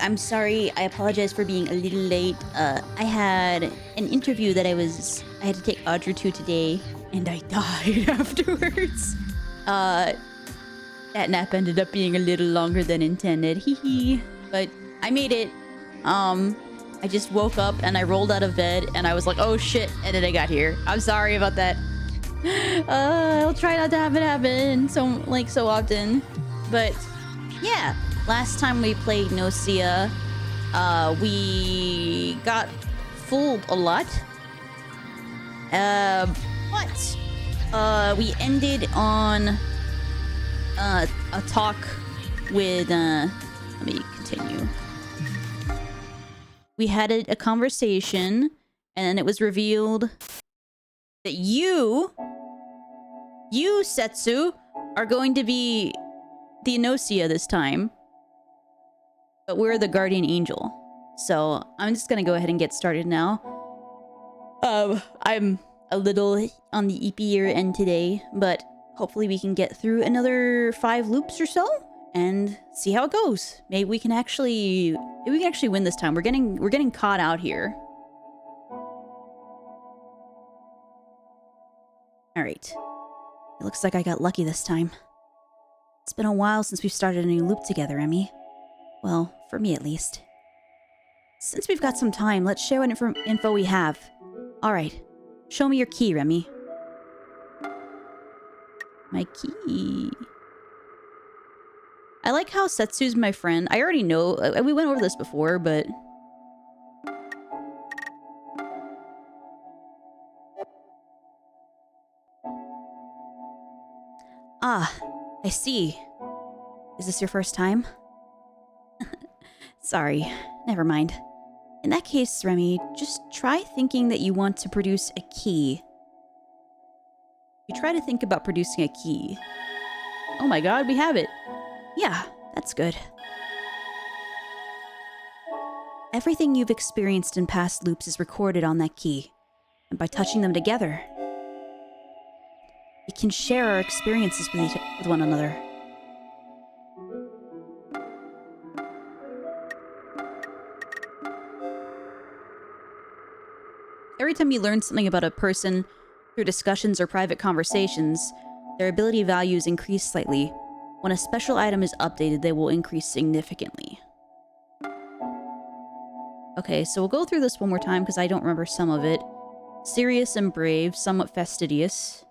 I'm sorry. I apologize for being a little late. I had an interview that I had to take Audrey to today, and I died afterwards. That nap ended up being a little longer than intended. Hee hee. But I made it. I just woke up and I rolled out of bed and I was like, oh shit, and then I got here. I'm sorry about that. I'll try not to have it happen so often. But yeah, last time we played GNOSIA, we got fooled a lot. But we ended on a talk with let me continue. We had a conversation, and it was revealed that you, Setsu, are going to be the GNOSIA this time. But we're the guardian angel. So I'm just gonna go ahead and get started now. I'm a little on the eepier end today, but hopefully we can get through another 5 loops or so and see how it goes. Maybe we can actually win this time. We're getting caught out here. All right. It looks like I got lucky this time. It's been a while since we've started a new loop together, Emmy. Well, for me at least. Since we've got some time, let's share what info we have. Alright, show me your key, Remy. My key... I like how Setsu's my friend. I already know, we went over this before, but... Ah, I see. Is this your first time? Sorry, never mind. In that case, Remy, just try thinking that you want to produce a key. You try to think about producing a key. Oh my god, we have it. Yeah, that's good. Everything you've experienced in past loops is recorded on that key. And by touching them together, we can share our experiences with one another. Every time you learn something about a person through discussions or private conversations, their ability values increase slightly. When a special item is updated, they will increase significantly. Okay, so we'll go through this one more time because I don't remember some of it. Serious and brave, somewhat fastidious.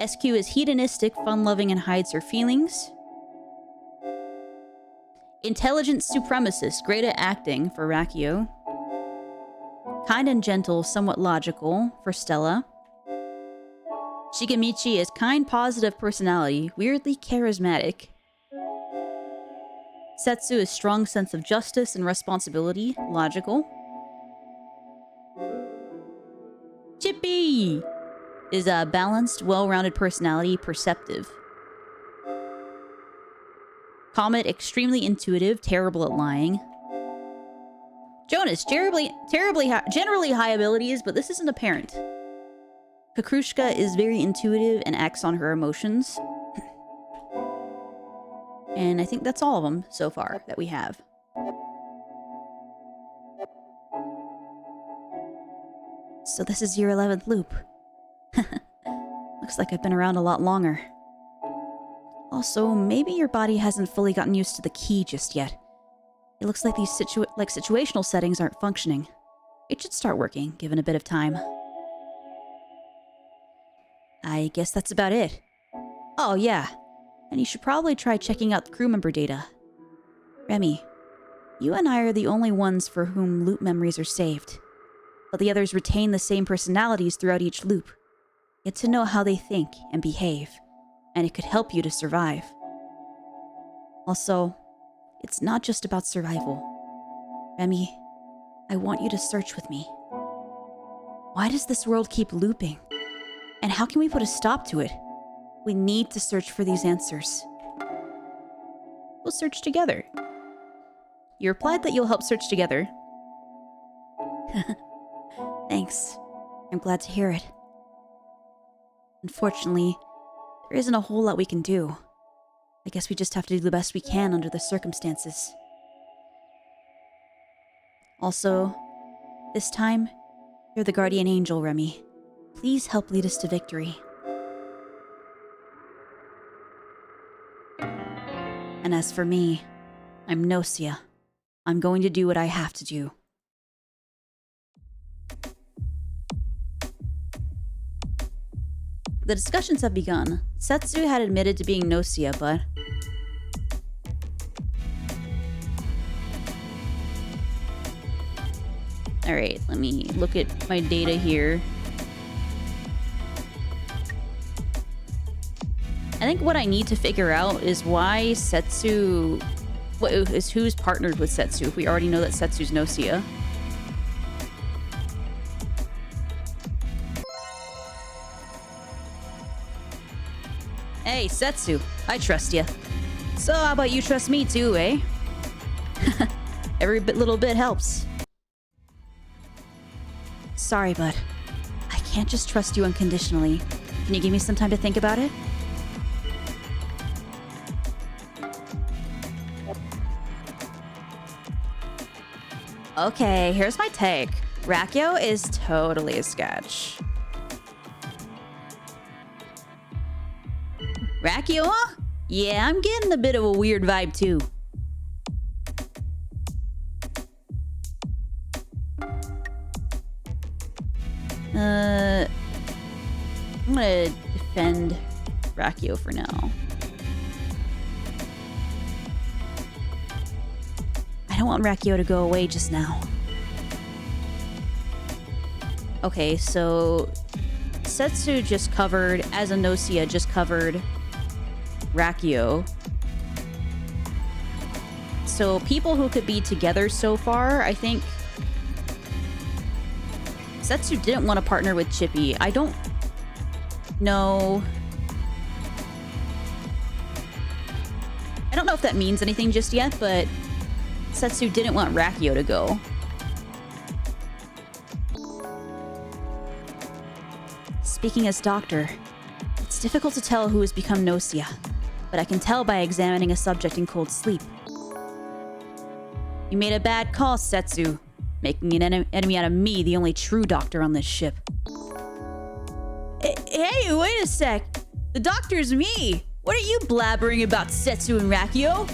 SQ is hedonistic, fun-loving, and hides her feelings. Intelligent supremacist, great at acting for Rakio. Kind and gentle, somewhat logical for Stella. Shigemichi is kind, positive personality, weirdly charismatic. Setsu is strong sense of justice and responsibility, logical. Chippy is a balanced, well-rounded personality, perceptive. Comet, extremely intuitive, terrible at lying. Jonas, generally high abilities, but this isn't apparent. Kakrushka is very intuitive and acts on her emotions. And I think that's all of them so far that we have. So this is your 11th loop. Looks like I've been around a lot longer. Also, maybe your body hasn't fully gotten used to the key just yet. It looks like these situational settings aren't functioning. It should start working, given a bit of time. I guess that's about it. Oh, yeah. And you should probably try checking out the crew member data. Remy, you and I are the only ones for whom loop memories are saved. But the others retain the same personalities throughout each loop. Get to know how they think and behave, and it could help you to survive. Also, it's not just about survival. Remy, I want you to search with me. Why does this world keep looping? And how can we put a stop to it? We need to search for these answers. We'll search together. You replied that you'll help search together. Thanks. I'm glad to hear it. Unfortunately, there isn't a whole lot we can do. I guess we just have to do the best we can under the circumstances. Also, this time, you're the guardian angel, Remy. Please help lead us to victory. And as for me, I'm GNOSIA. I'm going to do what I have to do. The discussions have begun. Setsu had admitted to being GNOSIA, but... Alright, let me look at my data here. I think what I need to figure out is why Setsu... who's partnered with Setsu, if we already know that Setsu's GNOSIA. Hey, Setsu, I trust you. So how about you trust me too, eh? Every little bit helps. Sorry, bud. I can't just trust you unconditionally. Can you give me some time to think about it? Okay, here's my take. Rakio is totally a sketch. Rakio, huh? Yeah, I'm getting a bit of a weird vibe too. I'm gonna defend Rakio for now. I don't want Rakio to go away just now. Okay, so Setsu just covered, as a GNOSIA, just covered Rakio. So people who could be together so far, I think Setsu didn't want to partner with Chippy. I don't know. I don't know if that means anything just yet, but Setsu didn't want Rakio to go. Speaking as doctor, it's difficult to tell who has become GNOSIA, but I can tell by examining a subject in cold sleep. You made a bad call, Setsu, making an enemy out of me, the only true doctor on this ship. Hey, wait a sec. The doctor's me. What are you blabbering about, Setsu and Rakio?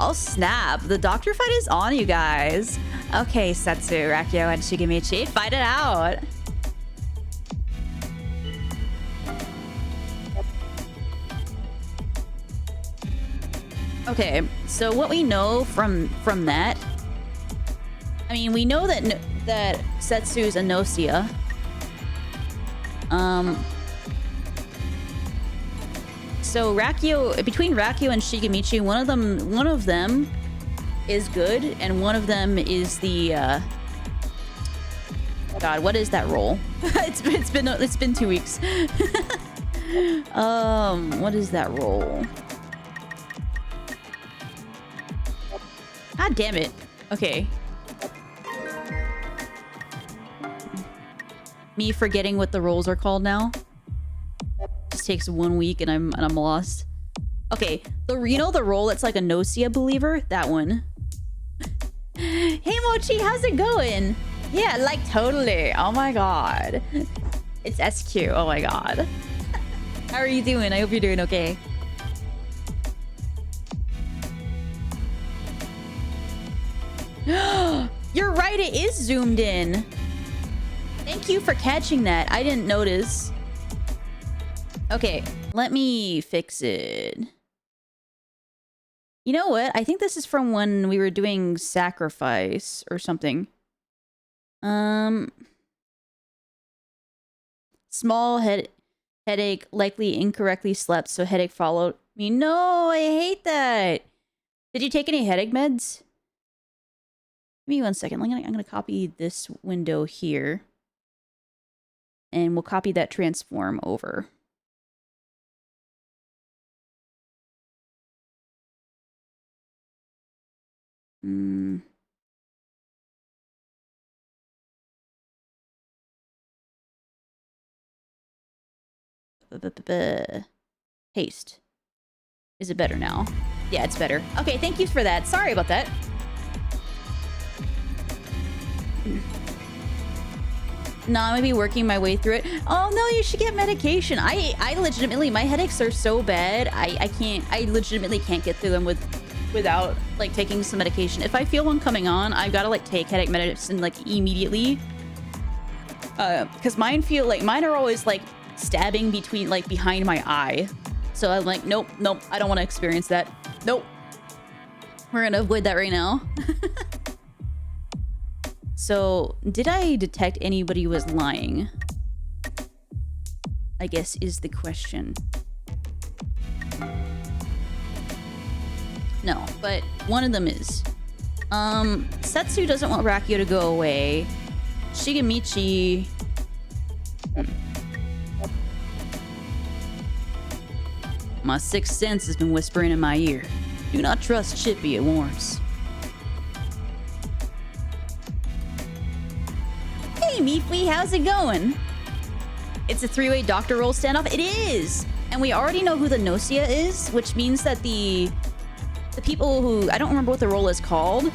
Oh snap, the doctor fight is on, you guys. Okay, Setsu, Rakio, and Shigemichi, fight it out. Okay, so what we know from that, I mean, we know that Setsu's a GNOSIA. So Rakio, between Rakio and Shigemichi, one of them is good, and one of them is the God, what is that role? it's been 2 weeks. What is that role? God damn it. Okay. Me forgetting what the roles are called now. Just takes 1 week and I'm lost. Okay, you know the role that's like a GNOSIA believer? That one. Hey Mochi, how's it going? Yeah, like totally. Oh my god. It's SQ. Oh my god. How are you doing? I hope you're doing okay. You're right, it is zoomed in. Thank you for catching that. I didn't notice. Okay, let me fix it. You know what? I think this is from when we were doing sacrifice or something. Small headache, likely incorrectly slept, so headache followed me. No, I hate that. Did you take any headache meds? Give me 1 second. I'm gonna copy this window here. And we'll copy that transform over. Paste. Is it better now? Yeah, it's better. Okay, thank you for that. Sorry about that. No, I'm gonna be working my way through it. Oh no, you should get medication. I legitimately, my headaches are so bad. I legitimately can't get through them without like taking some medication. If I feel one coming on, I've got to like take headache medicine like immediately. Because mine are always like stabbing between like behind my eye. So I'm like, nope, I don't want to experience that. Nope. We're gonna avoid that right now. So, did I detect anybody was lying? I guess is the question. No, but one of them is. Setsu doesn't want Rakio to go away. Shigemichi... My sixth sense has been whispering in my ear. Do not trust Chippy, it warns. Hey, Meefwee, how's it going? It's a three-way doctor roll standoff? It is! And we already know who the GNOSIA is, which means that the people who... I don't remember what the role is called,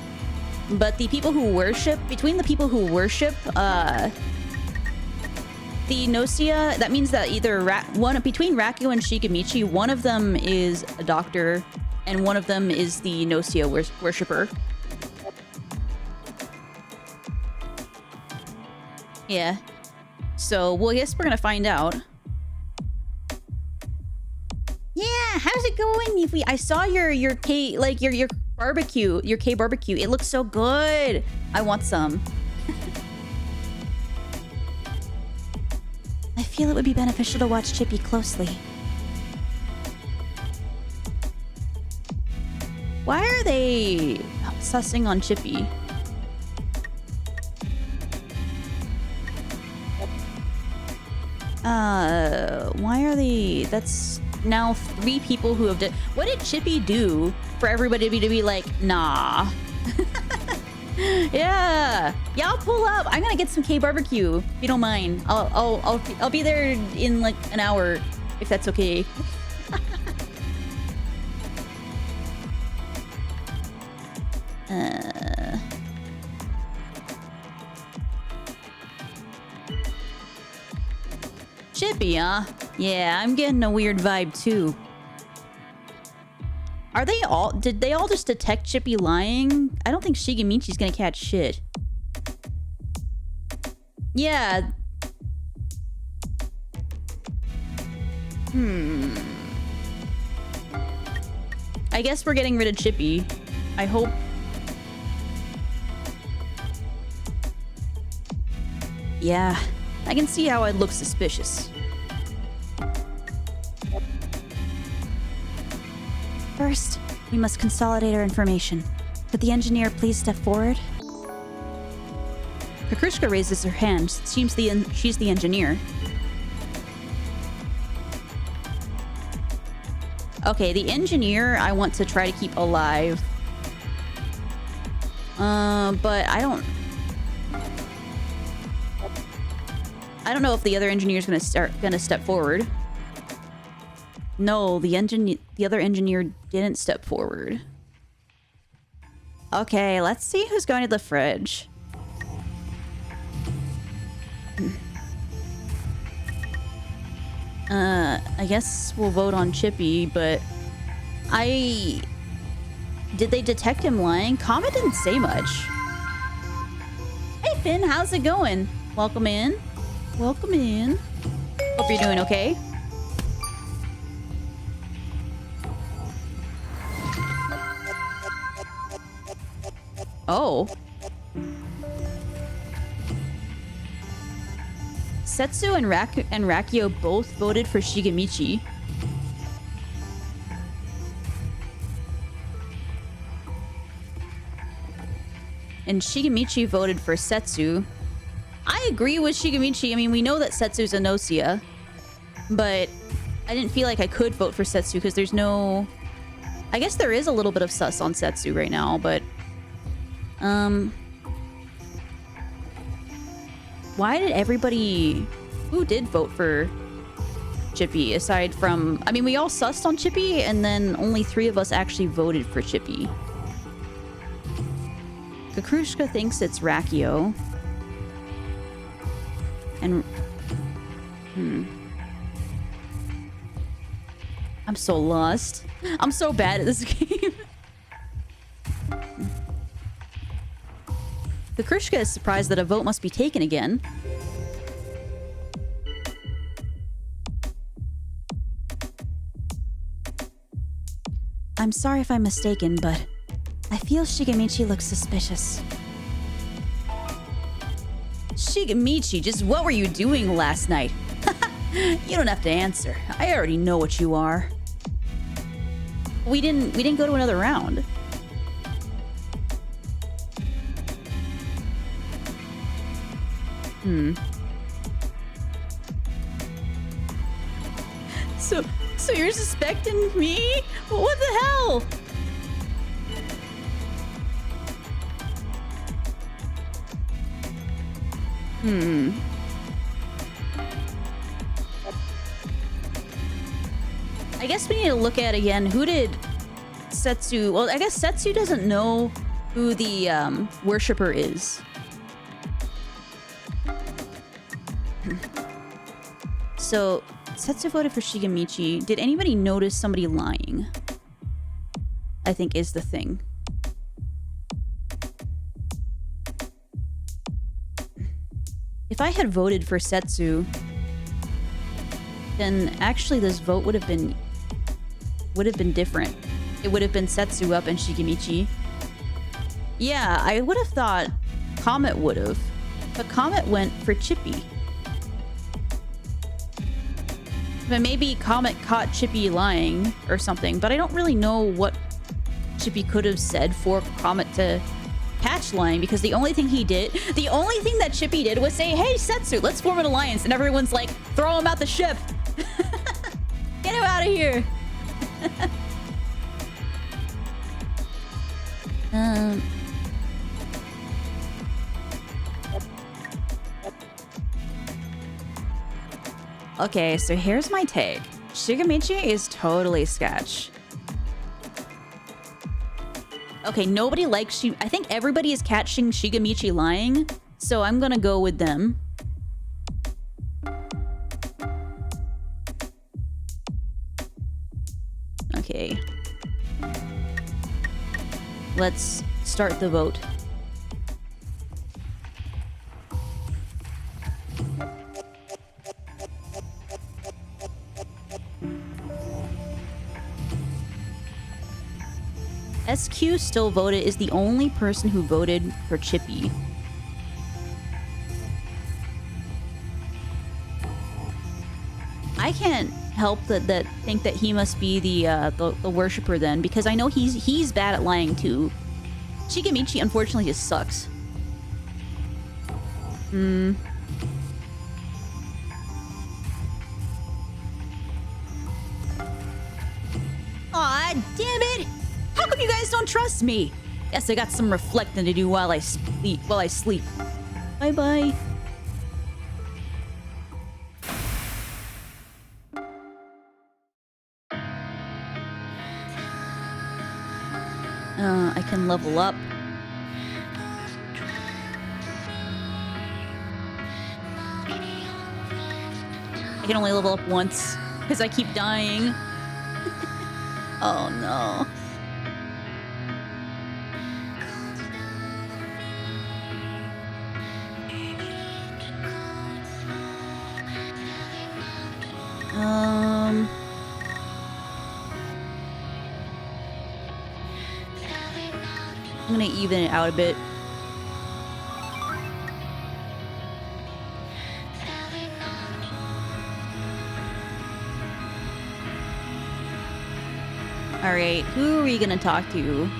but the people who worship... Between the people who worship, the GNOSIA, that means that either between Rakio and Shigemichi, one of them is a doctor, and one of them is the GNOSIA worshipper. Yeah. So, well, I guess we're gonna find out. Yeah, how's it going? I saw your K, like your barbecue, your K barbecue. It looks so good. I want some. I feel it would be beneficial to watch Chippy closely. Why are they sussing on Chippy? Why are they... That's now 3 people who have done... What did Chippy do for everybody to be like, nah? Yeah, I'll pull up. I'm gonna get some K barbecue if you don't mind. I'll be there in like an hour if that's okay. Chippy, huh? Yeah, I'm getting a weird vibe too. Are they all... Did they all just detect Chippy lying? I don't think Shigemichi's gonna catch shit. Yeah. I guess we're getting rid of Chippy. I hope... Yeah. I can see how I'd look suspicious. First, we must consolidate our information. Could the engineer please step forward? Kakrushka raises her hand. Seems she's the engineer. Okay, the engineer I want to try to keep alive. But I don't know if the other engineer's gonna step forward. No, the other engineer didn't step forward. Okay, let's see who's going to the fridge. I guess we'll vote on Chippy, but did they detect him lying? Comet didn't say much. Hey Finn, how's it going? Welcome in. Welcome in. Hope you're doing okay. Oh. Setsu and Rakio both voted for Shigemichi. And Shigemichi voted for Setsu. I agree with Shigemichi. I mean, we know that Setsu's a GNOSIA. But I didn't feel like I could vote for Setsu because there's no... I guess there is a little bit of sus on Setsu right now, but... Why did everybody... Who did vote for Chippy, aside from... I mean, we all sussed on Chippy, and then only 3 of us actually voted for Chippy. Kakrushka thinks it's Rakio. And... I'm so lost. I'm so bad at this game. Kukrushka is surprised that a vote must be taken again. I'm sorry if I'm mistaken, but I feel Shigemichi looks suspicious. Shigemichi, just what were you doing last night? You don't have to answer. I already know what you are. We didn't go to another round. So you're suspecting me? What the hell? I guess we need to look at again, who did Setsu... Well, I guess Setsu doesn't know who the worshipper is. So, Setsu voted for Shigemichi. Did anybody notice somebody lying? I think is the thing. If I had voted for Setsu, then actually this vote would have been different. It would have been Setsu up and Shigemichi. Yeah, I would have thought Comet would have, but Comet went for Chippy. But maybe Comet caught Chippy lying or something, but I don't really know what Chippy could have said for Comet to catch lying, because the only thing that Chippy did was say, hey, Setsu, let's form an alliance, and everyone's like, throw him out the ship. Get him out of here. Okay, so here's my take. Shigemichi is totally sketch. Okay, nobody likes I think everybody is catching Shigemichi lying, so I'm gonna go with them. Okay. Let's start the vote. SQ still voted, is the only person who voted for Chippy. I can't help that think that he must be the worshipper then, because I know he's bad at lying too. Shigemichi unfortunately just sucks. Aw, damn it! How come you guys don't trust me? Guess I got some reflecting to do while I sleep. Bye-bye. I can level up. I can only level up once because I keep dying. Oh no. I'm gonna even it out a bit. Alright, who are we gonna talk to?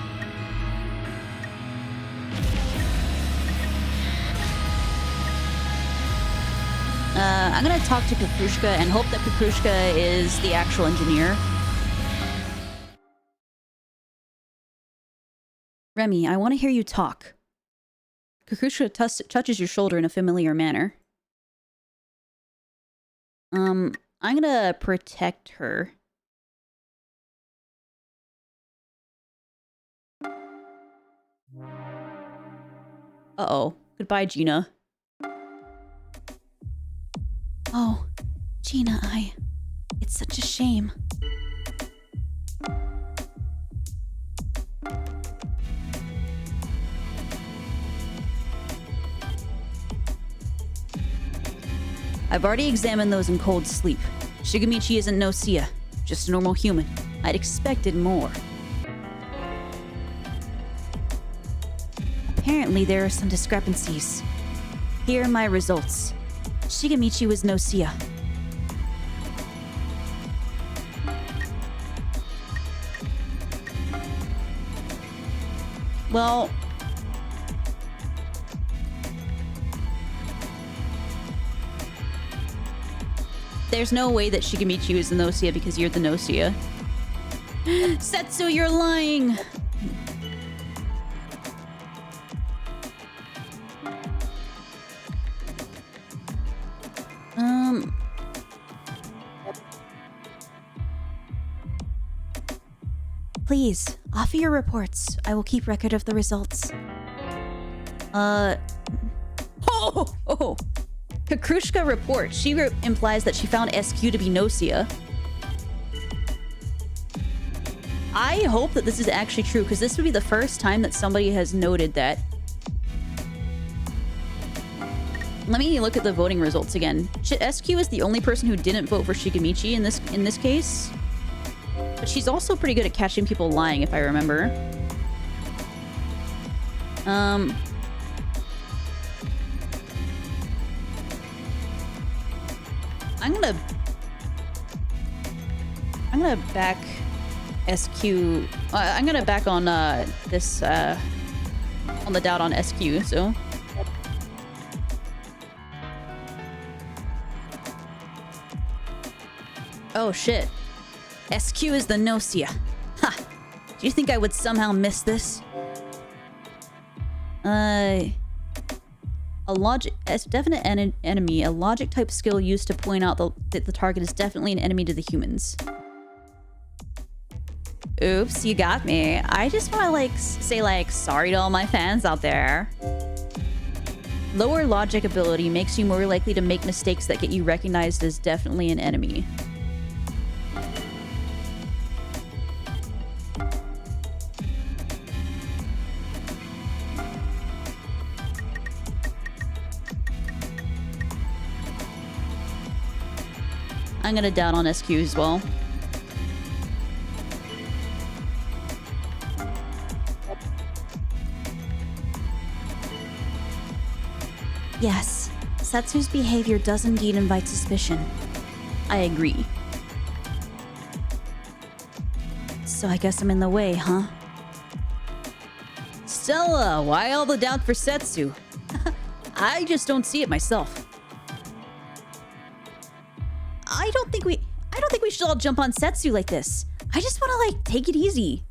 I'm gonna talk to Kukrushka and hope that Kukrushka is the actual engineer. Remy, I want to hear you talk. Kukrushka touches your shoulder in a familiar manner. I'm gonna protect her. Uh-oh. Goodbye, Gina. Gina, it's such a shame. I've already examined those in cold sleep. Shigemichi isn't GNOSIA, just a normal human. I'd expected more. Apparently, there are some discrepancies. Here are my results. Shigemichi was GNOSIA. Well... there's no way that Shigemichi is the GNOSIA because you're the GNOSIA. Setsu, you're lying! Please, offer your reports. I will keep record of the results. Kakrushka report. She implies that she found SQ to be GNOSIA. I hope that this is actually true, because this would be the first time that somebody has noted that. Let me look at the voting results again. SQ is the only person who didn't vote for Shigemichi in this case. But she's also pretty good at catching people lying, if I remember. I'm gonna back SQ. I'm gonna back on this on the doubt on SQ. So. Oh shit. SQ is the GNOSIA. Ha! Do you think I would somehow miss this? A definite enemy. A logic type skill used to point out that the target is definitely an enemy to the humans. Oops, you got me. I just want to say sorry to all my fans out there. Lower logic ability makes you more likely to make mistakes that get you recognized as definitely an enemy. I'm gonna doubt on SQ as well. Yes, Setsu's behavior does indeed invite suspicion. I agree. So I guess I'm in the way, huh? Stella, why all the doubt for Setsu? I just don't see it myself. I don't think we should all jump on Setsu like this. I just want to take it easy.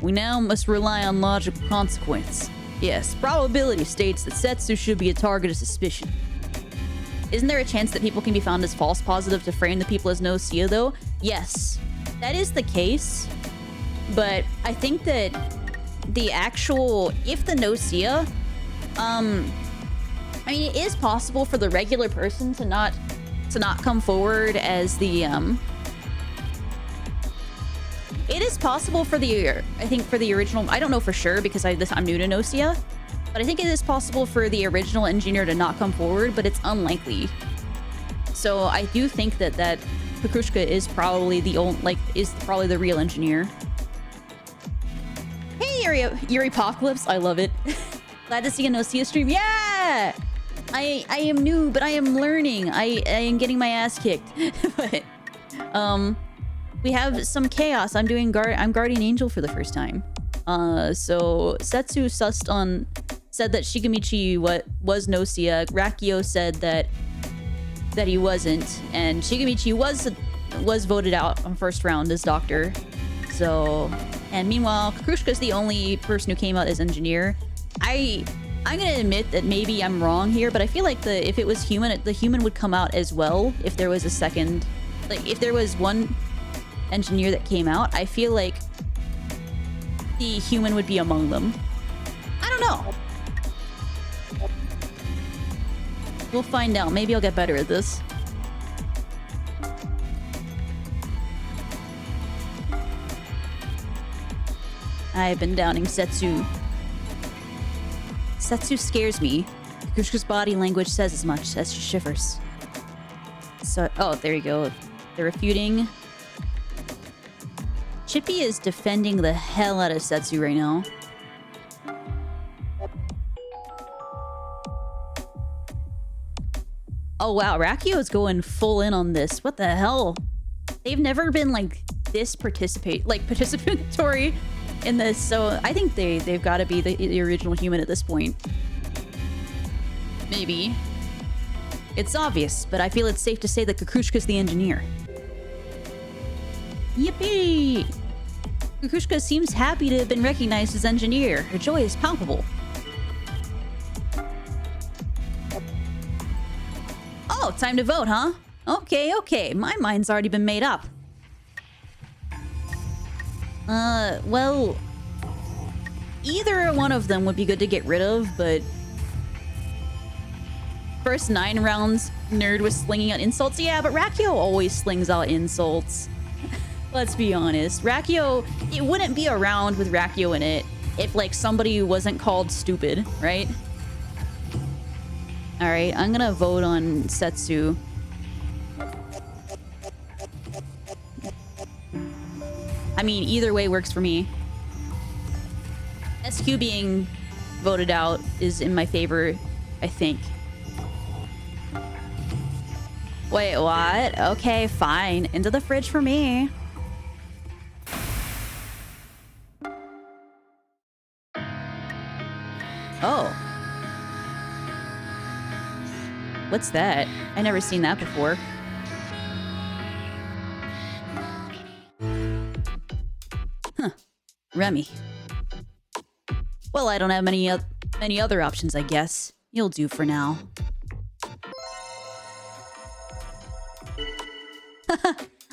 We now must rely on logical consequence. Yes, probability states that Setsu should be a target of suspicion. Isn't there a chance that people can be found as false positive to frame the people as GNOSIA though? Yes, that is the case. But I think that the actual, if the GNOSIA, I mean, it is possible for the regular person to not come forward as the, it is possible for the, I think for the original, I don't know for sure because I'm new to GNOSIA, but I think it is possible for the original engineer to not come forward, but it's unlikely. So I do think that Kakrushka is probably the only, is probably the real engineer. Hey, Yuri-pocalypse, I love it. Glad to see a GNOSIA stream. Yeah! I am new, but I am learning. I am getting my ass kicked. But we have some chaos. I'm Guardian Angel for the first time. So Setsu said that Shigemichi was GNOSIA. Rakio said that he wasn't, and Shigemichi was voted out on first round as doctor. So, and meanwhile, Kakrushka's the only person who came out as engineer. I'm gonna admit that maybe I'm wrong here, but I feel like if it was human, the human would come out as well if there was a second, if there was one engineer that came out, I feel like the human would be among them. I don't know. We'll find out. Maybe I'll get better at this. I've been downing Setsu. Setsu scares me. Kukushka's body language says as much as she shivers. So, oh, there you go. They're refuting. Chippy is defending the hell out of Setsu right now. Oh wow, Rakio's going full in on this. What the hell? They've never been like this participatory in this, so I think they've got to be the original human at this point. Maybe. It's obvious, but I feel it's safe to say that Kukushka's the engineer. Yippee! Kukushka seems happy to have been recognized as engineer. Her joy is palpable. Oh, time to vote, huh? Okay. My mind's already been made up. Well... either one of them would be good to get rid of, but... first 9 rounds, Nerd was slinging out insults. Yeah, but Rakio always slings out insults. Let's be honest. Rakio... it wouldn't be a round with Rakio in it if, like, somebody wasn't called stupid, right? Alright, I'm gonna vote on Setsu. I mean, either way works for me. SQ being voted out is in my favor, I think. Wait, what? Okay, fine. Into the fridge for me. Oh. What's that? I never seen that before. Huh. Remy. Well, I don't have many other options, I guess. You'll do for now.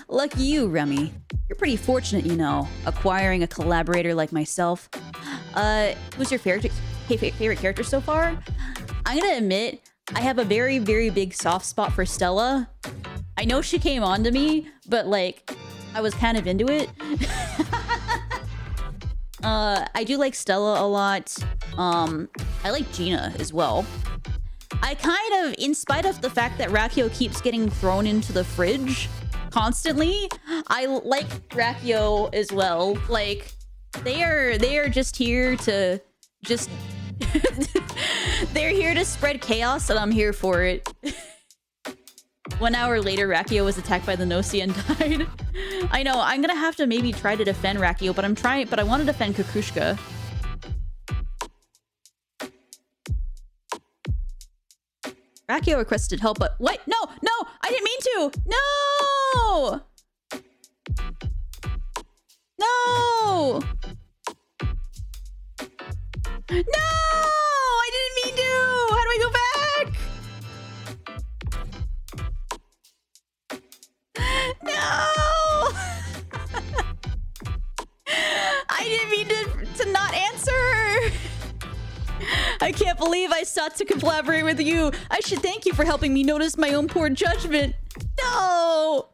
Lucky you, Remy. You're pretty fortunate, you know, acquiring a collaborator like myself. Who's your favorite character so far? I'm gonna admit, I have a very, very big soft spot for Stella. I know she came on to me, but like, I was kind of into it. I do like Stella a lot. I like Gina as well. I kind of, in spite of the fact that Rakio keeps getting thrown into the fridge constantly, I like Rakio as well. Like, they are just here to just... they're here to spread chaos, and I'm here for it. 1 hour later, Rakio was attacked by the GNOSIA and died. I know, I'm gonna have to maybe try to defend Rakio, but I want to defend Kukushka. Rakio requested help, but wait, no, I didn't mean to. No! No! No! I didn't mean to! How do I go back? No! I didn't mean to not answer! I can't believe I sought to collaborate with you. I should thank you for helping me notice my own poor judgment. No!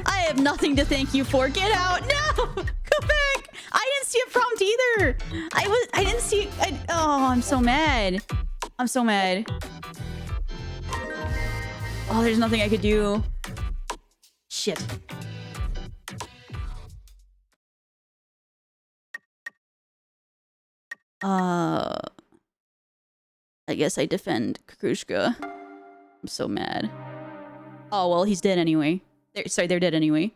I have nothing to thank you for. Get out! No! Go back! I didn't see a prompt either. I didn't see... oh, I'm so mad. I'm so mad. Oh, there's nothing I could do. Shit. I guess I defend Kukushka. I'm so mad. Oh, well, he's dead anyway. They're dead anyway.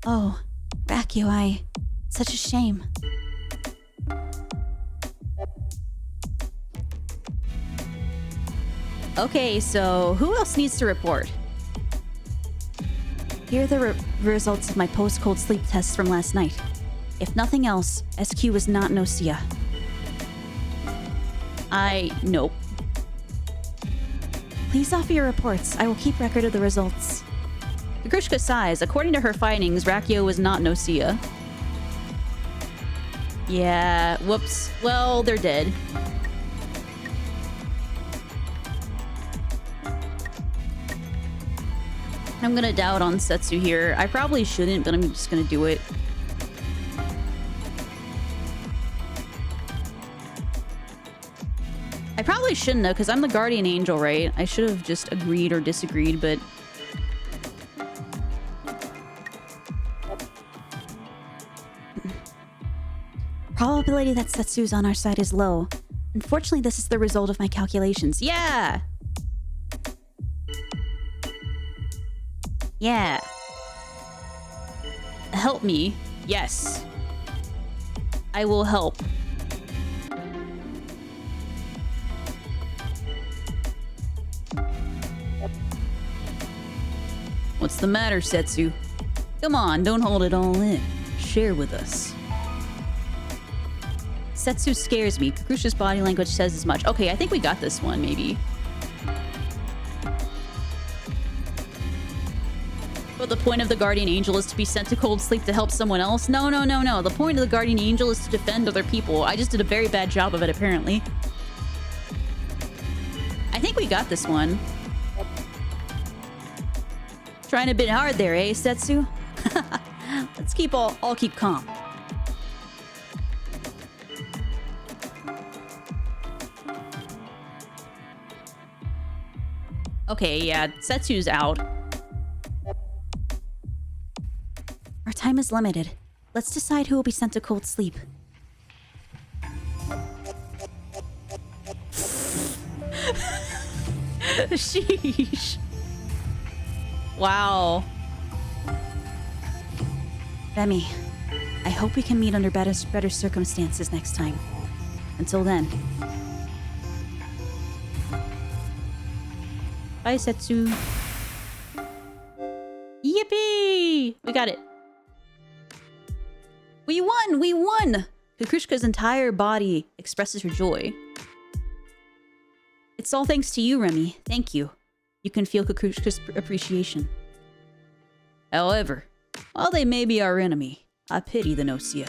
Oh, Rakio, such a shame. Okay, so who else needs to report? Here are the results of my post-cold sleep tests from last night. If nothing else, SQ was not GNOSIA. Nope. Please offer your reports. I will keep record of the results. Kukushka sighs. According to her findings, Rakio was not GNOSIA. Yeah, whoops. Well, they're dead. I'm gonna doubt on Setsu here. I probably shouldn't, but I'm just gonna do it. I probably shouldn't have, because I'm the guardian angel, right? I should have just agreed or disagreed, but... Probability that Setsu's on our side is low. Unfortunately, this is the result of my calculations. Yeah! Yeah. Help me. Yes. I will help. What's the matter, Setsu? Come on, don't hold it all in. Share with us. Setsu scares me. Kakusha's body language says as much. Okay, I think we got this one, maybe. But the point of the guardian angel is to be sent to cold sleep to help someone else? No, no, no, no. The point of the guardian angel is to defend other people. I just did a very bad job of it, apparently. I think we got this one. Trying a bit hard there, eh, Setsu? Let's all keep calm. Okay, yeah, Setsu's out. Our time is limited. Let's decide who will be sent to cold sleep. Sheesh. Wow. Remy, I hope we can meet under better circumstances next time. Until then. Bye, Setsu. Yippee! We got it. We won! We won! Kukushka's entire body expresses her joy. It's all thanks to you, Remy. Thank you. You can feel Kukushka's appreciation. However, while they may be our enemy, I pity the GNOSIA.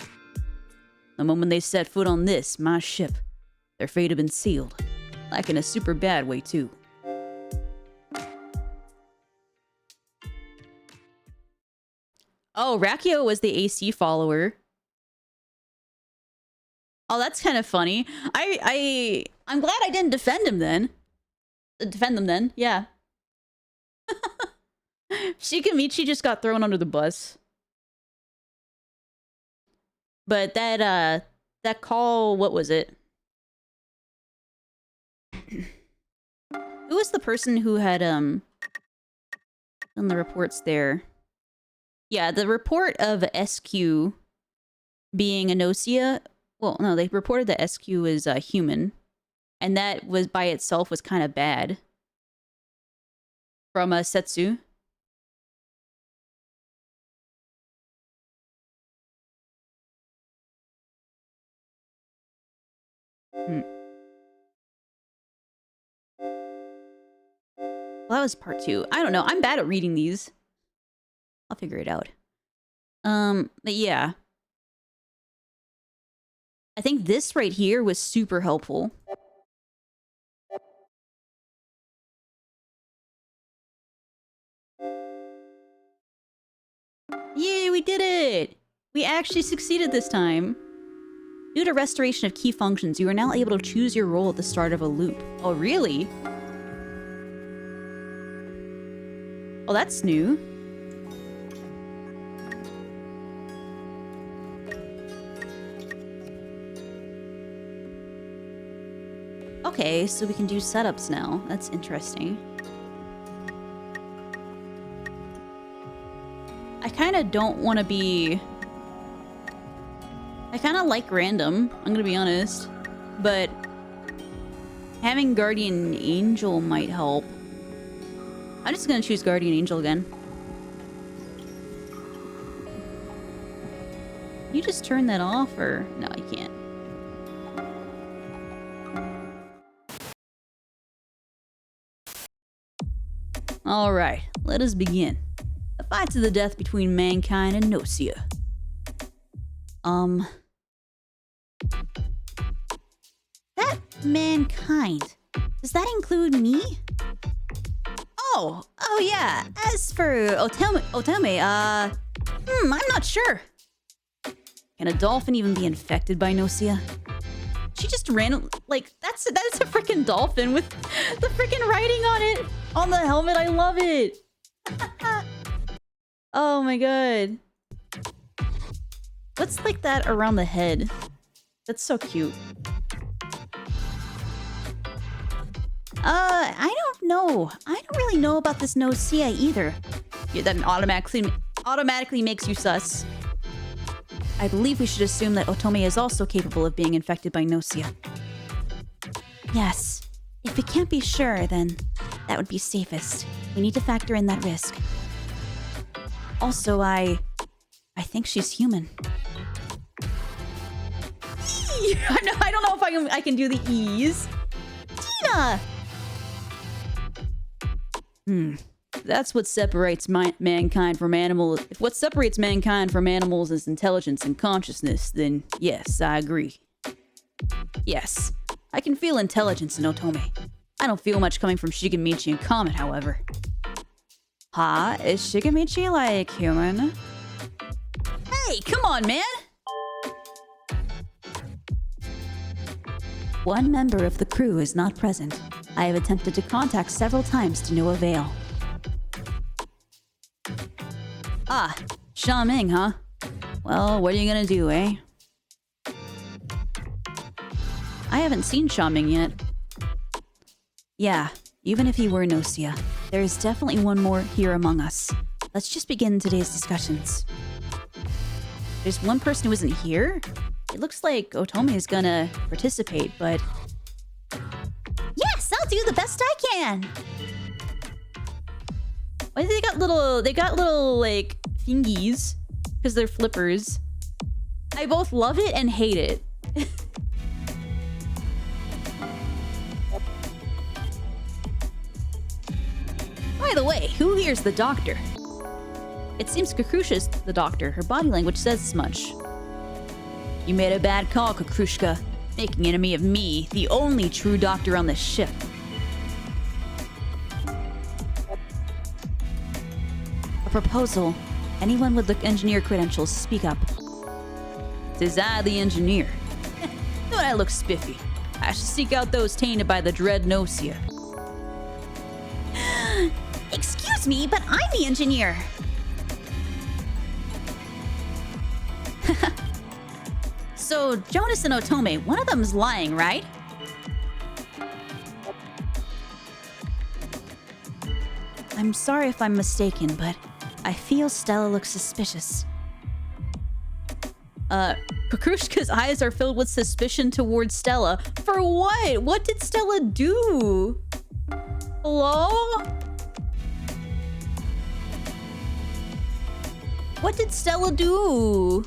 The moment they set foot on this, my ship, their fate had been sealed. Like in a super bad way, too. Oh, Rakio was the AC follower. Oh, that's kind of funny. I'm glad I didn't defend him then. Defend them then, yeah. Shikamichi just got thrown under the bus. But that call, what was it? Who was the person who had done the reports there? Yeah, the report of SQ being a GNOSIA. Well, no, they reported that SQ is human. And that was by itself was kind of bad. From Setsu. Well, that was part 2. I don't know. I'm bad at reading these. I'll figure it out. But yeah. I think this right here was super helpful. Yay, we did it! We actually succeeded this time. Due to restoration of key functions, you are now able to choose your role at the start of a loop. Oh, really? Oh, that's new. Okay, so we can do setups now. That's interesting. I kind of don't want to be... I kind of like random, I'm gonna be honest. But having Guardian Angel might help. I'm just gonna choose Guardian Angel again. You just turn that off, or... No, you can't. Alright, let us begin. A fight to the death between mankind and GNOSIA. That mankind, does that include me? Oh yeah. As for Otome, I'm not sure. Can a dolphin even be infected by GNOSIA? She just ran like that's a freaking dolphin with the freaking writing on it on the helmet. I love it. Oh my god. What's like that around the head? That's so cute. I don't know. I don't really know about this GNOSIA either. Yeah, that automatically makes you sus. I believe we should assume that Otome is also capable of being infected by GNOSIA. Yes. If we can't be sure, then that would be safest. We need to factor in that risk. Also, I think she's human. I don't know if I can do the E's. Tina! That's what separates mankind from animals. If what separates mankind from animals is intelligence and consciousness, then yes, I agree. Yes, I can feel intelligence in Otome. I don't feel much coming from Shigemichi and Comet, however. Is Shigemichi, like, human? Hey, come on, man! One member of the crew is not present. I have attempted to contact several times to no avail. Xiaoming, huh? Well, what are you gonna do, eh? I haven't seen Xiaoming yet. Yeah, even if he were GNOSIA, there is definitely one more here among us. Let's just begin today's discussions. There's one person who isn't here? It looks like Otome is gonna participate, but... Yes, I'll do the best I can! Why they got little, like, thingies? Because they're flippers. I both love it and hate it. By the way, who here's the doctor? It seems Kakrusha's the doctor. Her body language says as much. You made a bad call, Kakrushka. Making enemy of me, the only true doctor on the ship. A proposal. Anyone with the engineer credentials, speak up. Tis I, the engineer. Don't I look spiffy? I should seek out those tainted by the dread GNOSIA. Excuse me, but I'm the engineer. So, Jonas and Otome, one of them's lying, right? I'm sorry if I'm mistaken, but I feel Stella looks suspicious. Kakrushka's eyes are filled with suspicion towards Stella. For what? What did Stella do? Hello? What did Stella do?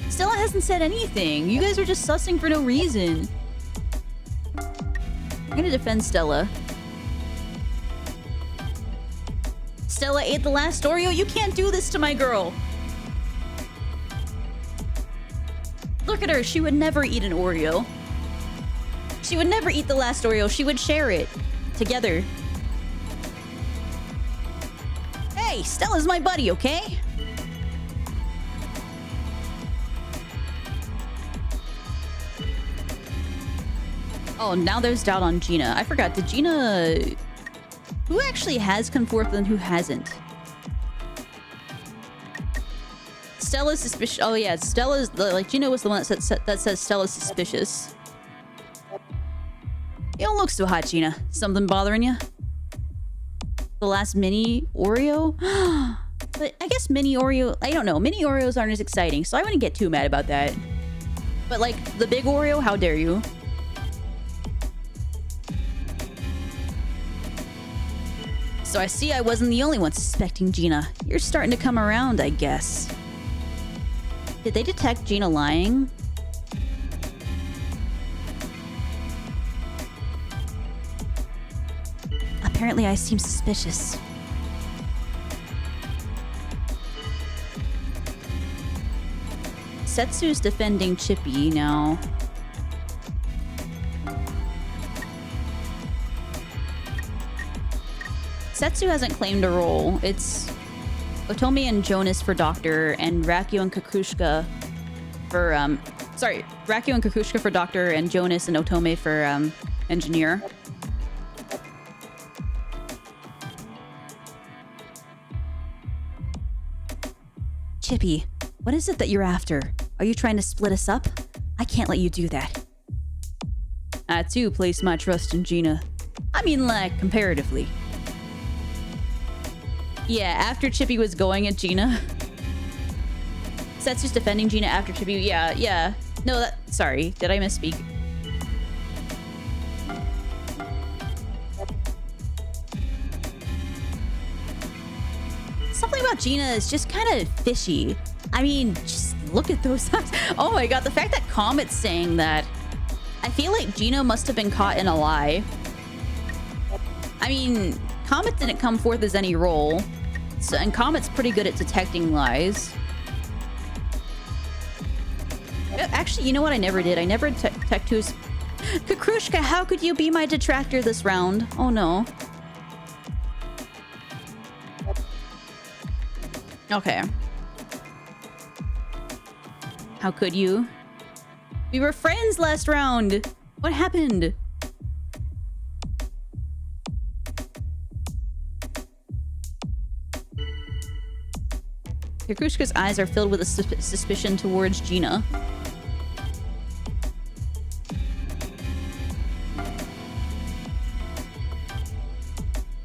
Stella hasn't said anything. You guys are just sussing for no reason. I'm gonna defend Stella. Stella ate the last Oreo? You can't do this to my girl. Look at her. She would never eat an Oreo. She would never eat the last Oreo. She would share it. Together. Hey, Stella's my buddy, okay? Oh, now there's doubt on Gina. I forgot. Did Gina... Who actually has come forth and who hasn't? Stella's suspicious. Oh yeah, Stella's... Like, Gina was the one that says Stella's suspicious. You don't look so hot, Gina. Something bothering you? The last mini Oreo? But I guess mini Oreo... I don't know. Mini Oreos aren't as exciting, so I wouldn't get too mad about that. But like, the big Oreo? How dare you? So I see I wasn't the only one suspecting Gina. You're starting to come around, I guess. Did they detect Gina lying? Apparently I seem suspicious. Setsu's defending Chippy now. Setsu hasn't claimed a role. It's Otome and Jonas for Doctor, and Rakio and Kakushka for, Rakio and Kakushka for Doctor, and Jonas and Otome for, Engineer. Chippy, what is it that you're after? Are you trying to split us up? I can't let you do that. I too place my trust in Gina. I mean, like, comparatively. Yeah, after Chippy was going at Gina. Setsu's defending Gina after Chippy. Yeah. No, sorry. Did I misspeak? Something about Gina is just kind of fishy. I mean, just look at those eyes. Oh my god, the fact that Comet's saying that. I feel like Gina must have been caught in a lie. I mean, Comet didn't come forth as any role. So, and Comet's pretty good at detecting lies. Actually, you know what I never did? I never detect who's... Kakrushka, how could you be my detractor this round? Oh no. Okay. How could you? We were friends last round. What happened? Kakrushka's eyes are filled with a suspicion towards Gina.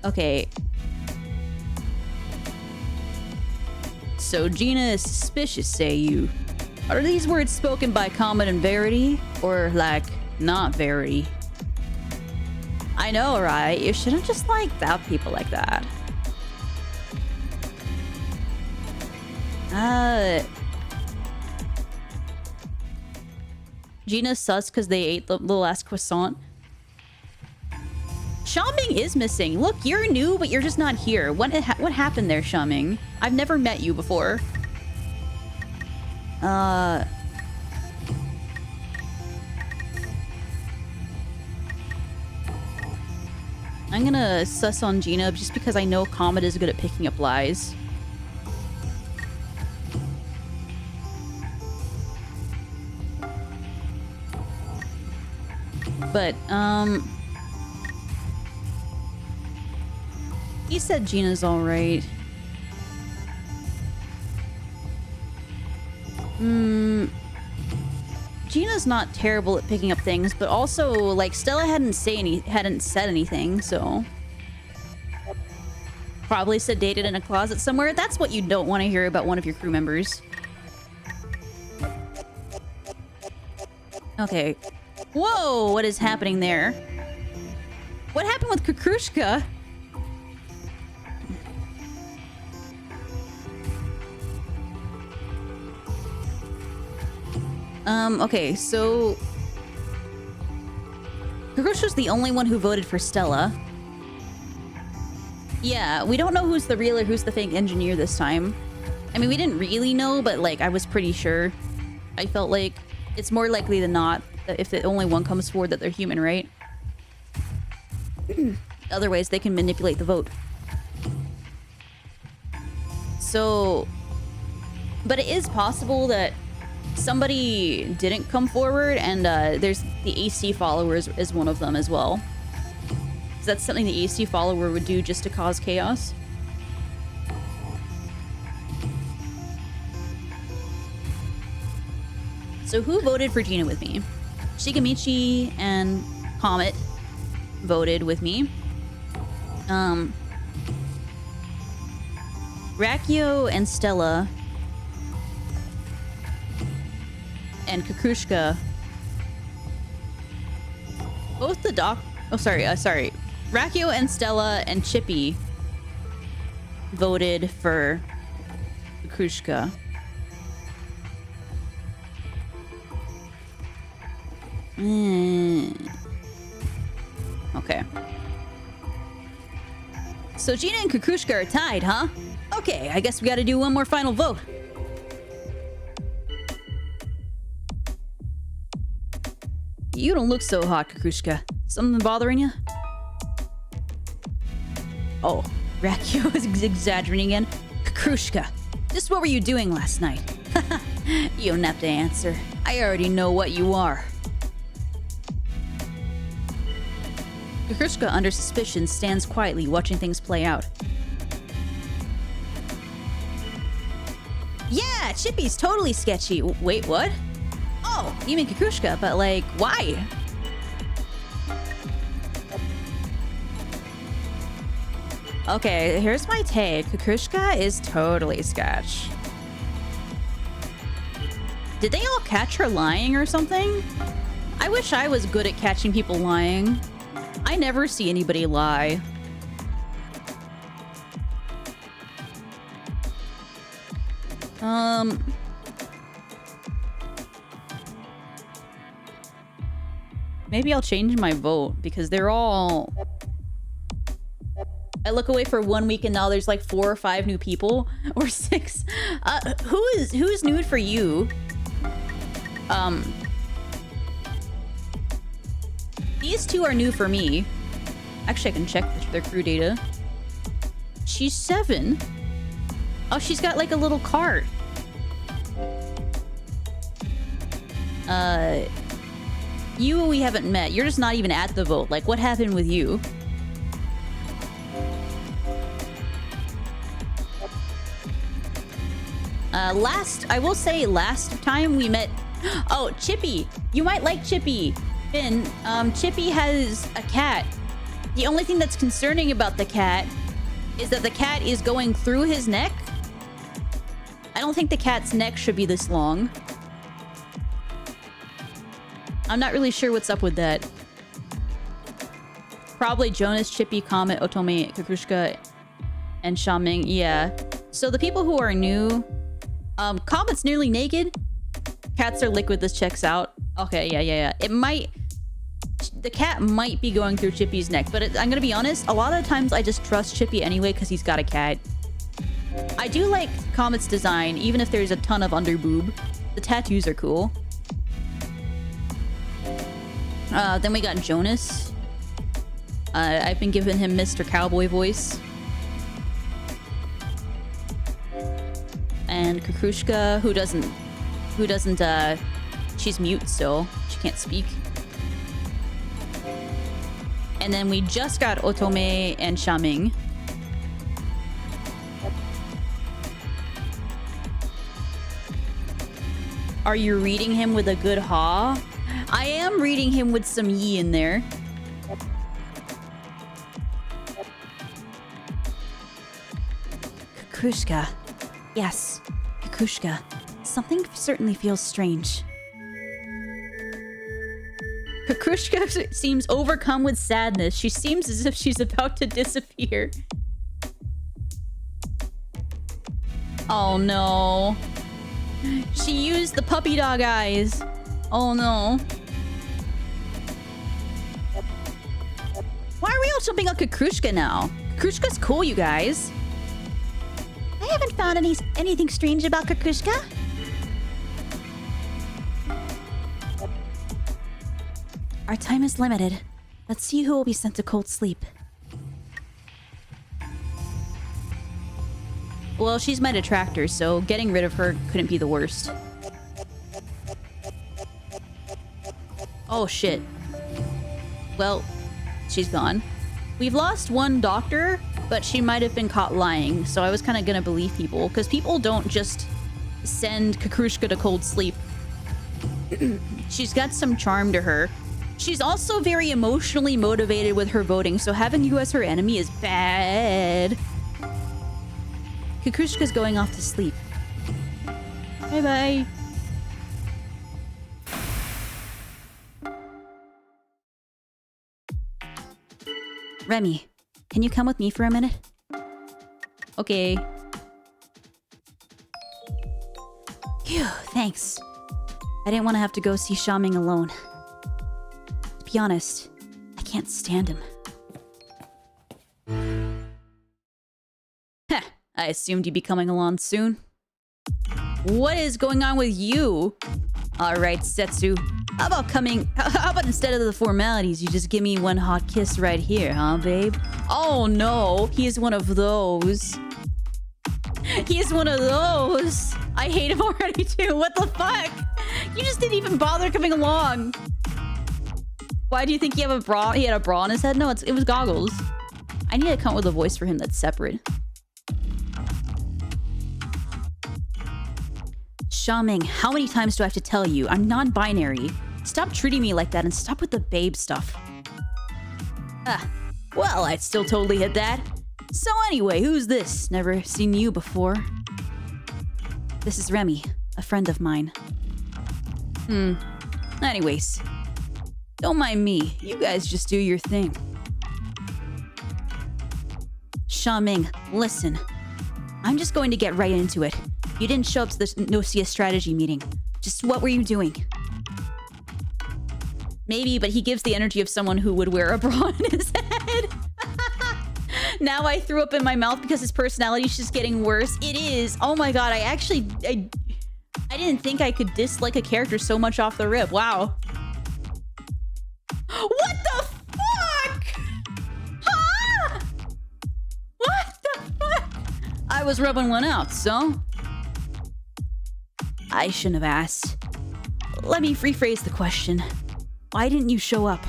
Okay. So Gina is suspicious, say you. Are these words spoken by Comet and Verity? Or, like, not Verity? I know, right? You shouldn't just, like, doubt people like that. Gina's sus because they ate the last croissant. Shaming is missing. Look, you're new, but you're just not here. What happened there, Shaming? I've never met you before. I'm gonna sus on Gina just because I know Comet is good at picking up lies. But, he said Gina's alright. Gina's not terrible at picking up things, but also, like, Stella hadn't said anything, so... Probably sedated in a closet somewhere. That's what you don't want to hear about one of your crew members. Okay. Whoa! What is happening there? What happened with Kakrushka? Okay, so... Kakrushka's the only one who voted for Stella. Yeah, we don't know who's the real or who's the fake engineer this time. I mean, we didn't really know, but, like, I was pretty sure. I felt like it's more likely than not that if the only one comes forward that they're human, right? Otherwise, they can manipulate the vote. So... But it is possible that somebody didn't come forward, and there's the AC followers is one of them as well. Is that something the AC follower would do just to cause chaos? So who voted for Gina with me? Shigamichi and Comet voted with me. Rakio and Stella and Kakrushka. Both the sorry. Rakio and Stella and Chippy voted for Kakrushka. Okay. So Gina and Kakrushka are tied, huh? Okay, I guess we gotta do one more final vote. You don't look so hot, Kakrushka. Something bothering you? Oh, Rakio is exaggerating again. Kakrushka, just what were you doing last night? You don't have to answer. I already know what you are. Kakrushka, under suspicion, stands quietly, watching things play out. Yeah, Chippy's totally sketchy. Wait, what? Oh, you mean Kakrushka, but like, why? Okay, here's my take. Kakrushka is totally sketch. Did they all catch her lying or something? I wish I was good at catching people lying. I never see anybody lie. Maybe I'll change my vote because they're all... I look away for 1 week and now there's like 4 or 5 new people or 6. Who's new for you? These 2 are new for me. Actually, I can check their crew data. She's 7. Oh, she's got like a little cart. You we haven't met. You're just not even at the vote. Like, what happened with you? I will say last time we met... Oh, Chippy! You might like Chippy. Finn, Chippy has a cat. The only thing that's concerning about the cat is that the cat is going through his neck. I don't think the cat's neck should be this long. I'm not really sure what's up with that. Probably Jonas, Chippy, Comet, Otome, Kakrushka, and Xiaoming. Yeah. So the people who are new... Comet's nearly naked. Cats are liquid. This checks out. Okay, yeah. It might... The cat might be going through Chippy's neck, but I'm gonna be honest, a lot of times I just trust Chippy anyway because he's got a cat. I do like Comet's design, even if there's a ton of underboob. The tattoos are cool. Then we got Jonas. I've been giving him Mr. Cowboy voice. And Kakrushka, who doesn't, she's mute still. She can't speak. And then we just got Otome and Xiaoming. Are you reading him with a good ha? I am reading him with some yi in there. Kakrushka. Yes, Kakrushka. Something certainly feels strange. Kakrushka seems overcome with sadness. She seems as if she's about to disappear. Oh no. She used the puppy dog eyes. Oh no. Why are we all jumping on Kakrushka now? Kakrushka's cool, you guys. I haven't found anything strange about Kakrushka. Our time is limited. Let's see who will be sent to cold sleep. Well, she's my detractor, so getting rid of her couldn't be the worst. Oh, shit. Well, she's gone. We've lost one doctor, but she might have been caught lying, so I was kind of gonna believe people, because people don't just send Kakrushka to cold sleep. She's got some charm to her. She's also very emotionally motivated with her voting, so having you as her enemy is bad. Kakrushka's going off to sleep. Bye-bye. Remy, can you come with me for a minute? Okay. Phew, thanks. I didn't want to have to go see Xiaoming alone. To be honest, I can't stand him. Heh, I assumed you'd be coming along soon. What is going on with you? Alright, Setsu. How about instead of the formalities, you just give me one hot kiss right here, huh, babe? Oh no, he is one of those. He is one of those. I hate him already too. What the fuck? You just didn't even bother coming along. Why do you think he had a bra? He had a bra on his head? No, it was goggles. I need to come up with a voice for him that's separate. Xiaoming, how many times do I have to tell you? I'm non-binary. Stop treating me like that and stop with the babe stuff. Well, I'd still totally hit that. So anyway, who's this? Never seen you before. This is Remy, a friend of mine. Anyways, don't mind me. You guys just do your thing. Xiaoming, listen. I'm just going to get right into it. You didn't show up to this GNOSIA strategy meeting. Just what were you doing? Maybe, but he gives the energy of someone who would wear a bra on his head. Now I threw up in my mouth because his personality is just getting worse. It is. Oh my god, I didn't think I could dislike a character so much off the rip. Wow. What the fuck? Huh? What the fuck? I was rubbing one out, so... I shouldn't have asked. Let me rephrase the question. Why didn't you show up?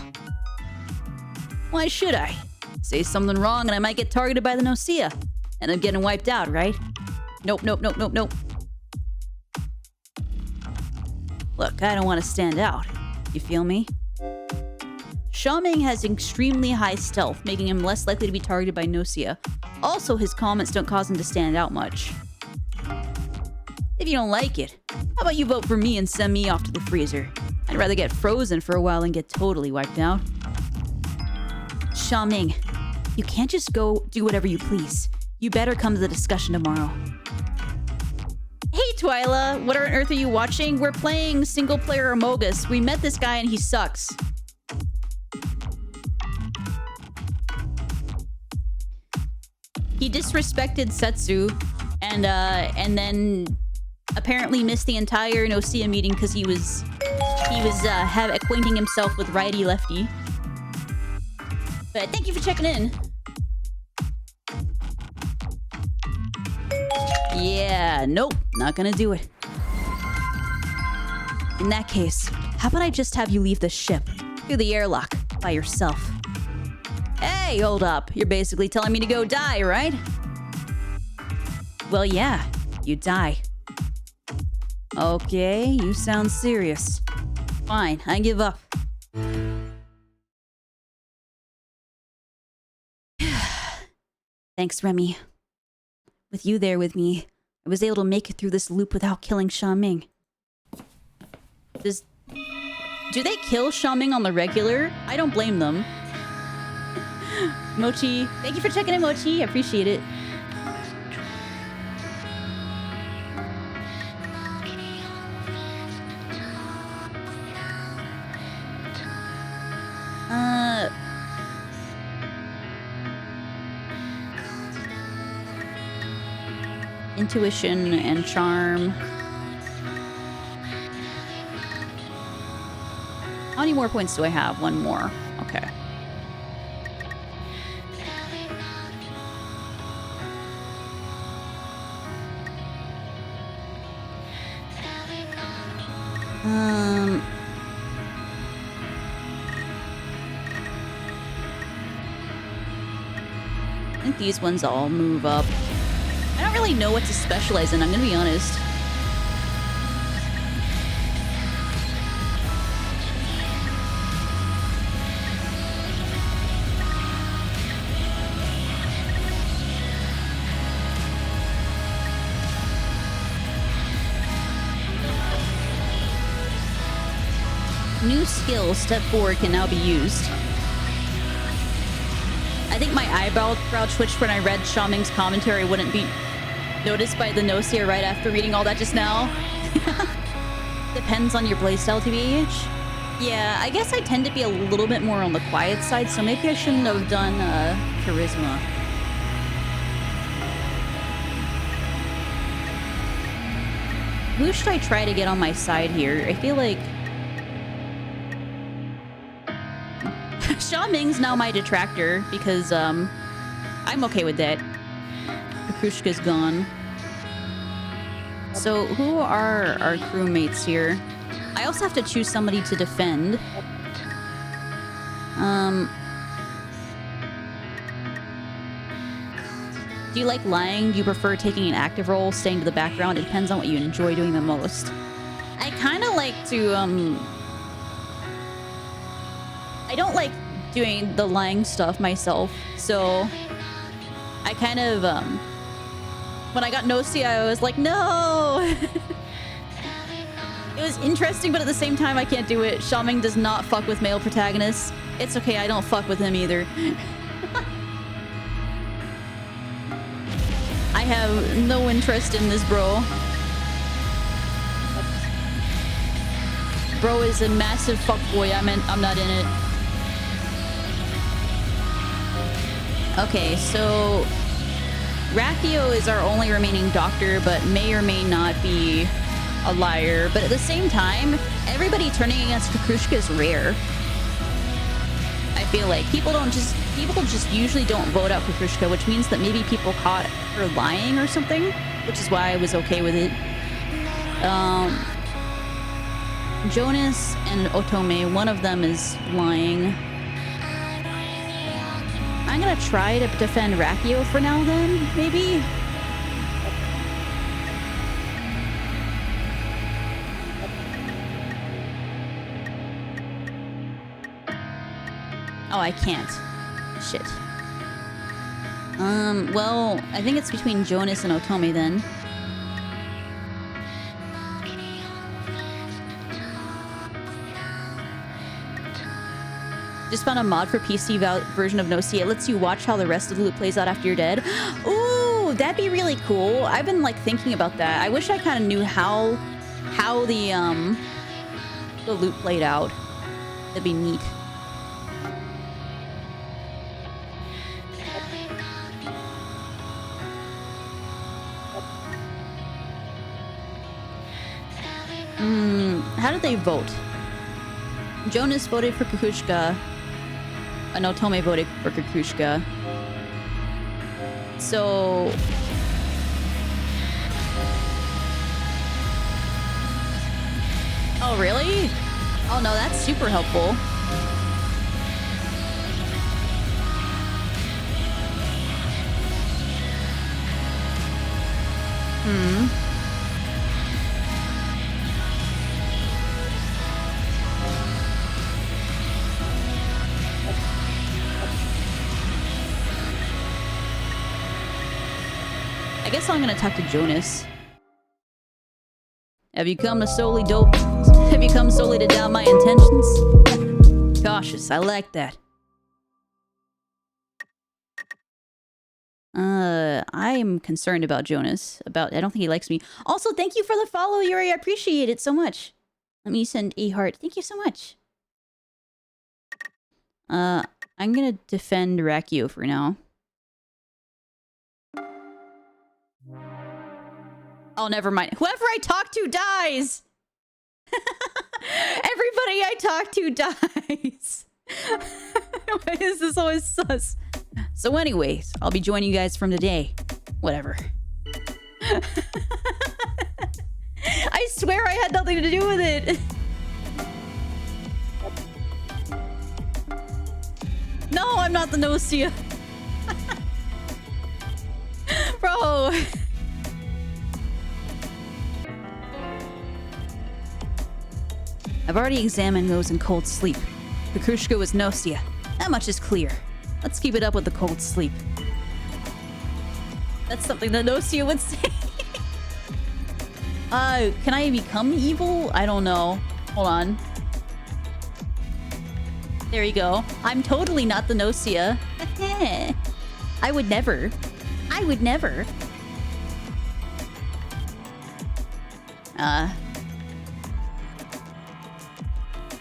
Why should I? Say something wrong and I might get targeted by the GNOSIA. And I'm getting wiped out, right? Nope, nope, nope, nope, nope. Look, I don't want to stand out. You feel me? Xiaoming has extremely high stealth, making him less likely to be targeted by GNOSIA. Also, his comments don't cause him to stand out much. If you don't like it, how about you vote for me and send me off to the freezer? I'd rather get frozen for a while than get totally wiped out. Xiaoming, you can't just go do whatever you please. You better come to the discussion tomorrow. Hey Twyla, what on earth are you watching? We're playing single player Among Us. We met this guy and he sucks. He disrespected Setsu and then apparently missed the entire GNOSIA meeting because he was acquainting himself with Righty Lefty. But thank you for checking in. Yeah, nope, not gonna do it. In that case, how about I just have you leave the ship through the airlock by yourself? Hey, hold up. You're basically telling me to go die, right? Well, yeah, you die. Okay, you sound serious. Fine, I give up. Thanks, Remy. With you there with me, I was able to make it through this loop without killing Xiaoming. Do they kill Xiaoming on the regular? I don't blame them. Mochi, thank you for checking in, Mochi. I appreciate it. Intuition and charm. How many more points do I have? One more. Okay. I think these ones all move up. I don't really know what to specialize in, I'm gonna be honest. New skill, step 4 can now be used. I think my eyebrow twitched when I read Xiaoming's commentary wouldn't be noticed by the GNOSIA right after reading all that just now. Depends on your playstyle, TBH. Yeah, I guess I tend to be a little bit more on the quiet side, so maybe I shouldn't have done charisma. Who should I try to get on my side here? I feel like Xiaoming's now my detractor because I'm okay with that. Kukushka's gone. So who are our crewmates here? I also have to choose somebody to defend. Do you like lying? Do you prefer taking an active role, staying to the background? It depends on what you enjoy doing the most. I kind of like to, I don't like doing the lying stuff myself, so I kind of, when I got GNOSIA, I was like, no! It was interesting, but at the same time, I can't do it. Xiaoming does not fuck with male protagonists. It's okay, I don't fuck with him either. I have no interest in this bro. Bro is a massive fuckboy. I'm not in it. Okay, so Rakio is our only remaining doctor, but may or may not be a liar. But at the same time, everybody turning against Kukushka is rare. I feel like people just usually don't vote out Kukushka, which means that maybe people caught her lying or something, which is why I was okay with it. Jonas and Otome, one of them is lying. I'm gonna try to defend Rakio for now then, maybe? Oh, I can't. Shit. Well, I think it's between Jonas and Otome then. Just found a mod for PC version of GNOSIA. It lets you watch how the rest of the loop plays out after you're dead. Ooh, that'd be really cool. I've been like thinking about that. I wish I kind of knew how the loop played out. That'd be neat. How did they vote? Jonas voted for Kukushka. And Otome voted for Kukushka. So... Oh, really? Oh, no, that's super helpful. I guess I'm gonna talk to Jonas. Have you come solely to doubt my intentions? Cautious, I like that. I'm concerned about Jonas. I don't think he likes me. Also, thank you for the follow, Yuri. I appreciate it so much. Let me send a heart. Thank you so much. I'm gonna defend Rakio for now. Oh, never mind. Whoever I talk to dies! Everybody I talk to dies! Why is this always sus? So anyways, I'll be joining you guys from today. Whatever. I swear I had nothing to do with it! No, I'm not the GNOSIA! Bro! I've already examined those in cold sleep. Kukushka was GNOSIA. That much is clear. Let's keep it up with the cold sleep. That's something that GNOSIA would say. Can I become evil? I don't know. Hold on. There you go. I'm totally not the GNOSIA. I would never. I would never.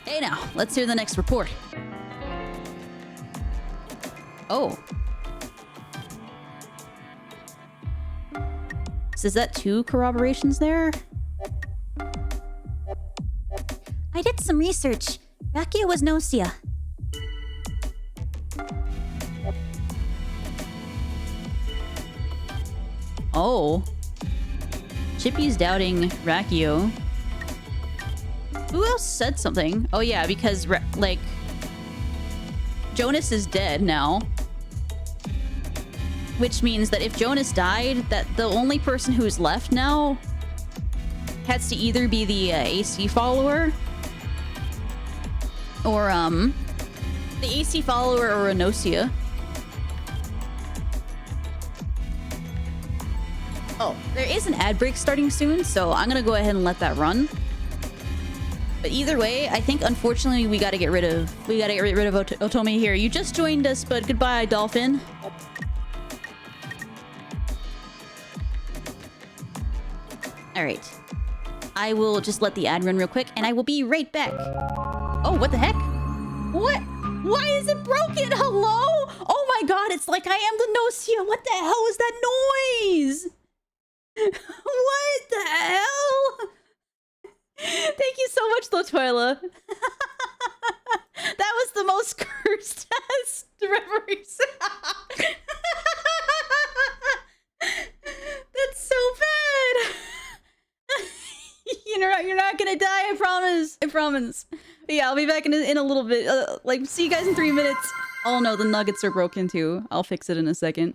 Hey now, let's hear the next report. Oh. So is that 2 corroborations there? I did some research. Rakio was GNOSIA. Oh. Chippy's doubting Rakio. Who else said something? Oh yeah, because like Jonas is dead now. Which means that if Jonas died, that the only person who's left now has to either be the AC follower or the AC follower or a GNOSIA. Oh, there is an ad break starting soon, so I'm gonna go ahead and let that run. But either way, I think unfortunately we gotta get rid of Otome here. You just joined us, but goodbye, Dolphin. All right, I will just let the ad run real quick, and I will be right back. Oh, what the heck? What? Why is it broken? Hello? Oh my god, it's like I am the GNOSIA. What the hell is that noise? What the hell? Thank you so much, Lotoila. That was the most cursed memories. That's so bad. You're not gonna die, I promise. I promise. But yeah, I'll be back in a little bit. Like, see you guys in 3 minutes. Oh no, the nuggets are broken too. I'll fix it in a second.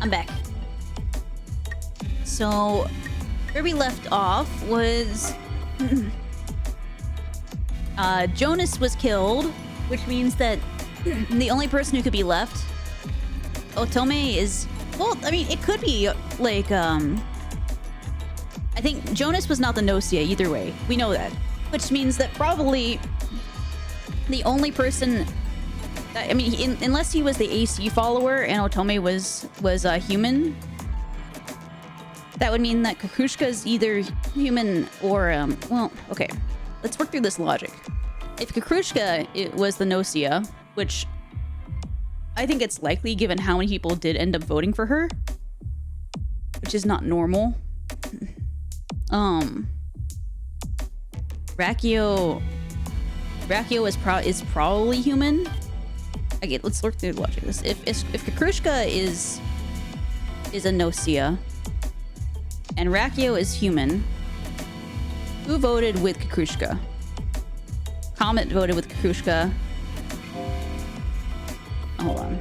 I'm back. So, where we left off was... Jonas was killed, which means that the only person who could be left... Otome is... Well, I mean, it could be, like, I think Jonas was not the GNOSIA either way. We know that. Which means that probably the only person... I mean, unless he was the AC follower and Otome was human, that would mean that Kukushka is either human or, well, okay. Let's work through this logic. If Kukushka was the GNOSIA, which I think it's likely given how many people did end up voting for her, which is not normal. Rakio is probably human. Okay, let's work through the logic. If Kukushka is a GNOSIA and Rakio is human, who voted with Kukushka? Comet voted with Kukushka. Hold on.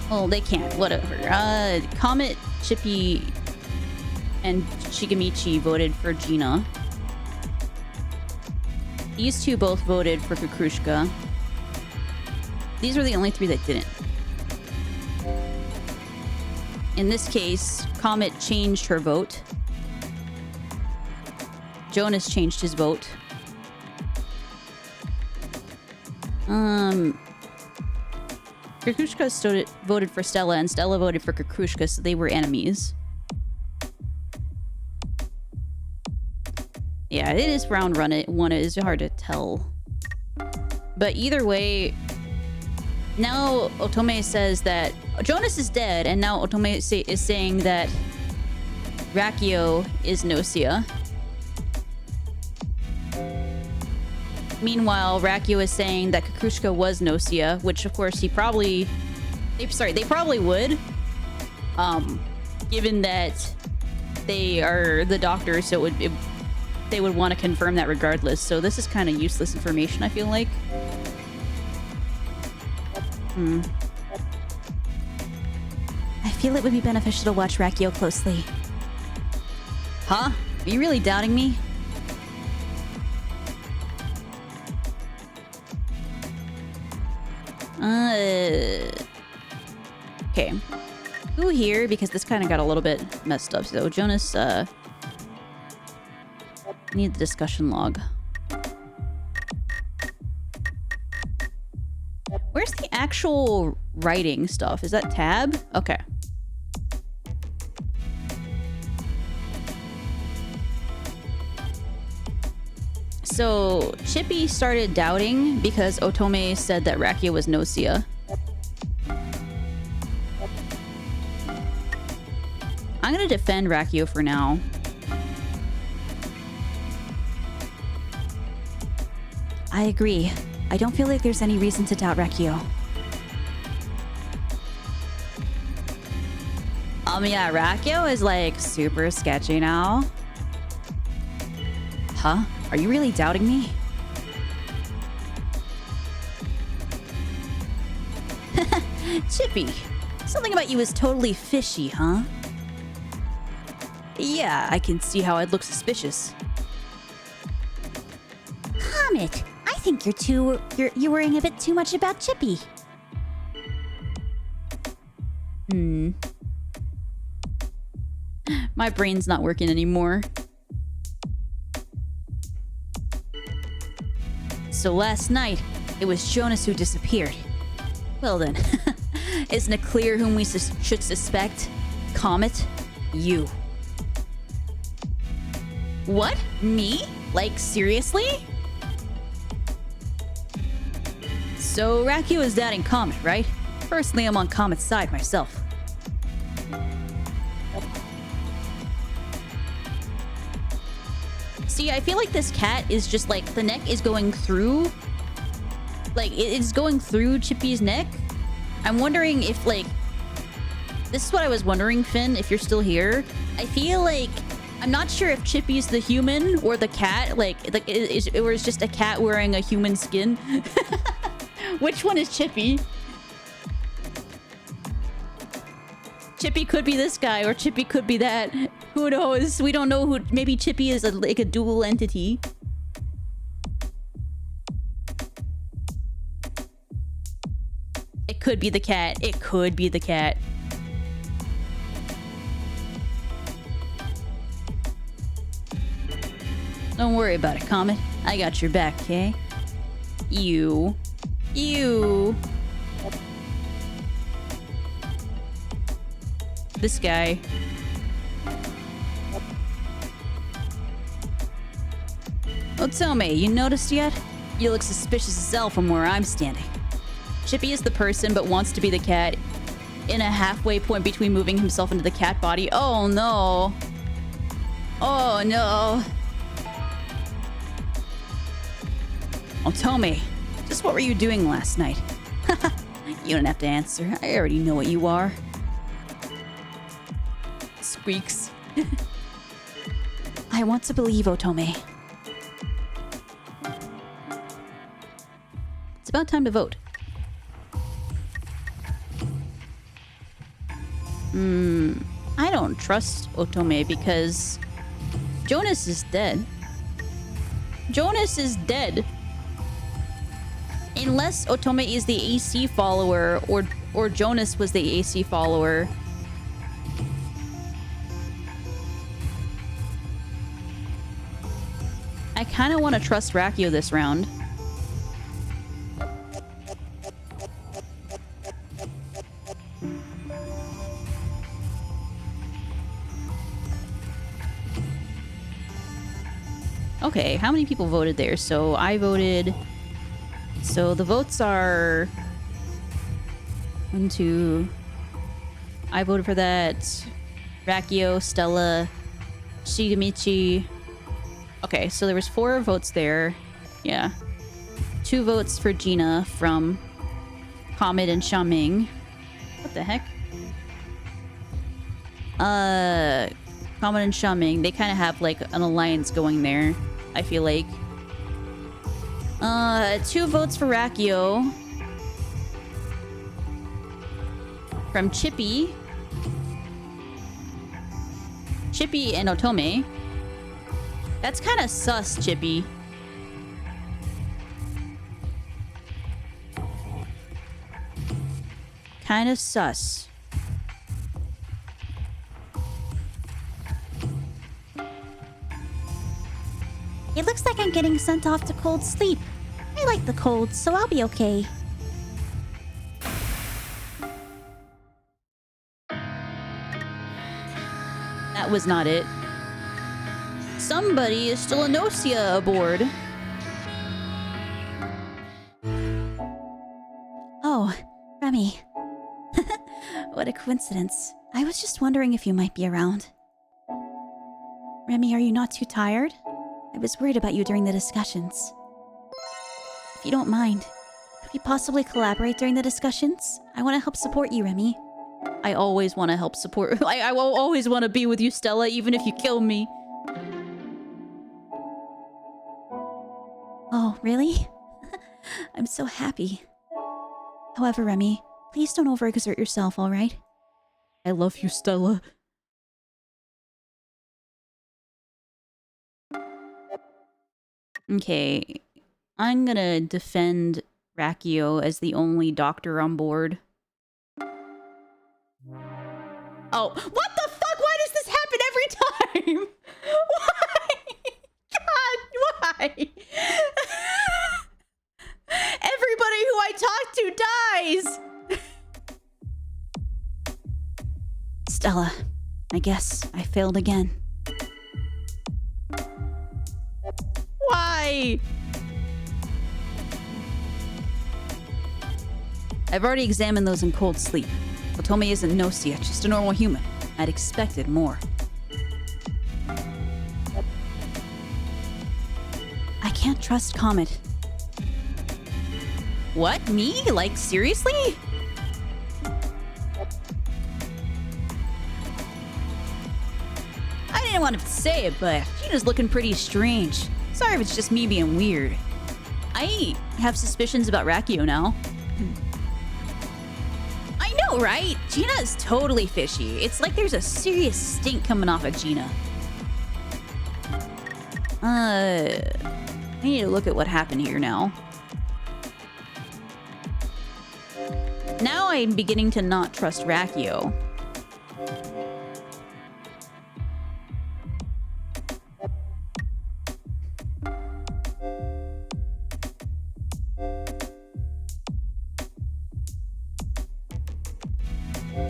Well, they can't. Whatever. Comet, Chippy, and Shigemichi voted for Gina. These two both voted for Kukushka. These were the only three that didn't. In this case, Comet changed her vote. Jonas changed his vote. Kukushka voted for Stella, and Stella voted for Kukushka, so they were enemies. Yeah, it is round run. One is hard to tell. But either way, now Otome says that Jonas is dead, and now Otome is saying that Rakio is GNOSIA. Meanwhile, Rakio is saying that Kukushka was GNOSIA, which of course they probably would. Given that they are the doctors, so they would want to confirm that regardless. So this is kind of useless information, I feel like. I feel it would be beneficial to watch Rakio closely. Huh? Are you really doubting me? Okay. Who here? Because this kind of got a little bit messed up. So Jonas, need the discussion log. Where's the actual writing stuff? Is that tab? Okay. So Chippy started doubting because Otome said that Rakio was GNOSIA. I'm gonna defend Rakio for now. I agree. I don't feel like there's any reason to doubt Rakio. Yeah, Rakio is like super sketchy now. Huh? Are you really doubting me? Chippy, something about you is totally fishy, huh? Yeah, I can see how I'd look suspicious. Comet, I think you're worrying a bit too much about Chippy. My brain's not working anymore. So last night, it was Jonas who disappeared. Well then, isn't it clear whom we should suspect? Comet? You. What? Me? Like, seriously? So Rakio is doubting Comet, right? Personally, I'm on Comet's side myself. See, I feel like this cat is just like, the neck is going through, like, it's going through Chippy's neck. I'm wondering if, like, this is what I was wondering, Finn, if you're still here. I feel like, I'm not sure if Chippy's the human or the cat, like it was just a cat wearing a human skin. Which one is Chippy? Chippy could be this guy, or Chippy could be that. Who knows? We don't know who... Maybe Chippy is like a dual entity. It could be the cat. It could be the cat. Don't worry about it, Comet. I got your back, okay? You. This guy. Well, tell me, you noticed yet? You look suspicious as hell from where I'm standing. Chippy is the person, but wants to be the cat. In a halfway point between moving himself into the cat body. Oh no. Oh no. Oh, tell me, just what were you doing last night? You don't have to answer. I already know what you are. Squeaks. I want to believe, Otome. It's about time to vote. I don't trust Otome because Jonas is dead. Jonas is dead. Unless Otome is the AC follower, or Jonas was the AC follower. I kind of want to trust Rakio this round. Okay, how many people voted there? So I voted... So the votes are... 1, 2... I voted for that. Rakio, Stella, Shigemichi. Okay, so there was 4 votes there. Yeah. 2 votes for Gina from Comet and Xiaoming. What the heck? Comet and Xiaoming, they kind of have like an alliance going there, I feel like. 2 votes for Rakio. From Chippy. Chippy and Otome. That's kind of sus, Chippy. Kind of sus. It looks like I'm getting sent off to cold sleep. I like the cold, so I'll be okay. That was not it. Somebody is still a GNOSIA aboard. Oh, Remy. What a coincidence. I was just wondering if you might be around. Remy, are you not too tired? I was worried about you during the discussions. If you don't mind, could we possibly collaborate during the discussions? I want to help support you, Remy. I always want to help support. I will always want to be with you, Stella, even if you kill me. Oh, really? I'm so happy. However, Remy, please don't overexert yourself, alright? I love you, Stella. Okay. I'm gonna defend Rakio as the only doctor on board. Oh, what the fuck? Why does this happen every time? Why? God, why? Everybody who I talk to dies! Stella, I guess I failed again. Why? I've already examined those in cold sleep. Otome isn't GNOSIA, just a normal human. I'd expected more. I can't trust Comet. What? Me? Like, seriously? I didn't want to say it, but Gina's looking pretty strange. Sorry if it's just me being weird. I have suspicions about Rakio now. I know, right? Gina is totally fishy. It's like there's a serious stink coming off of Gina. I need to look at what happened here now. Now I'm beginning to not trust Rakio.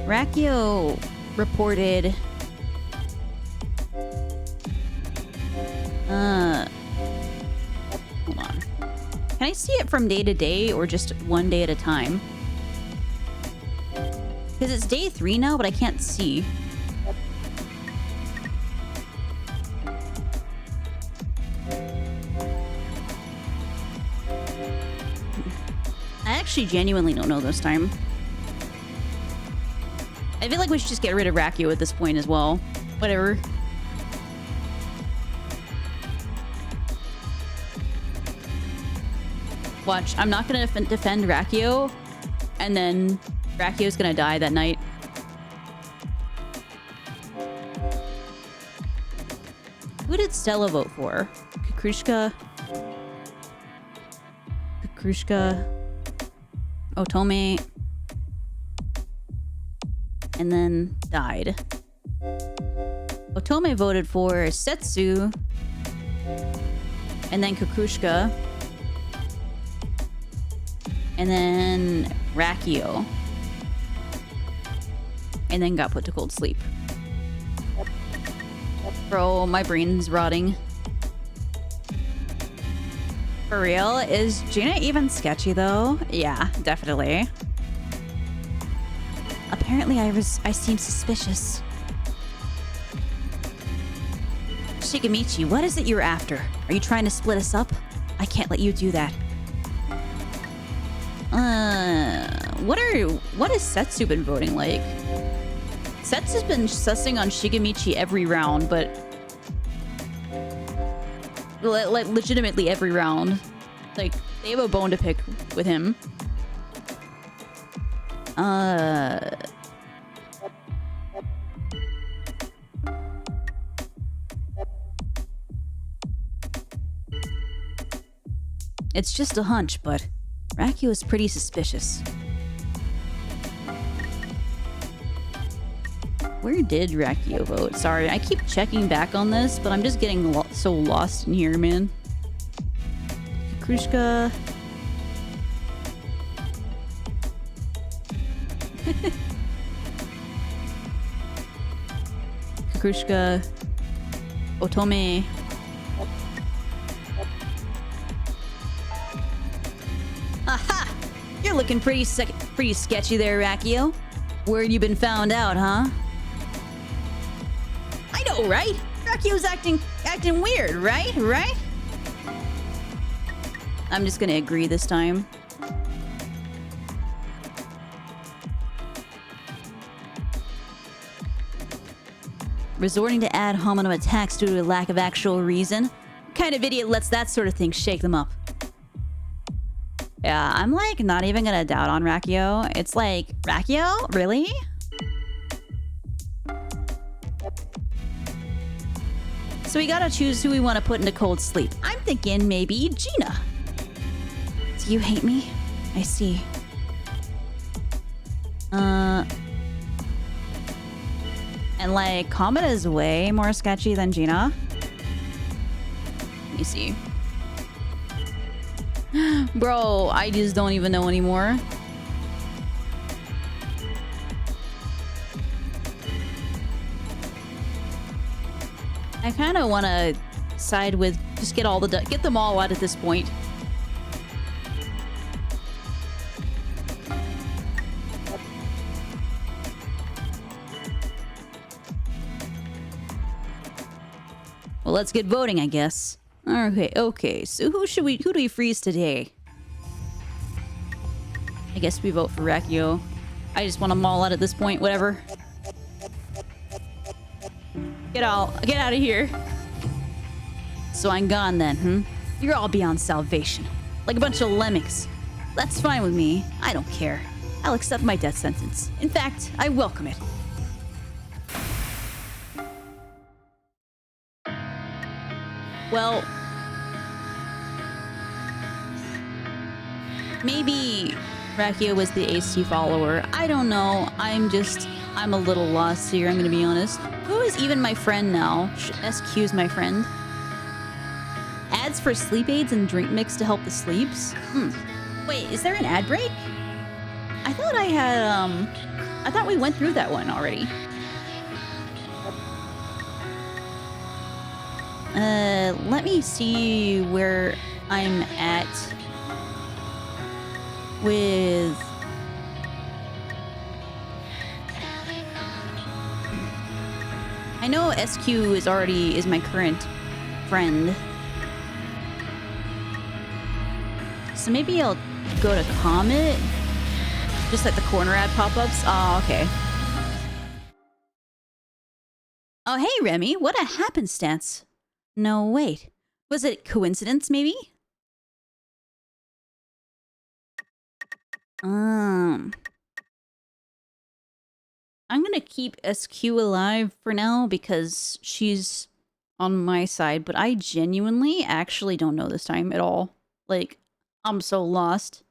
Rakio reported hold on. Can I see it from day to day or just one day at a time? Because it's day 3 now, but I can't see. I actually genuinely don't know this time. I feel like we should just get rid of Rakio at this point as well. Whatever. Watch, I'm not gonna defend Rakio, and then Rakio's gonna die that night. Who did Stella vote for? Kukrushka? Otome, and then died. Otome voted for Setsu, and then Kukrushka, and then Rakio, and then got put to cold sleep. Bro, my brain's rotting. For real? Is Gina even sketchy though? Yeah, definitely. Apparently I seem suspicious. Shigemichi, what is it you're after? Are you trying to split us up? I can't let you do that. What has Setsu been voting like? Setsu's been sussing on Shigemichi every round, but like legitimately every round. Like, they have a bone to pick with him. It's just a hunch, but Rakio is pretty suspicious. Where did Rakio vote? Sorry, I keep checking back on this, but I'm just getting so lost in here, man. Kukrushka. Kukrushka. Otome. Aha! You're looking pretty sketchy there, Rakio. Where you been found out, huh? I know, right? Rakio's acting weird, right? Right? I'm just gonna agree this time. Resorting to ad hominem attacks due to a lack of actual reason? What kind of idiot lets that sort of thing shake them up? Yeah, I'm like not even gonna doubt on Rakio. It's like, Rakio? Really? So we gotta choose who we want to put into cold sleep. I'm thinking maybe Gina. Do you hate me? I see. And like, Comet is way more sketchy than Gina. Let me see. Bro, I just don't even know anymore. I kind of want to side with just get them all out at this point. Well, let's get voting, I guess. Okay. So who do we freeze today? I guess we vote for Rakio. I just want them all out at this point, whatever. Get out of here. So I'm gone then, You're all beyond salvation. Like a bunch of lemmings. That's fine with me. I don't care. I'll accept my death sentence. In fact, I welcome it. Well, maybe Rakio was the AC follower. I don't know. I'm a little lost here, I'm gonna be honest. Who is even my friend now? SQ's my friend. Ads for sleep aids and drink mix to help the sleeps? Wait, is there an ad break? I thought I had, I thought we went through that one already. Let me see where I'm at with... I know SQ is my current friend. So maybe I'll go to Comet. Just like the corner ad pop-ups. Oh, okay. Oh, hey, Remy. What a happenstance. No, wait. Was it coincidence, maybe? I'm gonna keep SQ alive for now because she's on my side, but I genuinely actually don't know this time at all. Like, I'm so lost.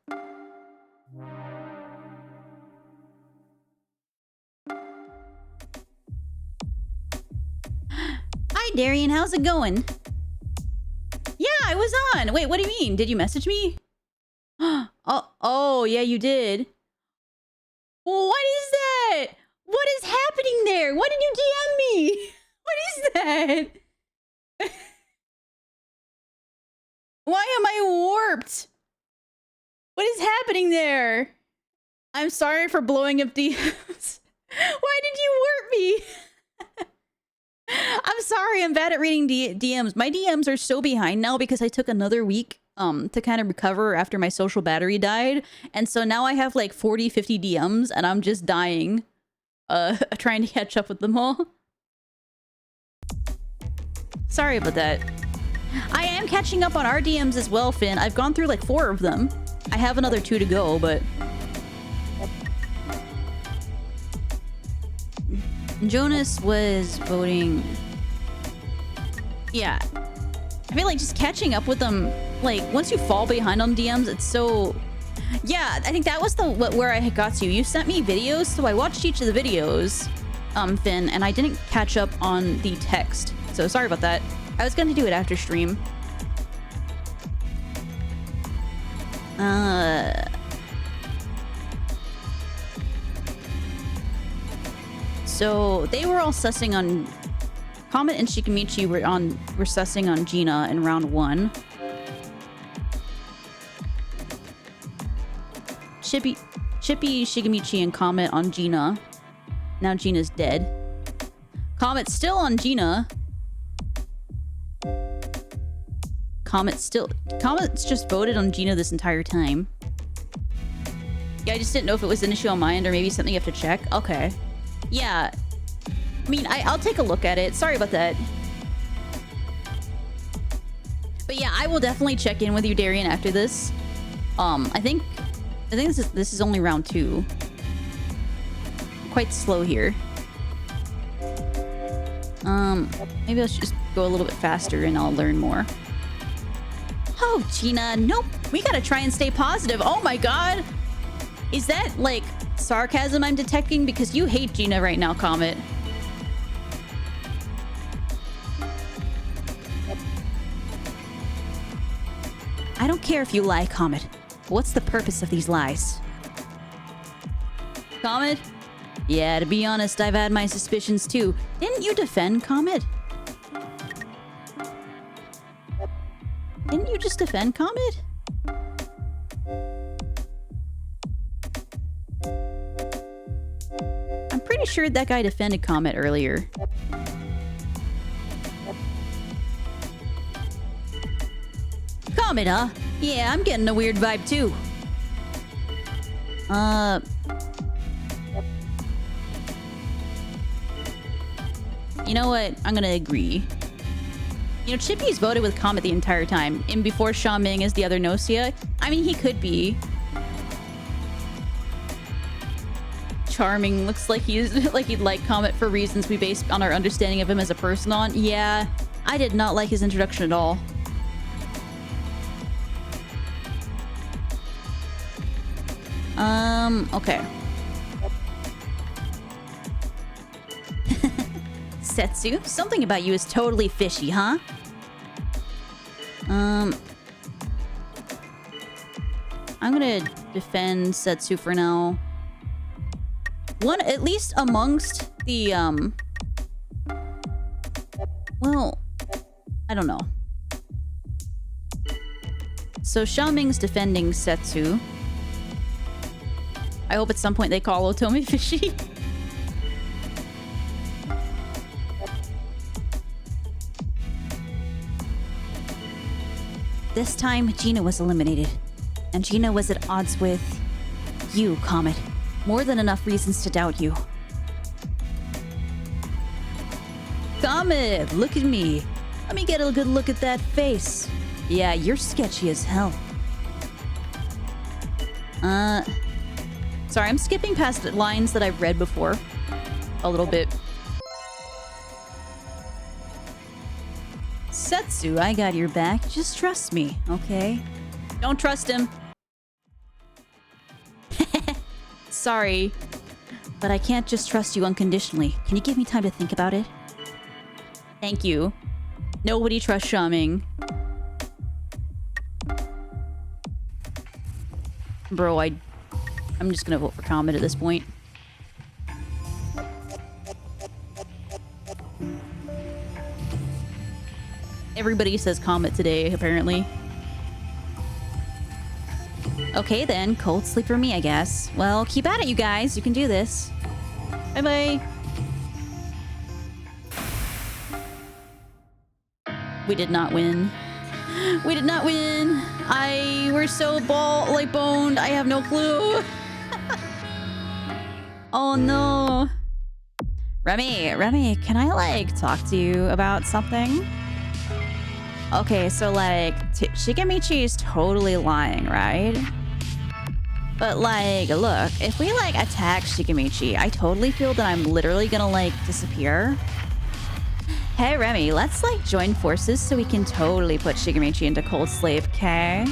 Hi, Darian. How's it going? Yeah, I was on. Wait, what do you mean? Did you message me? Oh, yeah, you did. What is that? What is happening there? Why did you DM me? What is that? Why am I warped? What is happening there? I'm sorry for blowing up DMs. Why did you warp me? I'm sorry, I'm bad at reading DMs. My DMs are so behind now because I took another week to kind of recover after my social battery died. And so now I have like 40, 50 DMs and I'm just dying trying to catch up with them all. Sorry about that. I am catching up on our DMs as well, Finn. I've gone through like 4 of them. I have another 2 to go, but... Jonas was voting... Yeah. I feel like just catching up with them, like, once you fall behind on DMs, it's so... Yeah, I think that was where I got to. You sent me videos, so I watched each of the videos, Finn, and I didn't catch up on the text. So sorry about that. I was going to do it after stream. So they were all sussing on... Comet and Shikamichi were sussing on Gina in round 1. Chippy, Shikamichi, and Comet on Gina. Now Gina's dead. Comet's still on Gina. Comet's just voted on Gina this entire time. Yeah, I just didn't know if it was an issue on my end or maybe something you have to check. Okay. Yeah. I mean, I'll take a look at it. Sorry about that. But yeah, I will definitely check in with you, Darian, after this. I think this is only round 2. Quite slow here. Maybe I should just go a little bit faster and I'll learn more. Oh, Gina, nope. We gotta try and stay positive. Oh my god. Is that, like, sarcasm I'm detecting? Because you hate Gina right now, Comet. I don't care if you lie, Comet. What's the purpose of these lies? Comet? Yeah, to be honest, I've had my suspicions too. Didn't you defend Comet? Didn't you just defend Comet? I'm pretty sure that guy defended Comet earlier. Comet, huh? Yeah, I'm getting a weird vibe too. You know what? I'm gonna agree. You know, Chippy's voted with Comet the entire time, and before Sha Ming is the other GNOSIA. I mean, he could be. charming. Looks like he's like he'd like Comet for reasons we based on our understanding of him as a person on. Yeah, I did not like his introduction at all. Okay. Setsu, something about you is totally fishy, huh? I'm gonna defend Setsu for now. One, at least amongst the, well, I don't know. So Xiaoming's defending Setsu. I hope at some point they call Otome fishy. This time, Gina was eliminated. And Gina was at odds with you, Comet. More than enough reasons to doubt you. Comet, look at me. Let me get a good look at that face. Yeah, you're sketchy as hell. Sorry, I'm skipping past lines that I've read before. A little bit. Setsu, I got your back. Just trust me, okay? Don't trust him. Sorry, but I can't just trust you unconditionally. Can you give me time to think about it? Thank you. Nobody trusts Xiaoming. Bro, I'm just gonna vote for Comet at this point. Everybody says Comet today, apparently. Okay then, cold sleep for me, I guess. Well, keep at it, you guys. You can do this. Bye-bye. We did not win. We did not win. We're so boned. I have no clue. Oh no. Remy, can I, like, talk to you about something? Okay, so, like, Shigemichi is totally lying, right? But, like, look, if we, like, attack Shigemichi, I totally feel that I'm literally gonna, like, disappear. Hey, Remy, let's, like, join forces so we can totally put Shigemichi into cold sleep, okay?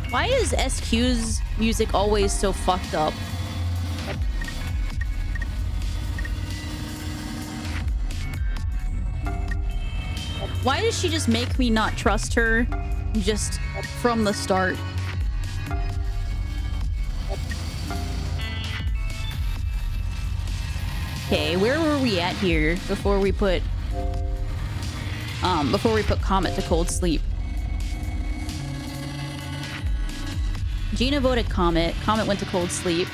Why is SQ's music always so fucked up? Why does she just make me not trust her just from the start? Okay, where were we at here before we put Comet to cold sleep? Gina voted Comet. Comet went to cold sleep.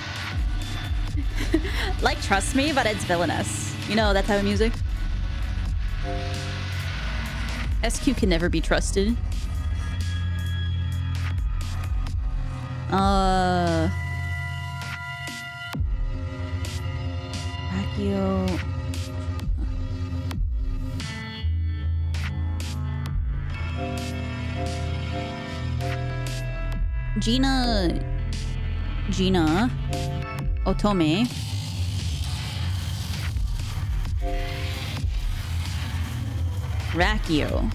Like, trust me, but it's villainous. You know, that type of music. SQ can never be trusted. Akio. Gina. Otome. Rakio.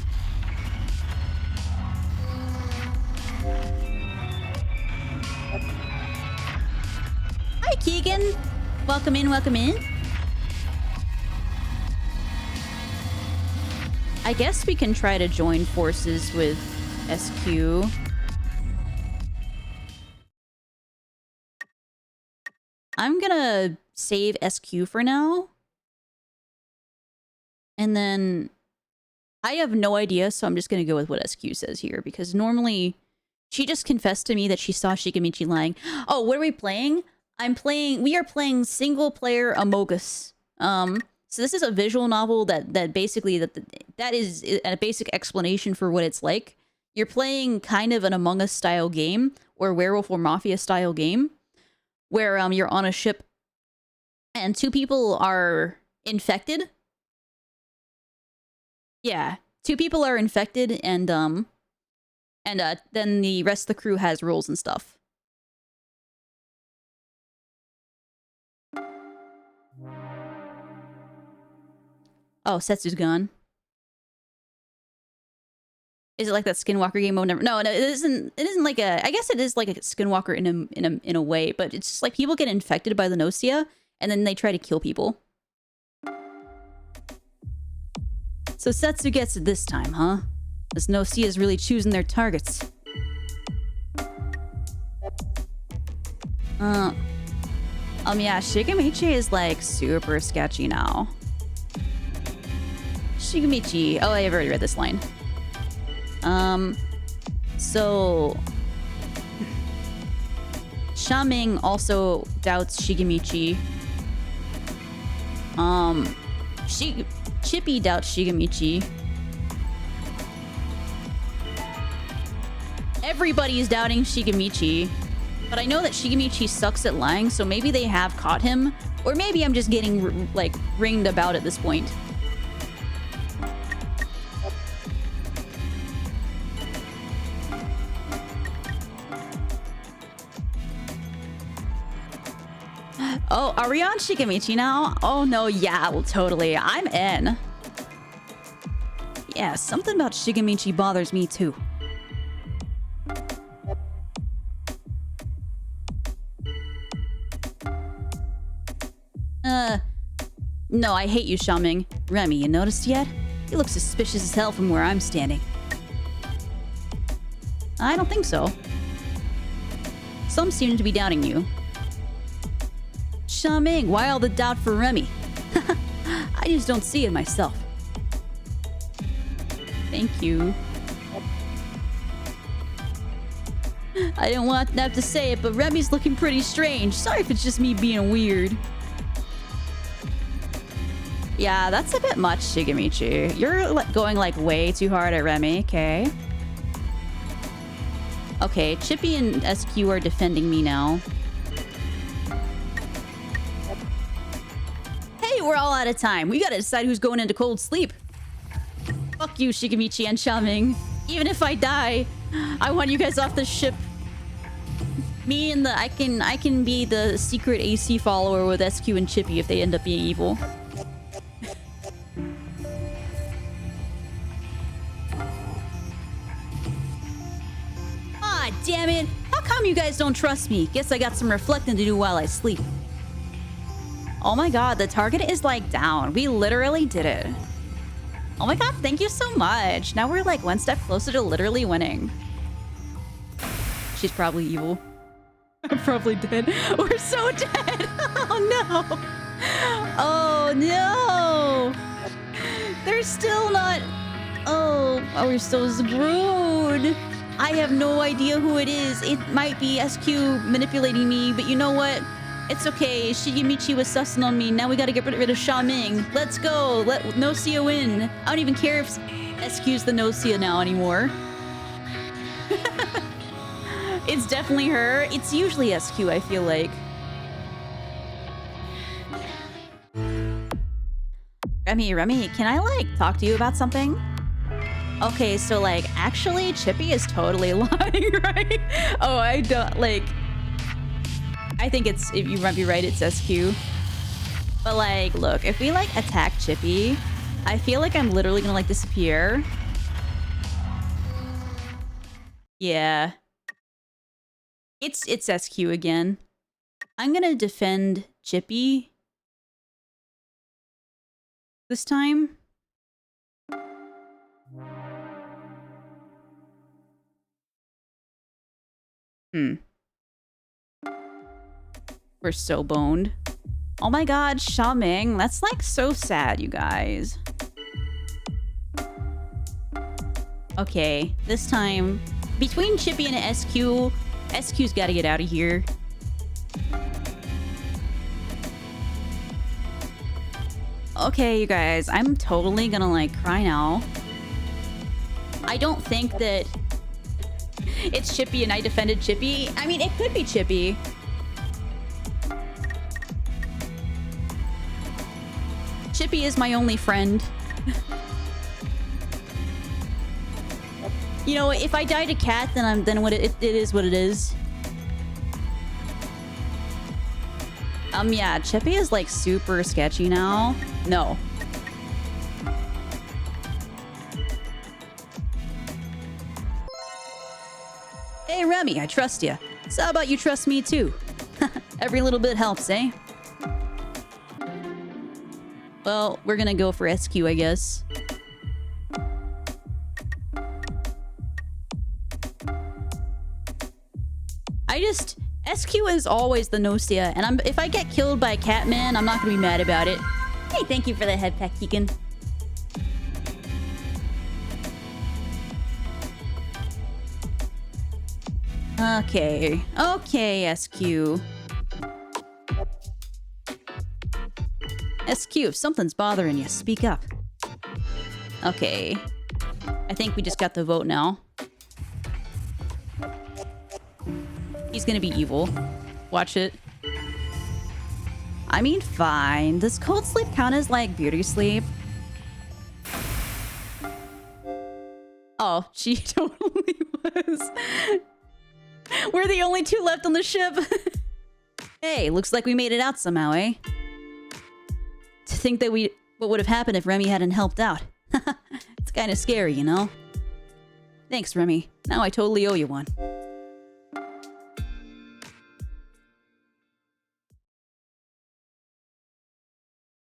Hi, Keegan. Welcome in, welcome in. I guess we can try to join forces with SQ. I'm gonna save SQ for now. And then I have no idea, so I'm just gonna go with what SQ says here, because normally she just confessed to me that she saw Shigemichi lying. Oh, what are we playing? We are playing single player Among Us. So this is a visual novel that basically that is a basic explanation for what it's like. You're playing kind of an Among Us style game, or Werewolf or Mafia style game, where you're on a ship and two people are infected. Yeah, two people are infected, and then the rest of the crew has rules and stuff. Oh, Setsu's gone. Is it like that Skinwalker game mode? No, it isn't. It isn't like a. I guess it is like a Skinwalker in a way, but it's just like people get infected by the GNOSIA and then they try to kill people. So Setsu gets it this time, huh? This GNOSIA is really choosing their targets. Yeah, Shigemichi is like super sketchy now. Shigemichi. Oh, I've already read this line. So Shaming also doubts Shigemichi. Chippy doubts Shigemichi. Everybody is doubting Shigemichi. But I know that Shigemichi sucks at lying, so maybe they have caught him. Or maybe I'm just getting, like, ringed about at this point. Oh, are we on Shigemichi now? Oh, no, yeah, well, totally. I'm in. Yeah, something about Shigemichi bothers me, too. No, I hate you, Shaming. Remy, you noticed yet? You look suspicious as hell from where I'm standing. I don't think so. Some seem to be doubting you. Shaming, why all the doubt for Remy? I just don't see it myself. Thank you. I didn't want to have to say it, but Remy's looking pretty strange. Sorry if it's just me being weird. Yeah, that's a bit much, Shigemichi. You're going like way too hard at Remy, okay? Okay, Chippy and SQ are defending me now. Hey, we're all out of time. We gotta decide who's going into cold sleep. Fuck you, Shigemichi and Shaming. Even if I die, I want you guys off the ship. Me and I can be the secret AC follower with SQ and Chippy if they end up being evil. Ah, damn it! How come you guys don't trust me? Guess I got some reflecting to do while I sleep. Oh my god, the target is like down. We literally did it. Oh my god, thank you so much. Now we're like one step closer to literally winning. She's probably evil. I'm probably dead. We're so dead. Oh no. Oh no. They're still not. Oh, we're so screwed. I have no idea who it is. It might be SQ manipulating me, but you know what? It's okay. Shigemichi was sussing on me. Now we gotta get rid of Shaming. Let's go. Let GNOSIA win. I don't even care if SQ's the GNOSIA now anymore. It's definitely her. It's usually SQ, I feel like. Remy, can I, like, talk to you about something? Okay, so, like, actually, Chippy is totally lying, right? Oh, I don't, like... I think it's, if you might be right, it's SQ. But, like, look, if we, like, attack Chippy, I feel like I'm literally gonna, like, disappear. Yeah. It's SQ again. I'm gonna defend Chippy this time. We're so boned. Oh my god, Shaming. That's like so sad, you guys. Okay, this time, between Chippy and SQ, SQ's gotta get out of here. Okay, you guys, I'm totally gonna like cry now. I don't think that it's Chippy and I defended Chippy. I mean, it could be Chippy. Chippy is my only friend. You know, if I die to Cat, then what it is what it is. Yeah, Chippy is like super sketchy now. No. Remy, I trust you. So how about you trust me too? Every little bit helps, eh? Well, we're gonna go for SQ, I guess. SQ is always the GNOSIA, and if I get killed by a Catman, I'm not gonna be mad about it. Hey, thank you for the head pack, Keegan. Okay, SQ. SQ, if something's bothering you, speak up. Okay. I think we just got the vote now. He's gonna be evil. Watch it. I mean, fine. Does cold sleep count as, like, beauty sleep? Oh, she totally was. We're the only two left on the ship. Hey, looks like we made it out somehow, eh? To think that what would have happened if Remy hadn't helped out. It's kind of scary, you know? Thanks, Remy. Now I totally owe you one.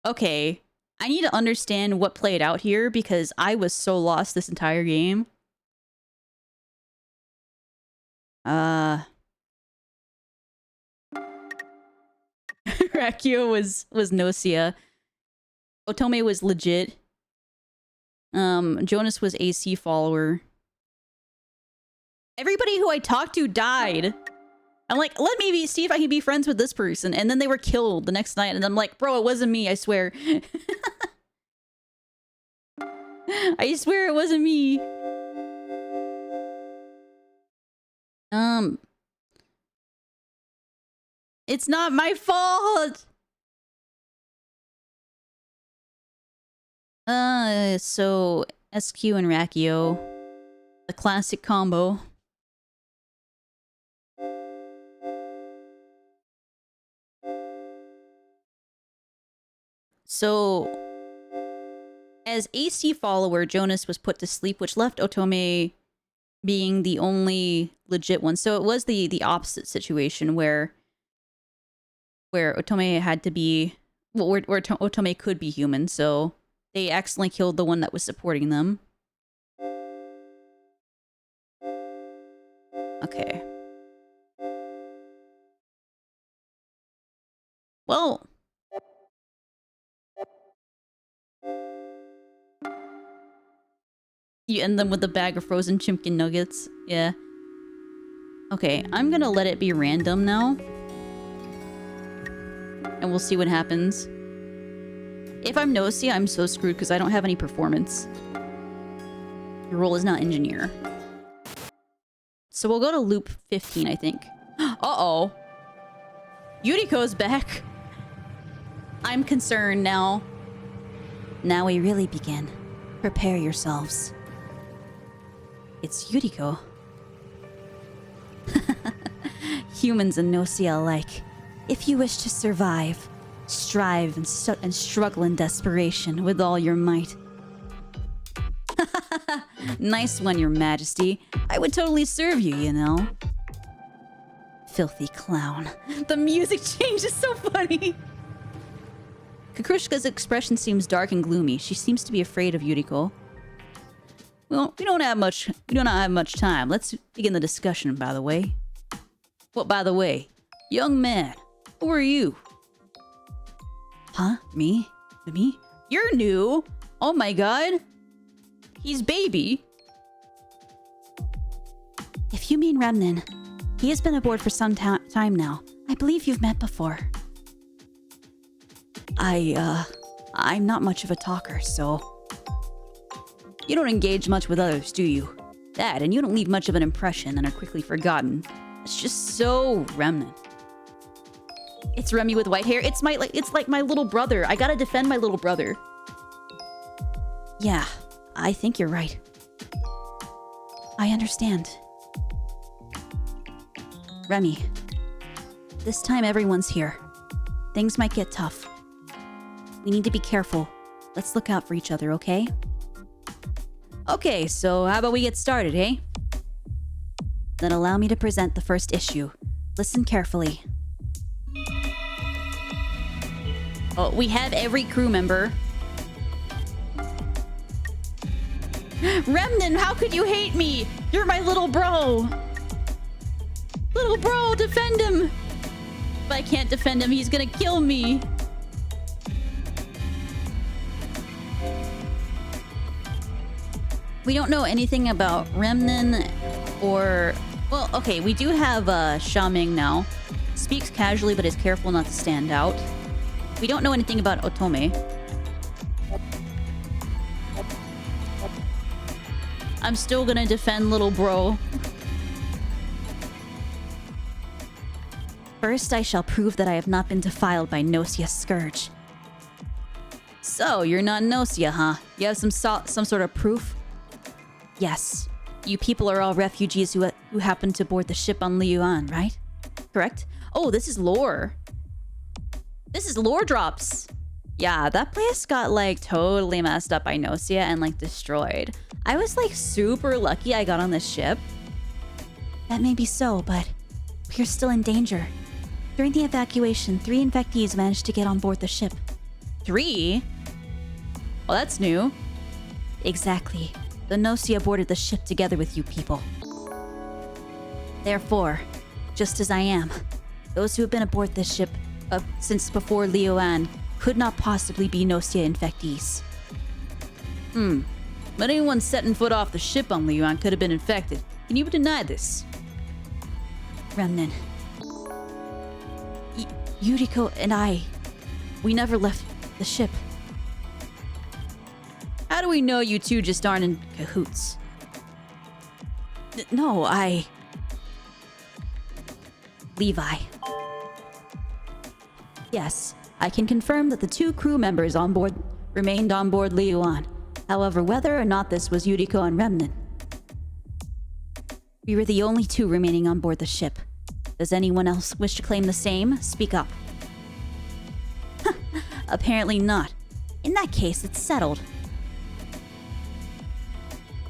Okay, I need to understand what played out here because I was so lost this entire game. Rakio was GNOSIA. Otome was legit. Jonas was AC follower. Everybody who I talked to died. I'm like, let me see if I can be friends with this person. And then they were killed the next night. And I'm like, bro, it wasn't me, I swear. I swear it wasn't me. It's not my fault. So SQ and Rakio. The classic combo. So, as AC follower, Jonas was put to sleep, which left Otome being the only legit one. So it was the opposite situation where Otome had to be, well, where Otome could be human. So they accidentally killed the one that was supporting them. Okay. Well. You end them with a bag of frozen chimkin nuggets. Yeah. Okay, I'm gonna let it be random now. And we'll see what happens. If I'm GNOSIA, I'm so screwed because I don't have any performance. Your role is not engineer. So we'll go to loop 15, I think. Uh-oh. Yuriko's back. I'm concerned now. Now we really begin. Prepare yourselves. It's Yuriko. Humans and GNOSIA alike. If you wish to survive, strive and struggle in desperation with all your might. Nice one, Your Majesty. I would totally serve you, you know. Filthy clown. The music change is so funny. Kakrushka's expression seems dark and gloomy. She seems to be afraid of Yuriko. Well, we don't have much time. Let's begin the discussion, by the way. What, by the way? Young man, who are you? Huh? Me? Me? You're new? Oh my god. He's baby. If you mean Remnin, he has been aboard for some time now. I believe you've met before. I'm not much of a talker, so... You don't engage much with others, do you? That, and you don't leave much of an impression and are quickly forgotten. It's just so Remnant. It's Remy with white hair. It's like my little brother. I gotta defend my little brother. Yeah, I think you're right. I understand. Remy, this time everyone's here. Things might get tough. We need to be careful. Let's look out for each other, okay? Okay, so how about we get started, eh? Then allow me to present the first issue. Listen carefully. Oh, we have every crew member. Remnant, how could you hate me? You're my little bro. Little bro, defend him. If I can't defend him, he's gonna kill me. We don't know anything about Remnant or... Well, okay, we do have Xiaming now. Speaks casually but is careful not to stand out. We don't know anything about Otome. I'm still gonna defend little bro. First, I shall prove that I have not been defiled by GNOSIA's scourge. So, you're not GNOSIA, huh? You have some sort of proof? Yes. You people are all refugees who happened to board the ship on Liyuan, right? Correct? Oh, this is lore. This is lore drops. Yeah, that place got like totally messed up by GNOSIA and like destroyed. I was like super lucky I got on this ship. That may be so, but we're still in danger. During the evacuation, 3 infectees managed to get on board the ship. 3? Well, that's new. Exactly. The GNOSIA boarded the ship together with you people. Therefore, just as I am, those who have been aboard this ship since before Liyuan could not possibly be GNOSIA infectees. But anyone setting foot off the ship on Liyuan could have been infected. Can you deny this? Remnant. Yuriko and I, we never left the ship. How do we know you two just aren't in cahoots? No, Levi. Yes, I can confirm that the 2 crew members on board remained on board Liyuan. However, whether or not this was Yuriko and Remnant, we were the only 2 remaining on board the ship. Does anyone else wish to claim the same? Speak up. Apparently not. In that case, it's settled.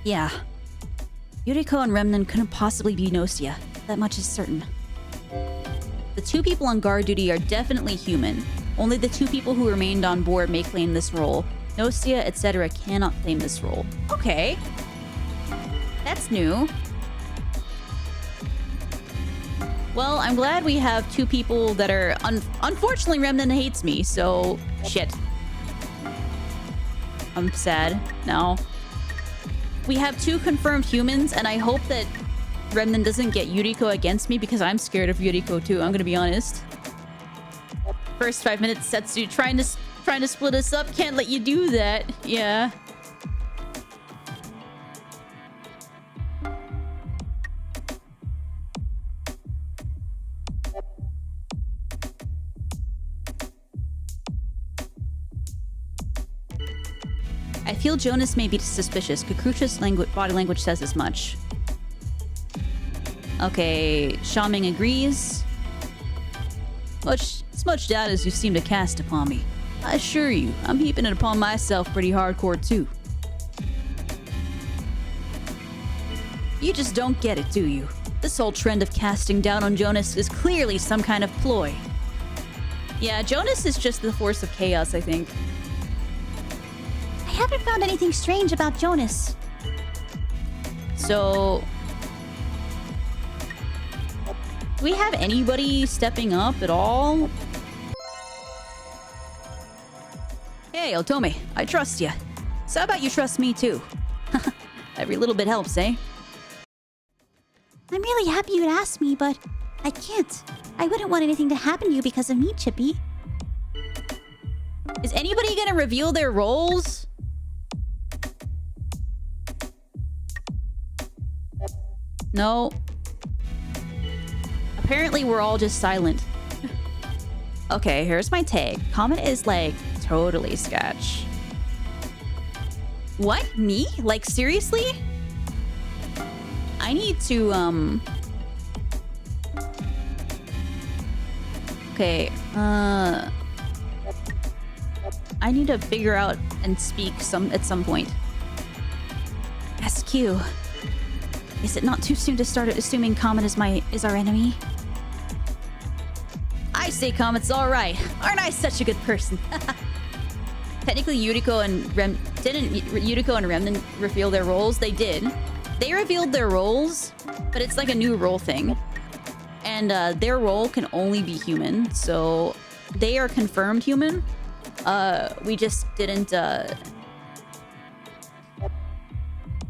Yeah. Yuriko and Remnant couldn't possibly be GNOSIA. That much is certain. The 2 people on guard duty are definitely human. Only the 2 people who remained on board may claim this role. GNOSIA, etc. cannot claim this role. Okay. That's new. Well, I'm glad we have 2 people that are... Unfortunately, Remnant hates me, so... Shit. I'm sad. No. We have 2 confirmed humans, and I hope that Remnant doesn't get Yuriko against me because I'm scared of Yuriko too, I'm gonna be honest. First 5 minutes, Setsu trying to split us up. Can't let you do that. Yeah. I feel Jonas may be suspicious. Kakucha's body language says as much. Okay, Xiaming agrees. As much doubt as you seem to cast upon me. I assure you, I'm heaping it upon myself pretty hardcore too. You just don't get it, do you? This whole trend of casting down on Jonas is clearly some kind of ploy. Yeah, Jonas is just the force of chaos, I think. I haven't found anything strange about Jonas. So... do we have anybody stepping up at all? Hey, Otome, I trust you. So how about you trust me too? Every little bit helps, eh? I'm really happy you'd asked me, but I can't. I wouldn't want anything to happen to you because of me, Chippy. Is anybody gonna reveal their roles? No. Apparently we're all just silent. Okay, here's my take. Comet is like totally sketch. What? Me? Like seriously? I need to okay, I need to figure out and speak at some point. SQ. Is it not too soon to start assuming Comet is our enemy? I say Comet's alright. Aren't I such a good person? Technically, Yuriko and Remnant reveal their roles? They did. They revealed their roles, but it's like a new role thing. And their role can only be human, so they are confirmed human. We just didn't...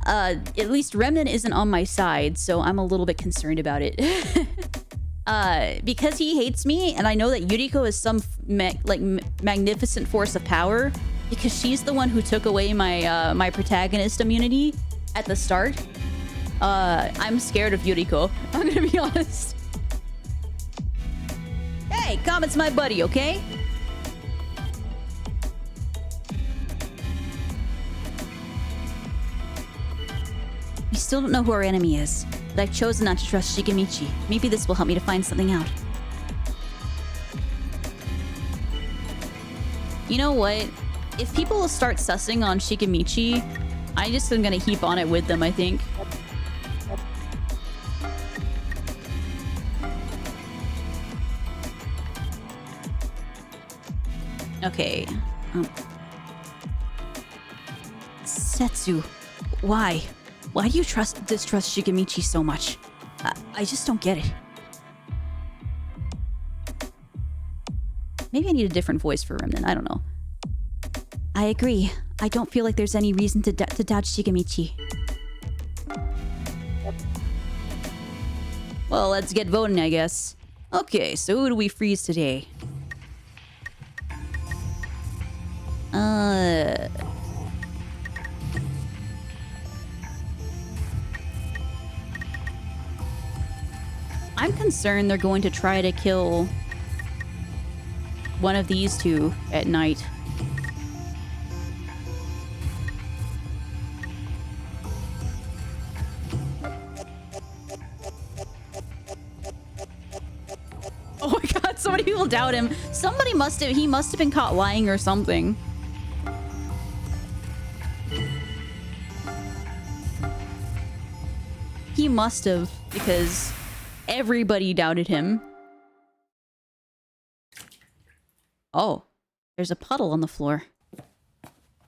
at least Remnant isn't on my side, so I'm a little bit concerned about it. Because he hates me, and I know that Yuriko is some magnificent force of power, because she's the one who took away my my protagonist immunity at the start. I'm scared of Yuriko. I'm gonna be honest. Hey, Comet's my buddy, okay? We still don't know who our enemy is, but I've chosen not to trust Shigemichi. Maybe this will help me to find something out. You know what? If people start sussing on Shigemichi, I just am gonna heap on it with them, I think. Okay. Setsu, why? Why do you distrust Shigemichi so much? I just don't get it. Maybe I need a different voice for Remnant. I don't know. I agree. I don't feel like there's any reason to doubt Shigemichi. Well, let's get voting, I guess. Okay, so who do we freeze today? I'm concerned they're going to try to kill one of these two at night. Oh my god, so many people doubt him. He must have been caught lying or something. He must have, because everybody doubted him. Oh, there's a puddle on the floor.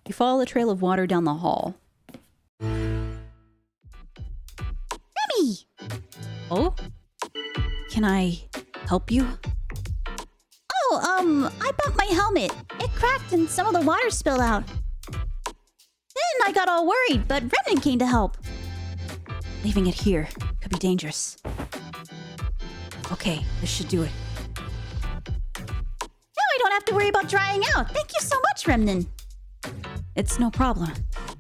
You follow the trail of water down the hall. Remy! Oh? Can I help you? Oh, I bumped my helmet. It cracked and some of the water spilled out. Then I got all worried, but Remnant came to help. Leaving it here could be dangerous. Okay, this should do it. Now I don't have to worry about drying out. Thank you so much, Remnant. It's no problem.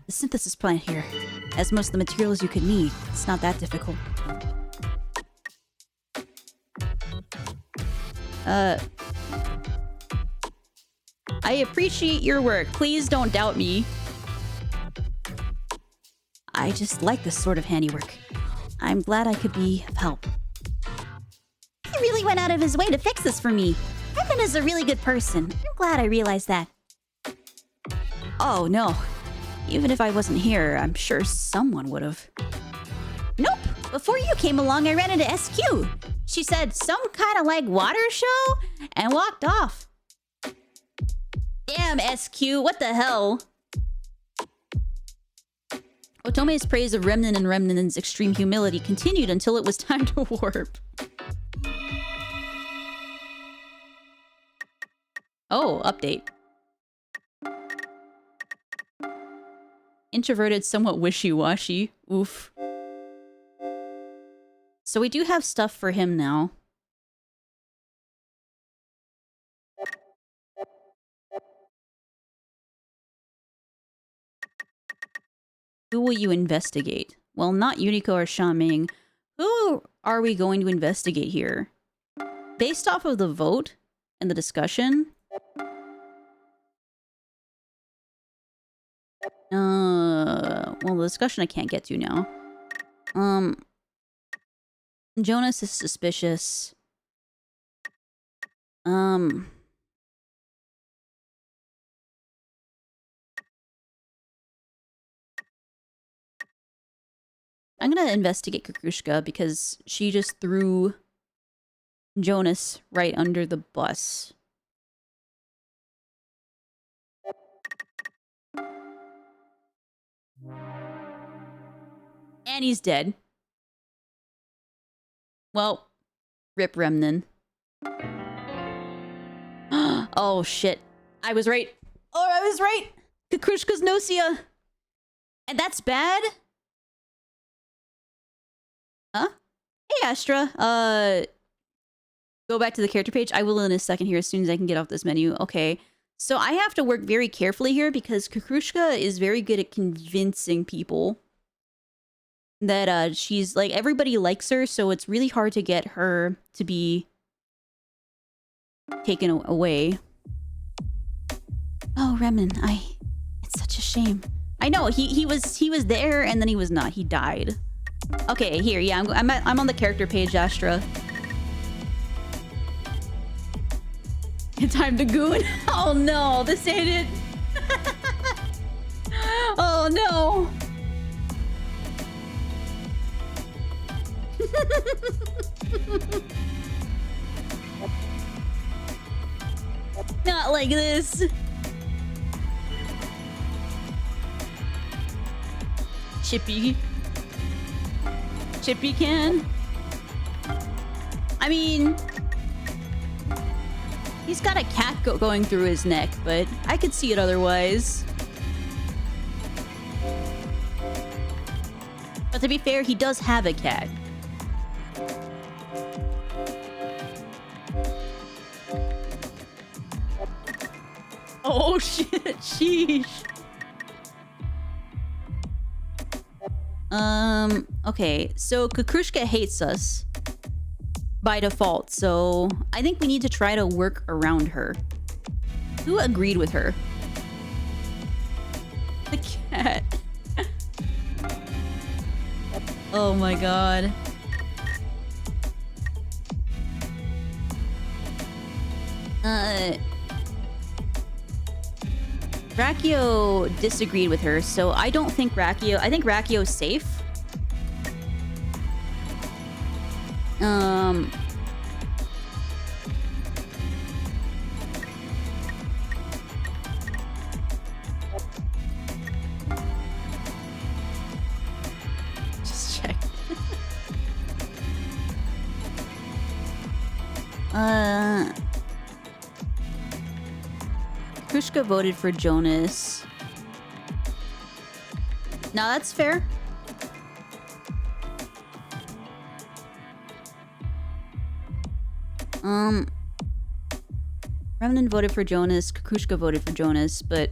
The synthesis plant here has most of the materials you could need. It's not that difficult. I appreciate your work. Please don't doubt me. I just like this sort of handiwork. I'm glad I could be of help. He really went out of his way to fix this for me. Remnant is a really good person. I'm glad I realized that. Oh, no. Even if I wasn't here, I'm sure someone would have. Nope. Before you came along, I ran into SQ. She said some kind of like water show and walked off. Damn, SQ, what the hell? Otome's praise of Remnant and Remnant's extreme humility continued until it was time to warp. Oh, update. Introverted, somewhat wishy-washy. Oof. So we do have stuff for him now. Who will you investigate? Well, not Yuriko or Shaming. Who are we going to investigate here? Based off of the vote and the discussion... well, the discussion I can't get to now. Jonas is suspicious. I'm gonna investigate Kukushka because she just threw Jonas right under the bus. And he's dead. Well, rip Remnan. Oh shit. I was right. Oh, I was right. Kukushka's GNOSIA. And that's bad? Huh? Hey, Astra. Go back to the character page. I will in a second here as soon as I can get off this menu. Okay. So I have to work very carefully here because Kukushka is very good at convincing people that she's like, everybody likes her, so it's really hard to get her to be taken away. Oh, Remen, it's such a shame. I know, he was there and then he was not. He died. Okay, here, yeah, I'm on the character page, Astra. Time to goon. Oh no, this ain't it. Oh no. Not like this. Chippy can. I mean, he's got a cat going through his neck, but I could see it otherwise. But to be fair, he does have a cat. Oh shit, sheesh. Okay, so Kukushka hates us by default, so I think we need to try to work around her. Who agreed with her? The cat. Oh my god. Rakio disagreed with her, so I don't think Rakio... I think Rakio's safe. Just check. Kushka voted for Jonas. Now that's fair. Remnant voted for Jonas, Kukushka voted for Jonas, but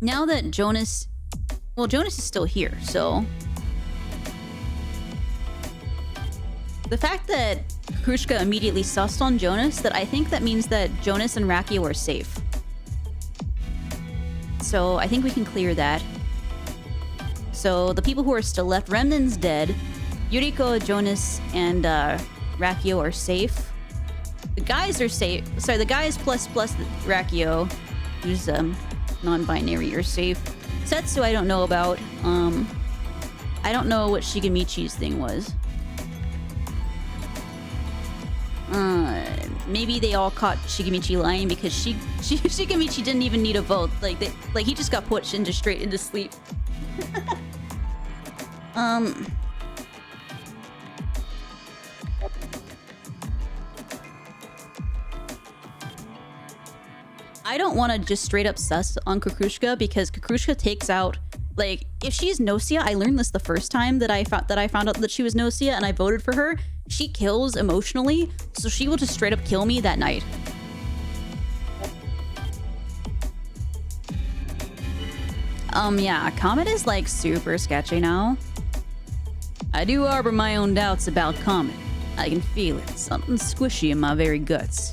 now that Jonas... Well, Jonas is still here, so... The fact that Kukushka immediately sussed on Jonas, that I think that means that Jonas and Rakio are safe. So I think we can clear that. So the people who are still left, Remnan's dead. Yuriko, Jonas, and Rakio are safe. The guys are safe. Sorry, the guys plus Rakio, who's non-binary, are safe. Setsu I don't know about. I don't know what Shigemichi's thing was. Maybe they all caught Shigemichi lying because Shigemichi didn't even need a vote. Like he just got put straight into sleep. I don't want to just straight up sus on Kukushka because Kukushka takes out, like, if she's GNOSIA, I learned this the first time that I found out that she was GNOSIA and I voted for her. She kills emotionally, so she will just straight up kill me that night. Yeah, Comet is like super sketchy now. I do harbor my own doubts about Comet. I can feel it, something squishy in my very guts.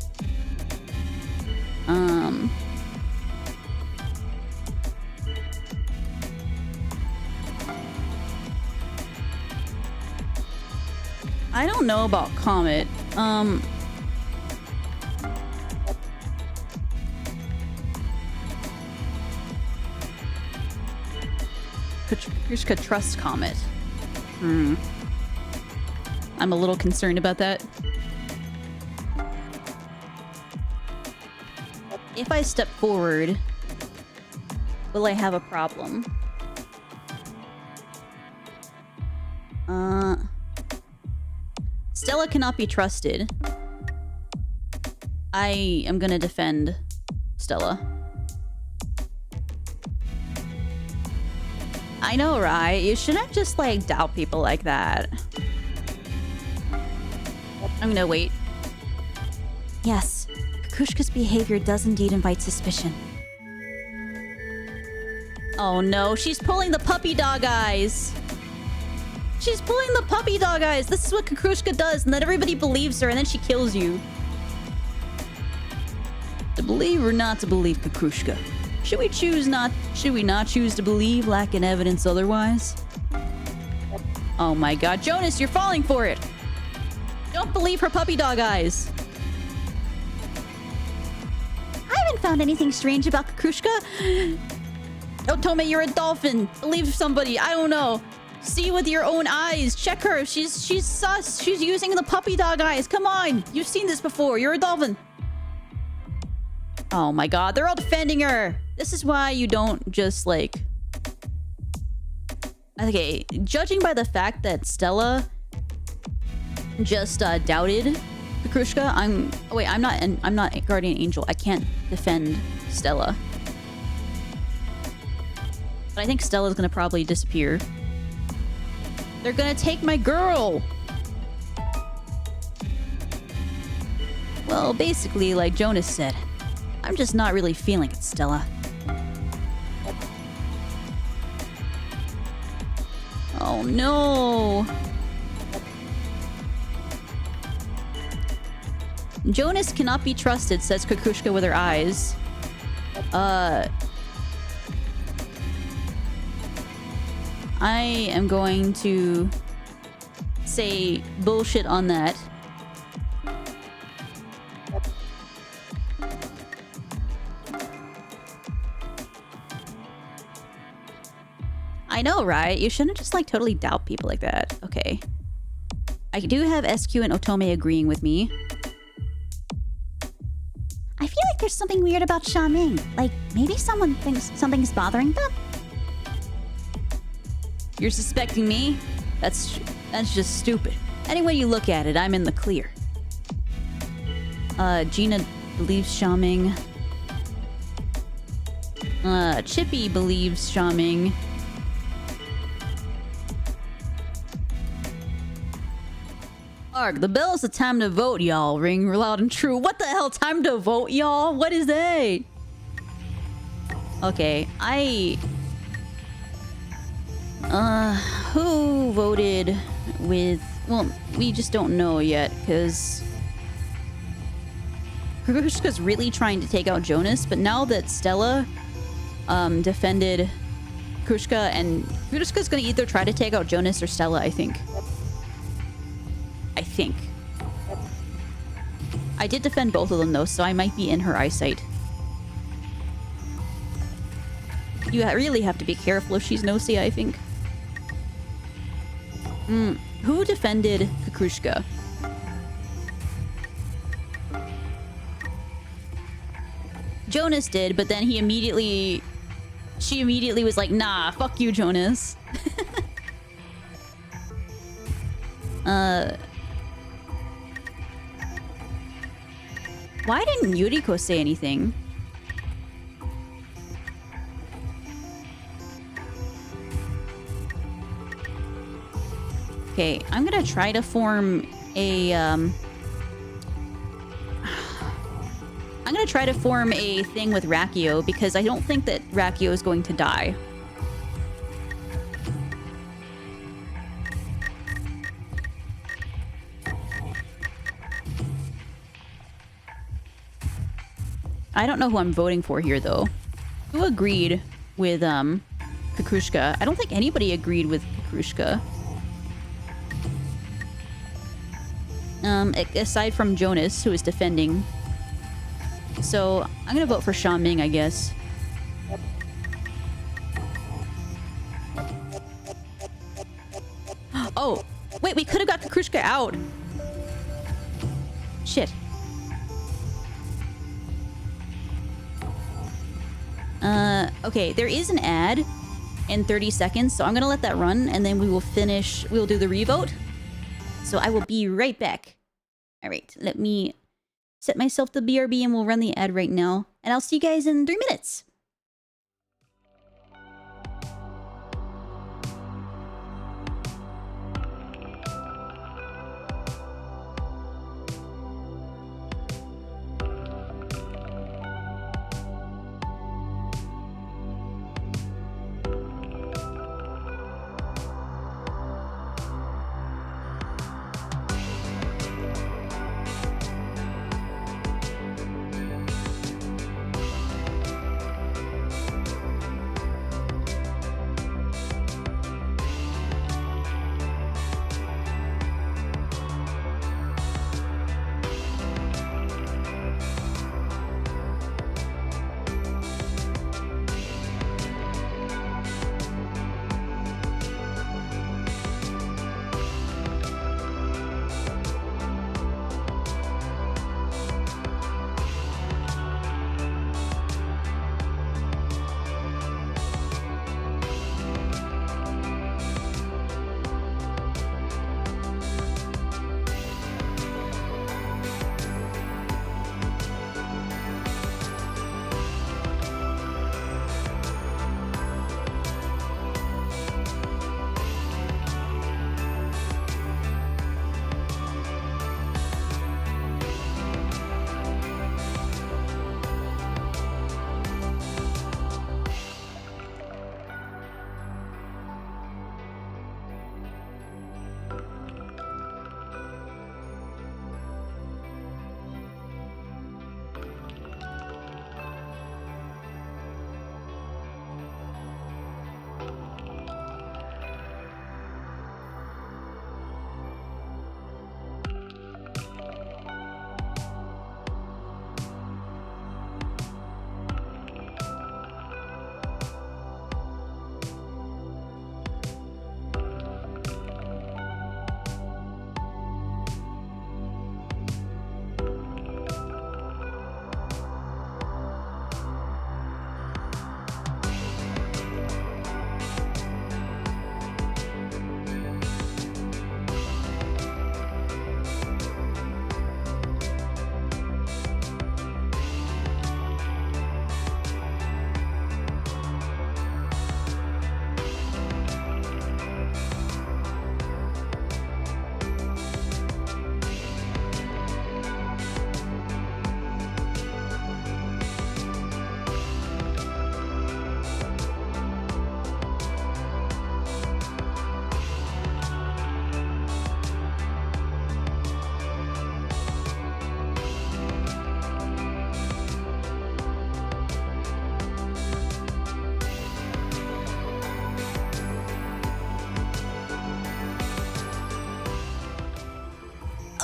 I don't know about Comet. Kukrushka trust Comet. I'm a little concerned about that. If I step forward, will I have a problem? Stella cannot be trusted. I am gonna defend Stella. I know, right? You shouldn't just, like, doubt people like that. I'm gonna wait. Yes, Kukrushka's behavior does indeed invite suspicion. Oh no, she's pulling the puppy dog eyes. She's pulling the puppy dog eyes. This is what Kukrushka does, and then everybody believes her, and then she kills you. To believe or not to believe Kukrushka? Should we not choose to believe, lacking evidence otherwise? Oh my god, Jonas, you're falling for it! Don't believe her puppy dog eyes. I haven't found anything strange about Kukrushka. Otome, you're a dolphin. Believe somebody. I don't know. See with your own eyes. Check her. She's sus. She's using the puppy dog eyes. Come on. You've seen this before. You're a dolphin. Oh my god. They're all defending her. This is why you don't just, like... Okay. Judging by the fact that Stella just doubted Kukrushka, I'm not Guardian Angel. I can't defend Stella. But I think Stella's gonna probably disappear. They're gonna take my girl! Well, basically, like Jonas said, I'm just not really feeling it, Stella. Oh no! Jonas cannot be trusted, says Kukrushka with her eyes. I am going to say bullshit on that. I know, right? You shouldn't just, like, totally doubt people like that. Okay. I do have SQ and Otome agreeing with me. I feel like there's something weird about Xiaoming. Like, maybe someone thinks something's bothering them? You're suspecting me? That's just stupid. Any way you look at it, I'm in the clear. Gina believes Xiaoming. Chippy believes Xiaoming. Arg, the bell's the time to vote, y'all. Ring loud and true. What the hell? Time to vote, y'all? What is that? Okay, who voted with... Well, we just don't know yet, because... Kukrushka's really trying to take out Jonas, but now that Stella defended Kukrushka, and Kukrushka's gonna either try to take out Jonas or Stella, I think. I did defend both of them, though, so I might be in her eyesight. You really have to be careful if she's GNOSIA, I think. Who defended Kukrushka? Jonas did, but then she immediately was like, nah, fuck you, Jonas. Why didn't Yuriko say anything? Okay, I'm gonna try to form a, I'm gonna try to form a thing with Rakio, because I don't think that Rakio is going to die. I don't know who I'm voting for here, though. Who agreed with, Kukrushka? I don't think anybody agreed with Kukrushka. Aside from Jonas, who is defending. So, I'm gonna vote for Xiaoming, I guess. Wait, we could have got Kukrushka out. Shit. Okay, there is an ad in 30 seconds, so I'm gonna let that run, and then we will finish, we'll do the revote. So I will be right back. All right, let me set myself to BRB and we'll run the ad right now. And I'll see you guys in 3 minutes.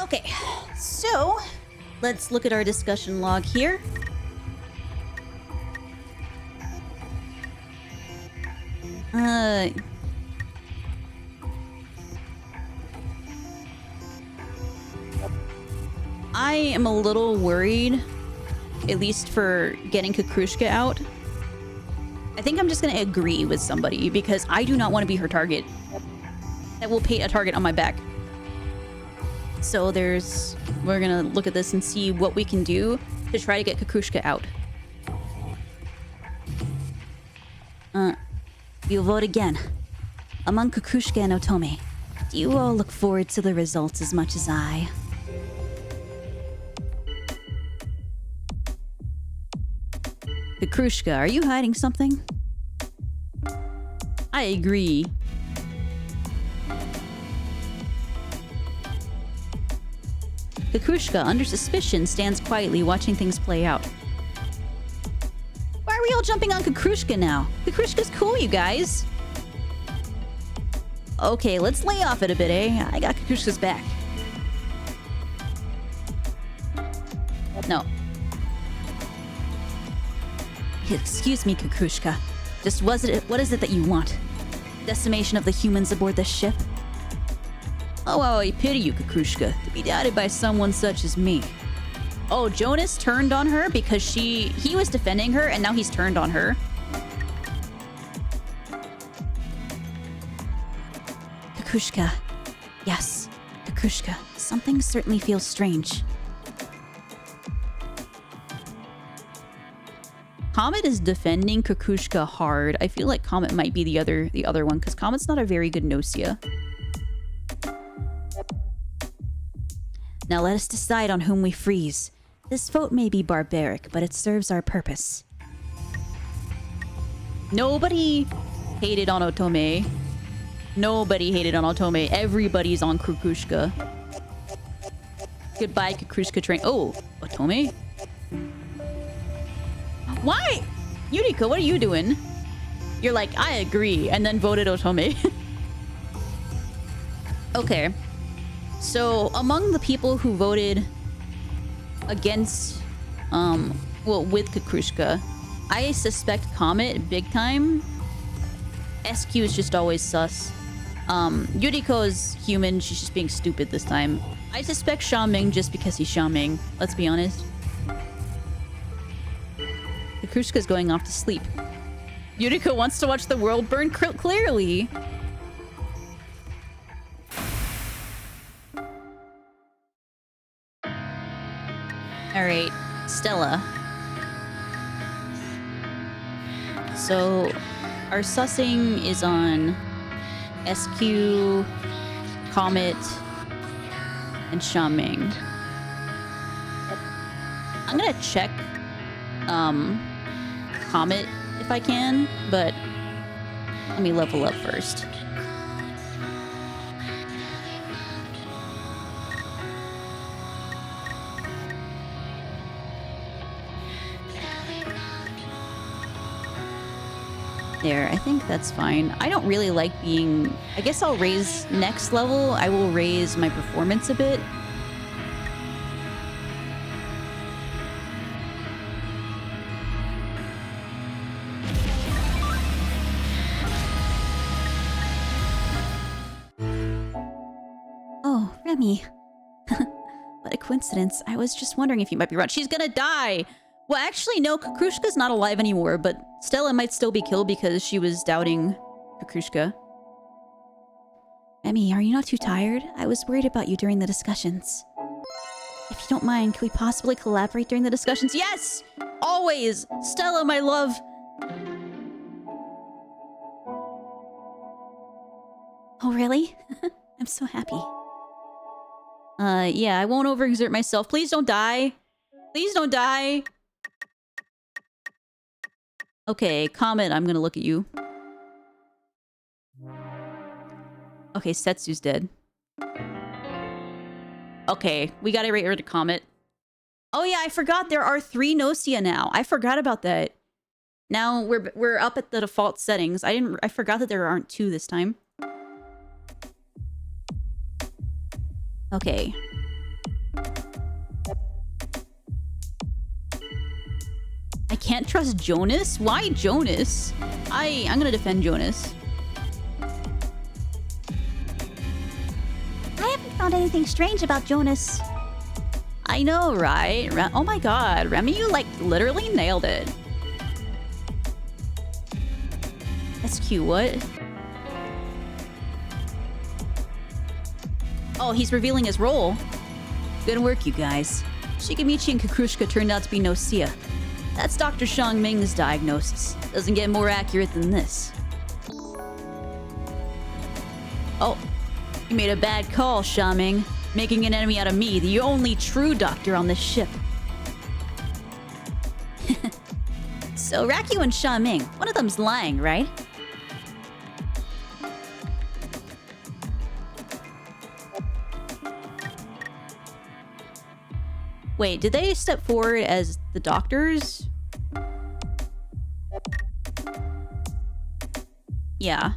Okay, so let's look at our discussion log here. I am a little worried, at least for getting Kukrushka out. I think I'm just gonna agree with somebody because I do not want to be her target. That will paint a target on my back. So we're gonna look at this and see what we can do to try to get Kukrushka out. You'll vote again. Among Kukrushka and Otome, do you all look forward to the results as much as I? Kukrushka, are you hiding something? I agree. Kukrushka, under suspicion, stands quietly watching things play out. Why are we all jumping on Kukrushka now? Kukrushka's cool, you guys. Okay, let's lay off it a bit, eh? I got Kukrushka's back. No. Excuse me, Kukrushka. Just what is it that you want? Decimation of the humans aboard this ship? Oh, how I pity you, Kakrushka, to be doubted by someone such as me. Oh, Jonas turned on her because he was defending her, and now he's turned on her. Kakrushka. Yes, Kakrushka. Something certainly feels strange. Comet is defending Kakrushka hard. I feel like Comet might be the other one, because Comet's not a very good GNOSIA. Now let us decide on whom we freeze. This vote may be barbaric, but it serves our purpose. Nobody hated on Otome. Nobody hated on Otome. Everybody's on Kakrushka. Goodbye, Kakrushka train. Oh, Otome? Why? Yuriko, what are you doing? You're like, I agree, and then voted Otome. Okay. So, among the people who voted against, well, with Kakrushka, I suspect Comet big time. SQ is just always sus. Yuriko is human, she's just being stupid this time. I suspect Xiaoming just because he's Xiaoming, let's be honest. Kakrushka's going off to sleep. Yuriko wants to watch the world burn clearly. Alright, Stella. So, our sussing is on SQ, Comet, and Xiaoming. I'm gonna check Comet if I can, but let me level up first. There, I think that's fine. I don't really like being... I guess I'll raise next level. I will raise my performance a bit. Oh, Remy. What a coincidence. I was just wondering if you might be around. She's gonna die! Well, actually, no, Kakrushka's not alive anymore, but Stella might still be killed because she was doubting Kakrushka. Remy, are you not too tired? I was worried about you during the discussions. If you don't mind, can we possibly collaborate during the discussions? Yes! Always! Stella, my love! Oh, really? I'm so happy. Yeah, I won't overexert myself. Please don't die. Please don't die. Okay, Comet, I'm gonna look at you. Okay, Setsu's dead. Okay, we gotta get rid of Comet. Oh yeah, I forgot there are 3 GNOSIA now. I forgot about that. Now we're up at the default settings. I forgot that there aren't 2 this time. Okay. I can't trust Jonas? Why Jonas? I'm gonna defend Jonas. I haven't found anything strange about Jonas. I know, right? Oh my god, Remy, you like literally nailed it. That's cute, what? Oh, he's revealing his role. Good work, you guys. Shigemichi and Kakrushka turned out to be GNOSIA. That's Dr. Xiaoming's diagnosis. Doesn't get more accurate than this. Oh, you made a bad call, Xiaoming. Making an enemy out of me, the only true doctor on this ship. So, Rakyu and Xiaoming, one of them's lying, right? Wait, did they step forward as the doctors? Yeah.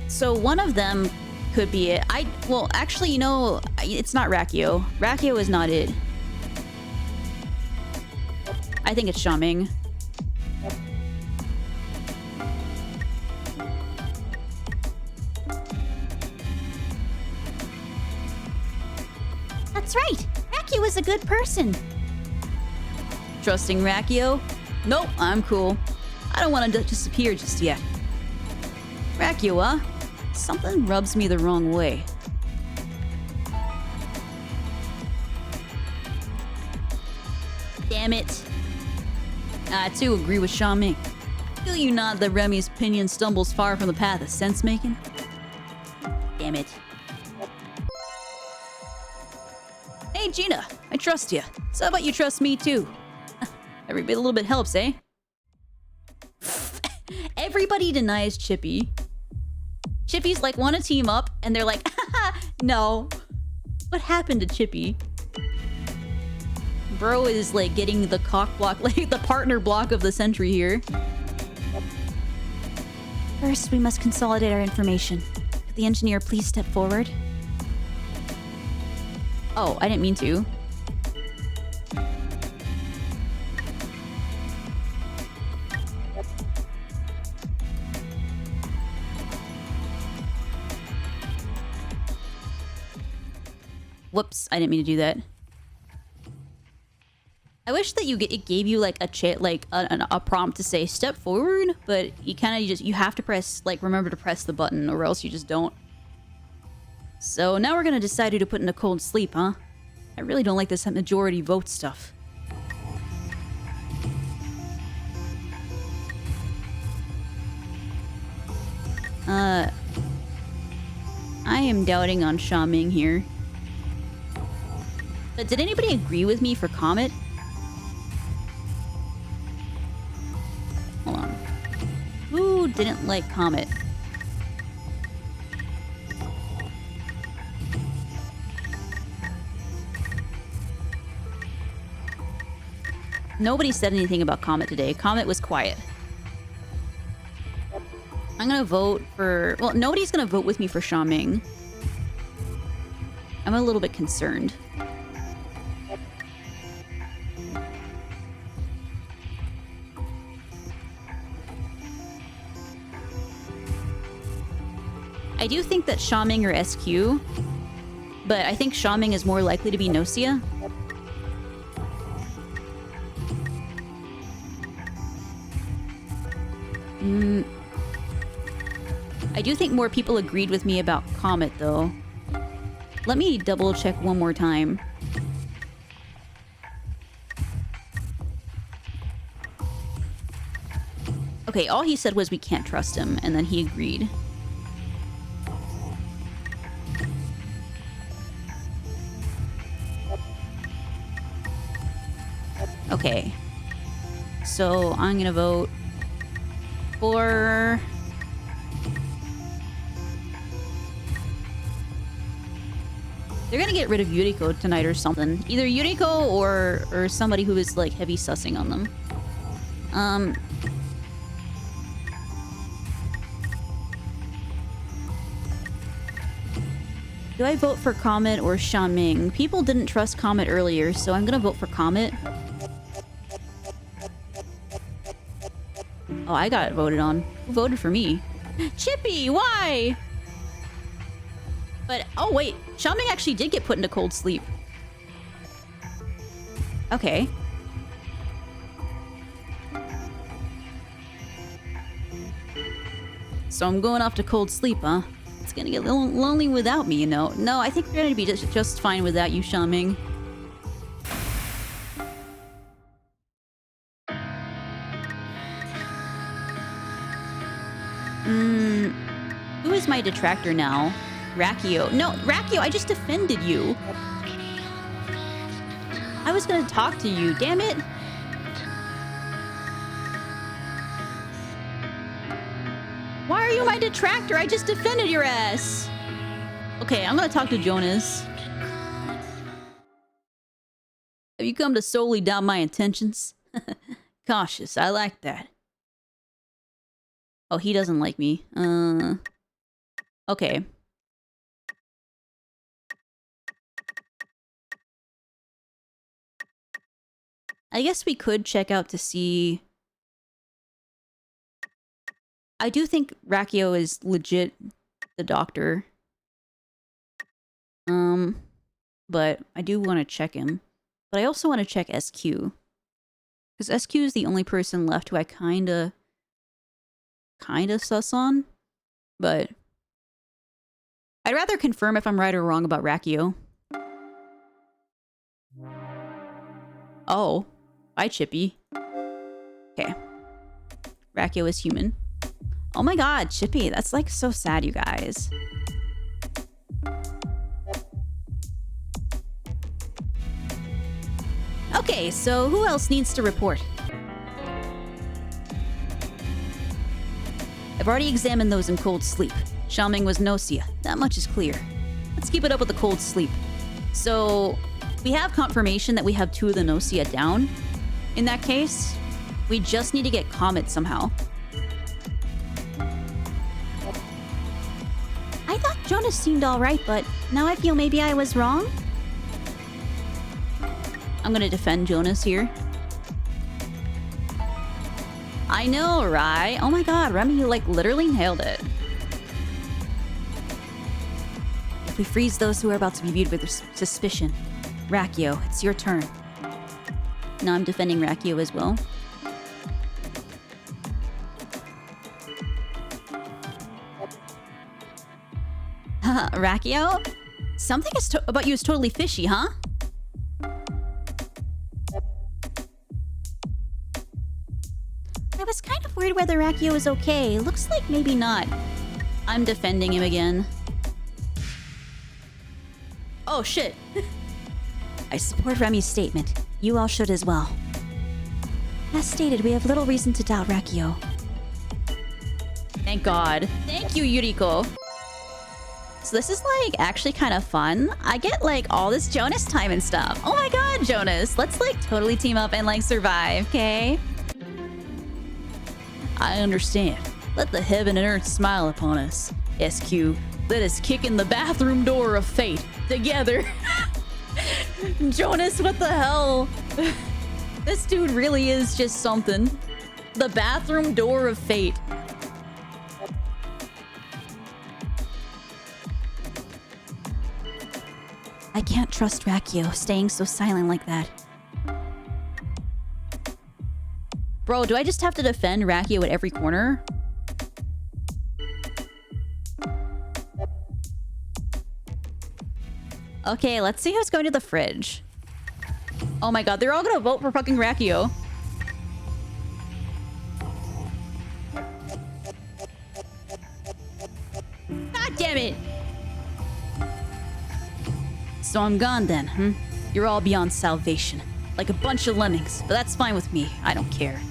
So one of them could be it. Well, actually, you know, it's not Rakio. Rakio is not it. I think it's Xiaoming. a good person. Trusting Rakio? Nope, I'm cool. I don't want to disappear just yet. Rakio, huh? Something rubs me the wrong way. Damn it. I too agree with Xiaoming. Feel you not that Remy's opinion stumbles far from the path of sense-making? Damn it. Hey Gina, I trust you. So how about you trust me too? Every bit, a little bit helps, eh? Everybody denies Chippy. Chippy's like, want to team up, and they're like, haha, no. What happened to Chippy? Bro is like getting the cock block, like the partner block of the century here. First, we must consolidate our information. Could the engineer please step forward? Oh, I didn't mean to. Whoops, I didn't mean to do that. I wish that it gave you like a prompt to say step forward, but you kind of you have to press, like, remember to press the button or else you just don't. So now we're gonna decide who to put in a cold sleep, huh? I really don't like this majority vote stuff. I am doubting on Xiaoming here. But did anybody agree with me for Comet? Hold on. Who didn't like Comet? Nobody said anything about Comet today. Comet was quiet. I'm gonna vote for... Well, nobody's gonna vote with me for Xiaoming. I'm a little bit concerned. I do think that Xiaoming or SQ, but I think Xiaoming is more likely to be GNOSIA. I do think more people agreed with me about Comet, though. Let me double check one more time. Okay, all he said was we can't trust him, and then he agreed. Okay. So I'm gonna vote for... They're gonna get rid of Yuriko tonight or something. Either Yuriko or somebody who is like heavy sussing on them. Do I vote for Comet or Xiaoming? People didn't trust Comet earlier, so I'm gonna vote for Comet. Oh, I got voted on. Who voted for me? Chippy, why? But, oh wait, Xiaoming actually did get put into cold sleep. Okay. So I'm going off to cold sleep, huh? It's gonna get a little lonely without me, you know. No, I think we're gonna be just fine without you, Xiaoming. Who is my detractor now? Rakio. No, Rakio, I just defended you. I was gonna talk to you, damn it. Why are you my detractor? I just defended your ass. Okay, I'm gonna talk to Jonas. Have you come to solely doubt my intentions? Cautious, I like that. Oh, he doesn't like me. Okay. I guess we could check out to see... I do think Rakio is legit the doctor. But I do want to check him. But I also want to check SQ. Because SQ is the only person left who I kinda sus on. But I'd rather confirm if I'm right or wrong about Rakio. Oh. Bye, Chippy. Okay. Rakio is human. Oh my god, Chippy. That's like so sad, you guys. Okay, so who else needs to report? I've already examined those in cold sleep. Xiaoming was GNOSIA. That much is clear. Let's keep it up with the cold sleep. So, we have confirmation that we have 2 of the GNOSIA down. In that case, we just need to get Comet somehow. I thought Jonas seemed alright, but now I feel maybe I was wrong. I'm gonna defend Jonas here. I know, right? Oh my god, Remy, you like literally nailed it. If we freeze those who are about to be viewed with suspicion. Rakio, it's your turn. Now I'm defending Rakio as well. Rakio? Something about you is totally fishy, huh? I was kind of worried whether Rakio was okay. Looks like maybe not. I'm defending him again. Oh shit. I support Remy's statement. You all should as well. As stated, we have little reason to doubt Rakio. Thank God. Thank you, Yuriko. So this is like actually kind of fun. I get like all this Jonas time and stuff. Oh my god, Jonas. Let's like totally team up and like survive, okay? I understand. Let the heaven and earth smile upon us. SQ, let us kick in the bathroom door of fate together. Jonas, what the hell? This dude really is just something. The bathroom door of fate. I can't trust Rakio staying so silent like that. Bro, do I just have to defend Rakio at every corner? Okay, let's see who's going to the fridge. Oh my god, they're all gonna vote for fucking Rakio. God damn it! So I'm gone then, hmm? You're all beyond salvation. Like a bunch of lemmings, but that's fine with me. I don't care.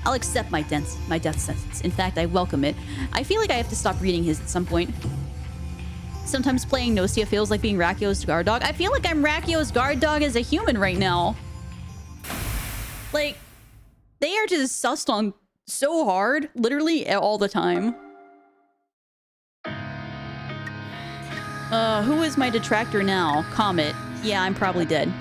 I'll accept my death sentence. In fact, I welcome it. I feel like I have to stop reading his at some point. Sometimes playing GNOSIA feels like being Rakio's guard dog. I feel like I'm Rakio's guard dog as a human right now. Like, they are just sussed on so hard, literally all the time. Who is my detractor now? Comet. Yeah, I'm probably dead.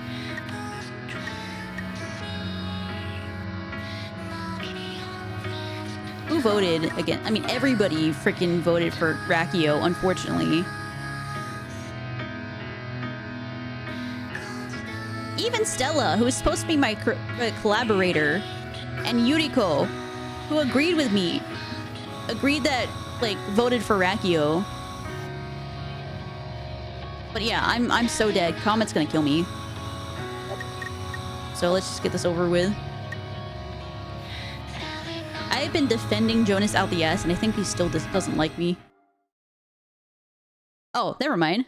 Who voted again? I mean, everybody freaking voted for Rakio, unfortunately. Even Stella, who is supposed to be my collaborator, and Yuriko, who agreed with me, agreed that, like, voted for Rakio. But yeah, I'm so dead. Comet's gonna kill me. So let's just get this over with. I've been defending Jonas out the ass, and I think he still doesn't like me. Oh, never mind.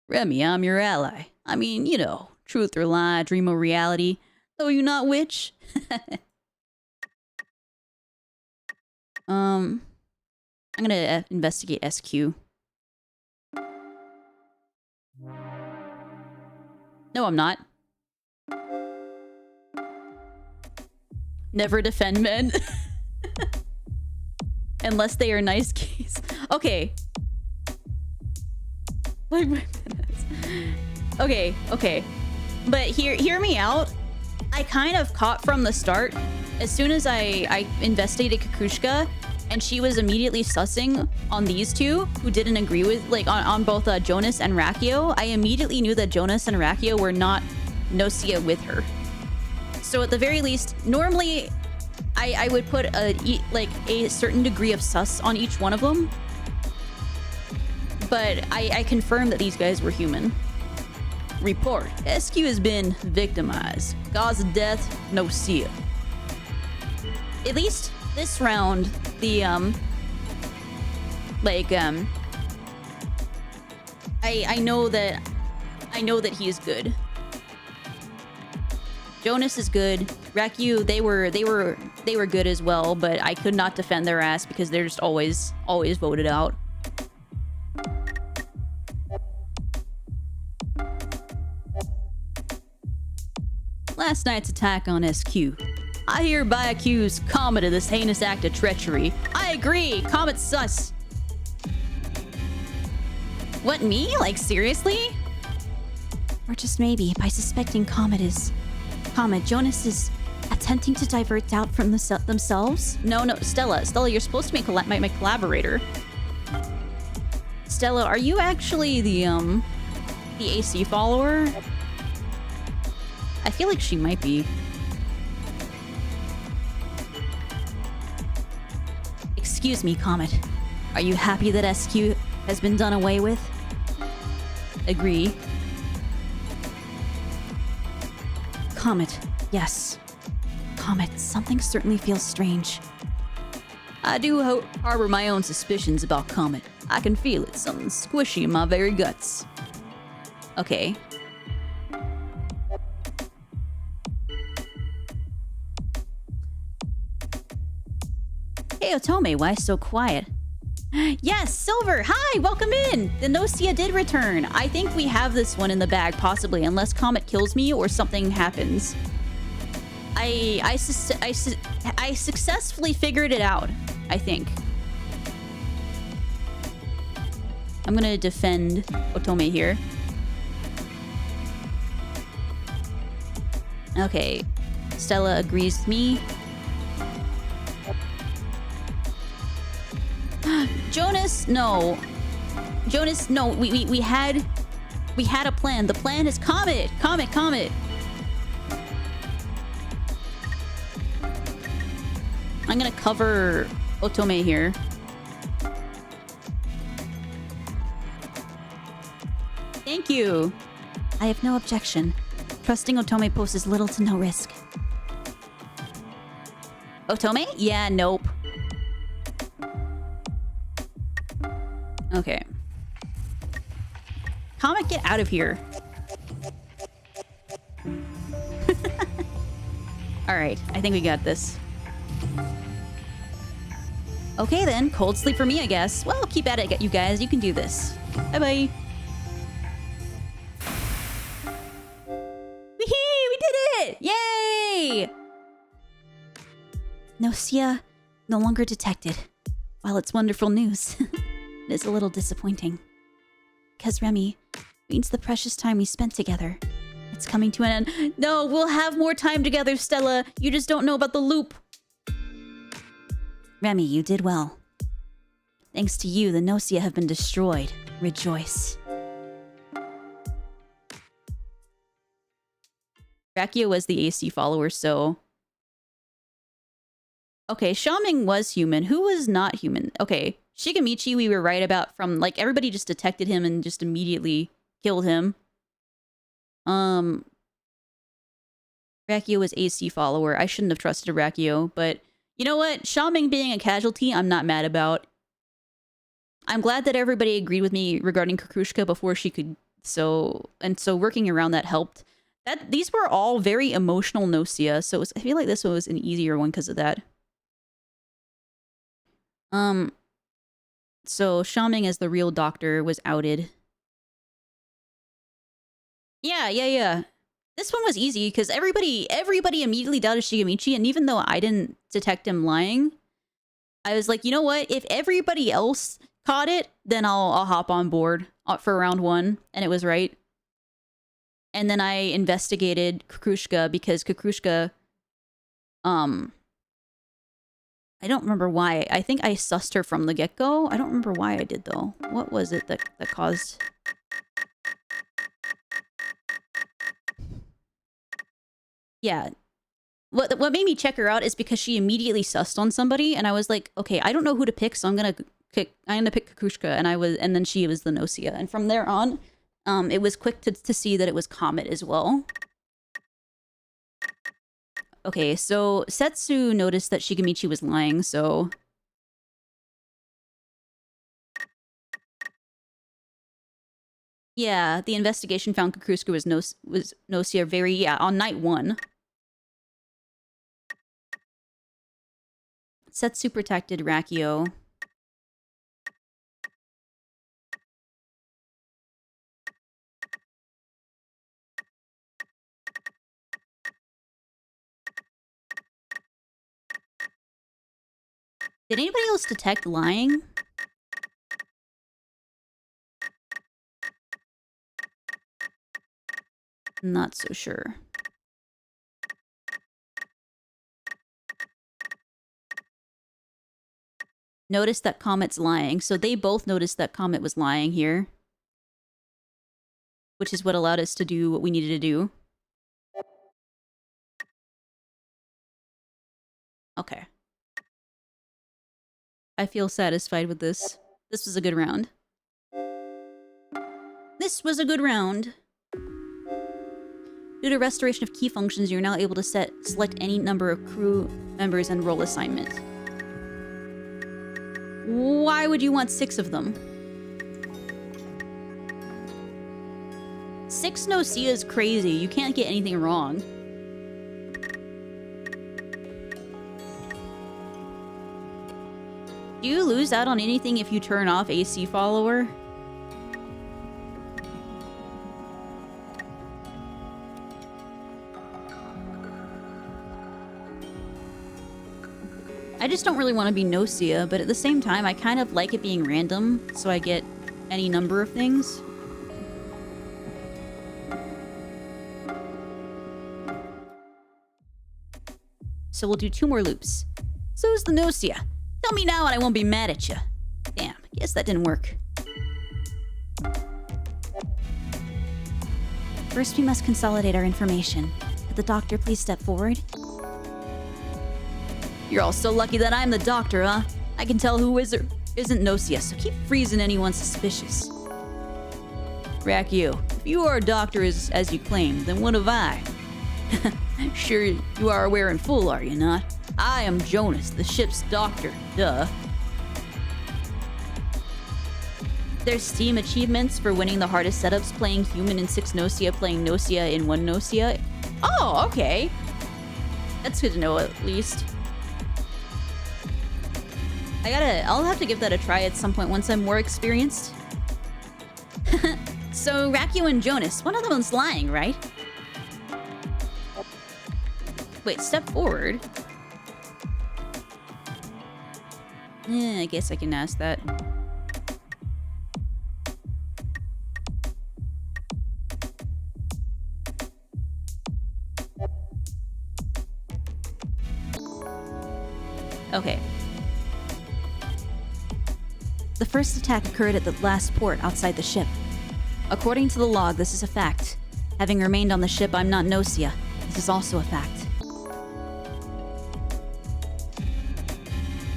Remy, I'm your ally. I mean, you know, truth or lie, dream or reality. Know you not which? I'm gonna investigate SQ. No, I'm not. Never defend men. Unless they are nice keys. Okay. Like my goodness. Okay. But hear me out. I kind of caught from the start. As soon as I investigated Kukushka, and she was immediately sussing on these two who didn't agree with, like, on both Jonas and Rakio, I immediately knew that Jonas and Rakio were not GNOSIA with her. So at the very least, normally I would put a certain degree of sus on each one of them. But I confirmed that these guys were human. Report. SQ has been victimized. Cause of death, GNOSIA. At least this round, the I know that he is good. Jonas is good. Raku, they were good as well, but I could not defend their ass because they're just always voted out. Last night's attack on SQ. I hereby accuse Comet of this heinous act of treachery. I agree. Comet's sus. What, me? Like, seriously? Or just maybe, by suspecting Comet, Jonas is attempting to divert doubt from themselves? No, Stella. Stella, you're supposed to be my collaborator. Stella, are you actually the AC follower? I feel like she might be. Excuse me, Comet. Are you happy that SQ has been done away with? Agree. Comet, yes. Comet, something certainly feels strange. I do harbor my own suspicions about Comet. I can feel it, something squishy in my very guts. Okay. Hey, Otome, why so quiet? Yes, Silver! Hi, welcome in! The GNOSIA did return. I think we have this one in the bag, possibly, unless Comet kills me or something happens. I successfully figured it out, I think. I'm gonna defend Otome here. Okay, Stella agrees with me. Jonas, no. Jonas, no. We had a plan. The plan is Comet. Comet. I'm gonna cover Otome here. Thank you. I have no objection. Trusting Otome poses little to no risk. Otome? Yeah, nope. Okay. Comet, get out of here. Alright, I think we got this. Okay then, cold sleep for me, I guess. Well, keep at it, you guys. You can do this. Bye-bye. Wee-hee! We did it! Yay! GNOSIA no longer detected. While it's wonderful news, it is a little disappointing. Because Remy means the precious time we spent together. It's coming to an end. No, we'll have more time together, Stella. You just don't know about the loop. Remy, you did well. Thanks to you, the GNOSIA have been destroyed. Rejoice. Rakia was the AC follower, so... Okay, Xiaoming was human. Who was not human? Okay, Shigemichi we were right about from... Like, everybody just detected him and just immediately killed him. Rakio was AC follower. I shouldn't have trusted Rakio, but... You know what? Xiaoming being a casualty, I'm not mad about. I'm glad that everybody agreed with me regarding Kukushka before she could... So working around that helped. These were all very emotional GNOSIA, so I feel like this one was an easier one because of that. So Xiaoming as the real doctor was outed. Yeah. This one was easy because everybody immediately doubted Shigemichi, and even though I didn't detect him lying, I was like, you know what? If everybody else caught it, then I'll hop on board for round one, and it was right. And then I investigated Kukushka because Kukushka, I don't remember why. I think I sussed her from the get-go. I don't remember why I did, though. What was it that caused... Yeah. What made me check her out is because she immediately sussed on somebody, and I was like, okay, I don't know who to pick, so I'm gonna pick Kukushka, and then she was the GNOSIA. And from there on, it was quick to see that it was Comet as well. Okay, so Setsu noticed that Shigemichi was lying, so... Yeah, the investigation found Kukushka was GNOSIA on night 1. Setsu protected Rakio. Did anybody else detect lying? Not so sure. Noticed that Comet's lying, so they both noticed that Comet was lying here. Which is what allowed us to do what we needed to do. Okay. I feel satisfied with this. This was a good round. This was a good round. Due to restoration of key functions, you're now able to select any number of crew members and role assignment. Why would you want 6 of them? 6 GNOSIA is crazy. You can't get anything wrong. Do you lose out on anything if you turn off AC follower? I just don't really want to be GNOSIA, but at the same time, I kind of like it being random, so I get any number of things. So we'll do 2 more loops. So's the GNOSIA. Tell me now and I won't be mad at you. Damn, guess that didn't work. First, we must consolidate our information. Could the doctor please step forward? You're all so lucky that I'm the doctor, huh? I can tell who is or isn't GNOSIA, so keep freezing anyone suspicious. Rakio, if you are a doctor as you claim, then what have I? Sure, you are aware in full, are you not? I am Jonas, the ship's doctor. Duh. There's Steam achievements for winning the hardest setups, playing human in 6 GNOSIA, playing GNOSIA in 1 GNOSIA. Oh, okay. That's good to know, at least. I'll have to give that a try at some point once I'm more experienced. So, Rakio and Jonas, one of them is lying, right? Wait, step forward? I guess I can ask that. Okay. The first attack occurred at the last port outside the ship. According to the log, this is a fact. Having remained on the ship, I'm not GNOSIA. This is also a fact.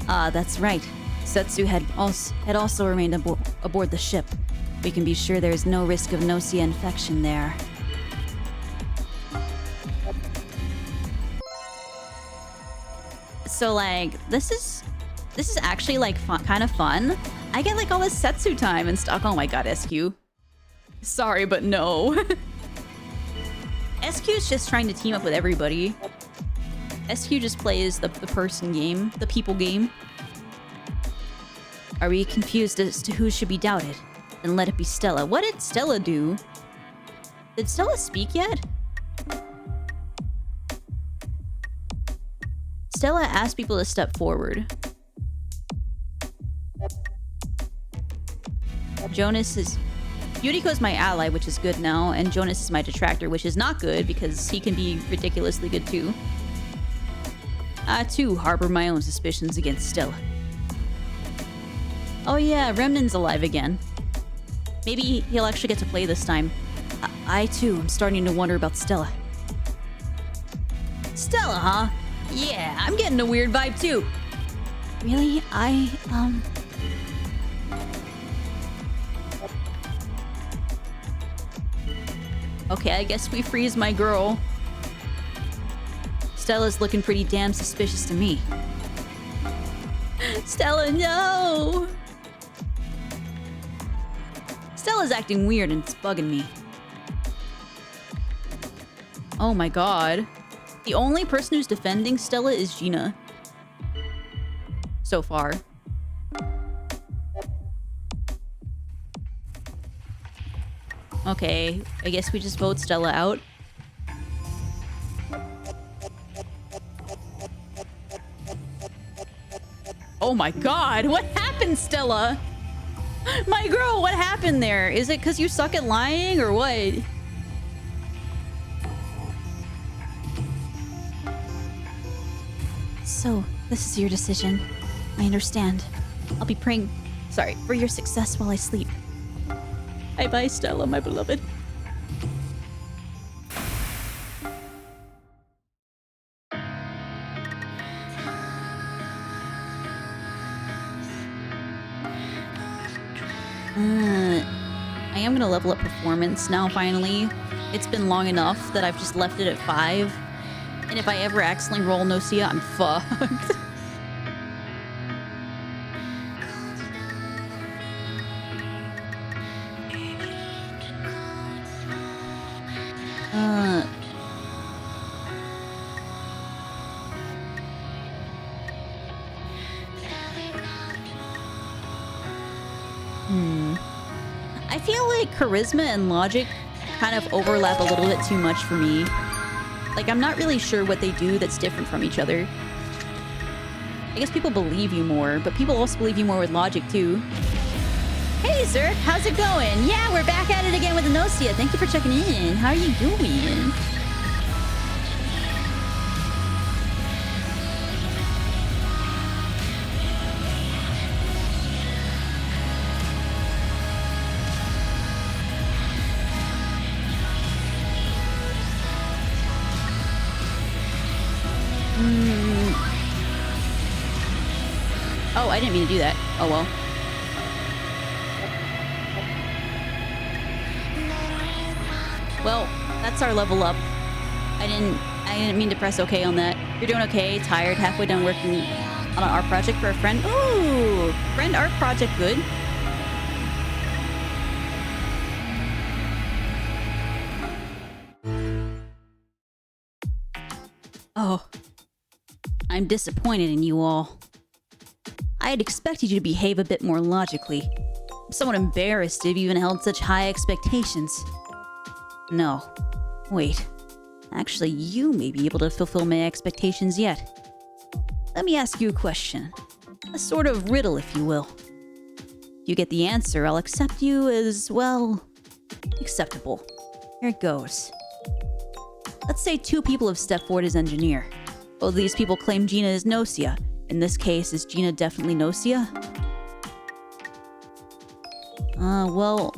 Ah, that's right. Setsu had also remained aboard the ship. We can be sure there is no risk of GNOSIA infection there. So, like, this is actually, like, kind of fun. I get, like, all this Setsu time and stuff. Oh my god, SQ. Sorry, but no. SQ's just trying to team up with everybody. SQ just plays the person game, the people game. Are we confused as to who should be doubted? Then let it be Stella. What did Stella do? Did Stella speak yet? Stella asked people to step forward. Jonas is... Yuriko's my ally, which is good now, and Jonas is my detractor, which is not good because he can be ridiculously good too. I too harbor my own suspicions against Stella. Oh yeah, Remnan's alive again. Maybe he'll actually get to play this time. I too am starting to wonder about Stella. Stella, huh? Yeah, I'm getting a weird vibe too. Really? Okay, I guess we freeze my girl. Stella's looking pretty damn suspicious to me. Stella, no! Stella's acting weird and it's bugging me. Oh my god. The only person who's defending Stella is Gina. So far. Okay, I guess we just vote Stella out. Oh my god, what happened, Stella? My girl, what happened there? Is it because you suck at lying or what? So, this is your decision. I understand. I'll be praying, for your success while I sleep. Bye-bye, Stella, my beloved. I am gonna level up performance now, finally. It's been long enough that I've just left it at 5. And if I ever accidentally roll GNOSIA, I'm fucked. I feel like charisma and logic kind of overlap a little bit too much for me. Like, I'm not really sure what they do that's different from each other. I guess people believe you more, but people also believe you more with logic, too. Hey, Zerk, how's it going? Yeah, we're back at it again with GNOSIA. Thank you for checking in. How are you doing? Oh, I didn't mean to do that. Oh well. Well, that's our level up. I didn't mean to press OK on that. You're doing okay? Tired? Halfway done working on an art project for a friend? Ooh! Friend art project, good. Oh. I'm disappointed in you all. I had expected you to behave a bit more logically. I'm somewhat embarrassed to have even held such high expectations. No. Wait. Actually, you may be able to fulfill my expectations yet. Let me ask you a question. A sort of riddle, if you will. If you get the answer, I'll accept you as, well, acceptable. Here it goes. Let's say 2 people have stepped forward as engineer. Both of these people claim Gina is GNOSIA. In this case, is Gina definitely GNOSIA? Well...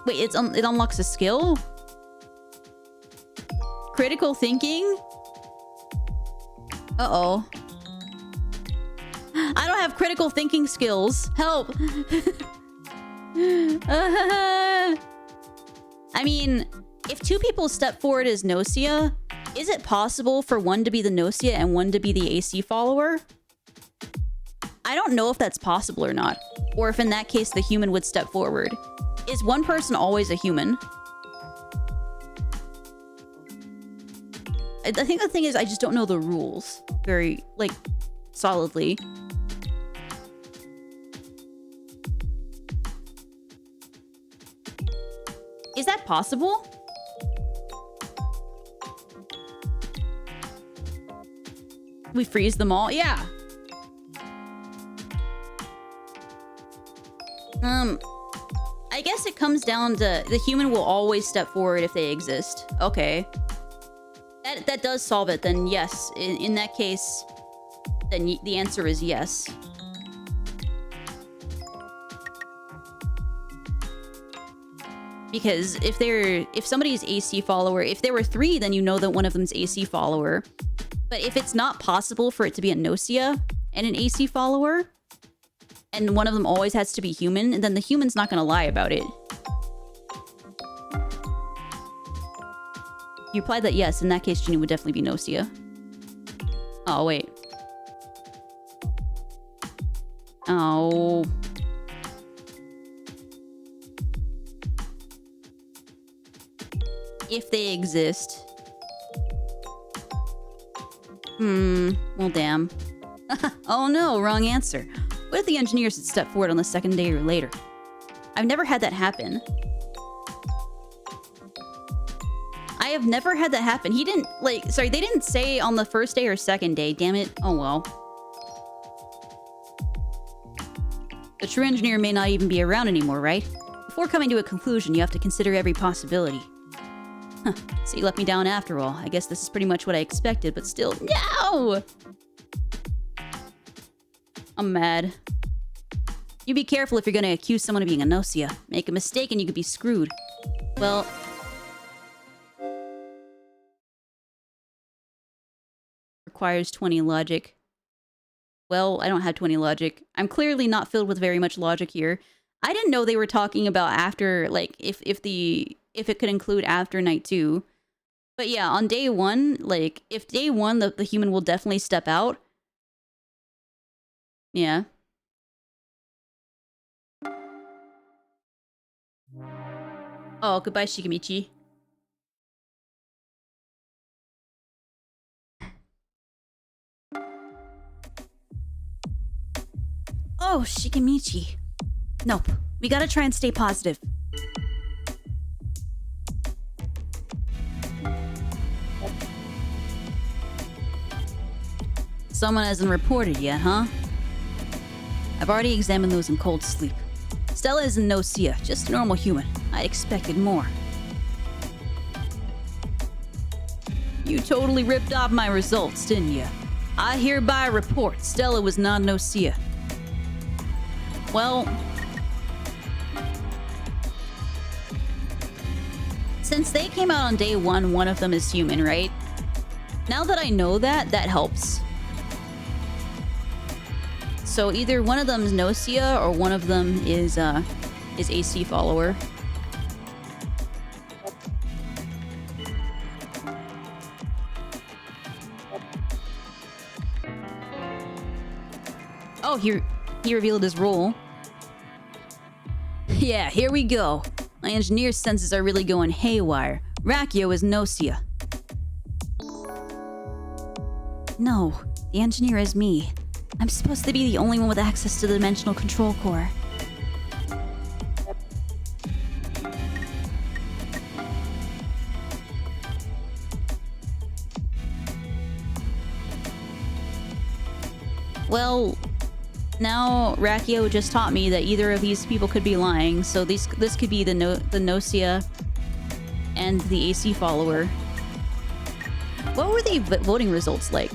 Wait, it unlocks a skill? Critical thinking? Uh-oh. I don't have critical thinking skills. Help! I mean, if 2 people step forward as GNOSIA, is it possible for one to be the GNOSIA and one to be the AC follower? I don't know if that's possible or not. Or if in that case the human would step forward. Is one person always a human? I think the thing is I just don't know the rules very, like, solidly. Is that possible? We freeze them all? Yeah. I guess it comes down to the human will always step forward if they exist. Okay. That does solve it, then yes. In that case, then the answer is yes. Because if somebody's AC follower, if there were 3, then you know that one of them's AC follower. But if it's not possible for it to be a GNOSIA and an AC follower, and one of them always has to be human, then the human's not gonna lie about it. You replied that yes, in that case, Ginny would definitely be GNOSIA. Oh, wait. Oh. If they exist. Well, damn. Oh no, wrong answer. What if the engineers had stepped forward on the second day or later? I've never had that happen. I have never had that happen. He didn't, like, sorry, they didn't say on the first day or second day, damn it. Oh well. The true engineer may not even be around anymore, right? Before coming to a conclusion, you have to consider every possibility. Huh, so you let me down after all. I guess this is pretty much what I expected, but still, no! I'm mad. You be careful if you're gonna accuse someone of being a GNOSIA. Make a mistake and you could be screwed. Well... requires 20 logic. Well, I don't have 20 logic. I'm clearly not filled with very much logic here. I didn't know they were talking about after, like, if it could include after night 2. But yeah, on day 1, like, if day 1 the human will definitely step out. Yeah. Oh, goodbye, Shikamichi. Oh, Shikamichi. Nope. We gotta try and stay positive. Someone hasn't reported yet, huh? I've already examined those in cold sleep. Stella isn't GNOSIA, just a normal human. I expected more. You totally ripped off my results, didn't you? I hereby report Stella was not GNOSIA. Well... since they came out on day 1, one of them is human, right? Now that I know that, that helps. So either one of them is GNOSIA or one of them is AC follower. Oh, he revealed his role. Yeah, here we go. My engineer senses are really going haywire. Rakio is GNOSIA. No, the engineer is me. I'm supposed to be the only one with access to the dimensional control core. Well, now Rakio just taught me that either of these people could be lying, so this could be the GNOSIA and the AC follower. What were the voting results like?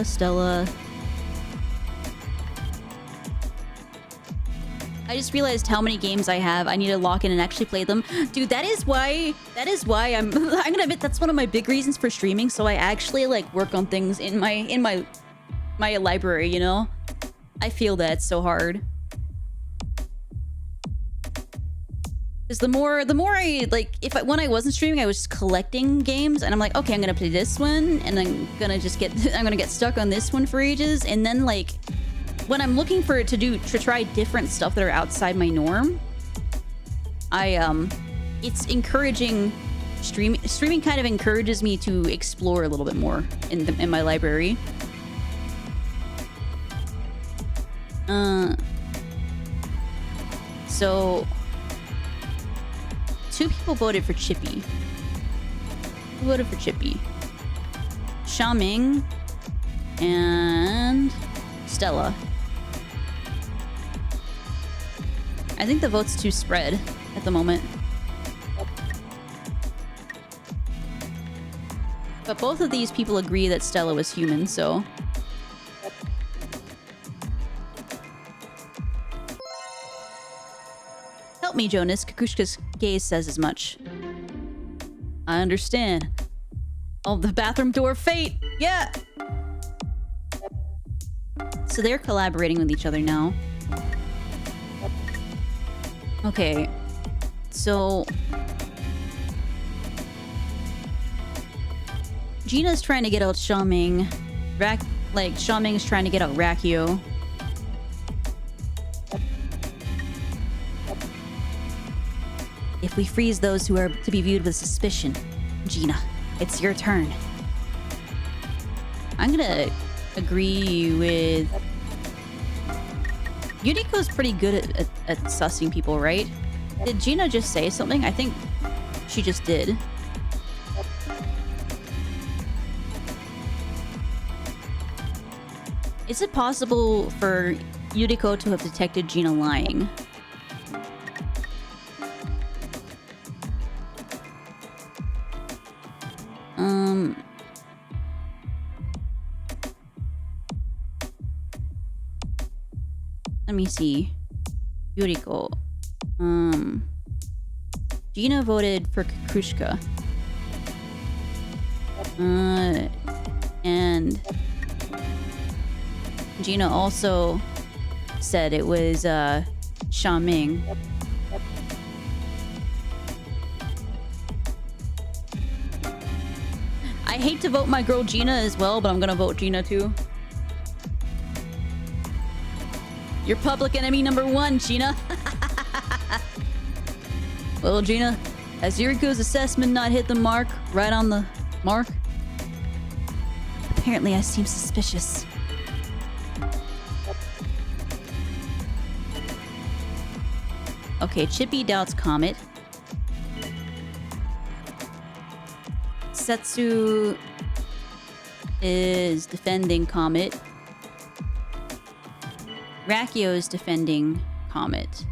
Stella. I just realized how many games I have. I need to lock in and actually play them. Dude, that is why I'm gonna admit that's one of my big reasons for streaming, so I actually like work on things in my library, you know? I feel that so hard. Because the more I like, when I wasn't streaming, I was just collecting games, and I'm like, okay, I'm gonna play this one, and I'm gonna get stuck on this one for ages, and then like, when I'm looking for it to try different stuff that are outside my norm, it's encouraging. Streaming kind of encourages me to explore a little bit more in my library. So 2 people voted for Chippy. Who voted for Chippy? Xiaoming and Stella. I think the vote's too spread at the moment. But both of these people agree that Stella was human, so... Help me, Jonas. Kukushka's gaze says as much. I understand. Oh, the bathroom door fate! Yeah! So they're collaborating with each other now. Okay. So... Gina's trying to get out Xiaoming. Xiaoming's trying to get out Rakio. If we freeze those who are to be viewed with suspicion, Gina, it's your turn. I'm gonna agree with... Yuriko's pretty good at sussing people, right? Did Gina just say something? I think she just did. Is it possible for Yuriko to have detected Gina lying? Let me see. Yuriko. Gina voted for Kukushka. And Gina also said it was Xiaoming. I hate to vote my girl Gina as well, but I'm gonna vote Gina too. You're public enemy number 1, Gina. Well, Gina, has Yuriko's assessment not hit the mark? Right on the mark? Apparently I seem suspicious. Okay, Chippy doubts Comet. Setsu is defending Comet. Rakio is defending Comet.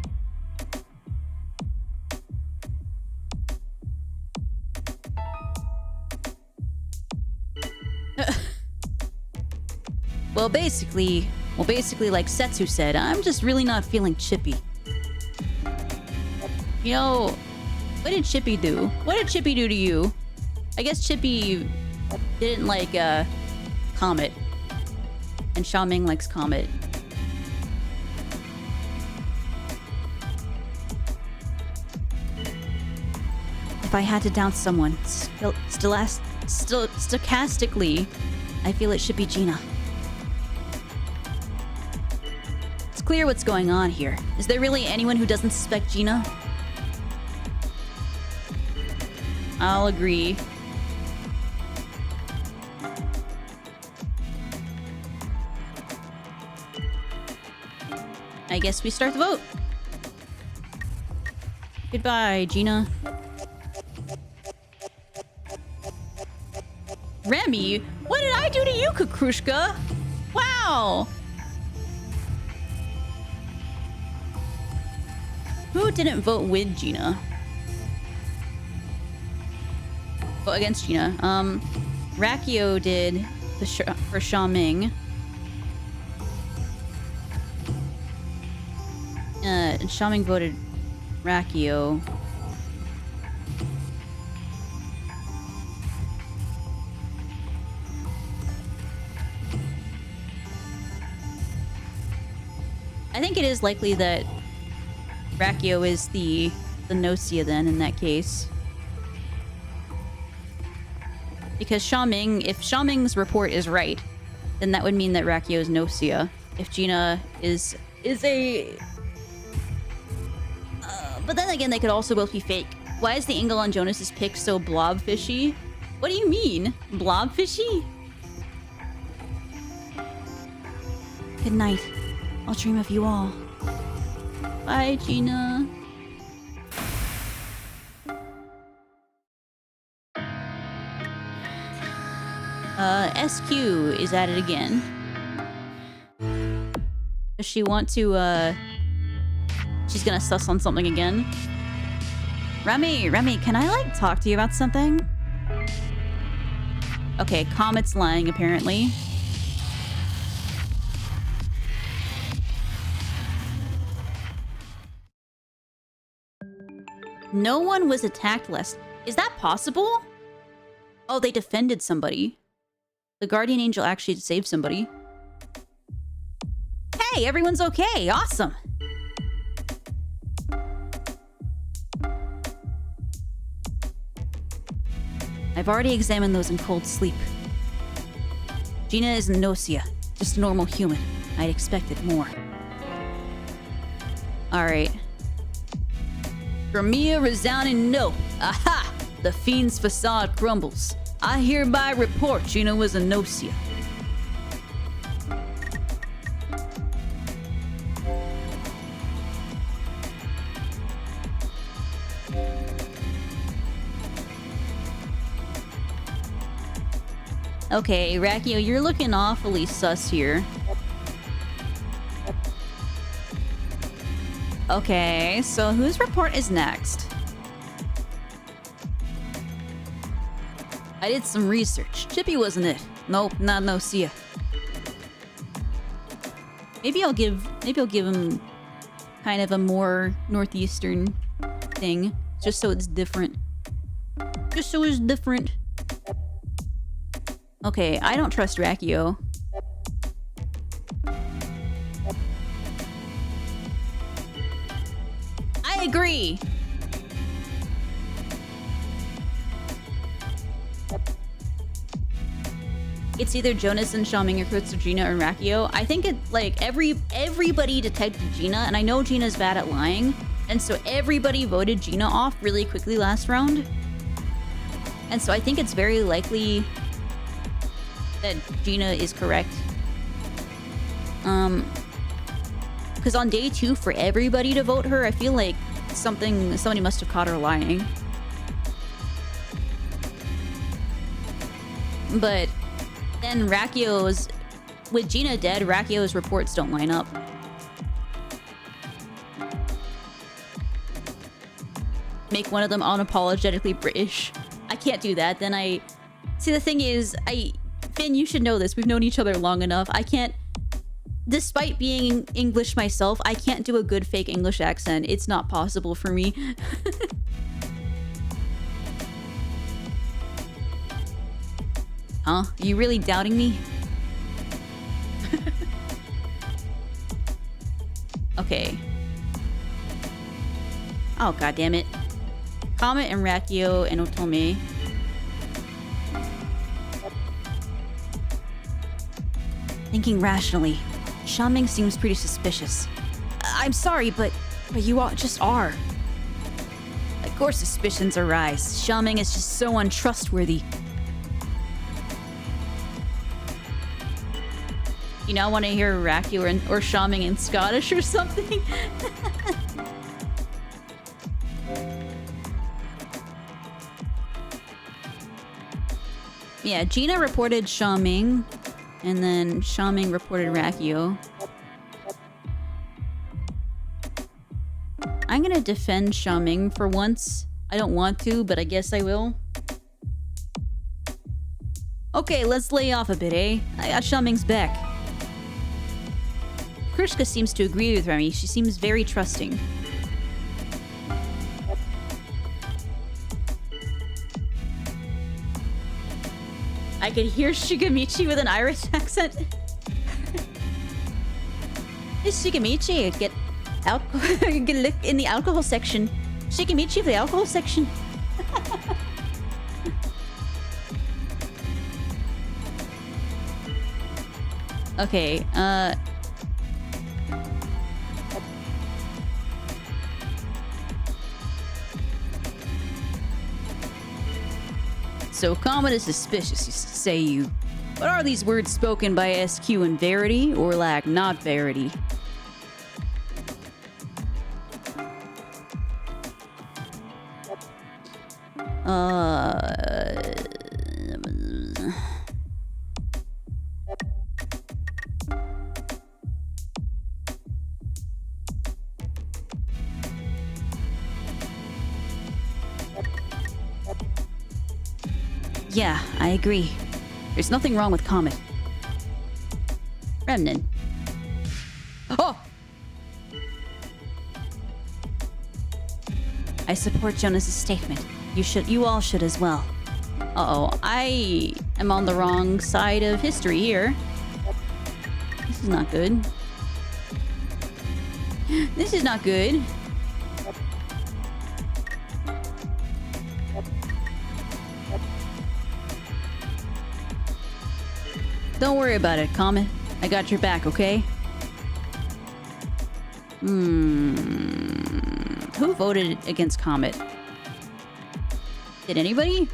Well, basically, like Setsu said, I'm just really not feeling Chippy. You know, what did Chippy do? What did Chippy do to you? I guess Chippy didn't like Comet. And Xiaoming likes Comet. If I had to doubt someone, stochastically, I feel it should be Gina. It's clear what's going on here. Is there really anyone who doesn't suspect Gina? I'll agree. I guess we start the vote. Goodbye, Gina. Remy, what did I do to you, Kukushka? Wow! Who didn't vote with Gina? Well, against Gina. Rakio did for Xiaoming. And Xiaoming voted Rakio. I think it is likely that Rakio is the GNOSIA then in that case. Because Xiaoming, if Xiaoming's report is right, then that would mean that Rakio is GNOSIA. If Gina is a... but then again, they could also both be fake. Why is the angle on Jonas's pic so blobfishy? What do you mean? Blobfishy? Good night. I'll dream of you all. Bye, Gina. SQ is at it again. Does she want to, she's gonna suss on something again? Remy, can I, like, talk to you about something? Okay, Comet's lying, apparently. No one was attacked last. Is that possible? Oh, they defended somebody. The guardian angel actually saved somebody. Hey, everyone's okay. Awesome. I've already examined those in cold sleep. Gina is GNOSIA, just a normal human. I'd expected more. Alright. From me a resounding no. Aha! The fiend's facade crumbles. I hereby report Gina was a GNOSIA. Okay, Rakio, you're looking awfully sus here. Okay, so whose report is next? I did some research. Chippy wasn't it? Nope, not GNOSIA. Maybe I'll give him kind of a more northeastern thing, just so it's different. Just so it's different. Okay, I don't trust Rakio. I agree! It's either Jonas and Xiaoming or Kurtz or Gina or Rakio. I think it, like, everybody detected Gina, and I know Gina's bad at lying, and so everybody voted Gina off really quickly last round. And so I think it's very likely that Gina is correct. Because on day 2, for everybody to vote her, I feel like somebody must have caught her lying. But then with Gina dead, Rakio's reports don't line up. Make one of them unapologetically British. I can't do that. Then see, the thing is, Finn, you should know this. We've known each other long enough. I can't, despite being English myself, I can't do a good fake English accent. It's not possible for me. Huh? Are you really doubting me? Okay. Oh, god damn it. Comet and Rakio and Otome. Thinking rationally, Xiaoming seems pretty suspicious. I'm sorry, but you all just are. Of course suspicions arise. Xiaoming is just so untrustworthy. You now want to hear Rakio or Xiaoming in Scottish or something? Yeah, Gina reported Xiaoming, and then Xiaoming reported Rakio. I'm gonna defend Xiaoming for once. I don't want to, but I guess I will. Okay, let's lay off a bit, eh? I got Xiaoming's back. Krishka seems to agree with Remy. She seems very trusting. I could hear Shigamichi with an Irish accent. Hey, Shigamichi, get look in the alcohol section. Shigamichi of the alcohol section. Okay, so Comet is suspicious, say you. But are these words spoken by SQ in verity or lack not verity? Yeah, I agree. There's nothing wrong with Comet. Remnant. Oh! I support Jonas's statement. You all should as well. Uh-oh, I am on the wrong side of history here. This is not good. This is not good. Don't worry about it, Comet. I got your back, okay? Who voted against Comet? Did anybody?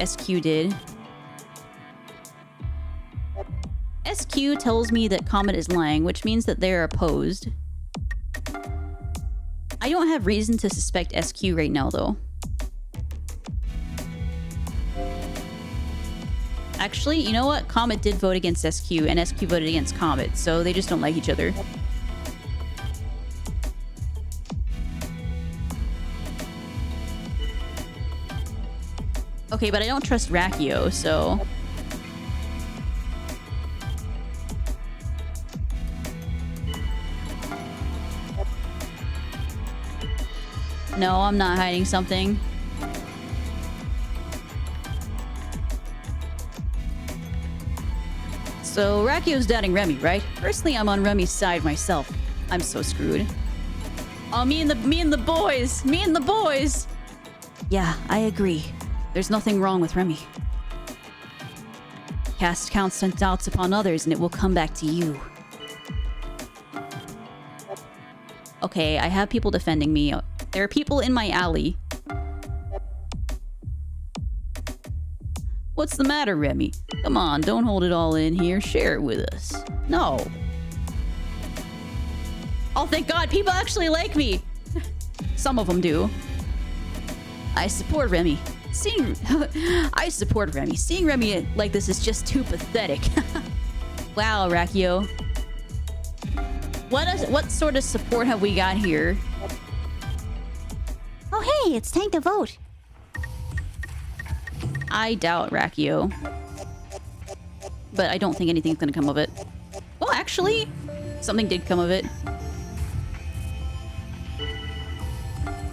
SQ did. SQ tells me that Comet is lying, which means that they're opposed. I don't have reason to suspect SQ right now, though. Actually, you know what? Comet did vote against SQ, and SQ voted against Comet, so they just don't like each other. Okay, but I don't trust Rakio, so... No, I'm not hiding something. So, Rakio's doubting Remy, right? Personally, I'm on Remy's side myself. I'm so screwed. Oh, me and the boys! Me and the boys! Yeah, I agree. There's nothing wrong with Remy. Cast constant doubts upon others and it will come back to you. Okay, I have people defending me. There are people in my alley. What's the matter, Remy? Come on, don't hold it all in here. Share it with us. No. Oh, thank God, people actually like me. Some of them do. I support Remy. I support Remy. Seeing Remy like this is just too pathetic. Wow, Rakio. What sort of support have we got here? Oh, hey, it's time to vote. I doubt Rakio. But I don't think anything's gonna come of it. Well, actually, something did come of it.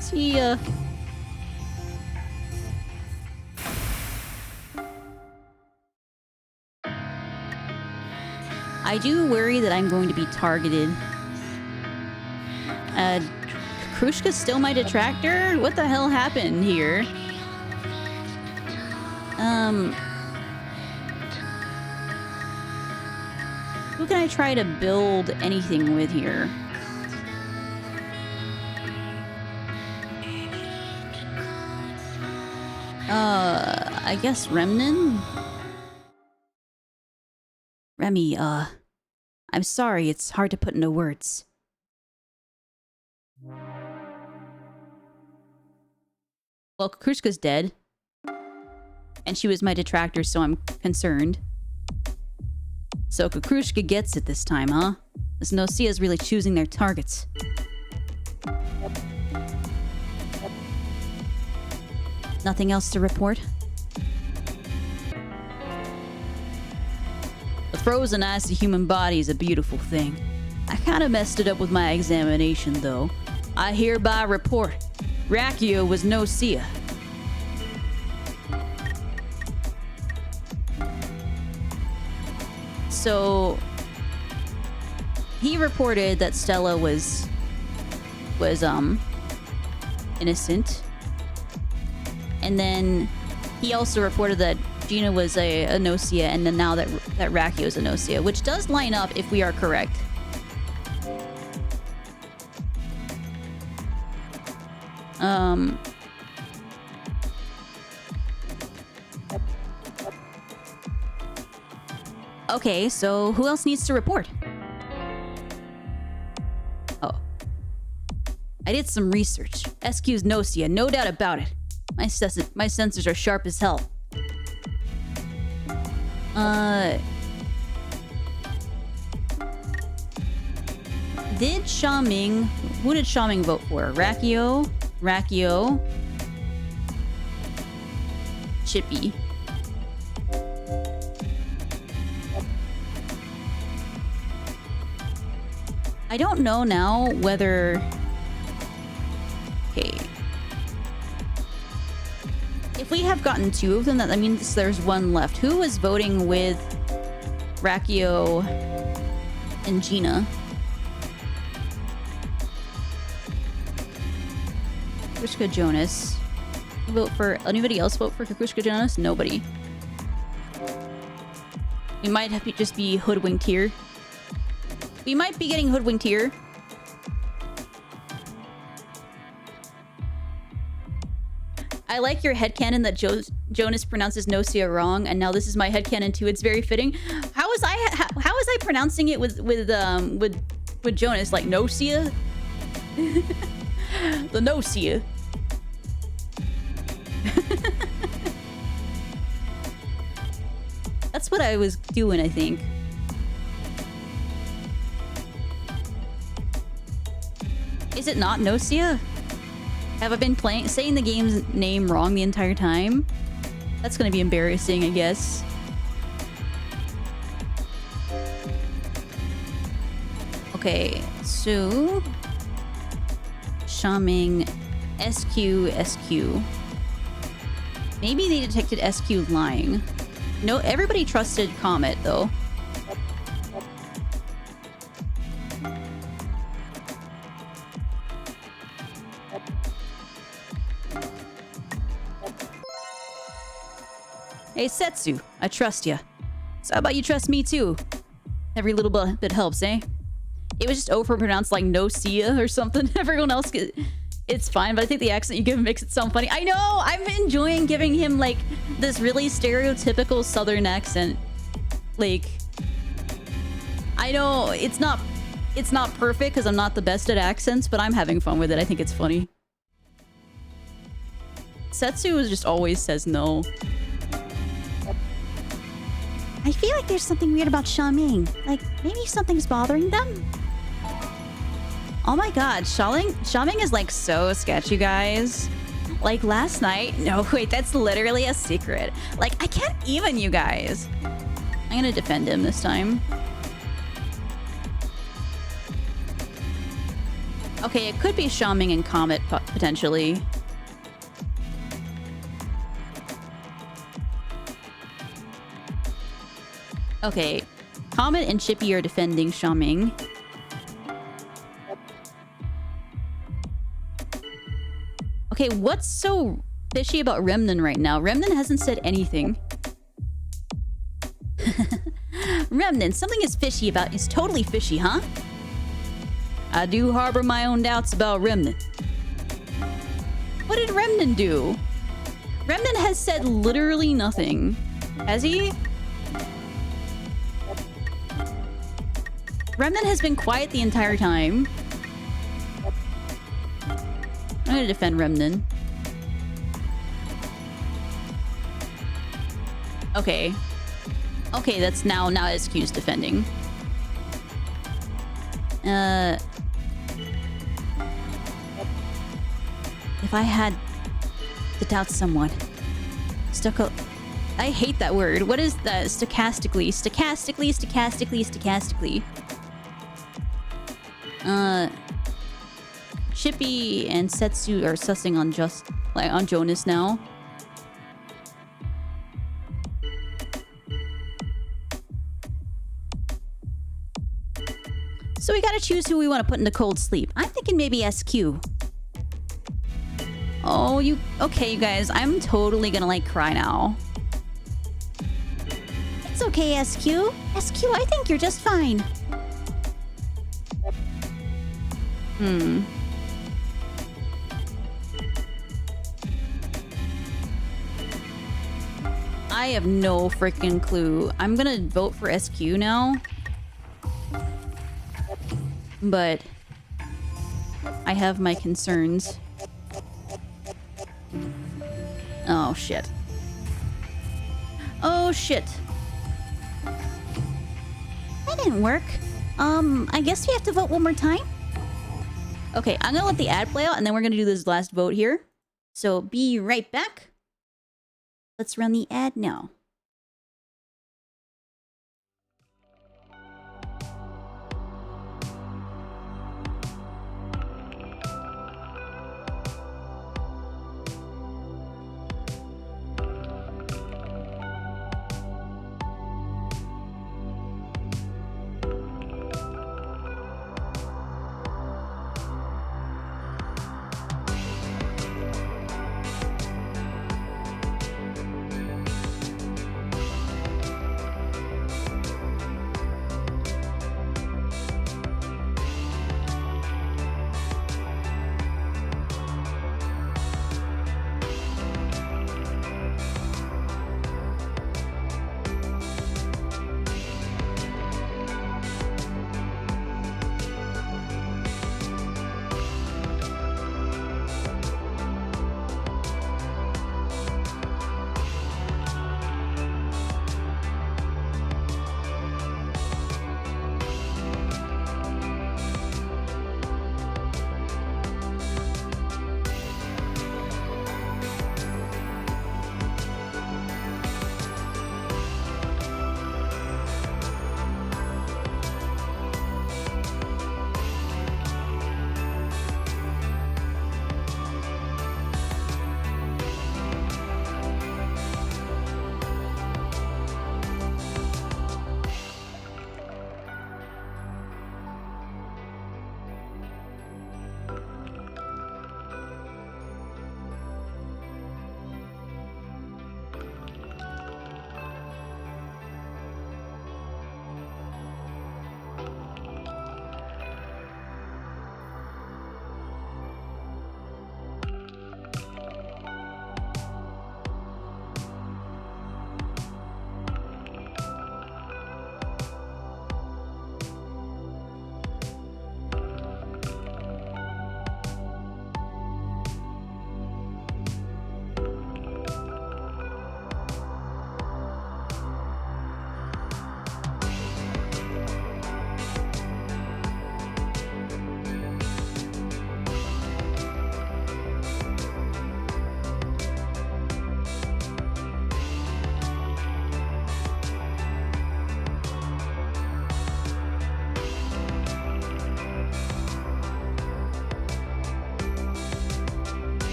See ya. I do worry that I'm going to be targeted. Krushka's still my detractor? What the hell happened here? Who can I try to build anything with here? I guess Remnant? Remy, I'm sorry, it's hard to put into words. Well, Krushka's dead. And she was my detractor, so I'm concerned. So Kukrushka gets it this time, huh? This GNOSIA is really choosing their targets. Nothing else to report? The frozen icy human body is a beautiful thing. I kinda messed it up with my examination, though. I hereby report, Rakio was GNOSIA. So he reported that Stella was innocent, and then he also reported that Gina was a GNOSIA, and then now that Rakio is a GNOSIA, which does line up if we are correct. Okay, so who else needs to report? Oh. I did some research. SQ's GNOSIA, no doubt about it. My sensors are sharp as hell. Did Xiaoming... Who did Xiaoming vote for? Rakio? Chippy. I don't know now whether... Okay. If we have gotten 2 of them, that means there's 1 left. Who is voting with Rakio and Gina? Kukushka Jonas. Vote for... Anybody else vote for Kukushka Jonas? Nobody. We might have to just be hoodwinked here. We might be getting hoodwinked here. I like your headcanon that Jonas pronounces GNOSIA wrong, and now this is my headcanon too. It's very fitting. How was I pronouncing it with Jonas? Like GNOSIA? The GNOSIA. That's what I was doing, I think. Is it not GNOSIA? Have I been saying the game's name wrong the entire time? That's gonna be embarrassing, I guess. Okay, so... Shaming SQ. Maybe they detected SQ lying. No, everybody trusted Comet, though. Hey, Setsu, I trust you. So how about you trust me, too? Every little bit helps, eh? It was just overpronounced like GNOSIA or something. Everyone else... It's fine, but I think the accent you give him makes it sound funny. I know! I'm enjoying giving him, like, this really stereotypical southern accent. Like... I know it's not perfect, because I'm not the best at accents, but I'm having fun with it. I think it's funny. Setsu just always says no. I feel like there's something weird about Xiaoming. Like, maybe something's bothering them? Oh my god, Xiaoming is like so sketchy, guys. Like last night... No, wait, that's literally a secret. Like, I can't even, you guys. I'm gonna defend him this time. Okay, it could be Xiaoming and Comet, potentially. Okay, Comet and Chippy are defending Xiaoming. Okay, what's so fishy about Remnan right now? Remnan hasn't said anything. Remnan, something is fishy about... It's totally fishy, huh? I do harbor my own doubts about Remnan. What did Remnan do? Remnan has said literally nothing. Has he? Remnan has been quiet the entire time. I'm gonna defend Remnan. Okay. Okay, that's now SQ's defending. If I had to doubt someone. I hate that word. What is that? Stochastically. Chippy and Setsu are sussing on Jonas now. So we gotta choose who we want to put into cold sleep. I'm thinking maybe SQ. Oh, okay, you guys. I'm totally gonna like cry now. It's okay, SQ. SQ, I think you're just fine. I have no freaking clue. I'm gonna vote for SQ now. But I have my concerns. Oh, shit. Oh, shit. That didn't work. I guess we have to vote one more time? Okay, I'm gonna let the ad play out, and then we're gonna do this last vote here. So be right back. Let's run the ad now.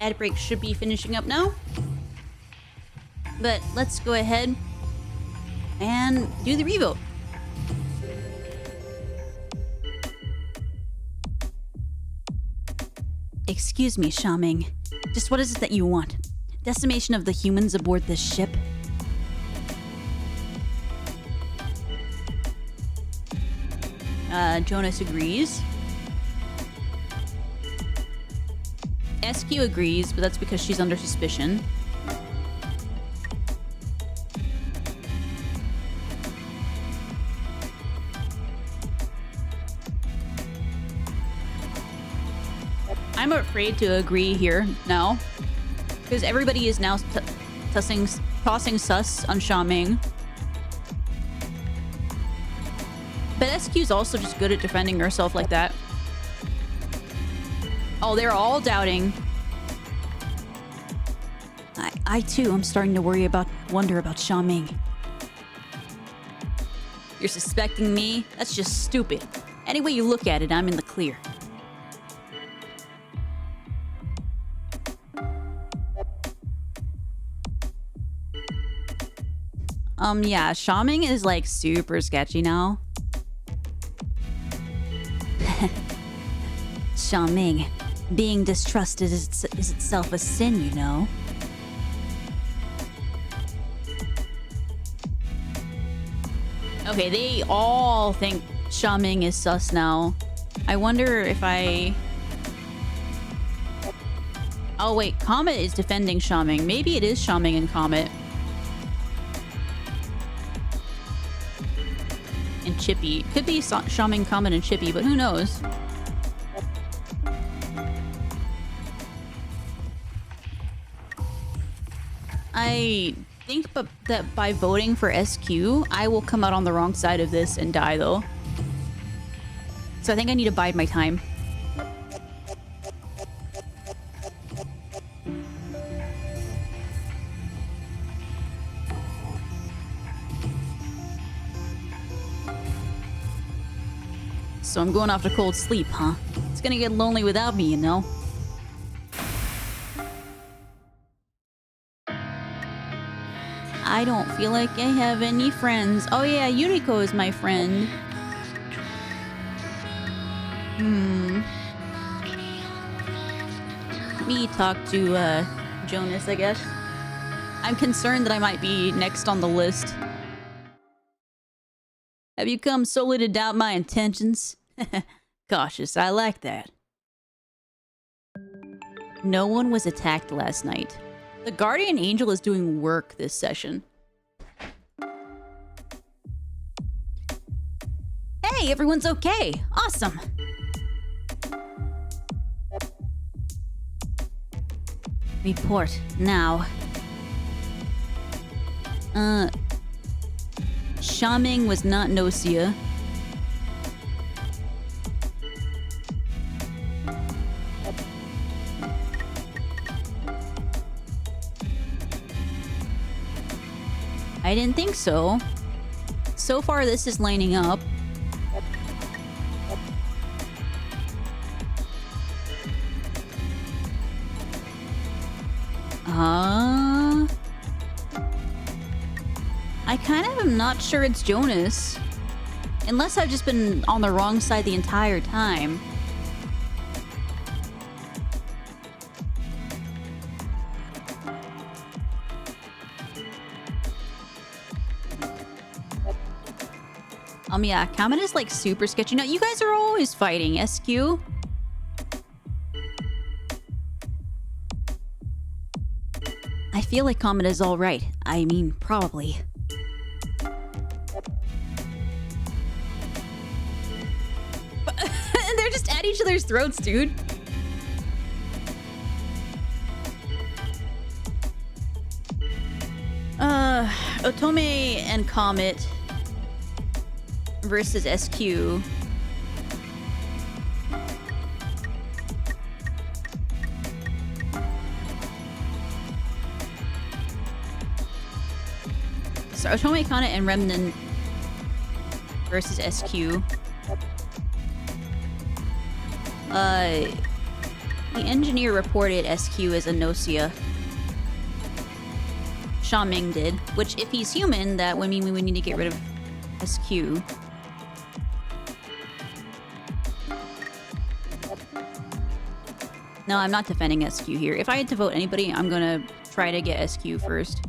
ad break should be finishing up now. But let's go ahead and do the revote. Excuse me, Shaming. Just what is it that you want? Decimation of the humans aboard this ship? Jonas agrees. SQ agrees, but that's because she's under suspicion. I'm afraid to agree here now, because everybody is now tossing sus on Shaming. But SQ's also just good at defending herself like that. Oh, they're all doubting. I too am starting to wonder about Shaming. You're suspecting me? That's just stupid. Any way you look at it, I'm in the clear. Yeah, Shaming is like super sketchy now. Shaming, being distrusted is itself a sin, you know. Okay, they all think Shaming is sus now. I wonder if I... Oh wait, Comet is defending Shaming. Maybe it is Shaming and Comet. And Chippy. Could be Shaming, Comet, and Chippy, but who knows? I think that by voting for SQ, I will come out on the wrong side of this and die, though. So I think I need to bide my time. So I'm going off to cold sleep, huh? It's gonna get lonely without me, you know? I don't feel like I have any friends. Oh yeah, Yuriko is my friend. Let me talk to Jonas, I guess. I'm concerned that I might be next on the list. Have you come solely to doubt my intentions? Cautious, I like that. No one was attacked last night. The Guardian Angel is doing work this session. Hey, everyone's okay. Awesome. Report now. Shaming was not GNOSIA. I didn't think so. So far, this is lining up. I kind of am not sure it's Jonas. Unless I've just been on the wrong side the entire time. Yeah, Kamen is like super sketchy. No, you guys are always fighting, SQ. I feel like Kamen is alright. I mean, probably. They're just at each other's throats, dude. Otome and Comet versus SQ. So Otome, Comet, and Remnant versus SQ. The engineer reported SQ as a GNOSIA. Xiaoming did, which if he's human, that would mean we would need to get rid of SQ. No, I'm not defending SQ here. If I had to vote anybody, I'm gonna try to get SQ first.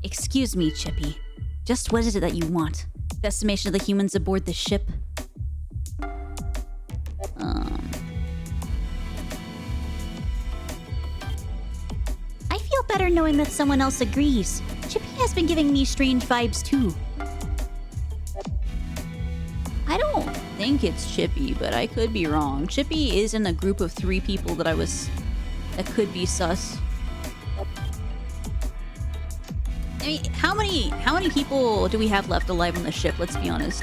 Excuse me, Chippy. Just what is it that you want? Decimation of the humans aboard the ship? I feel better knowing that someone else agrees. Chippy has been giving me strange vibes too. I don't think it's Chippy, but I could be wrong. Chippy is in a group of 3 people that could be sus. I mean, how many people do we have left alive on the ship? Let's be honest.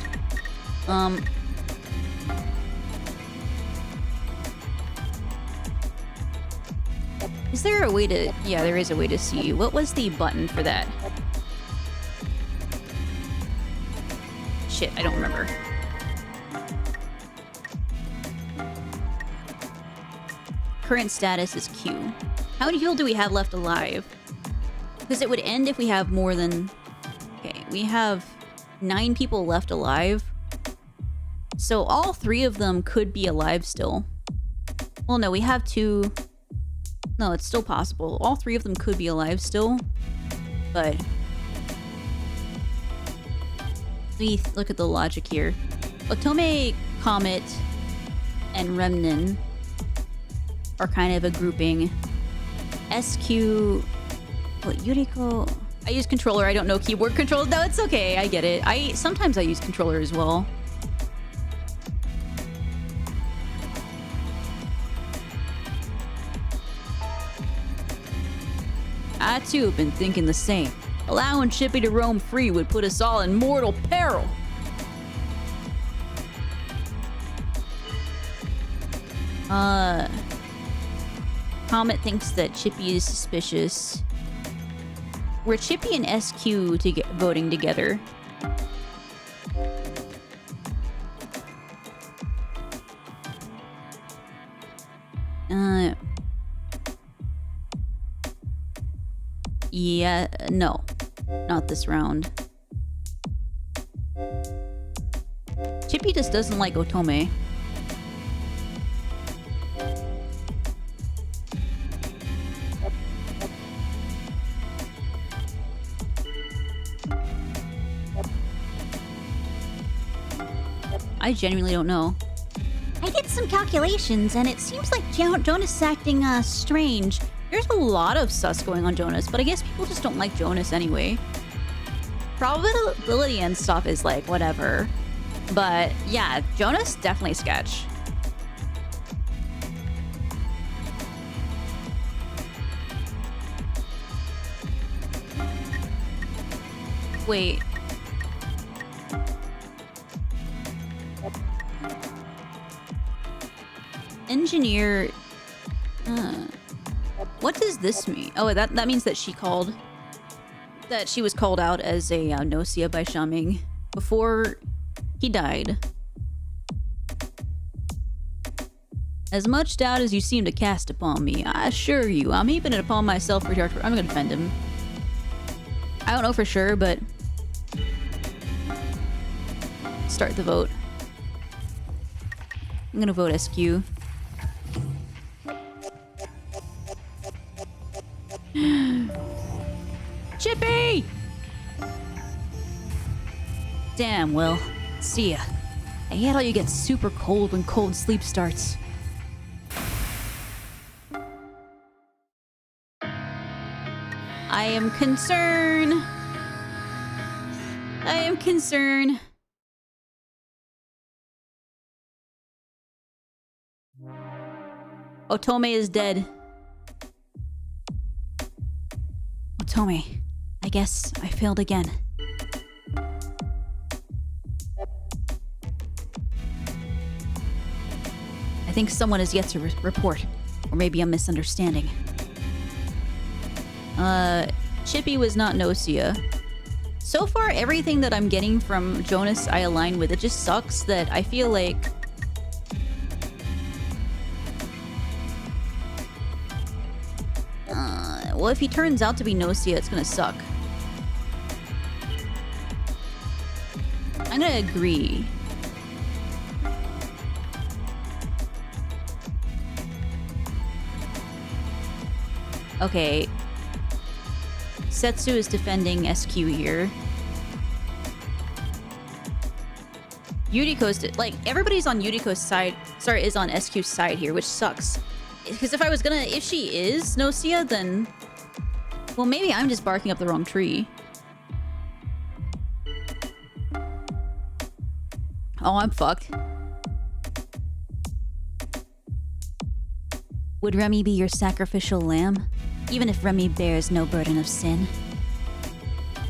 Is there a way to... Yeah, there is a way to see. What was the button for that? Shit, I don't remember. Current status is Q. How many people do we have left alive? Because it would end if we have more than... Okay, we have 9 people left alive. So all 3 of them could be alive still. Well, no, we have 2... No, it's still possible. All 3 of them could be alive still. But... Look at the logic here. Otome, Comet, and Remnin are kind of a grouping. SQ... What, Yuriko... I use controller, I don't know keyboard controls. No, it's okay, I get it. Sometimes I use controller as well. I too have been thinking the same. Allowing Chippy to roam free would put us all in mortal peril. Comet thinks that Chippy is suspicious. Were Chippy and SQ voting together? Yeah, no. Not this round. Chippy just doesn't like Otome. I genuinely don't know. I did some calculations, and it seems like Jonas is acting strange. There's a lot of sus going on Jonas, but I guess people just don't like Jonas anyway. Probability and stuff is like, whatever. But yeah, Jonas definitely sketch. Wait. Engineer... What does this mean? Oh, that means that she was called out as a GNOSIA by Xiaoming before he died. As much doubt as you seem to cast upon me, I assure you, I'm heaping it upon myself for I'm gonna defend him. I don't know for sure, but... Start the vote. I'm gonna vote SQ. Chippy! Damn, well, see ya. I hate how you get super cold when cold sleep starts. I am concerned. I am concerned. Otome is dead. Otome, I guess I failed again. I think someone has yet to report, or maybe I'm misunderstanding. Chippy was not GNOSIA. So far, everything that I'm getting from Jonas I align with. It just sucks that I feel like... Well, if he turns out to be GNOSIA, it's gonna suck. I'm gonna agree. Okay. Setsu is defending SQ here. Yuriko's like everybody's on Yuriko's side. Sorry, is on SQ's side here, which sucks. Because if she is GNOSIA, then well, maybe I'm just barking up the wrong tree. Oh, I'm fucked. Would Remy be your sacrificial lamb? Even if Remy bears no burden of sin?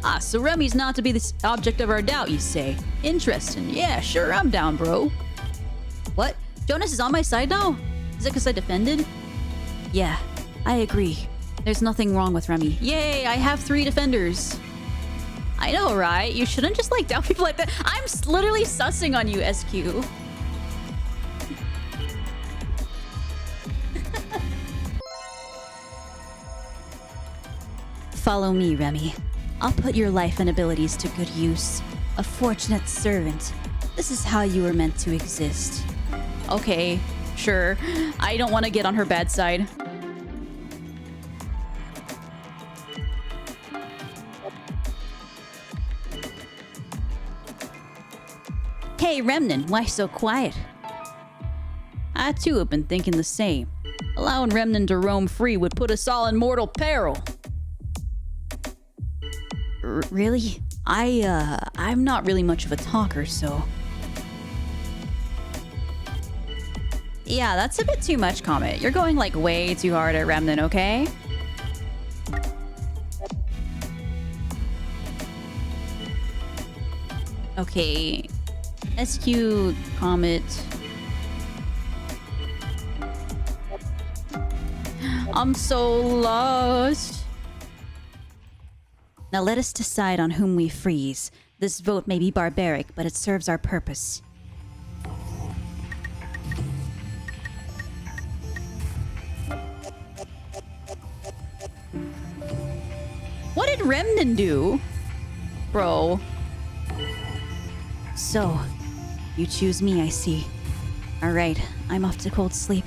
Ah, so Remy's not to be the object of our doubt, you say? Interesting. Yeah, sure, I'm down, bro. What? Jonas is on my side now? Is it because I defended? Yeah, I agree. There's nothing wrong with Remy. Yay, I have 3 defenders. I know, right? You shouldn't just like doubt people like that. I'm literally sussing on you, SQ. Follow me, Remy. I'll put your life and abilities to good use. A fortunate servant. This is how you were meant to exist. Okay, sure. I don't want to get on her bad side. Hey, Remnant, why so quiet? I too have been thinking the same. Allowing Remnant to roam free would put us all in mortal peril. Really? I'm not really much of a talker, so... Yeah, that's a bit too much, Comet. You're going, like, way too hard at Remnant, okay? Okay... SQ, Comet... I'm so lost. Now let us decide on whom we freeze. This vote may be barbaric, but it serves our purpose. What did Remnant do? Bro. So, you choose me, I see. Alright, I'm off to cold sleep.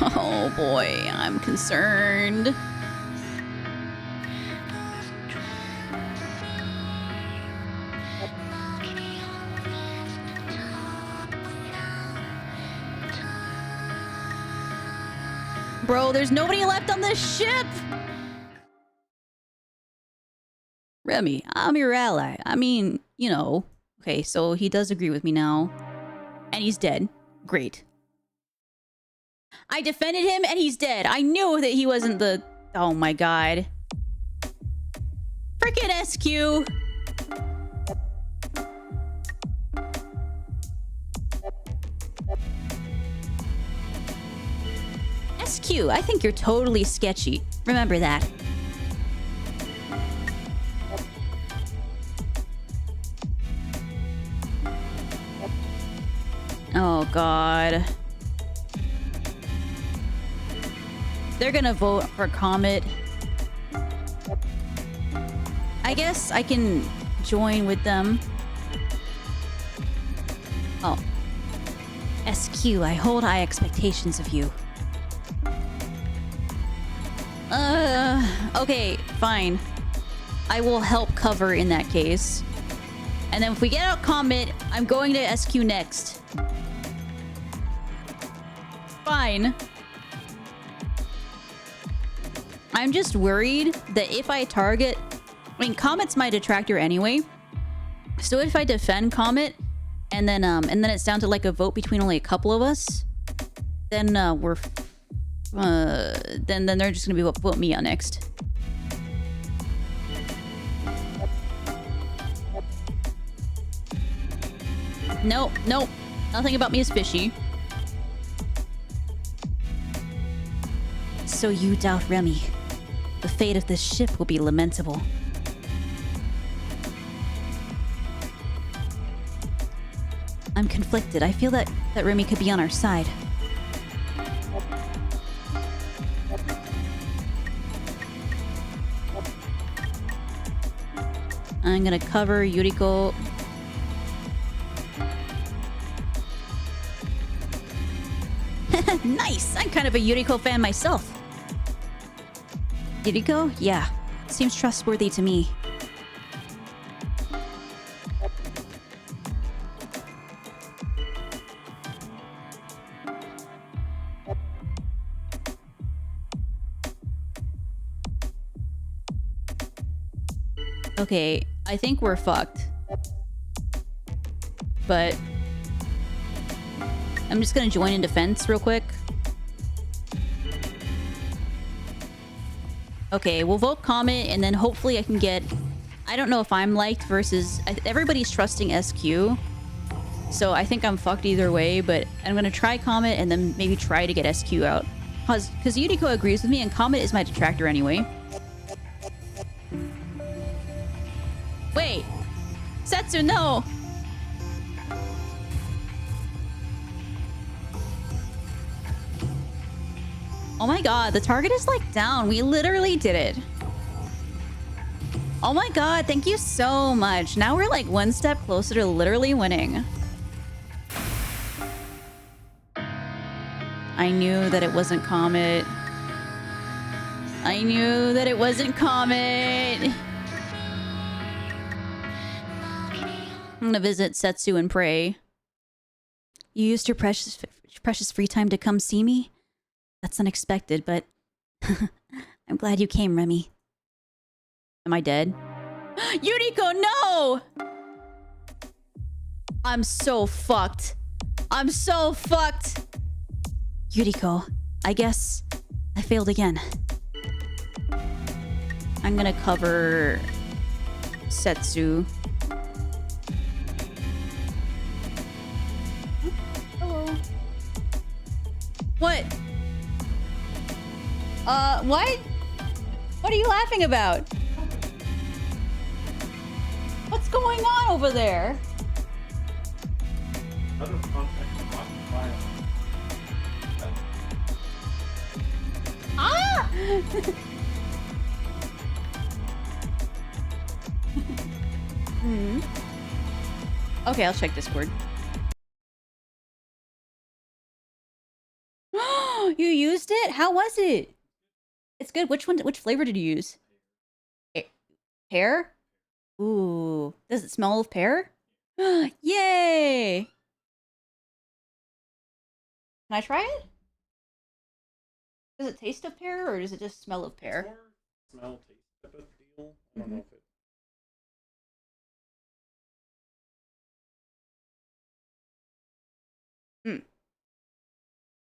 Oh boy, I'm concerned. Bro, there's nobody left on this ship! Remy, I'm your ally. I mean, you know. Okay, so he does agree with me now. And he's dead. Great. I defended him and he's dead. I knew that he wasn't the... Oh my god. Frickin' SQ. SQ, I think you're totally sketchy. Remember that. Oh god. They're gonna vote for Comet. I guess I can join with them. Oh. SQ, I hold high expectations of you. Okay, fine. I will help cover in that case. And then if we get out Comet, I'm going to SQ next. Fine. I'm just worried that if I target... I mean, Comet's my detractor anyway. So if I defend Comet, and then it's down to like a vote between only a couple of us, then we're... then they're just gonna vote me on next. Nope, nope. Nothing about me is fishy. So you doubt Remy. The fate of this ship will be lamentable. I'm conflicted. I feel that Remy could be on our side. I'm gonna cover Yuriko. Nice! I'm kind of a Yuriko fan myself. Yuriko? Yeah. Seems trustworthy to me. Okay, I think we're fucked. But I'm just gonna join in defense real quick. Okay, we'll vote Comet and then hopefully I can get... I don't know if I'm liked versus... Everybody's trusting SQ. So I think I'm fucked either way, but I'm gonna try Comet and then maybe try to get SQ out. Because Yuriko agrees with me and Comet is my detractor anyway. Wait! Setsu, no! Oh my god, the target is like down. We literally did it. Oh my god, thank you so much. Now we're like one step closer to literally winning. I knew that it wasn't Comet. I knew that it wasn't Comet. I'm gonna visit Setsu and pray. You used your precious free time to come see me? That's unexpected, but I'm glad you came, Remy. Am I dead? Yuriko, no! I'm so fucked. I'm so fucked. Yuriko, I guess I failed again. I'm gonna cover Setsu. Hello. What? What? What are you laughing about? What's going on over there? Ah! Okay, I'll check Discord. You used it? How was it? It's good. Which flavor did you use? Pear? Ooh. Does it smell of pear? Yay! Can I try it? Does it taste of pear or does it just smell of pear? Smell, taste type of deal. I don't know if it.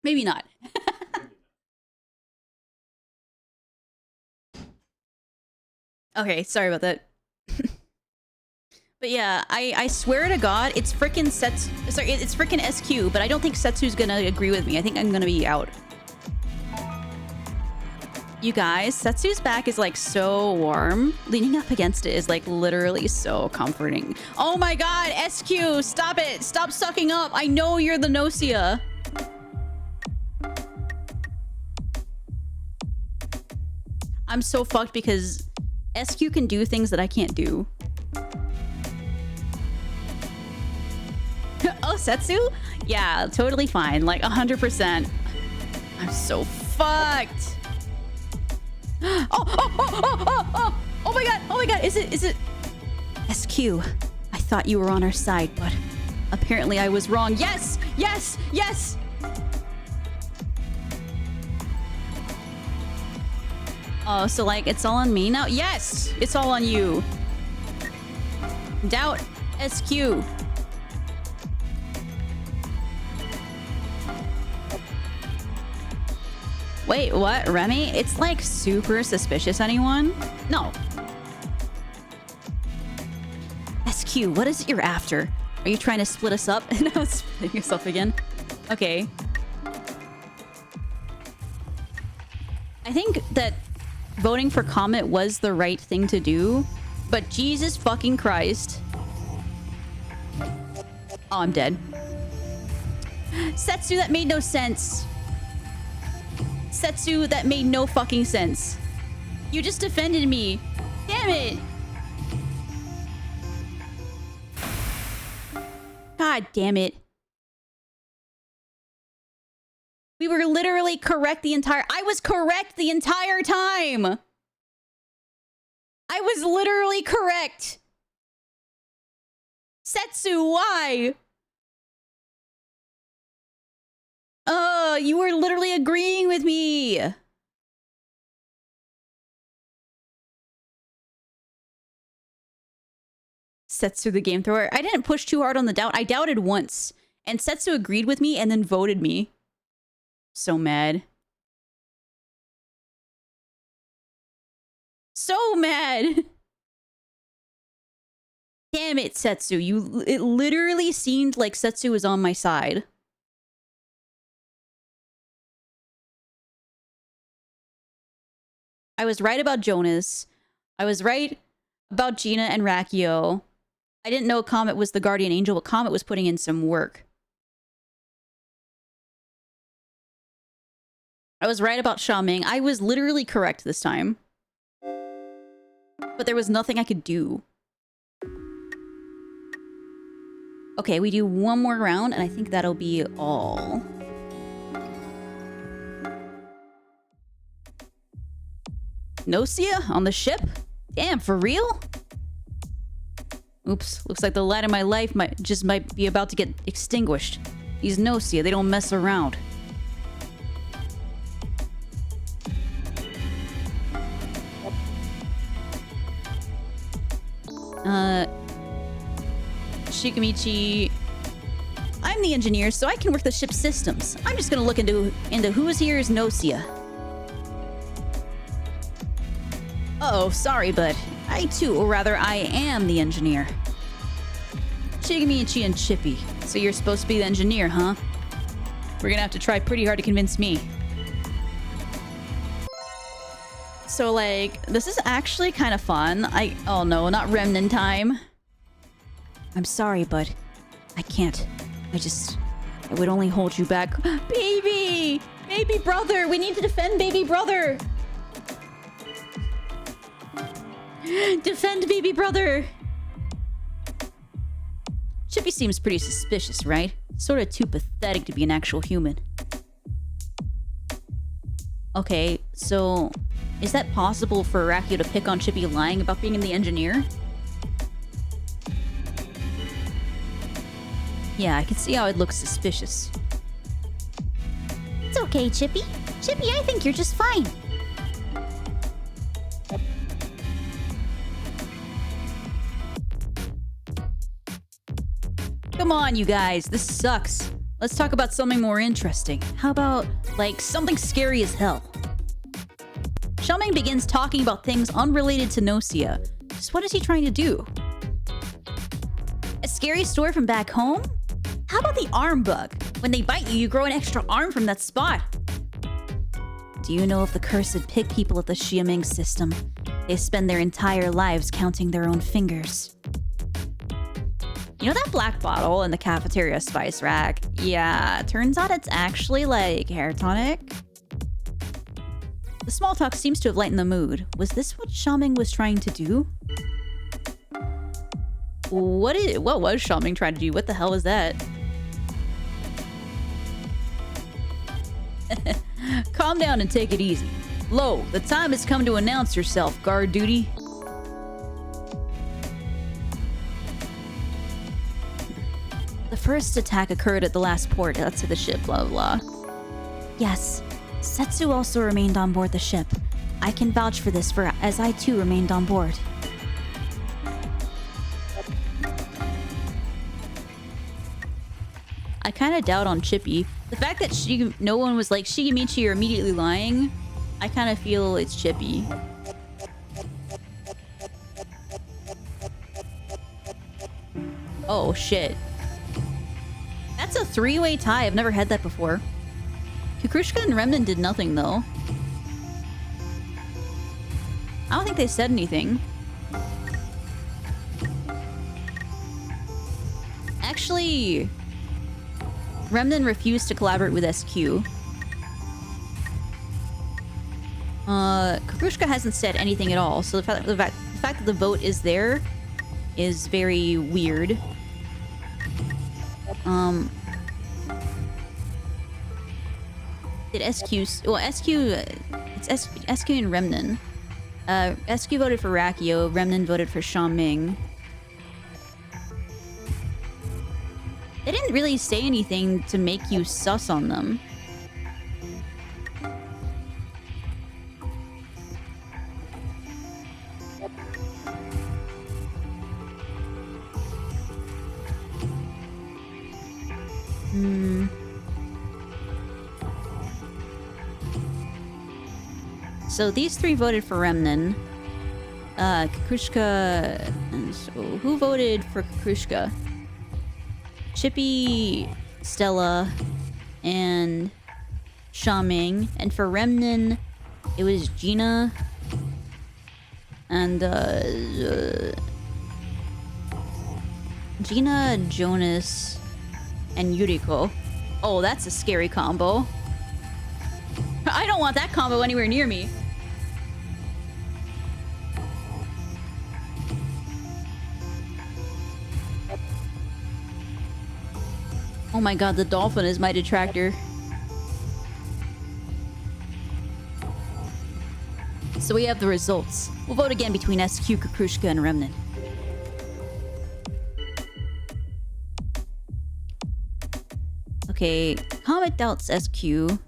Maybe not. Okay, sorry about that. But yeah, I swear to God, it's frickin' Setsu. Sorry, it's frickin' SQ, but I don't think Setsu's gonna agree with me. I think I'm gonna be out. You guys, Setsu's back is like so warm. Leaning up against it is like literally so comforting. Oh my God, SQ, stop it. Stop sucking up. I know you're the GNOSIA. I'm so fucked because SQ can do things that I can't do. Oh, Setsu? Yeah, totally fine. Like 100%. I'm so fucked. Oh my God. Oh my God. Is it SQ? I thought you were on our side, but apparently I was wrong. Yes. Yes. Yes. Oh, so like it's all on me now? Yes, it's all on you. Doubt SQ. Wait, what? Remy? It's like super suspicious, anyone? No. SQ, what is it you're after? Are you trying to split us up? Now splitting yourself again. Okay. I think that voting for Comet was the right thing to do, but Jesus fucking Christ. Oh, I'm dead. Setsu, that made no sense. Setsu, that made no fucking sense. You just defended me. Damn it. God damn it. We were literally correct the entire... I was correct the entire time! I was literally correct! Setsu, why? You were literally agreeing with me! Setsu the game thrower. I didn't push too hard on the doubt. I doubted once. And Setsu agreed with me and then voted me. So mad. So mad! Damn it, Setsu. It literally seemed like Setsu was on my side. I was right about Jonas. I was right about Gina and Rakio. I didn't know Comet was the guardian angel, but Comet was putting in some work. I was right about Xiaoming. I was literally correct this time. But there was nothing I could do. Okay, we do one more round, and I think that'll be all. GNOSIA on the ship? Damn, for real? Oops, looks like the light of my life might be about to get extinguished. These GNOSIA, they don't mess around. Shikamichi... I'm the engineer, so I can work the ship's systems. I'm just gonna look into who's here's GNOSIA. Uh-oh, sorry, but I too, or rather, I am the engineer. Shigamichi and Chippy. So you're supposed to be the engineer, huh? We're gonna have to try pretty hard to convince me. So, like, this is actually kind of fun. Oh no, not remnant time. I'm sorry, but I can't. I would only hold you back. Baby! Baby brother! We need to defend baby brother! Defend baby brother! Chippy seems pretty suspicious, right? Sort of too pathetic to be an actual human. Okay, so... is that possible for Rakio to pick on Chippy lying about being the engineer? Yeah, I can see how it looks suspicious. It's okay, Chippy. Chippy, I think you're just fine. Come on, you guys. This sucks. Let's talk about something more interesting. How about, like, something scary as hell? Xiaoming begins talking about things unrelated to GNOSIA. Just what is he trying to do? A scary story from back home? How about the arm bug? When they bite you, you grow an extra arm from that spot. Do you know of the cursed pig people at the Xiaming system? They spend their entire lives counting their own fingers. You know that black bottle in the cafeteria spice rack? Yeah, turns out it's actually like hair tonic. The small talk seems to have lightened the mood. Was this what Xiaming was trying to do? What was Xiaming trying to do? What the hell was that? Calm down and take it easy. Lo, the time has come to announce yourself, guard duty. The first attack occurred at the last port. That's to the ship, blah, blah, blah. Yes, Setsu also remained on board the ship. I can vouch for this, as I too remained on board. I kind of doubt on Chippy. The fact that no one was like Shigemichi or immediately lying, I kind of feel it's Chippy. Oh shit. That's a three-way tie. I've never had that before. Kukrushka and Remnant did nothing though. I don't think they said anything. Actually, Remnant refused to collaborate with SQ. Kukrushka hasn't said anything at all, so the fact that the vote is there is very weird. Did SQ... Well, SQ... It's SQ and Remnan. SQ voted for Rakio. Remnan voted for Sha Ming. They didn't really say anything to make you sus on them. So these three voted for Remnan. Kukushka... And so who voted for Kukushka? Chippy, Stella, and Sha Ming. And for Remnan, it was Gina and Gina, Jonas, and Yuriko. Oh, that's a scary combo. I don't want that combo anywhere near me. Oh my god, the dolphin is my detractor. So we have the results. We'll vote again between SQ, Kukushka, and Remnant. Okay, Comet doubts SQ.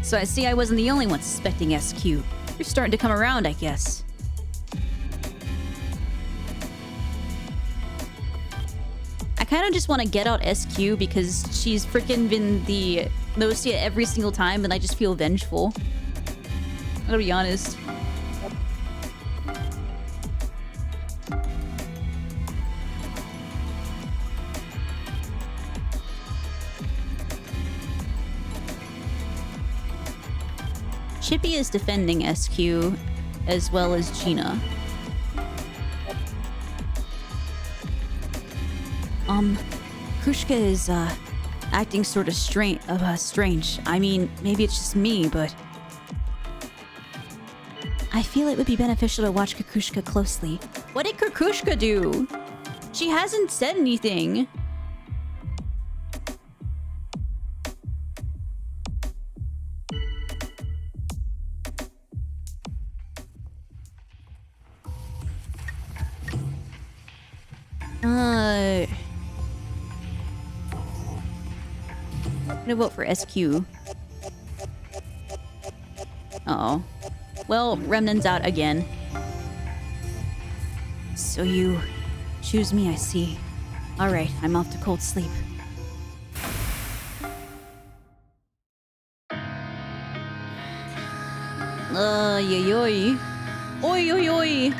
So I see I wasn't the only one suspecting SQ. You're starting to come around, I guess. I kind of just want to get out SQ because she's freaking been the GNOSIA every single time and I just feel vengeful. I'm gonna be honest. Chippy is defending SQ as well as Gina. Kushka is, acting sort of strange. I mean, maybe it's just me, but... I feel it would be beneficial to watch Kukushka closely. What did Kukushka do? She hasn't said anything. I'm gonna vote for SQ. Uh-oh. Well, Remnant's out again. So you choose me, I see. Alright, I'm off to cold sleep. Yoy. Oi, oi, oi.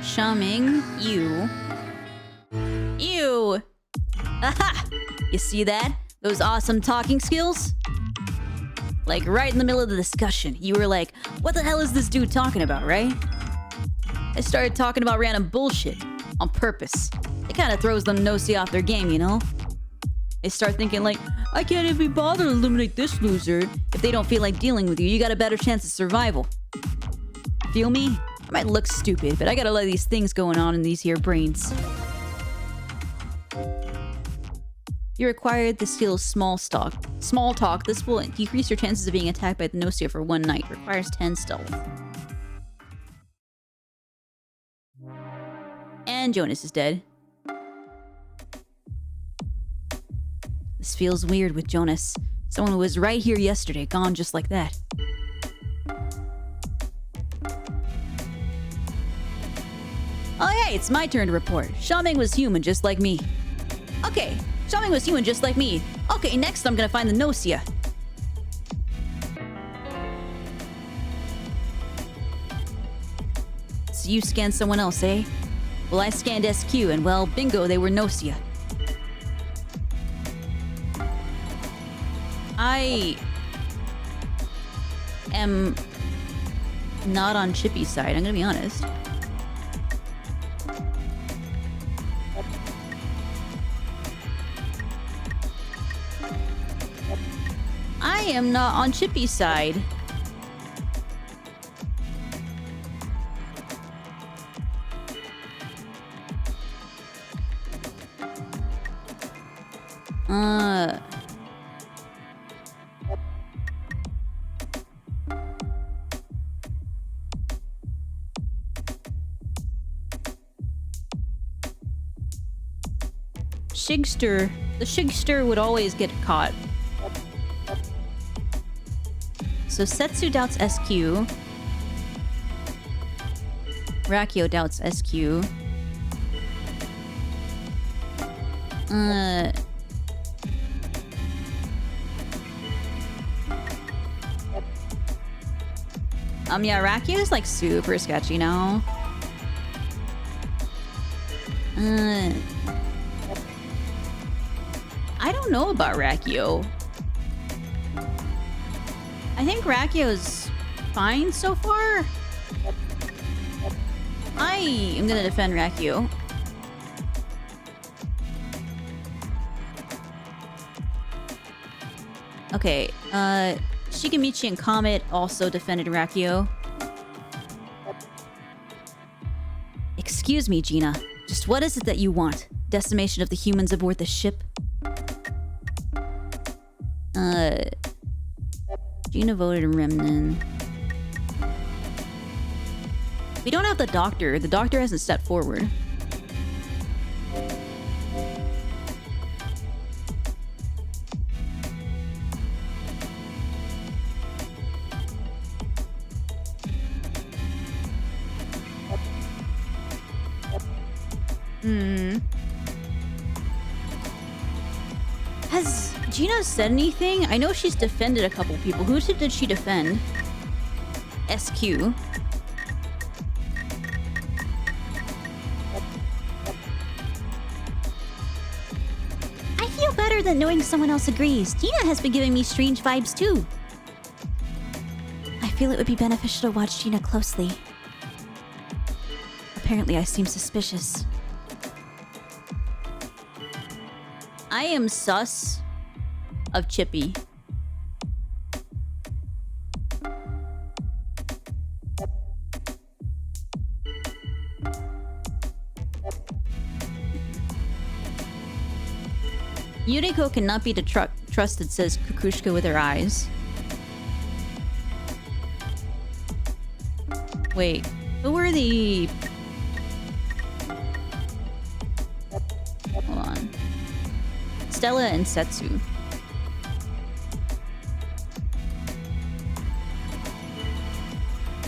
Shaming, you. Ew! Aha! You see that? Those awesome talking skills? Like, right in the middle of the discussion, you were like, what the hell is this dude talking about, right? I started talking about random bullshit. On purpose. It kind of throws them GNOSIA off their game, you know? They start thinking like, I can't even be bothered to eliminate this loser. If they don't feel like dealing with you, you got a better chance of survival. Feel me? I might look stupid, but I got a lot of these things going on in these here brains. You required the skill Small Talk. This will decrease your chances of being attacked by the GNOSIA for one night. Requires 10 stealth. And Jonas is dead. This feels weird with Jonas. Someone who was right here yesterday, gone just like that. Oh hey, it's my turn to report. Shaming was human just like me. Okay, Shaming was human just like me. Okay, next I'm gonna find the GNOSIA. So you scanned someone else, eh? Well, I scanned SQ and well, bingo, they were GNOSIA. I am not on Chippy's side, I'm gonna be honest. I am not on Chippy's side. Shigster. The Shigster would always get caught. So Setsu doubts SQ. Rakio doubts SQ. Yeah, Rakio is like super sketchy now. I don't know about Rakio. I think Rakio's fine so far. I am gonna defend Rakio. Okay, Shigemichi and Comet also defended Rakio. Excuse me, Gina. Just what is it that you want? Decimation of the humans aboard the ship? Gina voted Remnant. We don't have the doctor. The doctor hasn't stepped forward. Has Gina said anything? I know she's defended a couple people. Who did she defend? SQ. I feel better than knowing someone else agrees. Gina has been giving me strange vibes too. I feel it would be beneficial to watch Gina closely. Apparently I seem suspicious. I am sus of Chippy. Yuriko cannot be trusted, says Kukushka with her eyes. Wait, who were the... Hold on. Stella and Setsu.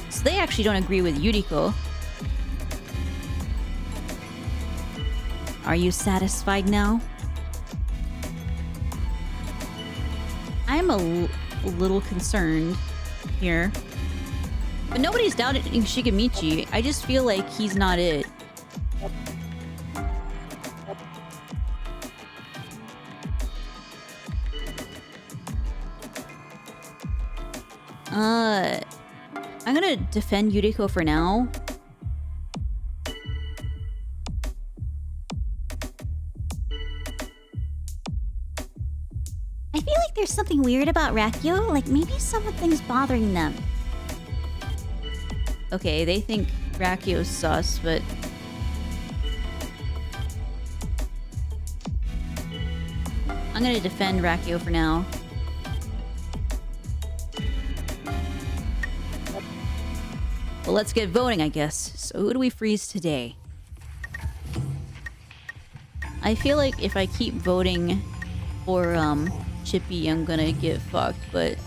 So they actually don't agree with Yuriko. Are you satisfied now? I'm a little concerned here. But nobody's doubting Shigemichi. I just feel like he's not it. I'm gonna defend Yuriko for now. I feel like there's something weird about Rakio. Like maybe something's bothering them. Okay, they think Rakio's sus, but... I'm gonna defend Rakio for now. Well, let's get voting, I guess. So who do we freeze today? I feel like if I keep voting for, Chippy, I'm gonna get fucked, but...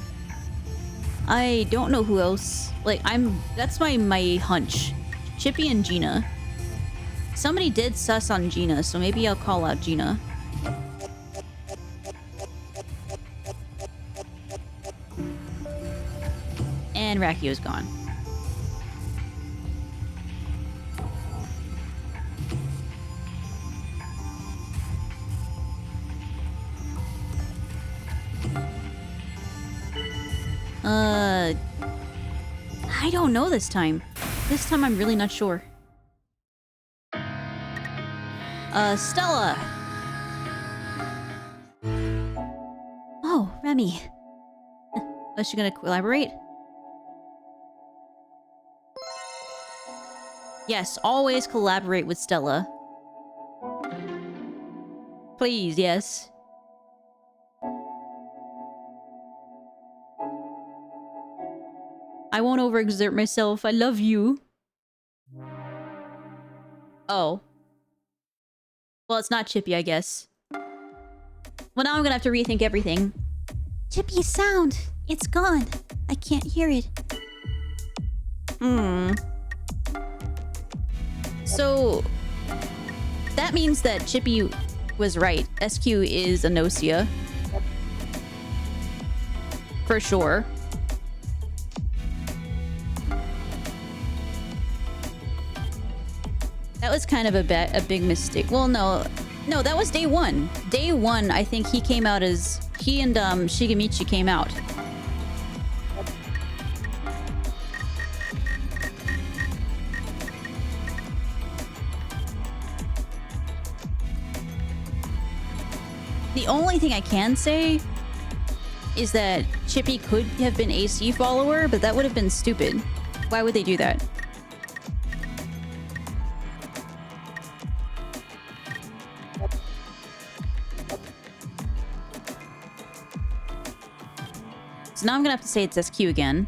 I don't know who else. Like, that's my hunch. Chippy and Gina. Somebody did sus on Gina, so maybe I'll call out Gina. And Rakio's gone. I don't know this time. This time I'm really not sure. Stella! Oh, Remy. Is she gonna collaborate? Yes, always collaborate with Stella. Please, yes. I won't overexert myself. I love you. Oh. Well, it's not Chippy, I guess. Well, now I'm gonna have to rethink everything. Chippy's sound. It's gone. I can't hear it. So... that means that Chippy was right. SQ is a GNOSIA. For sure. That was kind of a big mistake. Well, no, that was day one. Day one, I think he came out as... he and Shigemichi came out. The only thing I can say is that Chippy could have been AC follower, but that would have been stupid. Why would they do that? So now I'm gonna have to say it's SQ again.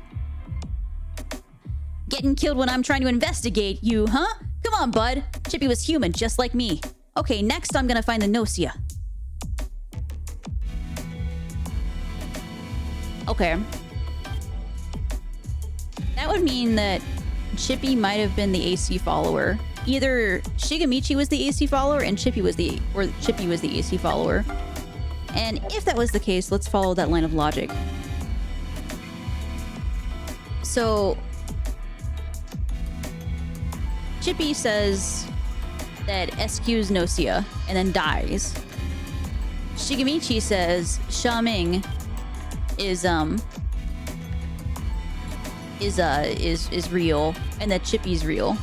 Getting killed when I'm trying to investigate you, huh? Come on, bud. Chippy was human, just like me. Okay, next I'm gonna find the GNOSIA. Okay. That would mean that Chippy might have been the AC follower. Either Shigemichi was the AC follower and Chippy was the AC follower. And if that was the case, let's follow that line of logic. So Chippy says that SQ's GNOSIA and then dies. Shigemichi says Xiaoming is real and that Chippy's real.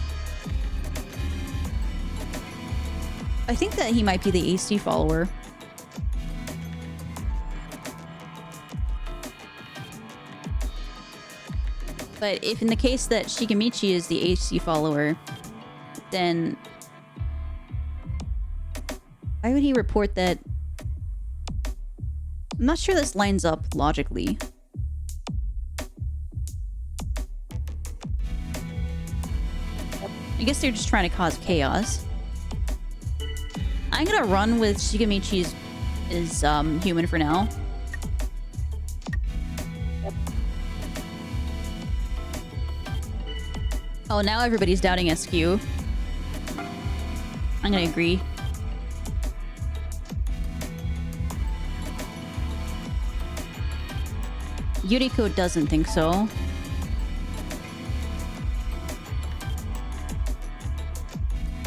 I think that he might be the AC follower. But if in the case that Shigemichi is the AC follower, then why would he report that? I'm not sure this lines up logically. I guess they're just trying to cause chaos. I'm gonna run with Shigemichi's human for now. Oh, now everybody's doubting SQ. I'm gonna agree. Yuriko doesn't think so.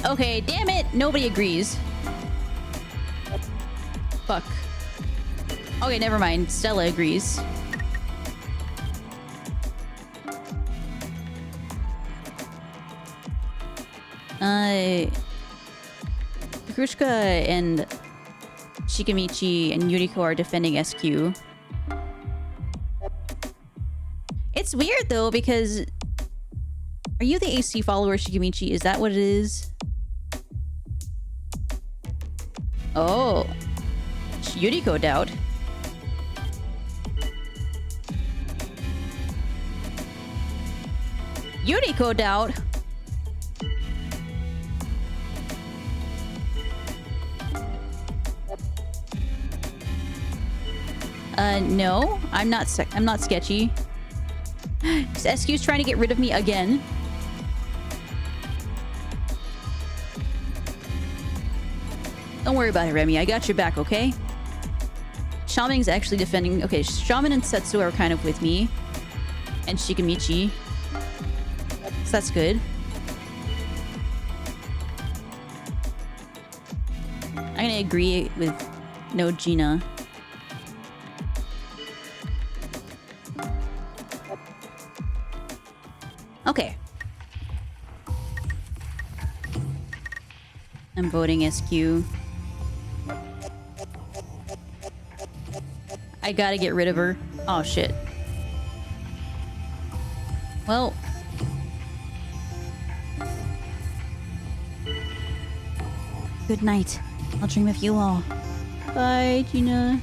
Okay, damn it! Nobody agrees. Fuck. Okay, never mind. Stella agrees. Krushka and Shigemichi and Yuriko are defending SQ. It's weird though because are you the AC follower, Shigemichi? Is that what it is? Oh, Yuriko doubt. Yuriko doubt. No, I'm not sketchy. SQ's trying to get rid of me again. Don't worry about it, Remy. I got your back, okay? Xiaoming's actually defending... Okay, Shaman and Setsu are kind of with me. And Shigemichi. So that's good. I'm gonna agree with no Gina. Okay. I'm voting SQ. I gotta get rid of her. Oh, shit. Well... Good night. I'll dream of you all. Bye, Gina.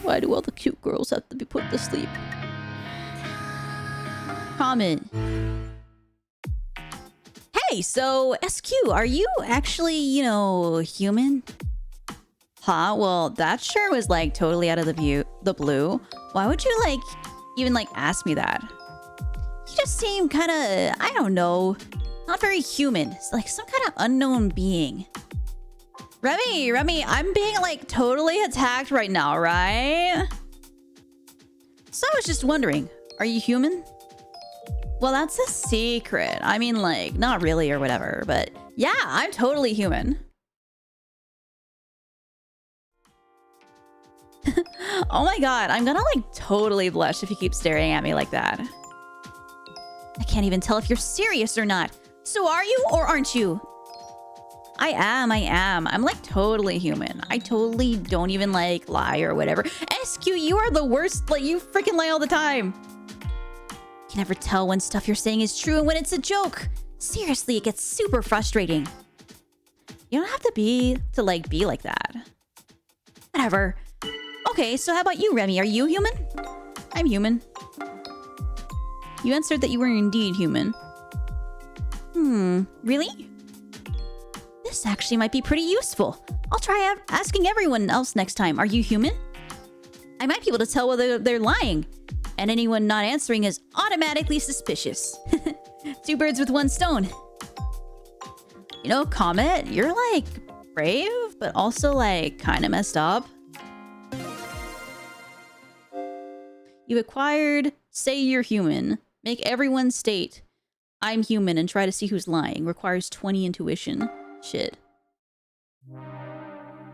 Why do all the cute girls have to be put to sleep? Comment. Hey, so SQ, are you actually, you know, human? Huh? Well, that sure was like totally out of the blue. Why would you like even like ask me that? You just seem kind of, I don't know, not very human. It's like some kind of unknown being. Remy, I'm being like totally attacked right now, right? So I was just wondering, are you human? Well, that's a secret. I mean, like, not really or whatever, but yeah, I'm totally human. Oh my god, I'm gonna like totally blush if you keep staring at me like that. I can't even tell if you're serious or not. So are you or aren't you? I am. I'm like totally human. I totally don't even like lie or whatever. SQ, you are the worst. Like, you freaking lie all the time. You can never tell when stuff you're saying is true and when it's a joke. Seriously, it gets super frustrating. You don't have to be like that. Whatever. Okay, so how about you, Remy? Are you human? I'm human. You answered that you were indeed human. Really? This actually might be pretty useful. I'll try asking everyone else next time. Are you human? I might be able to tell whether they're lying. And anyone not answering is automatically suspicious. 2 birds with 1 stone. You know, Comet, you're like brave, but also like kind of messed up. You've acquired, say you're human. Make everyone state, I'm human, and try to see who's lying. Requires 20 intuition. Shit.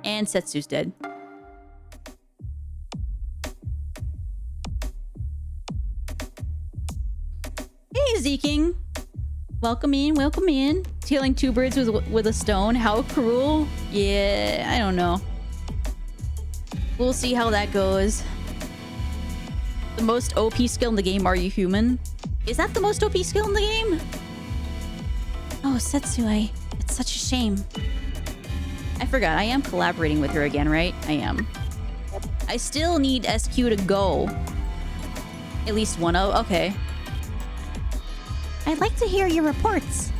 And Setsu's dead. Hey, Zeking. Welcome in. Killing 2 birds with a stone. How cruel. Yeah, I don't know. We'll see how that goes. The most OP skill in the game, are you human? Is that the most OP skill in the game? Oh, Setsu, it's such a shame. I forgot, I am collaborating with her again, right? I am. I still need SQ to go. At least one of, okay. I'd like to hear your reports.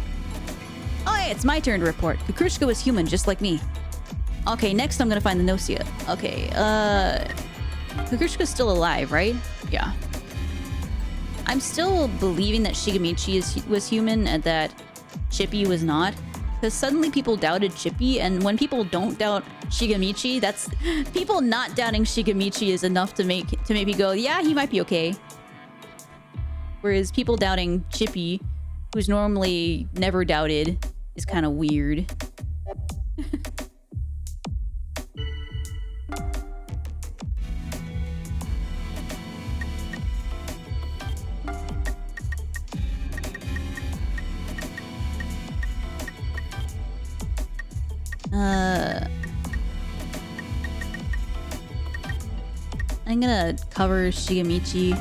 Oh, yeah, it's my turn to report. Kukrushka was human, just like me. Okay, next I'm gonna find the GNOSIA. Okay, Kukrushka's still alive, right? Yeah. I'm still believing that Shigemichi was human and that Chippy was not. Because suddenly people doubted Chippy, and when people don't doubt Shigemichi, that's... People not doubting Shigemichi is enough to make me go, yeah, he might be okay. Whereas people doubting Chippy, who's normally never doubted, is kind of weird. I'm gonna cover Shigemichi.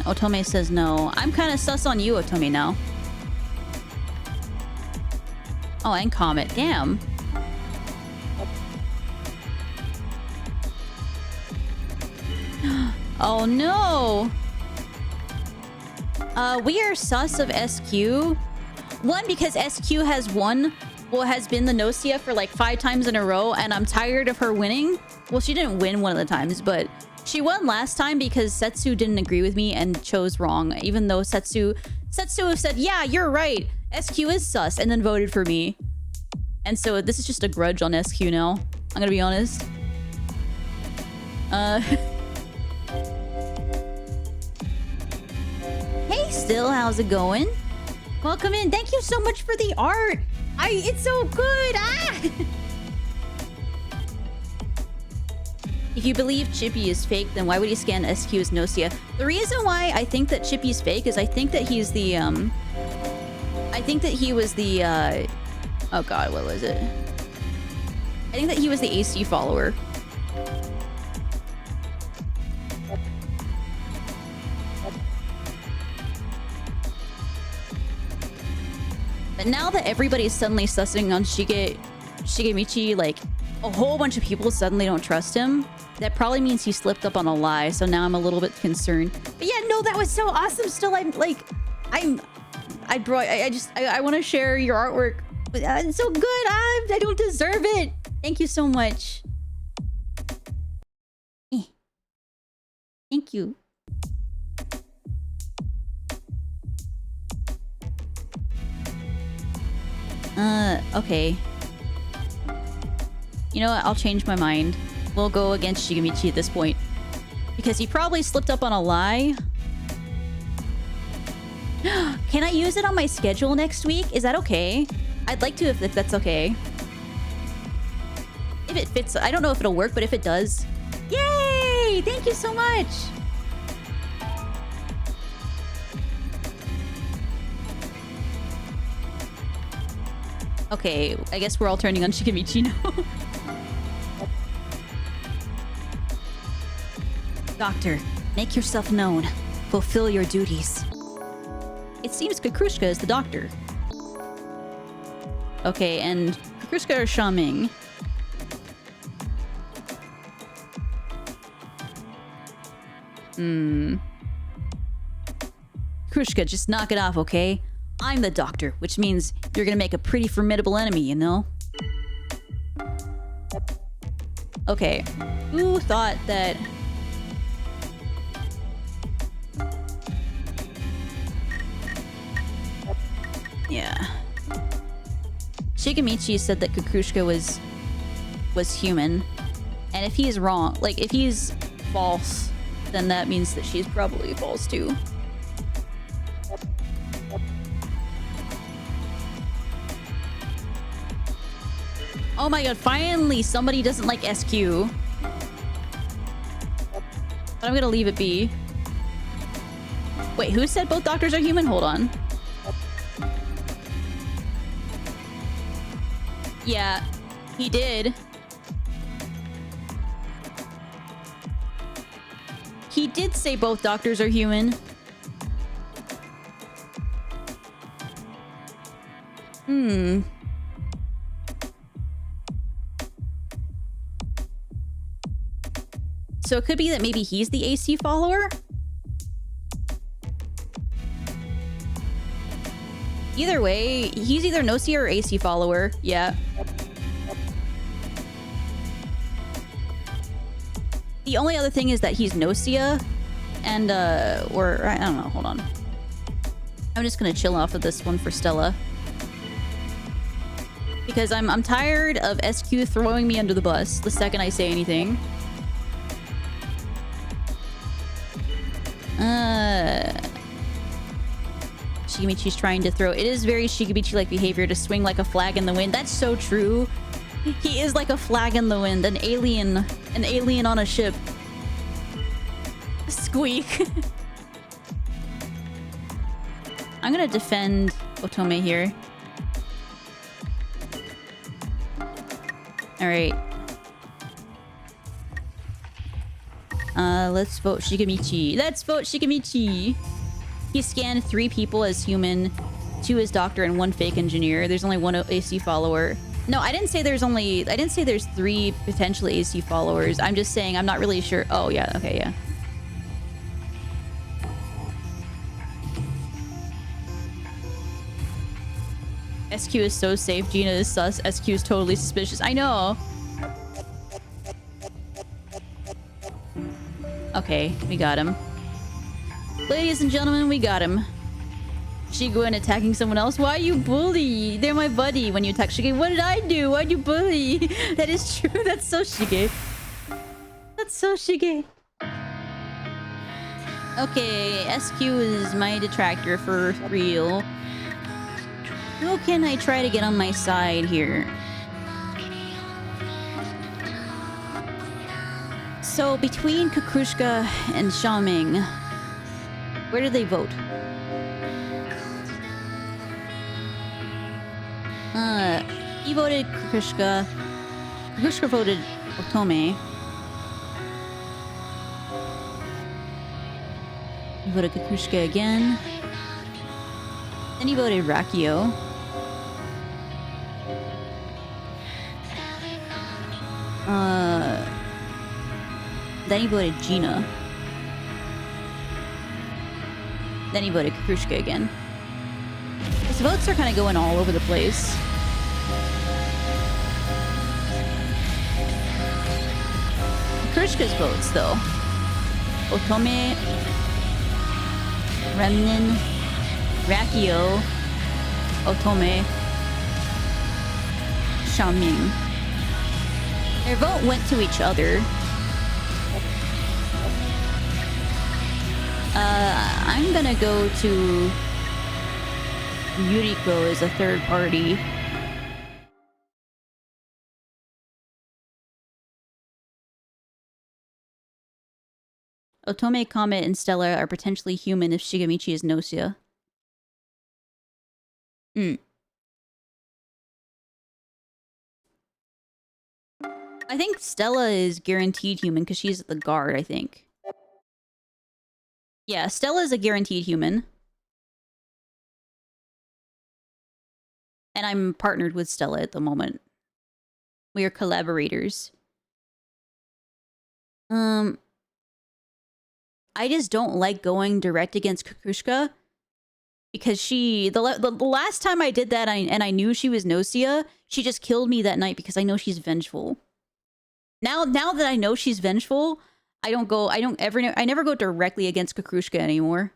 Otome says no. I'm kind of sus on you, Otome, now. Oh, and Comet. Damn. Oh no! We are sus of SQ. One, because SQ has been the GNOSIA for like 5 times in a row, and I'm tired of her winning. Well, she didn't win one of the times, but she won last time because Setsu didn't agree with me and chose wrong, even though Setsu said, yeah, you're right, SQ is sus, and then voted for me. And so this is just a grudge on SQ now. I'm gonna be honest. Hey, Still, how's it going? Welcome in. Thank you so much for the art. It's so good. Ah! If you believe Chippy is fake, then why would he scan SQ as GNOSIA? The reason why I think that Chippy's fake is I think that he's the I think that he was the Oh god, what was it? I think that he was the AC follower. But now that everybody's suddenly sussing on Shigemichi, like, a whole bunch of people suddenly don't trust him. That probably means he slipped up on a lie, so now I'm a little bit concerned. But yeah, no, that was so awesome. Still, I want to share your artwork. It's so good. I don't deserve it. Thank you so much. Thank you. Okay. You know what? I'll change my mind. We'll go against Shigemichi at this point. Because he probably slipped up on a lie. Can I use it on my schedule next week? Is that okay? I'd like to if that's okay. If it fits, I don't know if it'll work, but if it does. Yay! Thank you so much! Okay, I guess we're all turning on Shigemichi now. Doctor, make yourself known. Fulfill your duties. It seems Kakrushka is the doctor. Okay, and Kakrushka or Xiaoming? Kakrushka, just knock it off, okay? I'm the doctor, which means you're gonna make a pretty formidable enemy, you know? Okay. Who thought that... Yeah. Shigemichi said that Kakrushka was human. And if he's wrong, like, if he's false, then that means that she's probably false too. Oh my god, finally somebody doesn't like SQ. But I'm gonna leave it be. Wait, who said both doctors are human? Hold on. Yeah, he did. He did say both doctors are human. So it could be that maybe he's the AC follower? Either way, he's either GNOSIA or AC follower. Yeah. The only other thing is that he's GNOSIA and, or, I don't know, hold on. I'm just gonna chill off of this one for Stella. Because I'm tired of SQ throwing me under the bus the second I say anything. Shigemichi's trying to throw. It is very Shigemichi-like behavior to swing like a flag in the wind. That's so true. He is like a flag in the wind, an alien on a ship. Squeak. I'm gonna defend Otome here. All right. Let's vote Shigemichi. Let's vote Shigemichi. He scanned 3 people as human, 2 as doctor, and 1 fake engineer. There's only 1 AC follower. No, I didn't say there's 3 potential AC followers. I'm just saying I'm not really sure. Oh, yeah. Okay, yeah. SQ is so safe. Gina is sus. SQ is totally suspicious. I know. Okay, we got him. Ladies and gentlemen, we got him. Shiguen attacking someone else. Why you bully? They're my buddy. When you attack Shige, what did I do? Why'd you bully? That is true. That's so Shige. That's so Shige. Okay, SQ is my detractor for real. Who can I try to get on my side here? So, between Kakrushka and Xiaoming, where do they vote? He voted Kukushka. Kukushka voted Otome. He voted Kukushka again. Then he voted Rakio. Then he voted Gina. Then he voted Kukushka again. His votes are kind of going all over the place. Kukushka's votes, though. Otome, Remnin, Rakio, Otome, Xiaoming. Their vote went to each other. I'm gonna go to Yuriko as a third party. Otome, Comet, and Stella are potentially human if Shigemichi is Gnosia. I think Stella is guaranteed human because she's the guard, I think. Yeah, Stella is a guaranteed human. And I'm partnered with Stella at the moment. We are collaborators. I just don't like going direct against Kukushka. Because the last time I did that and I knew she was Gnosia, she just killed me that night because I know she's vengeful. Now that I know she's vengeful, I never go directly against Kukushka anymore.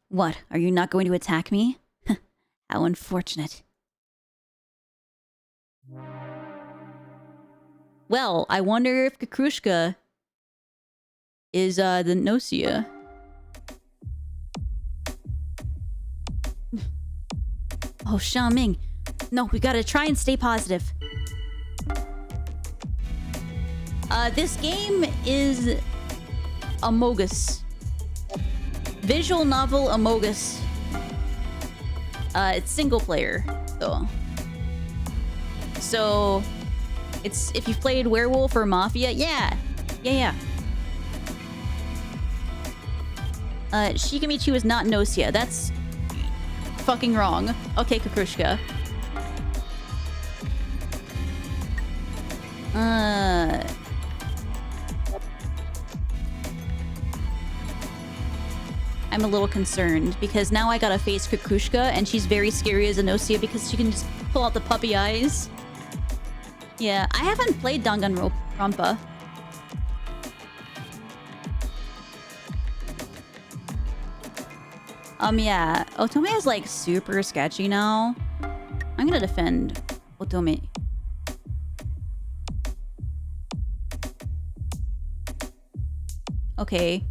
What? Are you not going to attack me? How unfortunate. Well, I wonder if Kukushka is the Gnosia. Oh, Xiaoming. No, we gotta try and stay positive. This game is Amogus. Visual novel Amogus. It's single player, though. So, it's if you've played Werewolf or Mafia, yeah. Shigemichi was not Gnosia. That's fucking wrong. Okay, Kukushka. I'm a little concerned because now I gotta face Kukushka and she's very scary as a Gnosia because she can just pull out the puppy eyes. Yeah, I haven't played Danganronpa. Yeah, Otome is like super sketchy now. I'm gonna defend Otome. Okay,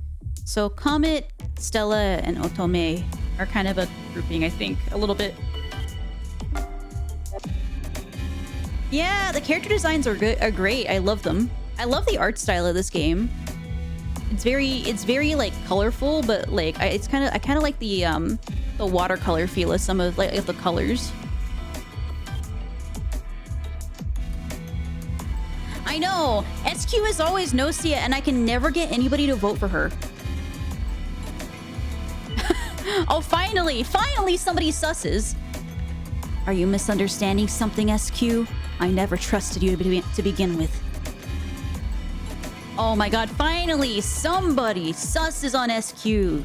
so Comet, Stella, and Otome are kind of a grouping, I think, a little bit. Yeah, the character designs are great. I love them. I love the art style of this game. It's very like colorful, but like I kind of like the watercolor feel of some of like the colors. I know SQ is always Gnosia, and I can never get anybody to vote for her. Oh, finally somebody susses. Are you misunderstanding something, SQ? I never trusted you to begin with. Oh my god, finally somebody susses on SQ.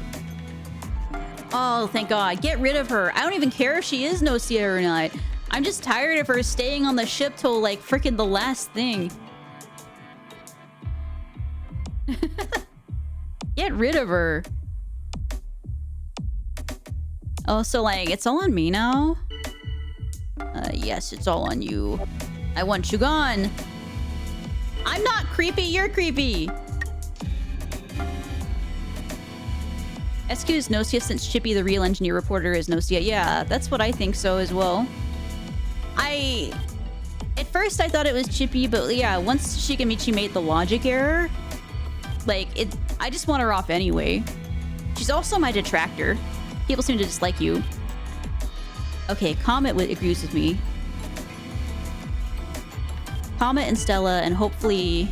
Oh, thank god. Get rid of her. I don't even care if she is Gnosia or not. I'm just tired of her staying on the ship till like freaking the last thing. Get rid of her. Oh, so like it's all on me now? Yes, it's all on you. I want you gone. I'm not creepy, you're creepy. SQ is Gnosia since Chippy, the real engineer reporter, is Gnosia. Yeah, that's what I think so as well. At first I thought it was Chippy, but yeah, once Shigemichi made the logic error, like, I just want her off anyway. She's also my detractor. People seem to dislike you. Okay, Comet agrees with me. Comet and Stella, and hopefully...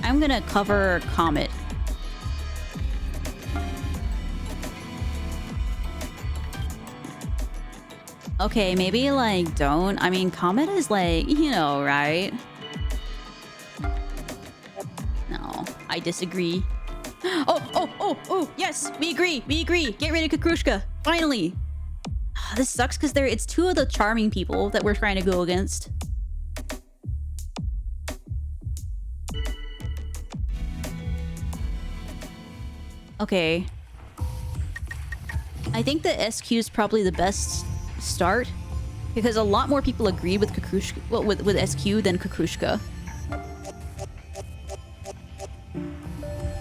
I'm gonna cover Comet. Okay, maybe, like, don't. I mean, Comet is, like, you know, right? No, I disagree. Oh, yes, we agree. Get rid of Kukrushka. Finally. This sucks because it's two of the charming people that we're trying to go against. Okay. I think the SQ is probably the best start because a lot more people agreed with Kukrushka, well, with SQ than Kukrushka.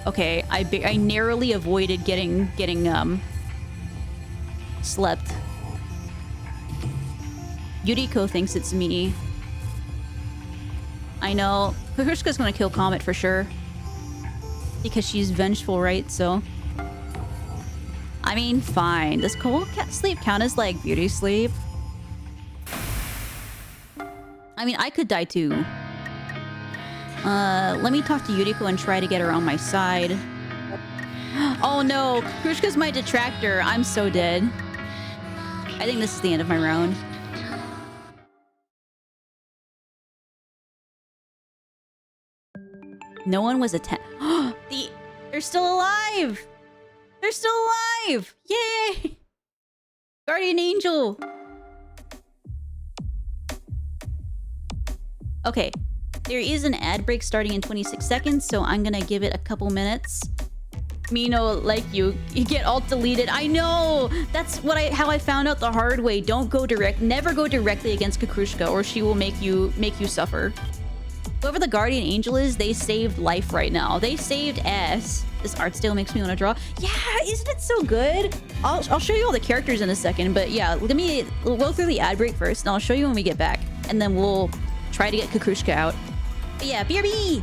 Okay, I narrowly avoided getting slept. Yuriko thinks it's me. I know. Kukrushka's gonna kill Comet for sure. Because she's vengeful, right? So... I mean, fine. Does cold sleep count as, like, beauty sleep? I mean, I could die too. Let me talk to Yuriko and try to get her on my side. Oh no, Kukrushka's my detractor. I'm so dead. I think this is the end of my round. No one was They're still alive! They're still alive! Yay! Guardian Angel! Okay. There is an ad break starting in 26 seconds, so I'm gonna give it a couple minutes. Mino, like you get alt deleted. I know! That's how I found out the hard way. Never go directly against Kukrushka, or she will make you suffer. Whoever the Guardian Angel is, they saved life right now. They saved ass. This art still makes me want to draw. Yeah, isn't it so good? I'll show you all the characters in a second, but yeah, we'll go through the ad break first, and I'll show you when we get back. And then we'll try to get Kukrushka out. But yeah, BRB!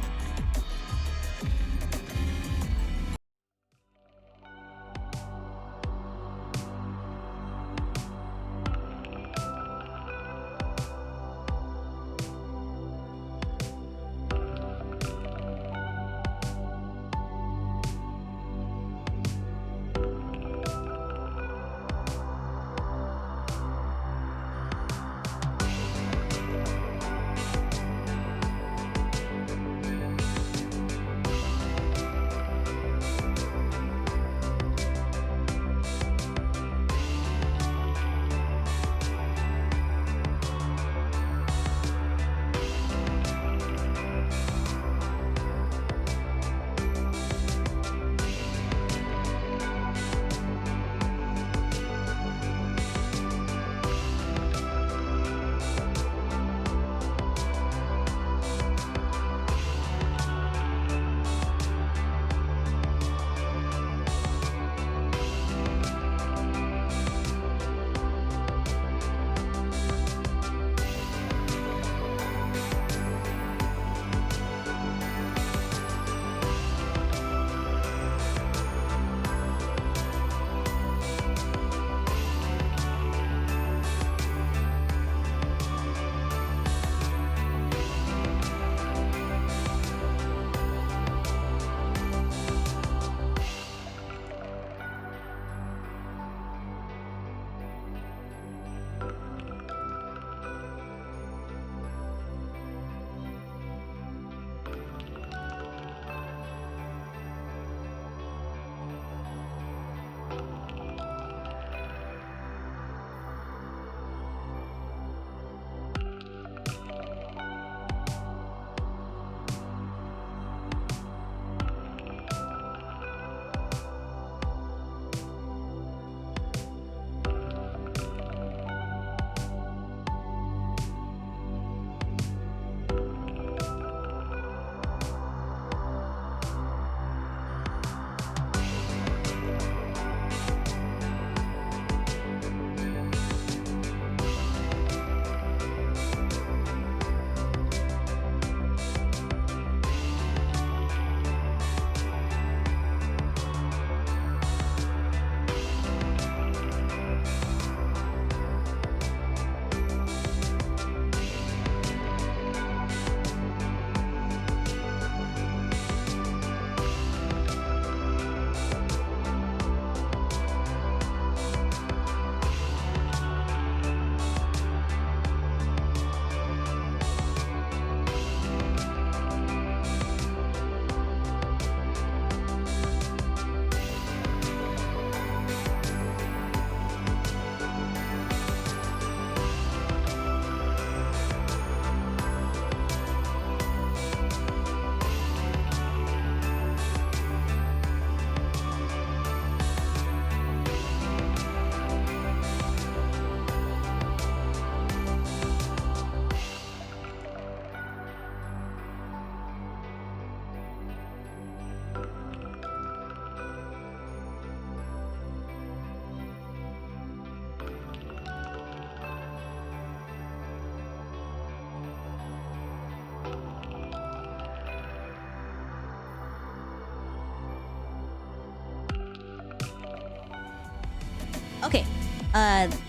Okay.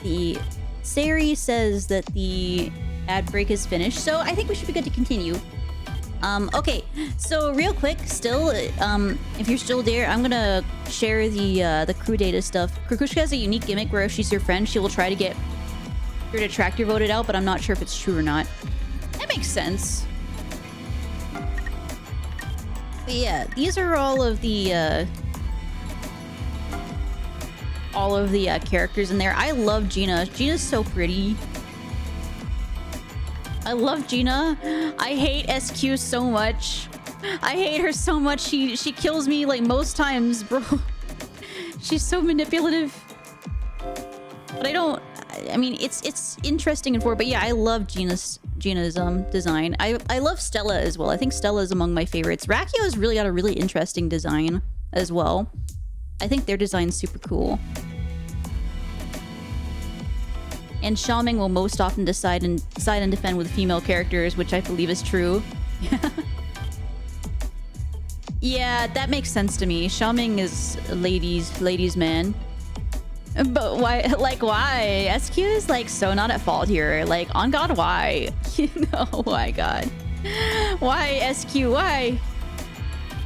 The Sari says that the ad break is finished, so I think we should be good to continue. Okay, so real quick, still, if you're still there, I'm gonna share the crew data stuff. Kukushka has a unique gimmick where if she's your friend, she will try to get your detractor voted out, but I'm not sure if it's true or not. That makes sense. But yeah, these are all of the characters in there. I love Gina. Gina's so pretty. I love Gina. I hate SQ so much. I hate her so much. She kills me like most times, bro. She's so manipulative. But I mean, it's interesting and but yeah, I love Gina's design. I love Stella as well. I think Stella is among my favorites. Rakio's really got a really interesting design as well. I think their design's super cool. And Xiaoming will most often decide and defend with female characters, which I believe is true. Yeah, that makes sense to me. Xiaoming is a ladies man. But why? Like, why? SQ is like so not at fault here. Like, on God, why? You know, why God? Why SQ? Why?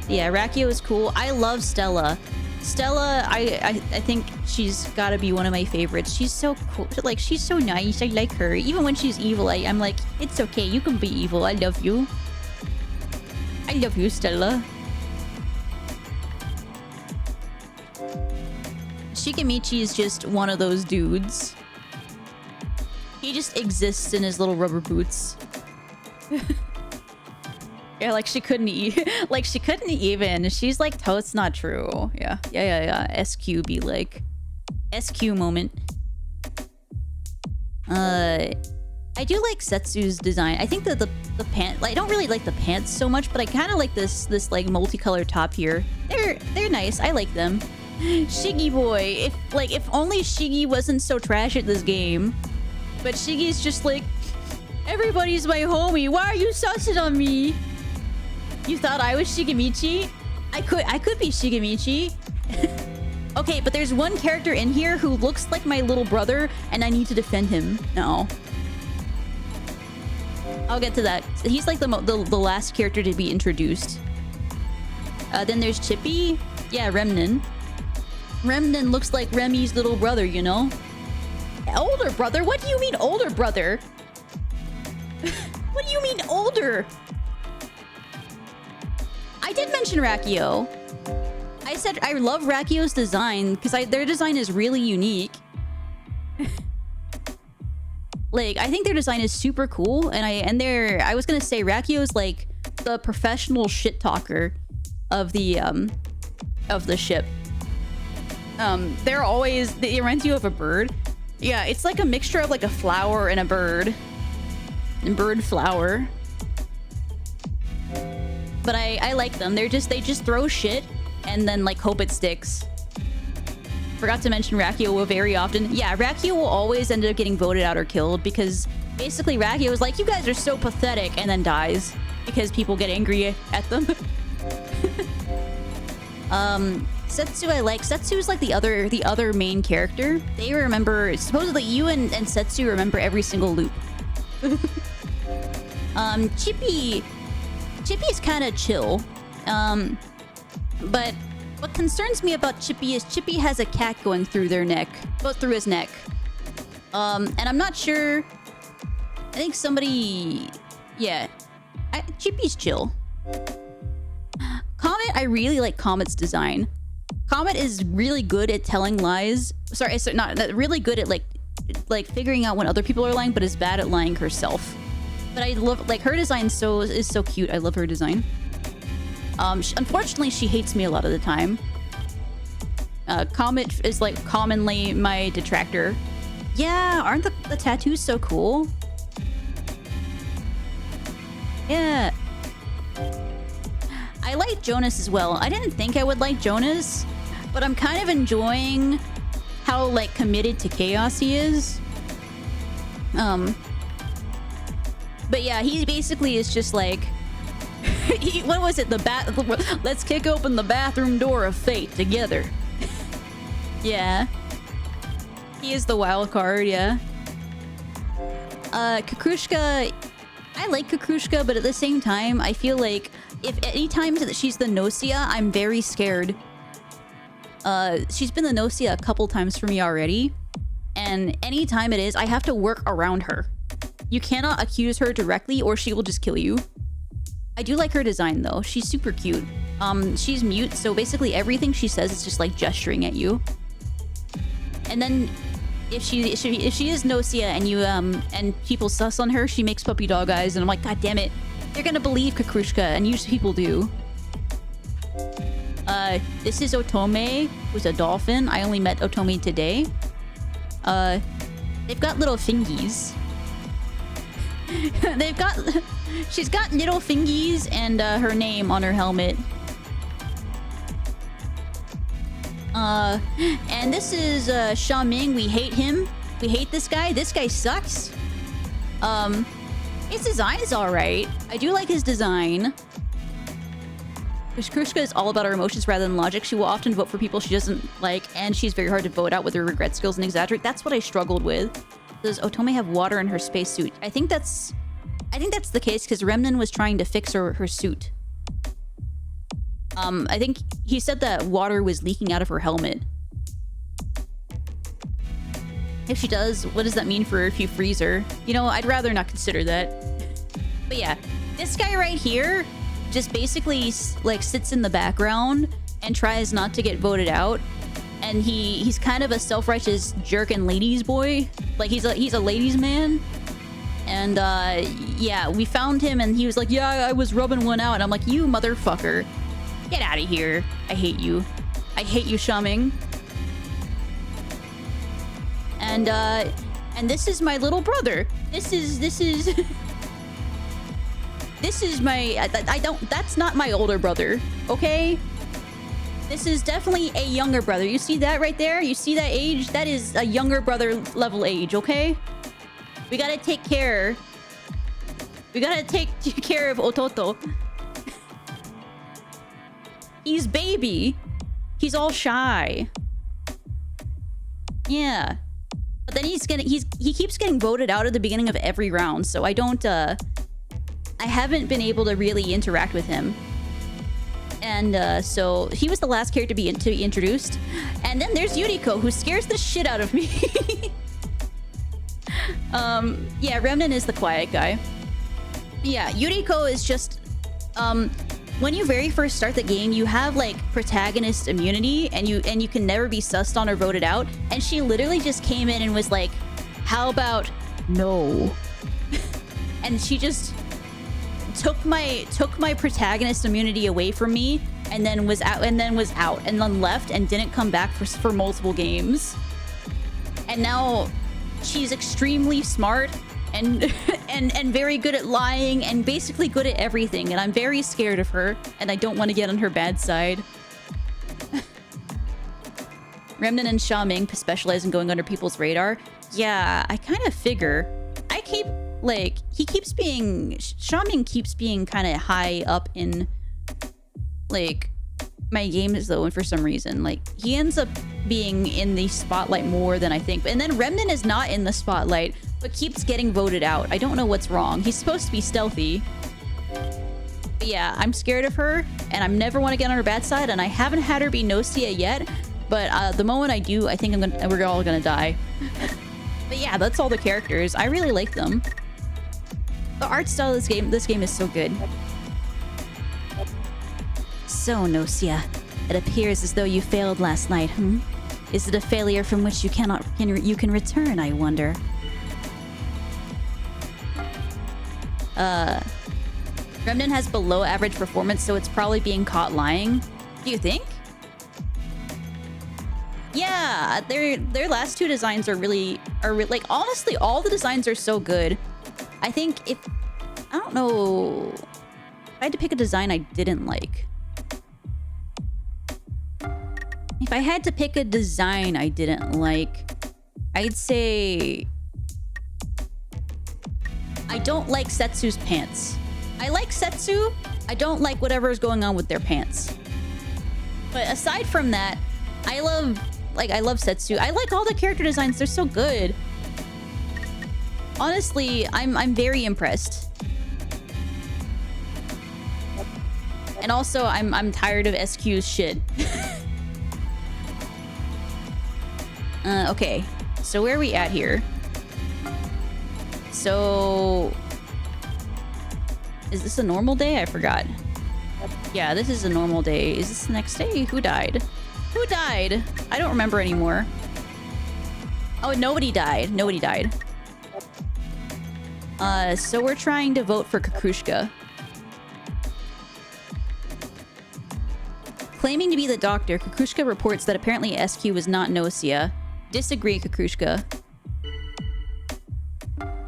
Yeah, Rakio is cool. I love Stella. Stella, I think she's gotta be one of my favorites. She's so cool. Like, she's so nice. I like her. Even when she's evil, I'm like, it's okay. You can be evil. I love you. I love you, Stella. Shikamichi is just one of those dudes. He just exists in his little rubber boots. Yeah, like she couldn't like she couldn't even. She's like, totes not true. Yeah. SQ be like SQ moment. I do like Setsu's design. I think that the pants, like, I don't really like the pants so much, but I kind of like this like multicolored top here. They're nice. I like them. Shiggy boy. If only Shiggy wasn't so trash at this game. But Shiggy's just like, everybody's my homie. Why are you sussing on me? You thought I was Shigamichi? I could be Shigamichi. Okay, but there's one character in here who looks like my little brother, and I need to defend him. No. I'll get to that. He's like the last character to be introduced. Then there's Chippy. Yeah, Remnan. Remnan looks like Remy's little brother, you know? Older brother? What do you mean older brother? What do you mean older? I did mention Rakio. I said I love Rakio's design because their design is really unique. Like, I think their design is super cool, and I was gonna say Rakio's like the professional shit talker of the ship. They remind you of a bird. Yeah, it's like a mixture of like a flower and a bird. And bird flower. But I like them. They just throw shit and then like hope it sticks. Forgot to mention Rakio will very often. Yeah, Rakio will always end up getting voted out or killed because basically Rakio is like, you guys are so pathetic, and then dies because people get angry at them. Setsu I like. Setsu is like the other main character. They remember, supposedly you and Setsu remember every single loop. Chippy is kind of chill. But what concerns me about Chippy is Chippy has a cat going through his neck. And I'm not sure. I think somebody, yeah. Chippy's chill. Comet, I really like Comet's design. Comet is really good at telling lies. Sorry, not really good at like figuring out when other people are lying, but is bad at lying herself. But I love, like, her design is so cute. I love her design. Unfortunately, she hates me a lot of the time. Comet is like commonly my detractor. Yeah, aren't the tattoos so cool? Yeah. I like Jonas as well. I didn't think I would like Jonas, but I'm kind of enjoying how like committed to chaos he is. But yeah, he basically is just like, what was it? Let's kick open the bathroom door of fate together. Yeah. He is the wild card, yeah. Kakrushka, I like Kakrushka, but at the same time, I feel like if any time that she's the GNOSIA, I'm very scared. She's been the GNOSIA a couple times for me already. And anytime it is, I have to work around her. You cannot accuse her directly or she will just kill you. I do like her design though. She's super cute. She's mute, so basically everything she says is just like gesturing at you. And then if she is GNOSIA and you and people sus on her, she makes puppy dog eyes and I'm like, God damn it. They're gonna believe Kakrushka, and usually people do. This is Otome, who's a dolphin. I only met Otome today. They've got little fingies. She's got little fingies and her name on her helmet. And this is Xiaoming. We hate him. We hate this guy. This guy sucks. His design is alright. I do like his design. Krushka is all about her emotions rather than logic. She will often vote for people she doesn't like, and she's very hard to vote out with her regret skills and exaggerate. That's what I struggled with. Does Otome have water in her spacesuit? I think that's the case because Remnan was trying to fix her suit. I think he said that water was leaking out of her helmet. If she does, what does that mean for her if you freeze her? You know, I'd rather not consider that. But yeah, this guy right here just basically like sits in the background and tries not to get voted out. And he's kind of a self-righteous jerk and ladies boy. Like he's a ladies man. And yeah, we found him and he was like, yeah, I was rubbing one out. And I'm like, you motherfucker. Get out of here. I hate you. I hate you, Xiaoming. And this is my little brother. This is my that's not my older brother, okay? This is definitely a younger brother. You see that right there? You see that age? That is a younger brother level age, okay? We gotta take care. We gotta take care of Ototo. He's baby. He's all shy. Yeah. But then he keeps getting voted out at the beginning of every round, so I haven't been able to really interact with him. And so he was the last character to be introduced. And then there's Yuriko, who scares the shit out of me. Yeah, Remnan is the quiet guy. Yeah, Yuriko is just when you very first start the game, you have like protagonist immunity and you can never be sussed on or voted out. And she literally just came in and was like, how about no? And she just took my protagonist immunity away from me and then was out and then left and didn't come back for multiple games. And now she's extremely smart and very good at lying and basically good at everything, and I'm very scared of her and I don't want to get on her bad side. Remnan and Xiaoming specialize in going under people's radar. Yeah, I kind of figure. Xiaoming keeps being kind of high up in like my games though, and for some reason like he ends up being in the spotlight more than I think. And then Remnan is not in the spotlight but keeps getting voted out. I don't know what's wrong. He's supposed to be stealthy. But yeah, I'm scared of her and I never want to get on her bad side, and I haven't had her be GNOSIA yet, but the moment I do, I think we're all gonna die. But yeah, that's all the characters. I really like them. The art style of this game is so good. So, GNOSIA, it appears as though you failed last night, hmm? Is it a failure from which you can return, I wonder? Remnan has below average performance, so it's probably being caught lying. Do you think? Yeah, their last two designs are like, honestly, all the designs are so good. I think I don't know, if I had to pick a design I didn't like. If I had to pick a design I didn't like, I'd say I don't like Setsu's pants. I like Setsu. I don't like whatever is going on with their pants. But aside from that, I love like, I love Setsu. I like all the character designs. They're so good. Honestly, I'm very impressed. And also, I'm tired of SQ's shit. Okay. So where are we at here? So... Is this a normal day? I forgot. Yeah, this is a normal day. Is this the next day? Who died? Who died? I don't remember anymore. Oh, nobody died. Nobody died. So we're trying to vote for Kukushka. Claiming to be the doctor, Kukushka reports that apparently SQ was not GNOSIA. Disagree, Kukushka.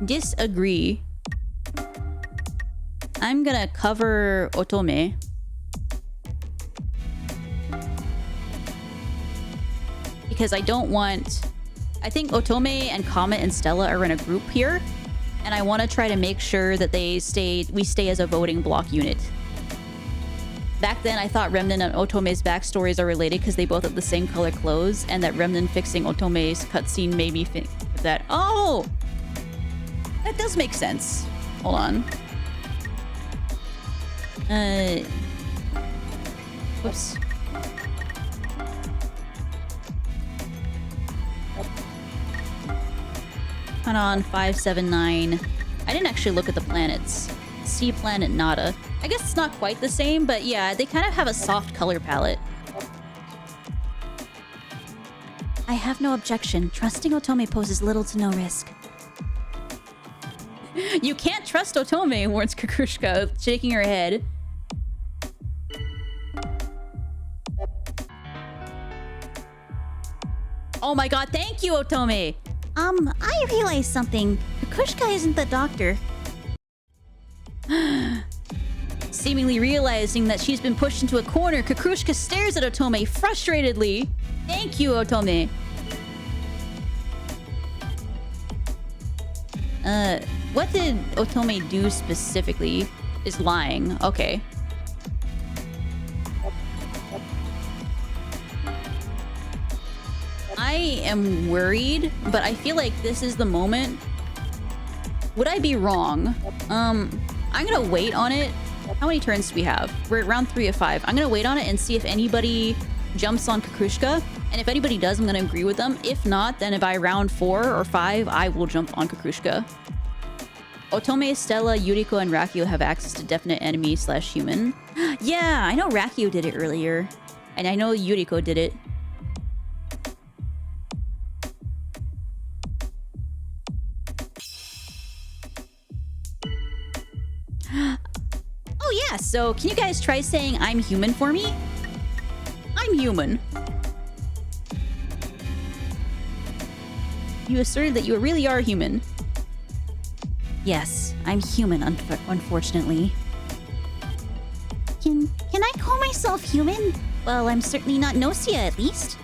Disagree. I'm gonna cover Otome. Because I don't want... I think Otome and Comet and Stella are in a group here. And I want to try to make sure that we stay as a voting block unit. Back then, I thought Remnant and Otome's backstories are related because they both have the same color clothes, and that Remnant fixing Otome's cutscene made me think that, oh! That does make sense. Hold on. Whoops. Hold on, 579. I didn't actually look at the planets. Sea planet Nada. I guess it's not quite the same, but yeah, they kind of have a soft color palette. I have no objection. Trusting Otome poses little to no risk. You can't trust Otome, warns Kukushka, shaking her head. Oh my god, thank you, Otome! I realized something. Kukushka isn't the doctor. Seemingly realizing that she's been pushed into a corner, Kukushka stares at Otome frustratedly. Thank you, Otome. What did Otome do specifically? Is lying. Okay. I am worried, but I feel like this is the moment. Would I be wrong? I'm gonna wait on it. How many turns do we have? We're at round 3 of 5. I'm gonna wait on it and see if anybody jumps on Kukushka. And if anybody does, I'm gonna agree with them. If not, then by round 4 or 5, I will jump on Kukushka. Otome, Stella, Yuriko, and Rakio have access to definite enemy/human. Yeah, I know Rakio did it earlier. And I know Yuriko did it. Oh yeah, so can you guys try saying I'm human for me? I'm human. You asserted that you really are human. Yes, I'm human, unfortunately. Can I call myself human? Well, I'm certainly not GNOSIA, at least.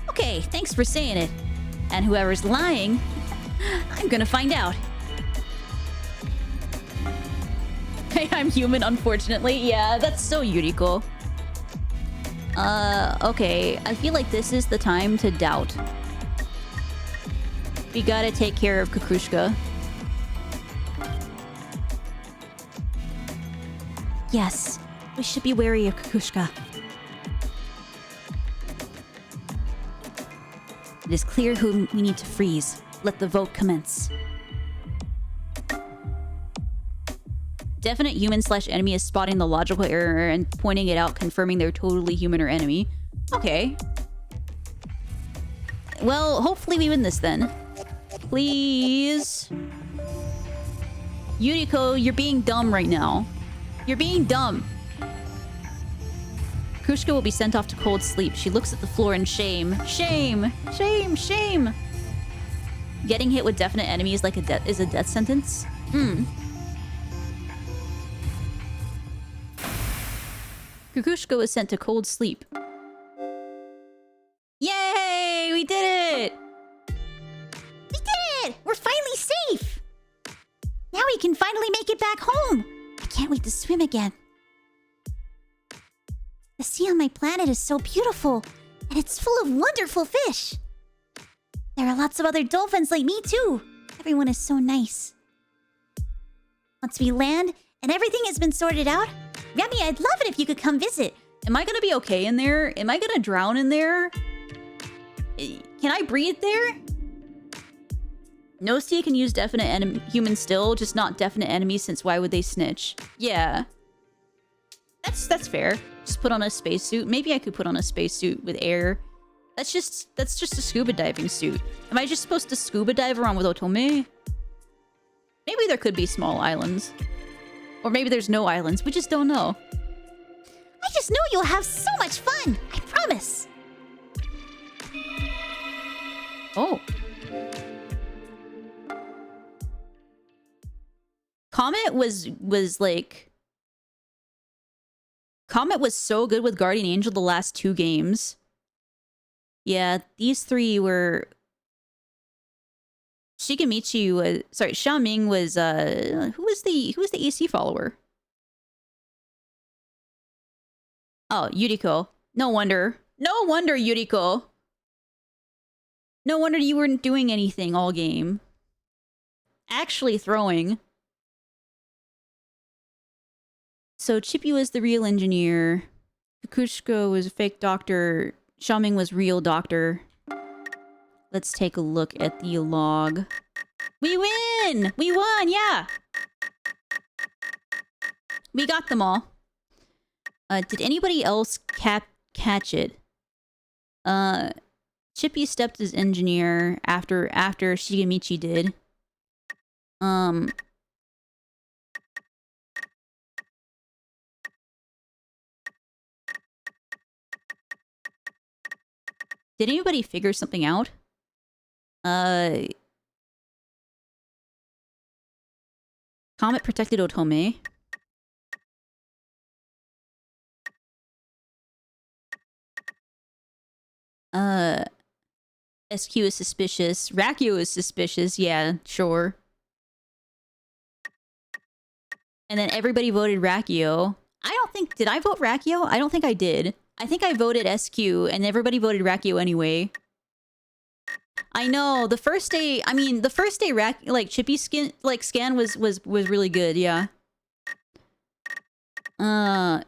Okay, thanks for saying it. And whoever's lying, I'm gonna find out. Hey, I'm human, unfortunately. Yeah, that's so Yuriko. Okay. I feel like this is the time to doubt. We gotta take care of Kukushka. Yes, we should be wary of Kukushka. It is clear whom we need to freeze. Let the vote commence. Definite human/enemy is spotting the logical error and pointing it out, confirming they're totally human or enemy. Okay. Well, hopefully we win this then. Please. Yuriko, you're being dumb right now. You're being dumb. Kukushka will be sent off to cold sleep. She looks at the floor in shame. Shame! Shame! Shame! Getting hit with definite enemies like is a death sentence? Kukushka was sent to cold sleep. Yay! We did it! We did it! We're finally safe! Now we can finally make it back home! I can't wait to swim again. The sea on my planet is so beautiful. And it's full of wonderful fish. There are lots of other dolphins like me too. Everyone is so nice. Once we land and everything has been sorted out, Remy, I'd love it if you could come visit. Am I gonna be okay in there? Am I gonna drown in there? Can I breathe there? GNOSIA can use definite humans still, just not definite enemies, since why would they snitch? Yeah. That's fair. Just put on a spacesuit. Maybe I could put on a spacesuit with air. That's just a scuba diving suit. Am I just supposed to scuba dive around with Otome? Maybe there could be small islands. Or maybe there's no islands. We just don't know. I just know you'll have so much fun. I promise. Oh. Comet was like... Comet was so good with Guardian Angel the last 2 games. Yeah, these 3 were... Shigemichi was... Sorry, Xiaoming was, who was the AC follower? Oh, Yuriko. No wonder. No wonder, Yuriko. No wonder you weren't doing anything all game. Actually throwing. So Chippy was the real engineer. Kukushko was a fake doctor. Xiaoming was real doctor. Let's take a look at the log. We win! We won, yeah! We got them all. Did anybody else catch it? Chippy stepped as engineer after Shigemichi did. Did anybody figure something out? Comet protected Otome. SQ is suspicious. Rakio is suspicious. Yeah, sure. And then everybody voted Rakio. I don't think... Did I vote Rakio? I don't think I did. I think I voted SQ, and everybody voted Rakio anyway. I know, the first day... I mean, the first day Chippy's scan was really good, yeah. I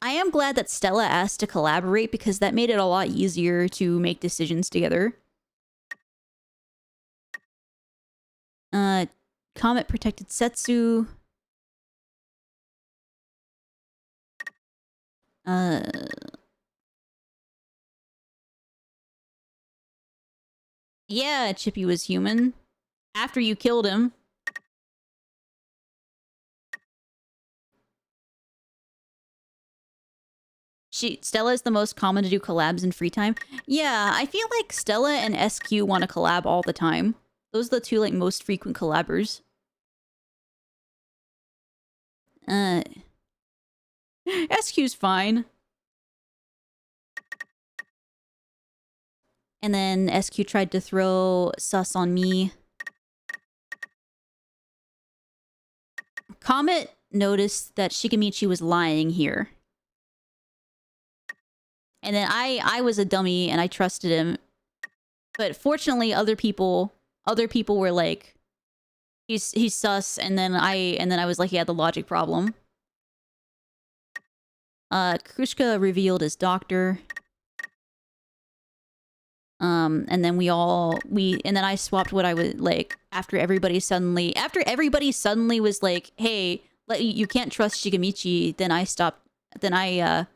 am glad that Stella asked to collaborate, because that made it a lot easier to make decisions together. Comet protected Setsu. Yeah, Chippy was human. After you killed him. Stella is the most common to do collabs in free time. Yeah, I feel like Stella and SQ want to collab all the time. Those are the 2 most frequent collabers. SQ's fine. And then SQ tried to throw sus on me. Comet noticed that Shigemichi was lying here. And then I was a dummy and I trusted him. But fortunately other people were like, he's sus, and then I was like, yeah, the logic problem. Kukushka revealed as doctor. And then and then I swapped what I was like after everybody suddenly was like, hey, you can't trust Shigemichi, then I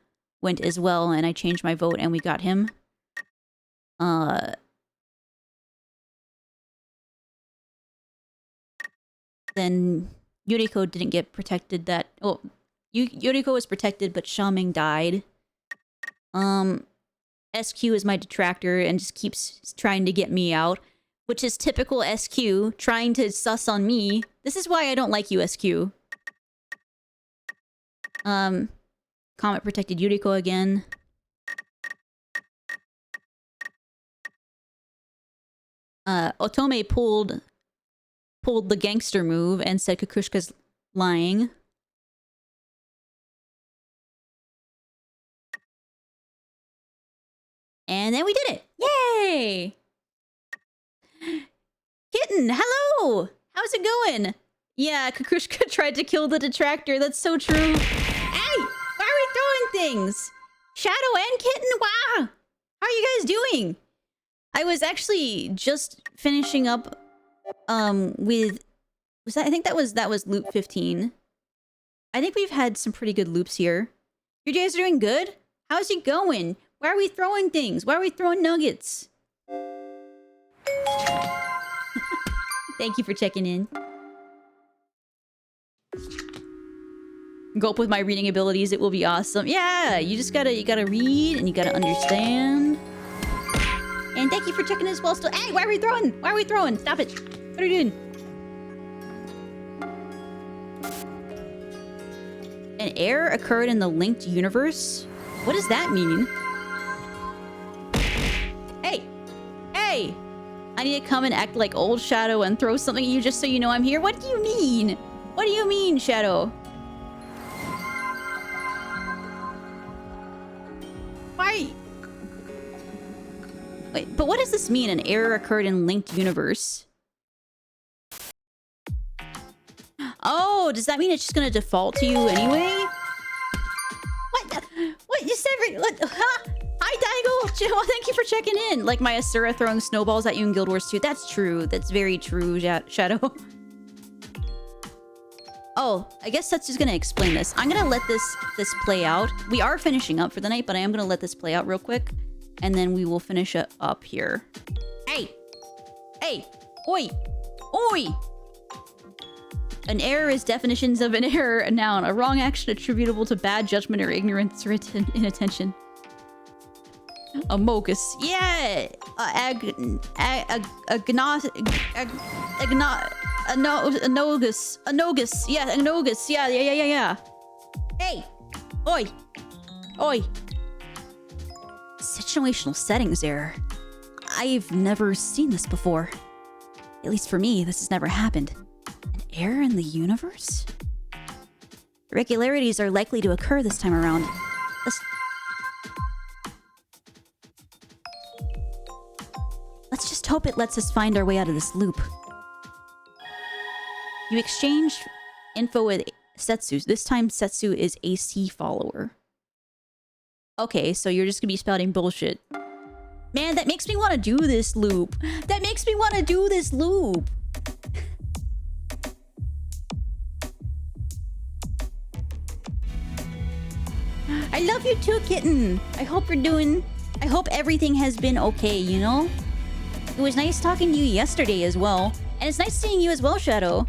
went as well, and I changed my vote, and we got him. Then Yuriko didn't get protected that... Oh, Yuriko was protected, but Xiaoming died. SQ is my detractor and just keeps trying to get me out, which is typical SQ, trying to sus on me. This is why I don't like you, SQ. Comet protected Yuriko again. Otome pulled the gangster move and said Kukushka's lying. And then we did it. Yay! Kitten, hello! How's it going? Yeah, Kukushka tried to kill the detractor. That's so true. Hey! Why are we throwing things? Shadow and Kitten? Wow! How are you guys doing? I was actually just finishing up with I think that was loop 15. I think we've had some pretty good loops here. You guys are doing good? How's it going? Why are we throwing things? Why are we throwing nuggets? Thank you for checking in. Go up with my reading abilities, it will be awesome. Yeah, you gotta read and you gotta understand. And thank you for checking in as well. Still, hey, why are we throwing? Why are we throwing? Stop it. What are you doing? An error occurred in the linked universe? What does that mean? Hey! Hey! I need to come and act like old Shadow and throw something at you just so you know I'm here? What do you mean? What do you mean, Shadow? Why? Wait, but what does this mean? An error occurred in linked universe? Oh, does that mean it's just gonna default to you anyway? What? What? You said... What? Huh? Hi, Daigo! Well, thank you for checking in. Like my Asura throwing snowballs at you in Guild Wars 2. That's true. That's very true, Shadow. Oh, I guess that's just gonna explain this. I'm gonna let this play out. We are finishing up for the night, but I am gonna let this play out real quick. And then we will finish it up here. Hey! Hey! Oi! Oi! An error is definitions of an error, a noun. A wrong action attributable to bad judgment or ignorance or inattention. A mogus. Yeah! Anogus. Yeah, anogus. Yeah. Hey! Oi! Oi! Situational settings error. I've never seen this before. At least for me, this has never happened. An error in the universe? Irregularities are likely to occur this time around. Let's just hope it lets us find our way out of this loop. You exchange info with Setsu. This time Setsu is AC follower. Okay, so you're just gonna be spouting bullshit. Man, that makes me want to do this loop. That makes me want to do this loop. I love you too, kitten. I hope everything has been okay, you know? It was nice talking to you yesterday as well. And it's nice seeing you as well, Shadow.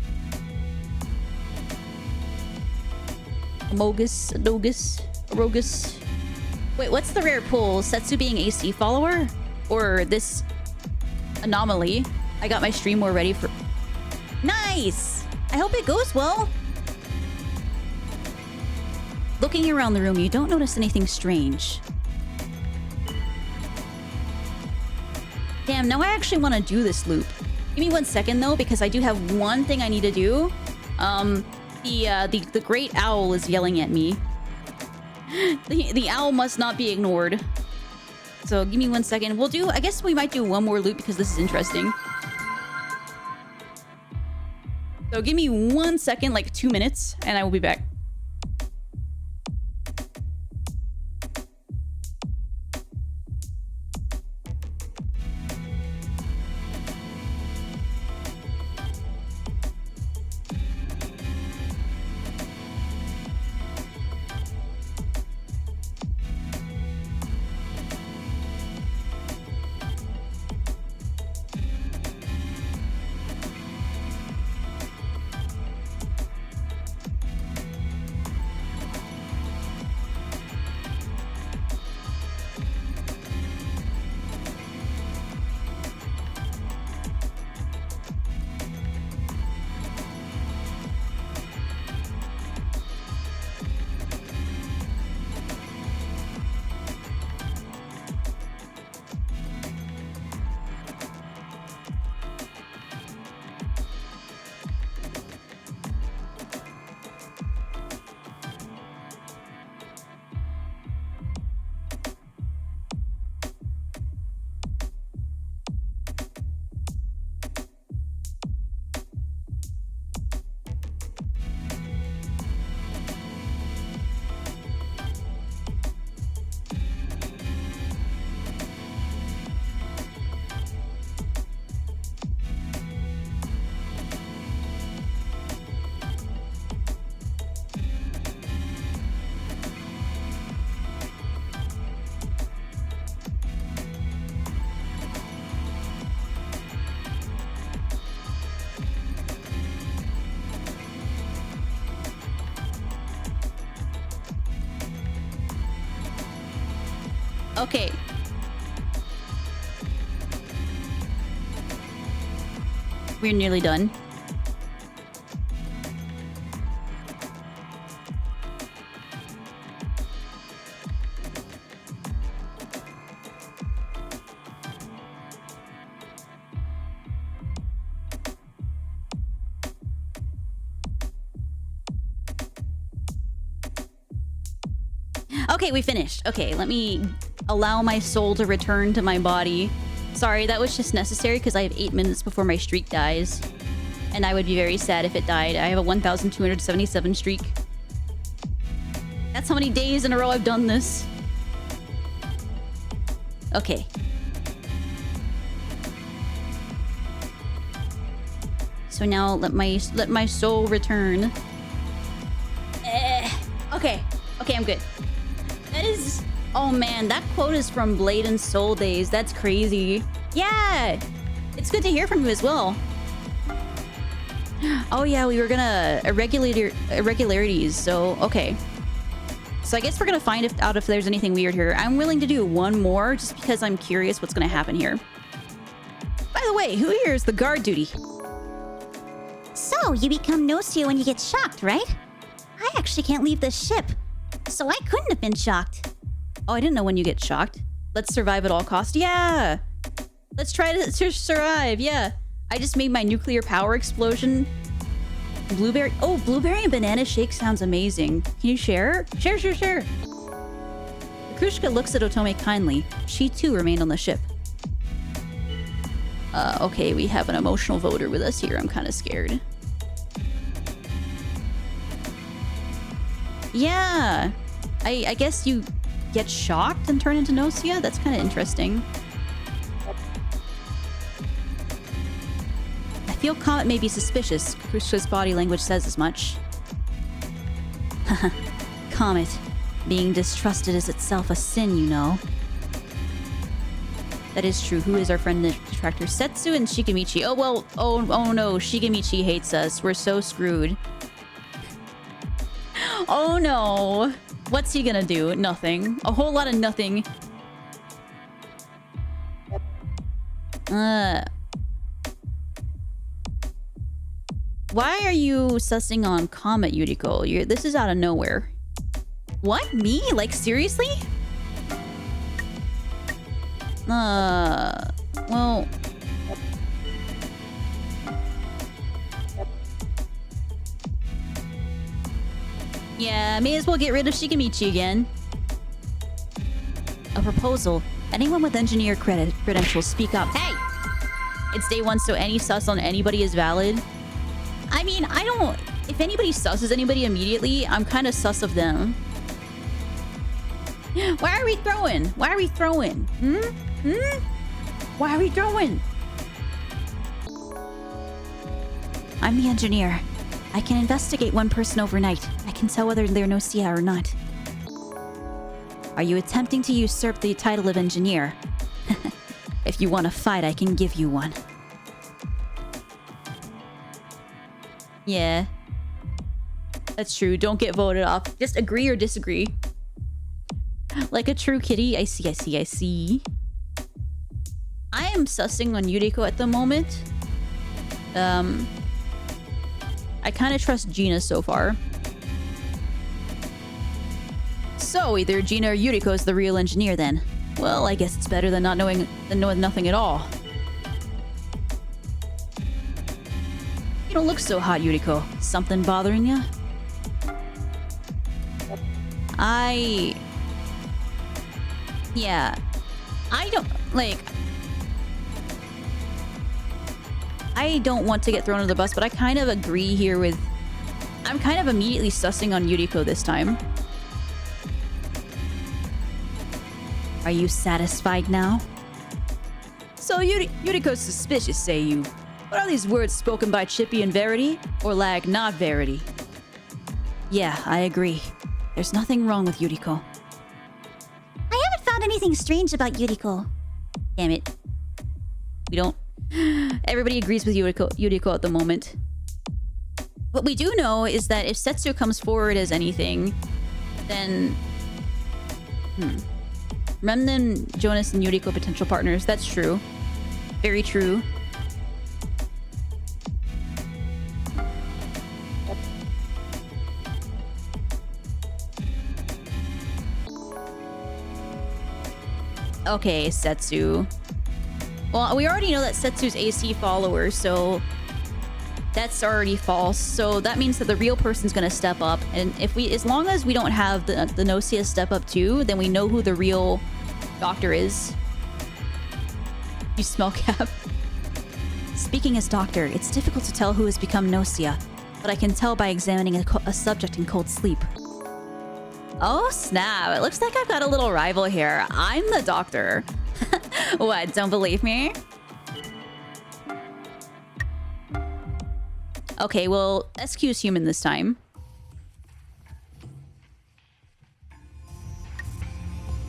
Amogus, Adogus, Arogus. Wait, what's the rare pull? Setsu being AC follower? Or this anomaly? I got my stream more ready for... Nice! I hope it goes well. Looking around the room, you don't notice anything strange. Damn, now I actually want to do this loop. Give me 1 second though, because I do have one thing I need to do. The great owl is yelling at me. The owl must not be ignored. So give me 1 second. I guess we might do one more loop because this is interesting. So give me 1 second, like 2 minutes, and I will be back. Okay. We're nearly done. Okay, we finished. Okay, let me allow my soul to return to my body. Sorry, that was just necessary because I have 8 minutes before my streak dies. And I would be very sad if it died. I have a 1,277 streak. That's how many days in a row I've done this. Okay. So now let my soul return. Okay. Okay, I'm good. That is... Oh man, that quote is from Blade and Soul days. That's crazy. Yeah! It's good to hear from you as well. Oh yeah, we were gonna... Irregularities, so... Okay. So I guess we're gonna find out if there's anything weird here. I'm willing to do one more, just because I'm curious what's gonna happen here. By the way, who here is the guard duty? So, you become GNOSIA when you get shocked, right? I actually can't leave the ship, so I couldn't have been shocked. Oh, I didn't know when you get shocked. Let's survive at all costs. Yeah! Let's try to survive, yeah. I just made my nuclear power explosion. Blueberry... Oh, blueberry and banana shake sounds amazing. Can you share? Share. Krushka looks at Otome kindly. She too remained on the ship. Okay, we have an emotional voter with us here. I'm kind of scared. Yeah! I guess you get shocked and turn into GNOSIA? That's kind of interesting. I feel Comet may be suspicious. Krushka's body language says as much. Comet. Being distrusted is itself a sin, you know. That is true. Who is our friend detractor? Setsu and Shigemichi. Oh, well. Oh no. Shigemichi hates us. We're so screwed. Oh no. What's he gonna do? Nothing. A whole lot of nothing. Why are you sussing on Comet, Yuriko? This is out of nowhere. What? Me? Like, seriously? Well... Yeah, may as well get rid of Shigemichi again. A proposal. Anyone with engineer credentials, speak up. Hey! It's day one, so any sus on anybody is valid. I mean, I don't... If anybody susses anybody immediately, I'm kind of sus of them. Why are we throwing? Why are we throwing? Why are we throwing? I'm the engineer. I can investigate one person overnight. I can tell whether they're GNOSIA or not. Are you attempting to usurp the title of engineer? If you want to fight, I can give you one. Yeah. That's true. Don't get voted off. Just agree or disagree. Like a true kitty. I see. I am sussing on Yuriko at the moment. I kind of trust Gina so far. So, either Gina or Yuriko is the real engineer then. Well, I guess it's better than knowing nothing at all. You don't look so hot, Yuriko. Something bothering you? Yeah. I don't want to get thrown under the bus, but I kind of agree here with... I'm kind of immediately sussing on Yuriko this time. Are you satisfied now? So Yuriko's suspicious, say you. What are these words spoken by Chippy and Verity? Or Lag, not Verity? Yeah, I agree. There's nothing wrong with Yuriko. I haven't found anything strange about Yuriko. Damn it. We don't... Everybody agrees with Yuriko at the moment. What we do know is that if Setsu comes forward as anything, then... Remnen, Jonas, and Yuriko potential partners. That's true. Very true. Okay, Setsu. Well, we already know that Setsu's AC follower, so that's already false. So that means that the real person's gonna step up, and if we, as long as we don't have the GNOSIA step up too, then we know who the real doctor is. You smell Cap. Speaking as doctor, it's difficult to tell who has become GNOSIA, but I can tell by examining a subject in cold sleep. Oh snap, it looks like I've got a little rival here. I'm the doctor. What, don't believe me? Okay, well, SQ's human this time.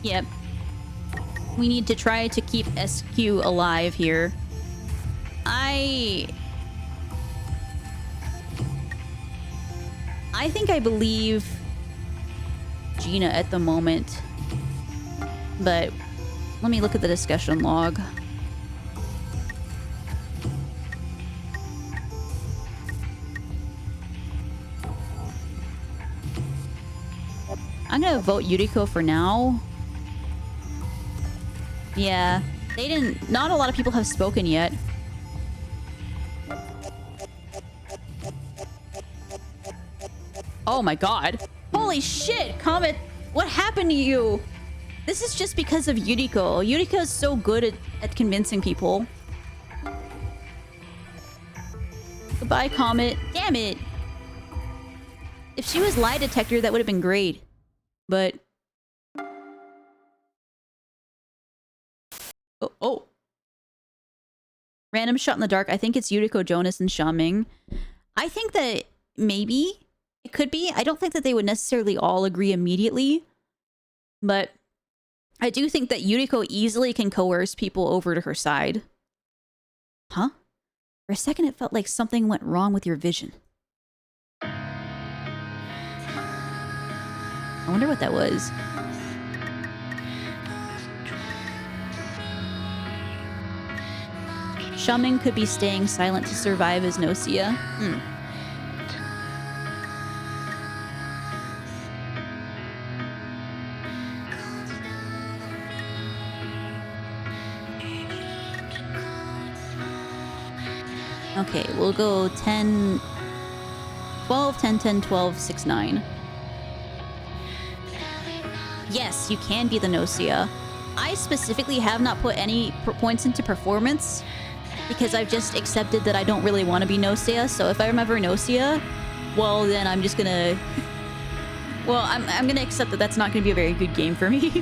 Yep. We need to try to keep SQ alive here. I think I believe Gina at the moment. But let me look at the discussion log. I'm gonna vote Yuriko for now. Yeah, they didn't... Not a lot of people have spoken yet. Oh my god. Holy shit, Comet! What happened to you? This is just because of Yuriko. Yuriko is so good at convincing people. Goodbye, Comet. Damn it! If she was lie detector, that would have been great. But... Oh. Random shot in the dark. I think it's Yuriko, Jonas, and Xiaoming. I think that maybe it could be. I don't think that they would necessarily all agree immediately. But I do think that Yuriko easily can coerce people over to her side. Huh? For a second, it felt like something went wrong with your vision. I wonder what that was. Xiaoming could be staying silent to survive as GNOSIA. Okay, we'll go 10... 12, 10, 10, 12, 6, 9. Yes, you can be the GNOSIA. I specifically have not put any points into performance because I've just accepted that I don't really want to be GNOSIA. So if I remember GNOSIA, well, then I'm just gonna... Well, I'm gonna accept that that's not gonna be a very good game for me.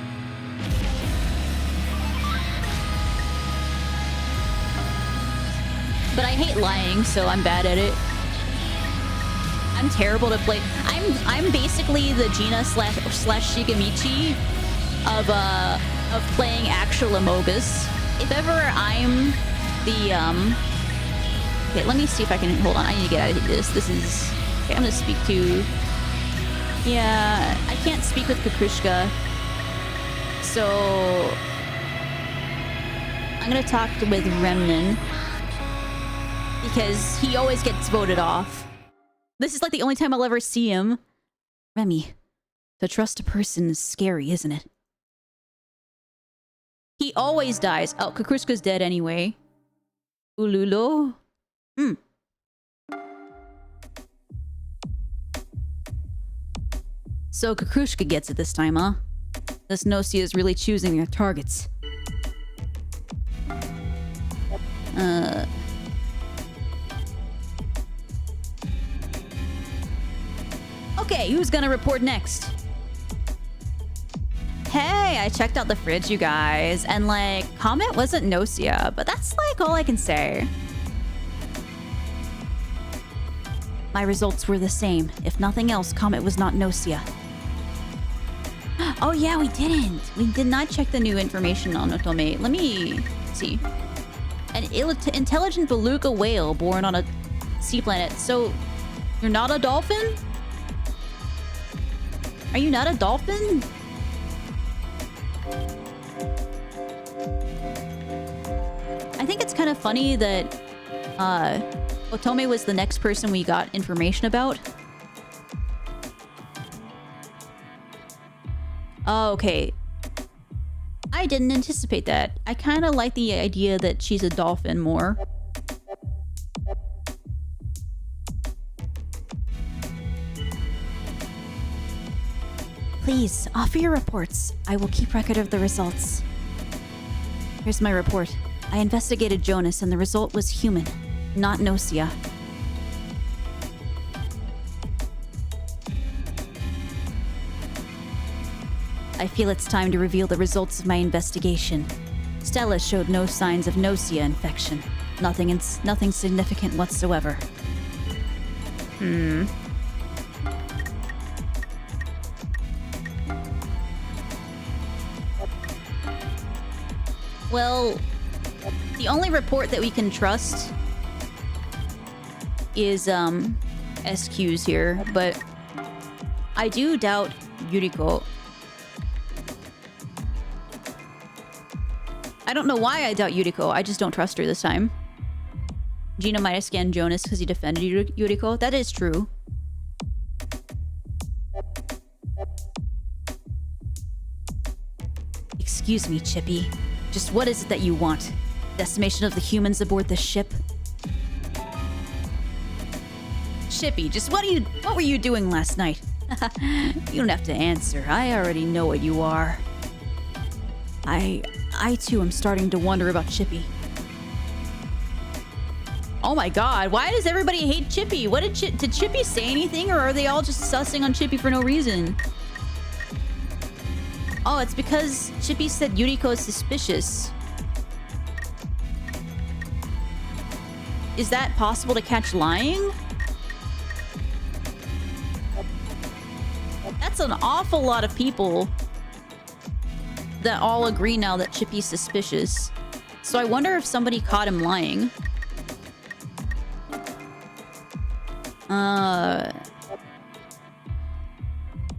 But I hate lying, so I'm bad at it. I'm terrible to play. I'm basically the Gina slash Shigamichi of playing actual Amogus. If ever I'm the okay, let me see if I can hold on. I need to get out of this. This is okay. I'm gonna speak to. Yeah, I can't speak with Kakrushka, so I'm gonna talk with Remnen because he always gets voted off. This is like the only time I'll ever see him. Remy, to trust a person is scary, isn't it? He always dies. Oh, Kakrushka's dead anyway. Ululo? So Kakrushka gets it this time, huh? This GNOSIA is really choosing their targets. Okay, who's gonna report next? Hey, I checked out the fridge, you guys, and like, Comet wasn't GNOSIA, but that's like all I can say. My results were the same. If nothing else, Comet was not GNOSIA. Oh yeah, we didn't. We did not check the new information on Otome. Let me see. An intelligent beluga whale born on a sea planet. So, you're not a dolphin? Are you not a dolphin? think it's kind of funny that Otome was the next person we got information about. Oh, okay. I didn't anticipate that. I kind of like the idea that she's a dolphin more. Please, offer your reports. I will keep record of the results. Here's my report. I investigated Jonas and the result was human, not GNOSIA. I feel it's time to reveal the results of my investigation. Stella showed no signs of GNOSIA infection. Nothing significant whatsoever. Well, the only report that we can trust is SQ's here, but I do doubt Yuriko. I don't know why I doubt Yuriko. I just don't trust her this time. Gina might have scanned Jonas because he defended Yuriko. That is true. Excuse me, Chippy. Just what is it that you want? Decimation of the humans aboard the ship? Chippy, just what were you doing last night? You don't have to answer. I already know what you are. I too am starting to wonder about Chippy. Oh my god, why does everybody hate Chippy? What did Chippy say anything, or are they all just sussing on Chippy for no reason? Oh, it's because Chippy said Yuriko is suspicious. Is that possible to catch lying? That's an awful lot of people that all agree now that Chippy's suspicious. So I wonder if somebody caught him lying.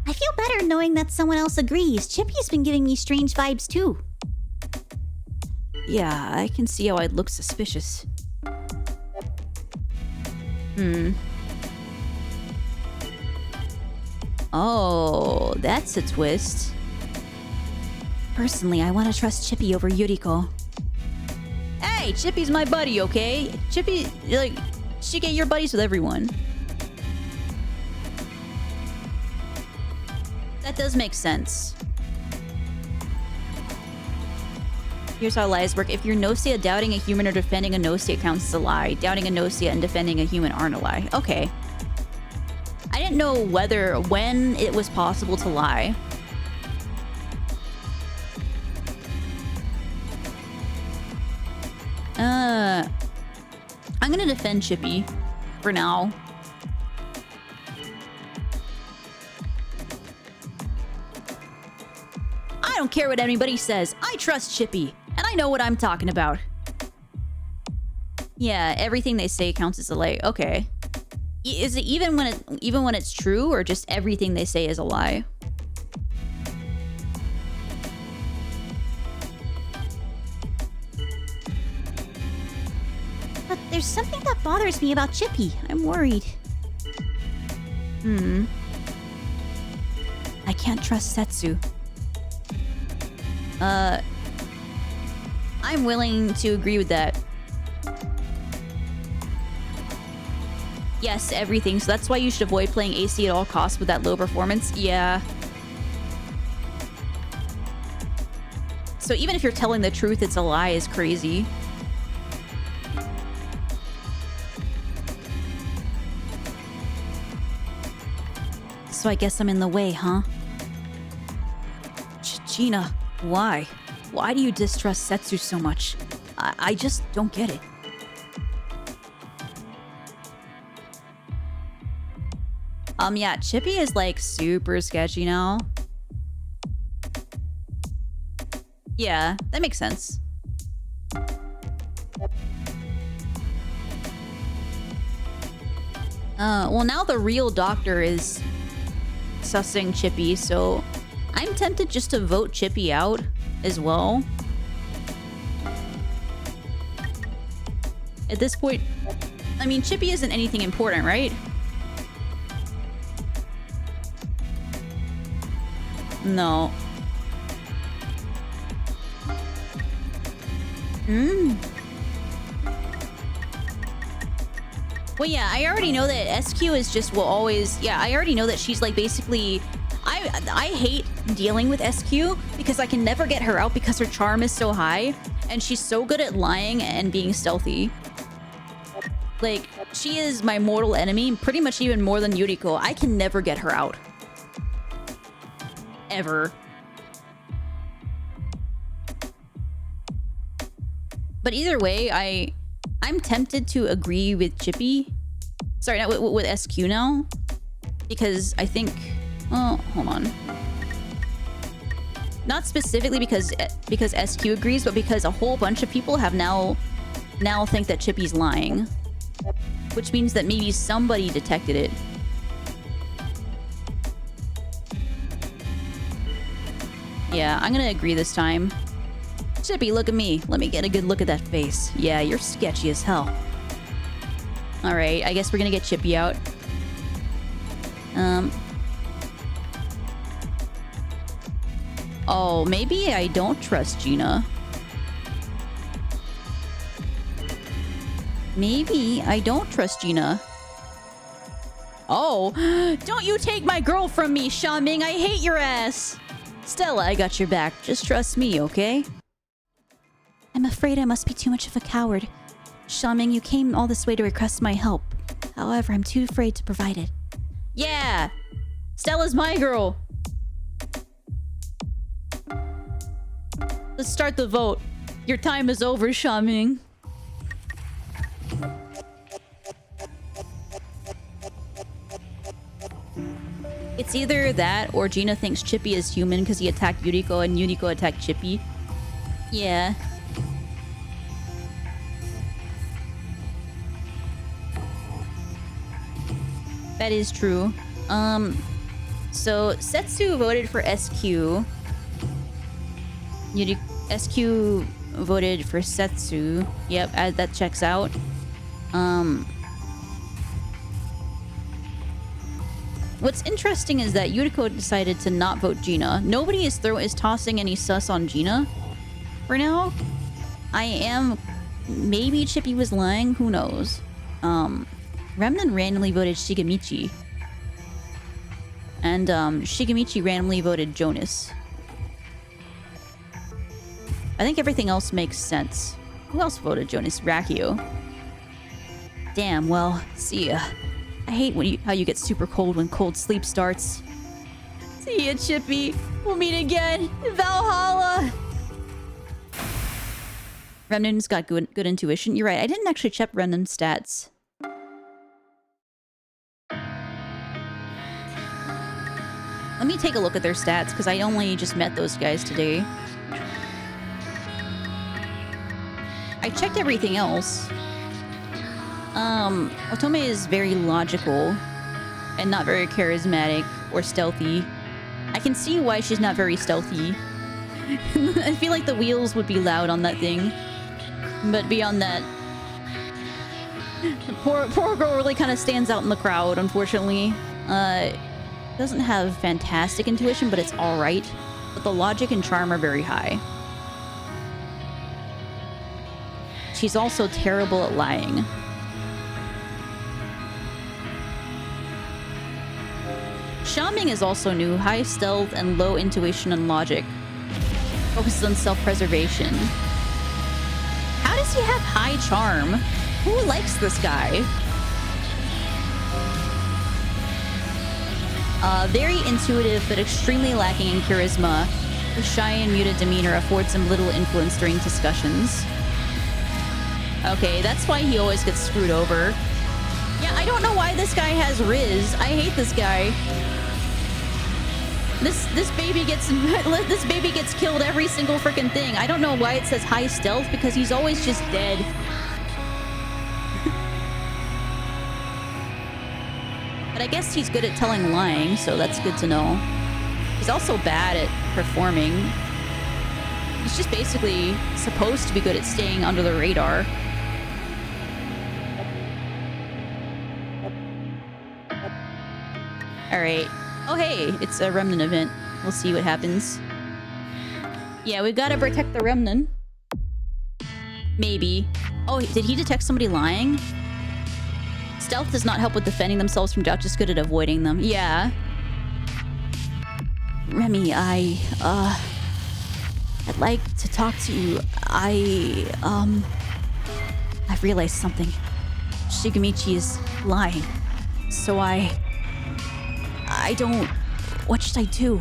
I feel better knowing that someone else agrees. Chippy's been giving me strange vibes too. Yeah, I can see how I'd look suspicious. Oh, that's a twist. Personally, I want to trust Chippy over Yuriko. Hey, Chippy's my buddy, okay? Chippy, like, she get your buddies with everyone. That does make sense. Here's how lies work. If you're GNOSIA, doubting a human or defending a GNOSIA counts as a lie. Doubting a GNOSIA and defending a human aren't a lie. Okay. I didn't know when it was possible to lie. I'm gonna defend Chippy for now. I don't care what anybody says. I trust Chippy, and I know what I'm talking about. Yeah, everything they say counts as a lie. Okay. Is it even when it's true, or just everything they say is a lie? But there's something that bothers me about Chippy. I'm worried. I can't trust Setsu. I'm willing to agree with that. Yes, everything. So that's why you should avoid playing AC at all costs with that low performance. Yeah. So even if you're telling the truth, it's a lie is crazy. So I guess I'm in the way, huh? Gina, why? Why do you distrust Setsu so much? I just don't get it. Yeah, Chippy is like super sketchy now. Yeah, that makes sense. Well, now the real doctor is sussing Chippy, so I'm tempted just to vote Chippy out as well. At this point, I mean, Chippy isn't anything important, right? No. Well, yeah, I already know that SQ is just will always... Yeah, I already know that she's like basically... I hate dealing with SQ because I can never get her out because her charm is so high and she's so good at lying and being stealthy. Like, she is my mortal enemy, pretty much even more than Yuriko. I can never get her out. Ever. But either way, I'm tempted to agree with Chippy. Sorry, not with SQ now. Because I think... Oh, hold on. Not specifically because SQ agrees, but because a whole bunch of people have now think that Chippy's lying. Which means that maybe somebody detected it. Yeah, I'm gonna agree this time. Chippy, look at me. Let me get a good look at that face. Yeah, you're sketchy as hell. Alright, I guess we're gonna get Chippy out. Oh, maybe I don't trust Gina. Maybe I don't trust Gina. Oh, don't you take my girl from me, Xiaoming. I hate your ass. Stella, I got your back. Just trust me, okay? I'm afraid I must be too much of a coward. Xiaoming, you came all this way to request my help. However, I'm too afraid to provide it. Yeah! Stella's my girl. Let's start the vote. Your time is over, Xiaoming. It's either that or Gina thinks Chippy is human because he attacked Yuriko and Yuriko attacked Chippy. Yeah. That is true. So Setsu voted for SQ. SQ voted for Setsu. Yep, that checks out. What's interesting is that Yuriko decided to not vote Gina. Nobody is tossing any sus on Gina for now. I am... Maybe Chippy was lying. Who knows? Remnant randomly voted Shigemichi. And Shigemichi randomly voted Jonas. I think everything else makes sense. Who else voted Jonas? Rakio. Damn, well, see ya. I hate how you get super cold when cold sleep starts. See ya, Chippy. We'll meet again. Valhalla! Remnant's got good intuition. You're right, I didn't actually check Remnant's stats. Let me take a look at their stats, because I only just met those guys today. I checked everything else. Otome is very logical and not very charismatic or stealthy. I can see why she's not very stealthy. I feel like the wheels would be loud on that thing. But beyond that, poor girl really kind of stands out in the crowd, unfortunately. Doesn't have fantastic intuition, but it's alright. But the logic and charm are very high. She's also terrible at lying. Xiaoming is also new, high stealth and low intuition and logic. Focuses on self-preservation. How does he have high charm? Who likes this guy? Very intuitive, but extremely lacking in charisma. His shy and muted demeanor affords him little influence during discussions. Okay, that's why he always gets screwed over. Yeah, I don't know why this guy has Riz. I hate this guy. This baby gets killed every single freaking thing. I don't know why it says high stealth, because he's always just dead. But I guess he's good at telling lying, so that's good to know. He's also bad at performing. He's just basically supposed to be good at staying under the radar. Alright. Oh, hey, it's a remnant event. We'll see what happens. Yeah, we've got to protect the remnant. Maybe. Oh, did he detect somebody lying? Stealth does not help with defending themselves from doubt, just good at avoiding them. Yeah. Remy, I'd like to talk to you. I've realized something. Shigemichi is lying. So I don't... What should I do?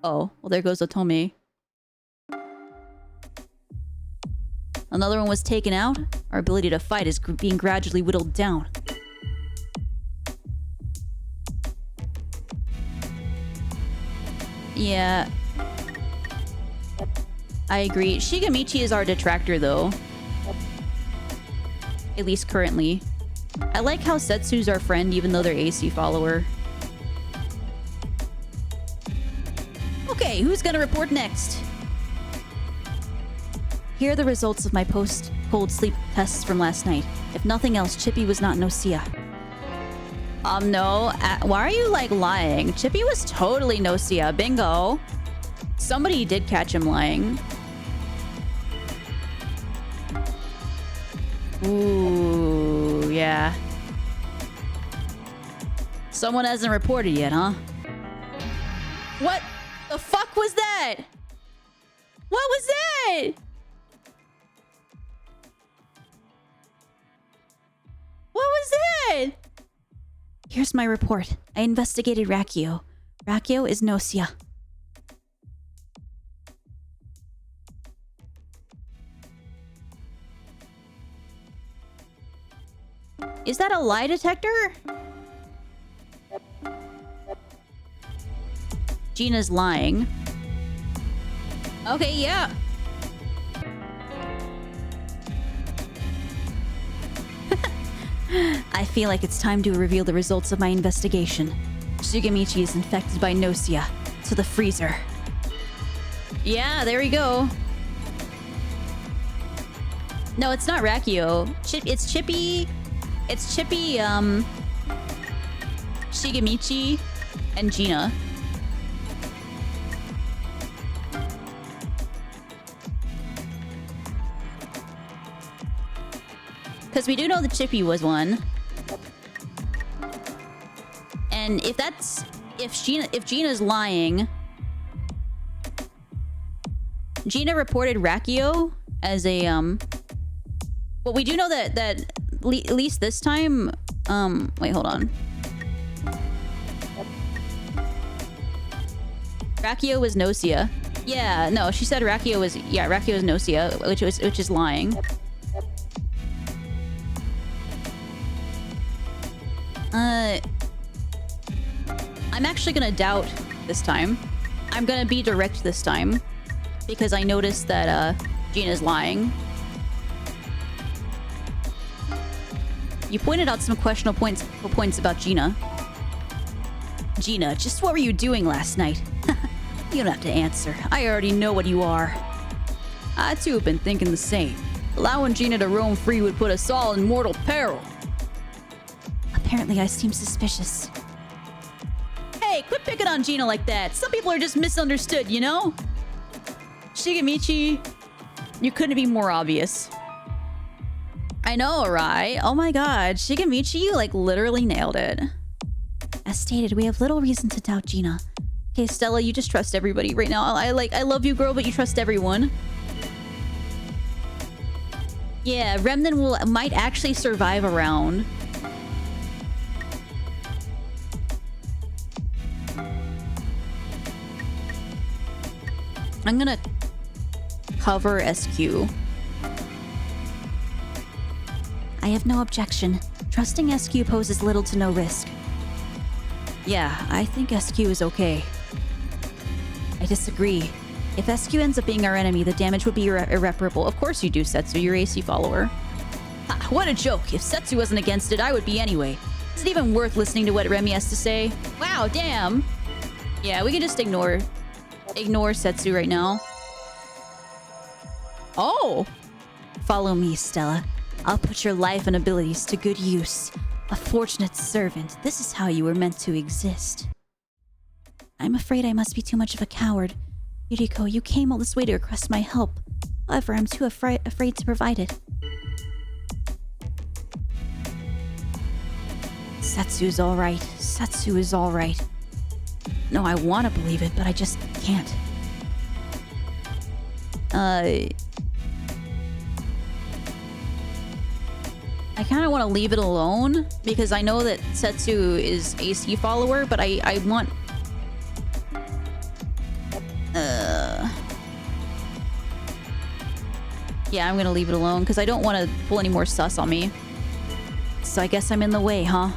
Oh, well there goes Otome. Another one was taken out. Our ability to fight is being gradually whittled down. Yeah. I agree. Shigemichi is our detractor, though. At least currently. I like how Setsu's our friend, even though they're AC follower. Okay, who's gonna report next? Here are the results of my post-cold sleep tests from last night. If nothing else, Chippy was not GNOSIA. No. Why are you, like, lying? Chippy was totally GNOSIA. Bingo. Somebody did catch him lying. Ooh, yeah. Someone hasn't reported yet, huh? What the fuck was that? What was that? What was that? Here's my report. I investigated Rakio. Rakio is GNOSIA. Is that a lie detector? Gina's lying. Okay, yeah. I feel like it's time to reveal the results of my investigation. Shigemichi is infected by GNOSIA. To the freezer. Yeah, there we go. No, it's not Rakio. It's Chippy. It's Chippy, Shigemichi, and Gina. Because we do know that Chippy was one. And if Gina's lying... Gina reported Rakio as a, Well, we do know that at least this time... Wait, hold on. Rakio was GNOSIA. Yeah, no, she said Rakio was... Yeah, Rakio was GNOSIA, which is lying. I'm actually gonna doubt this time. I'm gonna be direct this time. Because I noticed that, Gina's lying. You pointed out some questionable points about Gina. Gina, just what were you doing last night? You don't have to answer. I already know what you are. I too have been thinking the same. Allowing Gina to roam free would put us all in mortal peril. Apparently I seem suspicious. Hey, quit picking on Gina like that. Some people are just misunderstood, you know? Shigemichi, you couldn't be more obvious. I know, right? Oh my god, Shigemichi, you like literally nailed it. As stated, we have little reason to doubt Gina. Okay, Stella, you just trust everybody right now. I love you, girl, but you trust everyone. Yeah, Remnant might actually survive a round. I'm gonna cover SQ. I have no objection. Trusting SQ poses little to no risk. Yeah, I think SQ is okay. I disagree. If SQ ends up being our enemy, the damage would be irreparable. Of course you do, Setsu. You're AC follower. Ha, what a joke. If Setsu wasn't against it, I would be anyway. Is it even worth listening to what Remy has to say? Wow, damn. Yeah, we can just ignore Setsu right now. Oh! Follow me, Stella. I'll put your life and abilities to good use. A fortunate servant. This is how you were meant to exist. I'm afraid I must be too much of a coward. Yuriko, you came all this way to request my help. However, I'm too afraid to provide it. Setsu's alright. Setsu is alright. No, I want to believe it, but I just can't. I kind of want to leave it alone because I know that Setsu is AC follower, but I want... Yeah, I'm gonna leave it alone because I don't want to pull any more sus on me. So I guess I'm in the way, huh?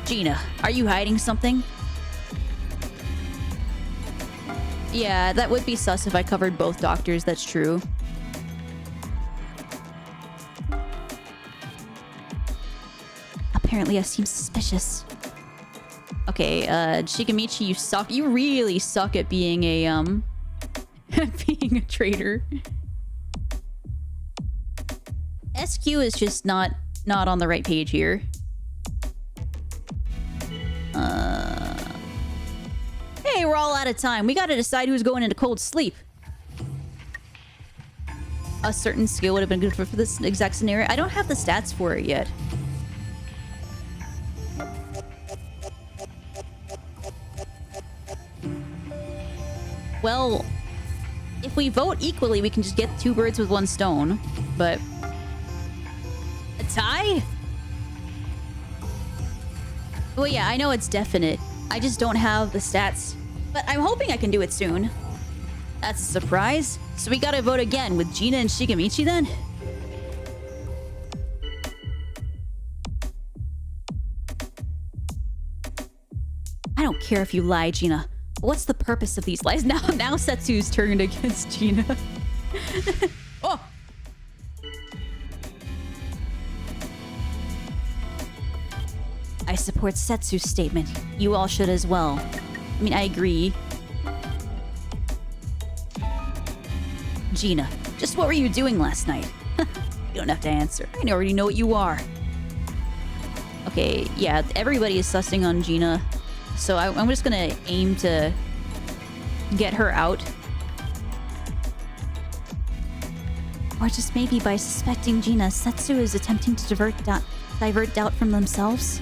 Gina, are you hiding something? Yeah, that would be sus if I covered both doctors, that's true. Apparently I seem suspicious. Okay, Shigemichi, you suck. You really suck at being a, being a traitor. SQ is just not on the right page here. Hey, we're all out of time. We gotta decide who's going into cold sleep. A certain skill would have been good for this exact scenario. I don't have the stats for it yet. Well, if we vote equally, we can just get 2 birds with 1 stone. But... a tie? Well, yeah, I know it's definite. I just don't have the stats. But I'm hoping I can do it soon. That's a surprise. So we gotta vote again with Gina and Shigemichi then? I don't care if you lie, Gina. What's the purpose of these lies? Now Setsu's turned against Gina. Oh! I support Setsu's statement. You all should as well. I mean, I agree. Gina, just what were you doing last night? You don't have to answer. I already know what you are. Okay, yeah, everybody is sussing on Gina. So I'm just gonna aim to get her out. Or just maybe by suspecting Gina, Setsu is attempting to divert doubt from themselves.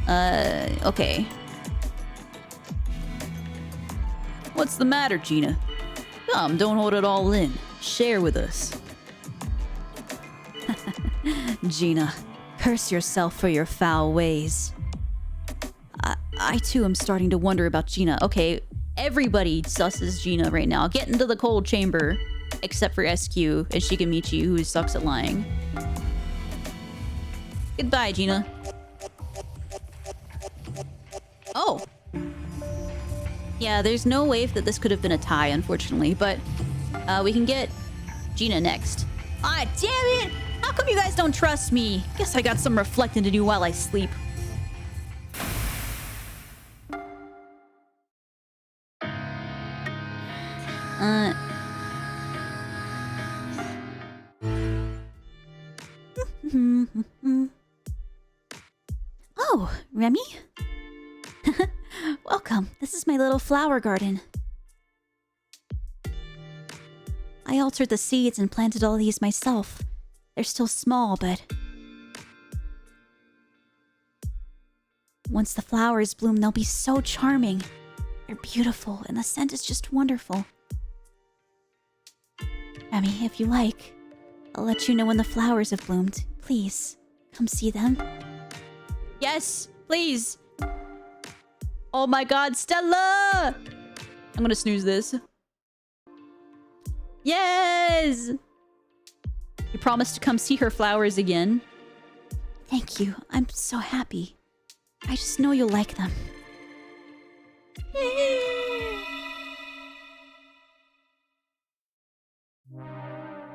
Okay. What's the matter, Gina? Come, don't hold it all in. Share with us. Gina, curse yourself for your foul ways. I too am starting to wonder about Gina. Okay, everybody susses Gina right now. Get into the cold chamber. Except for SQ and Shigemichi, who sucks at lying. Goodbye, Gina. Oh. Yeah, there's no way that this could have been a tie, unfortunately. But we can get Gina next. Ah, damn it! How come you guys don't trust me? Guess I got some reflecting to do while I sleep. Oh, Remy? Welcome. This is my little flower garden. I altered the seeds and planted all these myself. They're still small, but... once the flowers bloom, they'll be so charming. They're beautiful, and the scent is just wonderful. Remy, if you like, I'll let you know when the flowers have bloomed. Please, come see them. Yes, please. Oh my god, Stella! I'm gonna snooze this. Yes! You promised to come see her flowers again. Thank you. I'm so happy. I just know you'll like them.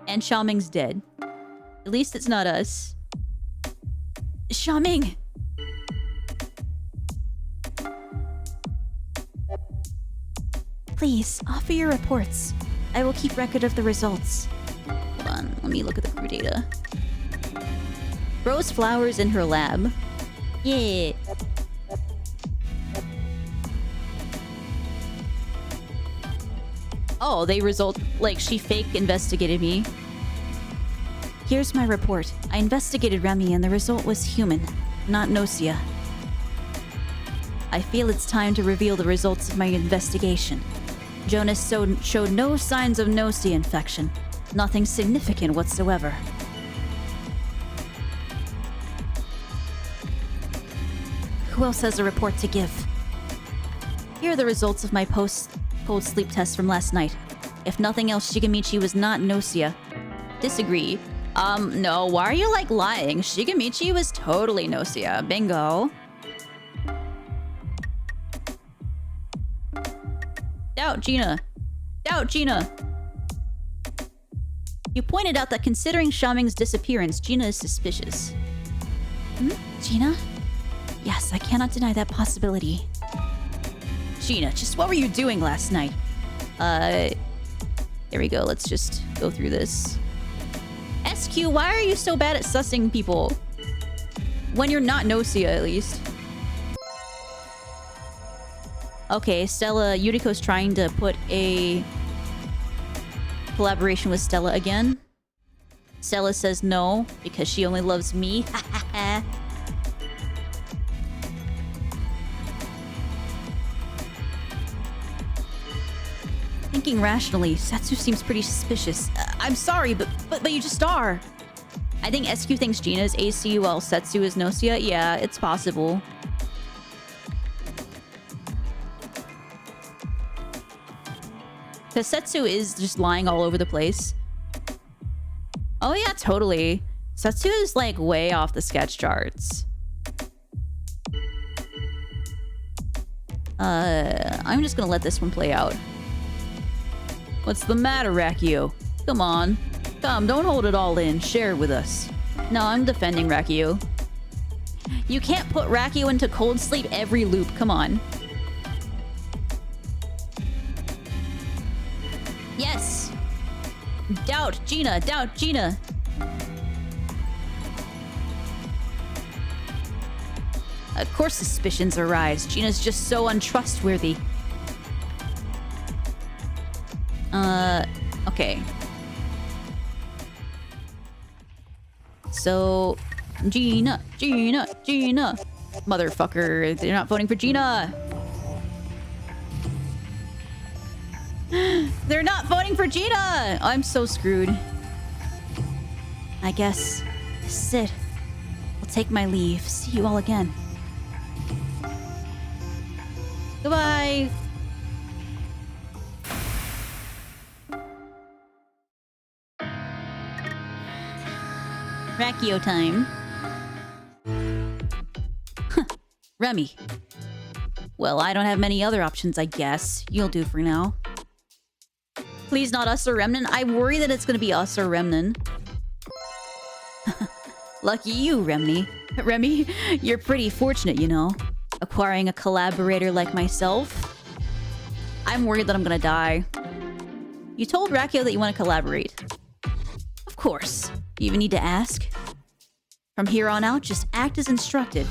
And Xiaoming's dead. At least it's not us. Xiaoming! Please, offer your reports. I will keep record of the results. Hold on, let me look at the crew data. Grows flowers in her lab. Yeah. Oh, they result like she fake investigated me. Here's my report. I investigated Remy and the result was human, not GNOSIA. I feel it's time to reveal the results of my investigation. Jonas showed no signs of GNOSIA infection. Nothing significant whatsoever. Who else has a report to give? Here are the results of my post-cold sleep test from last night. If nothing else, Shigemichi was not GNOSIA. Disagree. No, why are you like lying? Shigemichi was totally GNOSIA. Bingo. Doubt Gina. Doubt Gina. You pointed out that considering Shaming's disappearance, Gina is suspicious. Gina? Yes, I cannot deny that possibility. Gina, just what were you doing last night? There we go. Let's just go through this. SQ, why are you so bad at sussing people? When you're not GNOSIA, at least. Okay, Stella, Yuriko's trying to put a collaboration with Stella again. Stella says no, because she only loves me. Thinking rationally, Setsu seems pretty suspicious. I'm sorry, but you just are. I think SQ thinks Gina is AC while Setsu is GNOSIA. Yeah, it's possible. Because Setsu is just lying all over the place. Oh yeah, totally. Setsu is like way off the sketch charts. I'm just gonna let this one play out. What's the matter, Rakio? Come on. Come, don't hold it all in. Share it with us. No, I'm defending Rakio. You can't put Rakio into cold sleep every loop. Come on. Yes! Doubt Gina! Doubt Gina! Of course suspicions arise. Gina's just so untrustworthy. Okay. So, Gina. Motherfucker, they're not voting for Gina. They're not voting for Gina! I'm so screwed. I guess this is it. I'll take my leave. See you all again. Goodbye! Rakio time. Remy. Well, I don't have many other options, I guess. You'll do for now. Please not us or Remnant. I worry that it's gonna be us or Remnant. Lucky you, Remy. Remy, you're pretty fortunate, you know. Acquiring a collaborator like myself. I'm worried that I'm gonna die. You told Rakio that you want to collaborate. Of course. You even need to ask? From here on out, just act as instructed.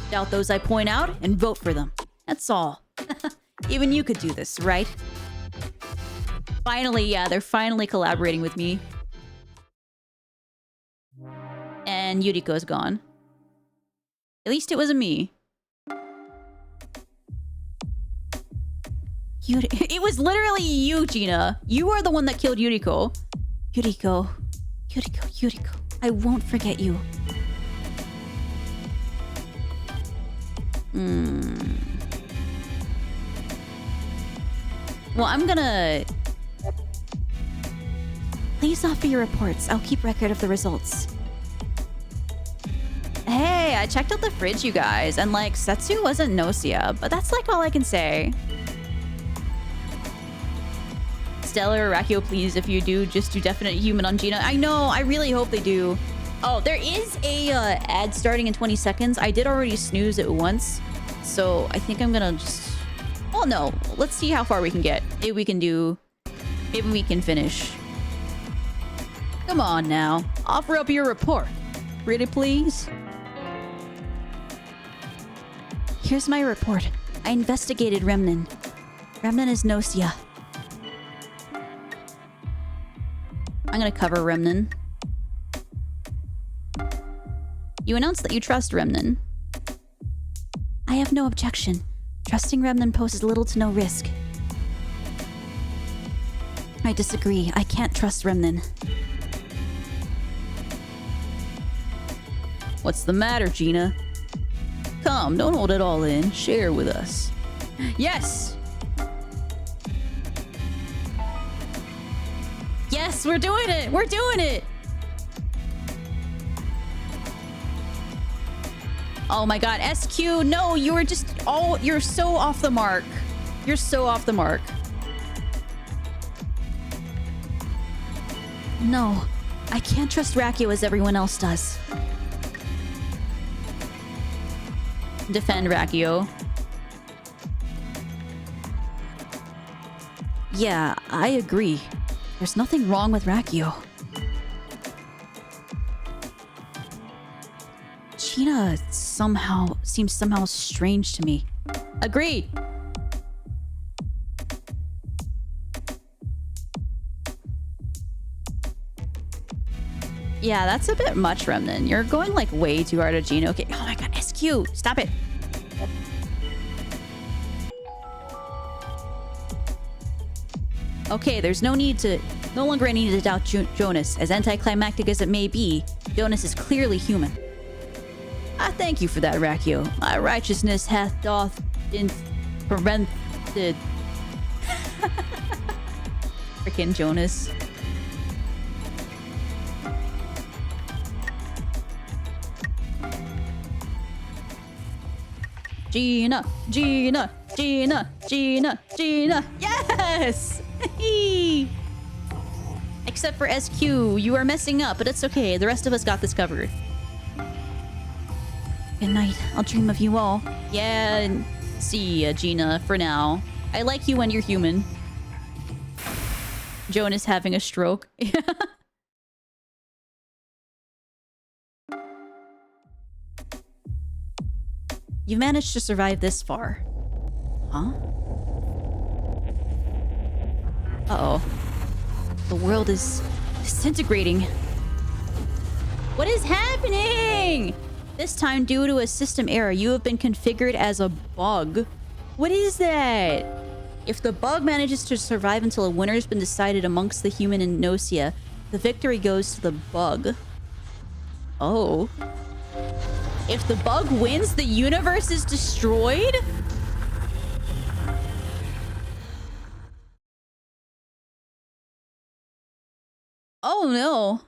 Doubt those I point out and vote for them. That's all. Even you could do this, right? Finally, yeah, they're finally collaborating with me. And Yuriko's gone. At least it wasn't me. It was literally you, Gina. You are the one that killed Yuriko. Yuriko. I won't forget you. Well, I'm gonna... Please offer your reports. I'll keep record of the results. Hey, I checked out the fridge, you guys, and like, Setsu wasn't GNOSIA, but that's like all I can say. Stella or Rakio, please, if you do, just do definite human on Gina. I know, I really hope they do. Oh, there is a ad starting in 20 seconds. I did already snooze it once, so I think I'm gonna just... Oh no, let's see how far we can get. Maybe we can do Maybe we can finish. Come on now. Offer up your report. Pretty please? Here's my report. I investigated Remnan. Remnan is GNOSIA. I'm gonna cover Remnan. You announced that you trust Remnan. I have no objection. Trusting Remnan poses little to no risk. I disagree. I can't trust Remnan. What's the matter, Gina? Come, don't hold it all in. Share with us. Yes! Yes, we're doing it! We're doing it! Oh my god, SQ, no, you were just you're so off the mark. You're so off the mark. No, I can't trust Rakio as everyone else does. Defend Rakio. Yeah, I agree. There's nothing wrong with Rakio. Gina seems somehow strange to me. Agreed. Yeah, that's a bit much, Remnan. You're going like way too hard at Gina. Okay. Oh my god, SQ. Stop it. Okay, there's no longer any need to doubt Jonas. As anticlimactic as it may be, Jonas is clearly human. I thank you for that, Rakio. My righteousness doth prevented. Frickin' Jonas. Gina, Gina, Gina, Gina, Gina. Yes! Except for SQ, you are messing up, but it's okay. The rest of us got this covered. Good night. I'll dream of you all. Yeah, see ya, Gina, for now. I like you when you're human. Jonas having a stroke. You've managed to survive this far. Huh? Uh-oh. The world is disintegrating. What is happening? This time, due to a system error, you have been configured as a bug. What is that? If the bug manages to survive until a winner has been decided amongst the human and GNOSIA, the victory goes to the bug. Oh. If the bug wins, the universe is destroyed? Oh no.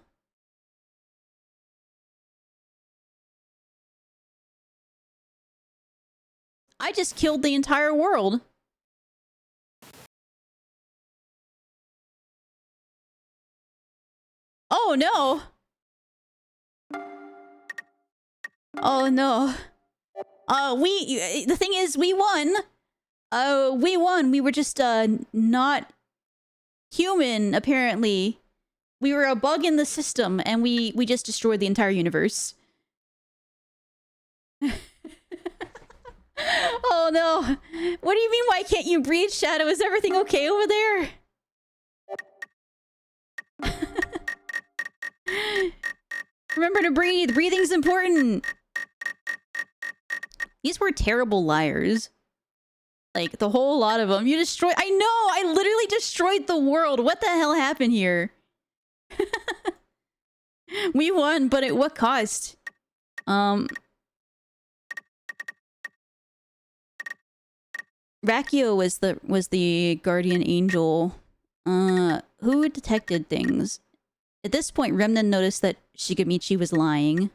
I just killed the entire world. Oh no. Oh no. The thing is, we won. We won. We were just, not human, apparently. We were a bug in the system, and we just destroyed the entire universe. Oh no. What do you mean, why can't you breathe, Shadow? Is everything okay over there? Remember to breathe. Breathing's important. These were terrible liars. Like, the whole lot of them. You destroyed... I know! I literally destroyed the world. What the hell happened here? We won, but at what cost? Rakio was the guardian angel. Who detected things? At this point, Remnan noticed that Shigemichi was lying.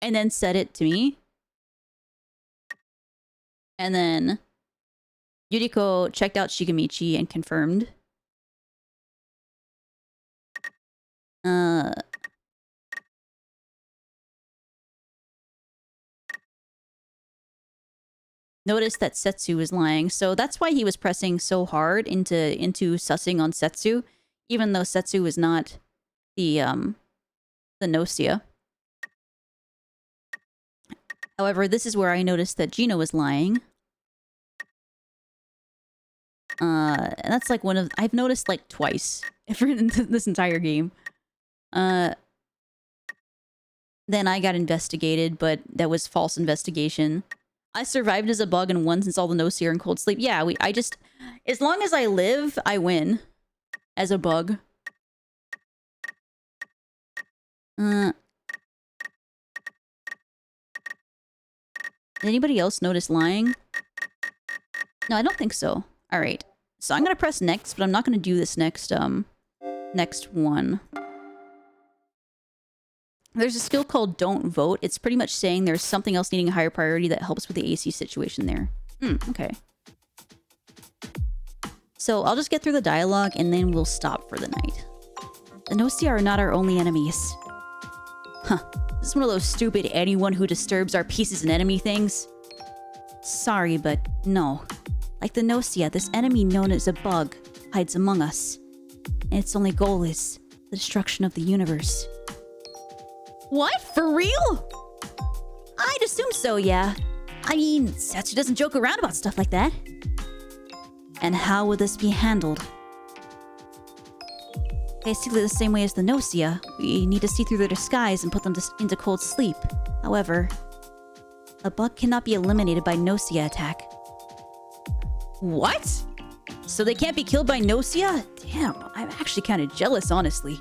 And then said it to me. And then Yuriko checked out Shigemichi and confirmed. noticed that Setsu was lying. So that's why he was pressing so hard into sussing on Setsu, even though Setsu was not the GNOSIA. However, this is where I noticed that Gino was lying. And that's like one of... I've noticed like twice in this entire game. Then I got investigated, but that was false investigation. I survived as a bug and won since all the GNOSIA are in cold sleep. Yeah, I just... As long as I live, I win. As a bug. Did anybody else notice lying? No, I don't think so. Alright. So I'm gonna press next, but I'm not gonna do this next one. There's a skill called Don't Vote. It's pretty much saying there's something else needing a higher priority that helps with the AC situation there. Okay. So I'll just get through the dialogue and then we'll stop for the night. The GNOSIA are not our only enemies. Huh. This is one of those stupid anyone who disturbs our peace is an enemy things. Sorry, but no. Like the GNOSIA, this enemy known as a bug hides among us. And its only goal is the destruction of the universe. What? For real? I'd assume so, yeah. I mean, Setsu doesn't joke around about stuff like that. And how would this be handled? Basically the same way as the GNOSIA. We need to see through their disguise and put them into cold sleep. However, a bug cannot be eliminated by GNOSIA attack. What? So they can't be killed by GNOSIA? Damn, I'm actually kind of jealous, honestly.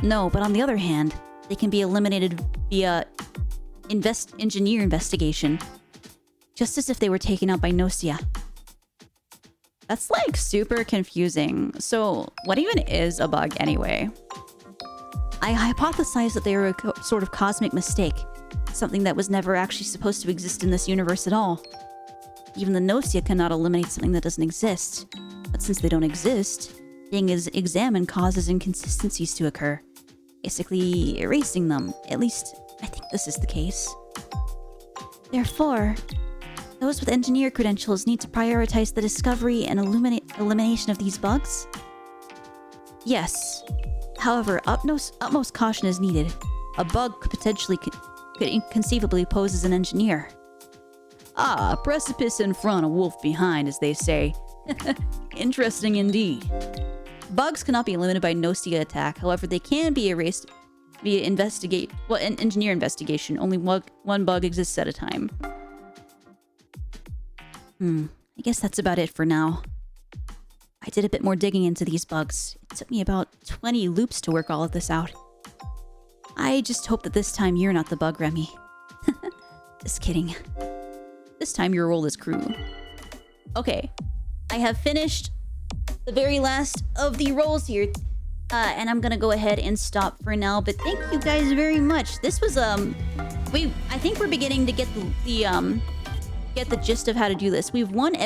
No, but on the other hand, they can be eliminated via engineer investigation. Just as if they were taken out by GNOSIA. That's like super confusing. So what even is a bug anyway? I hypothesized that they were a sort of cosmic mistake. Something that was never actually supposed to exist in this universe at all. Even the GNOSIA cannot eliminate something that doesn't exist. But since they don't exist, being examined causes inconsistencies to occur. Basically erasing them. At least, I think this is the case. Therefore, those with engineer credentials need to prioritize the discovery and elimination of these bugs? Yes. However, utmost caution is needed. A bug could potentially conceivably pose as an engineer. Ah, precipice in front, a wolf behind, as they say. Interesting indeed. Bugs cannot be eliminated by GNOSIA attack. However, they can be erased via engineer investigation. Only one bug exists at a time. I guess that's about it for now. I did a bit more digging into these bugs. It took me about 20 loops to work all of this out. I just hope that this time you're not the bug, Remy. Just kidding. This time your role is crew. Okay. I have finished the very last of the roles here. And I'm gonna go ahead and stop for now. But thank you guys very much. This was, I think we're beginning to get the gist of how to do this. We've won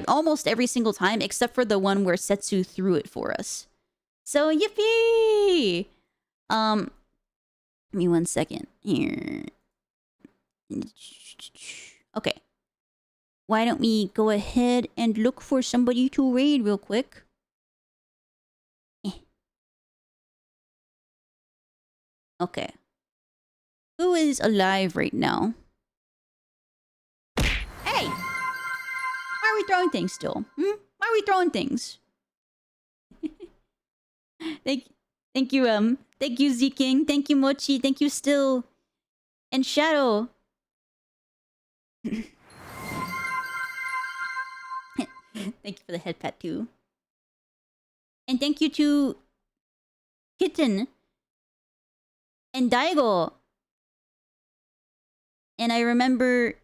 almost every single time, except for the one where Setsu threw it for us. So, yippee! Give me 1 second here. Okay. Why don't we go ahead and look for somebody to raid real quick? Okay. Who is alive right now? Hey! Why are we throwing things still? Why are we throwing things? Thank you, thank you, Z King. Thank you, Mochi. Thank you, Still. And Shadow. Thank you for the head pat too. And thank you to Kitten and Daigo. And I remember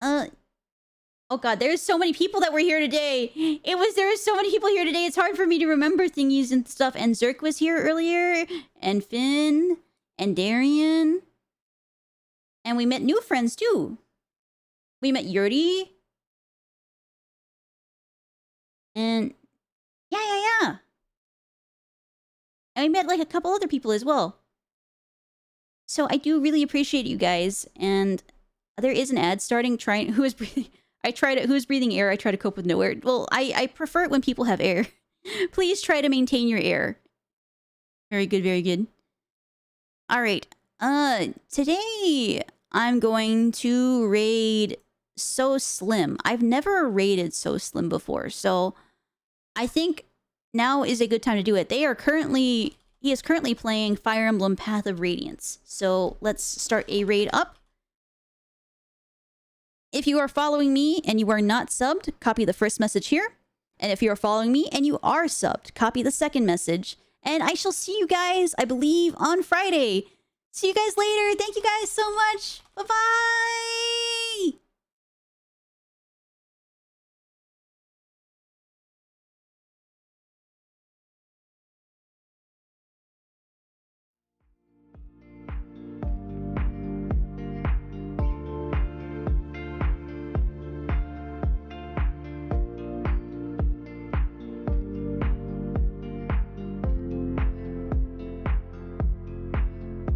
oh god, there's so many people that were here today. There were so many people here today. It's hard for me to remember thingies and stuff. And Zerk was here earlier, and Finn, and Darian. And we met new friends too. We met Yuri. And yeah. And we met like a couple other people as well. So I do really appreciate you guys, and There is an ad starting. Trying who is breathing. I tried it. Who's breathing air? I try to cope with no air. Well, I prefer it when people have air. Please try to maintain your air. Very good. Very good. All right. Today I'm going to raid So Slim. I've never raided So Slim before, so I think now is a good time to do it. He is currently playing Fire Emblem Path of Radiance. So let's start a raid up. If you are following me and you are not subbed, copy the first message here. And if you are following me and you are subbed, copy the second message. And I shall see you guys, I believe, on Friday. See you guys later. Thank you guys so much. Bye-bye.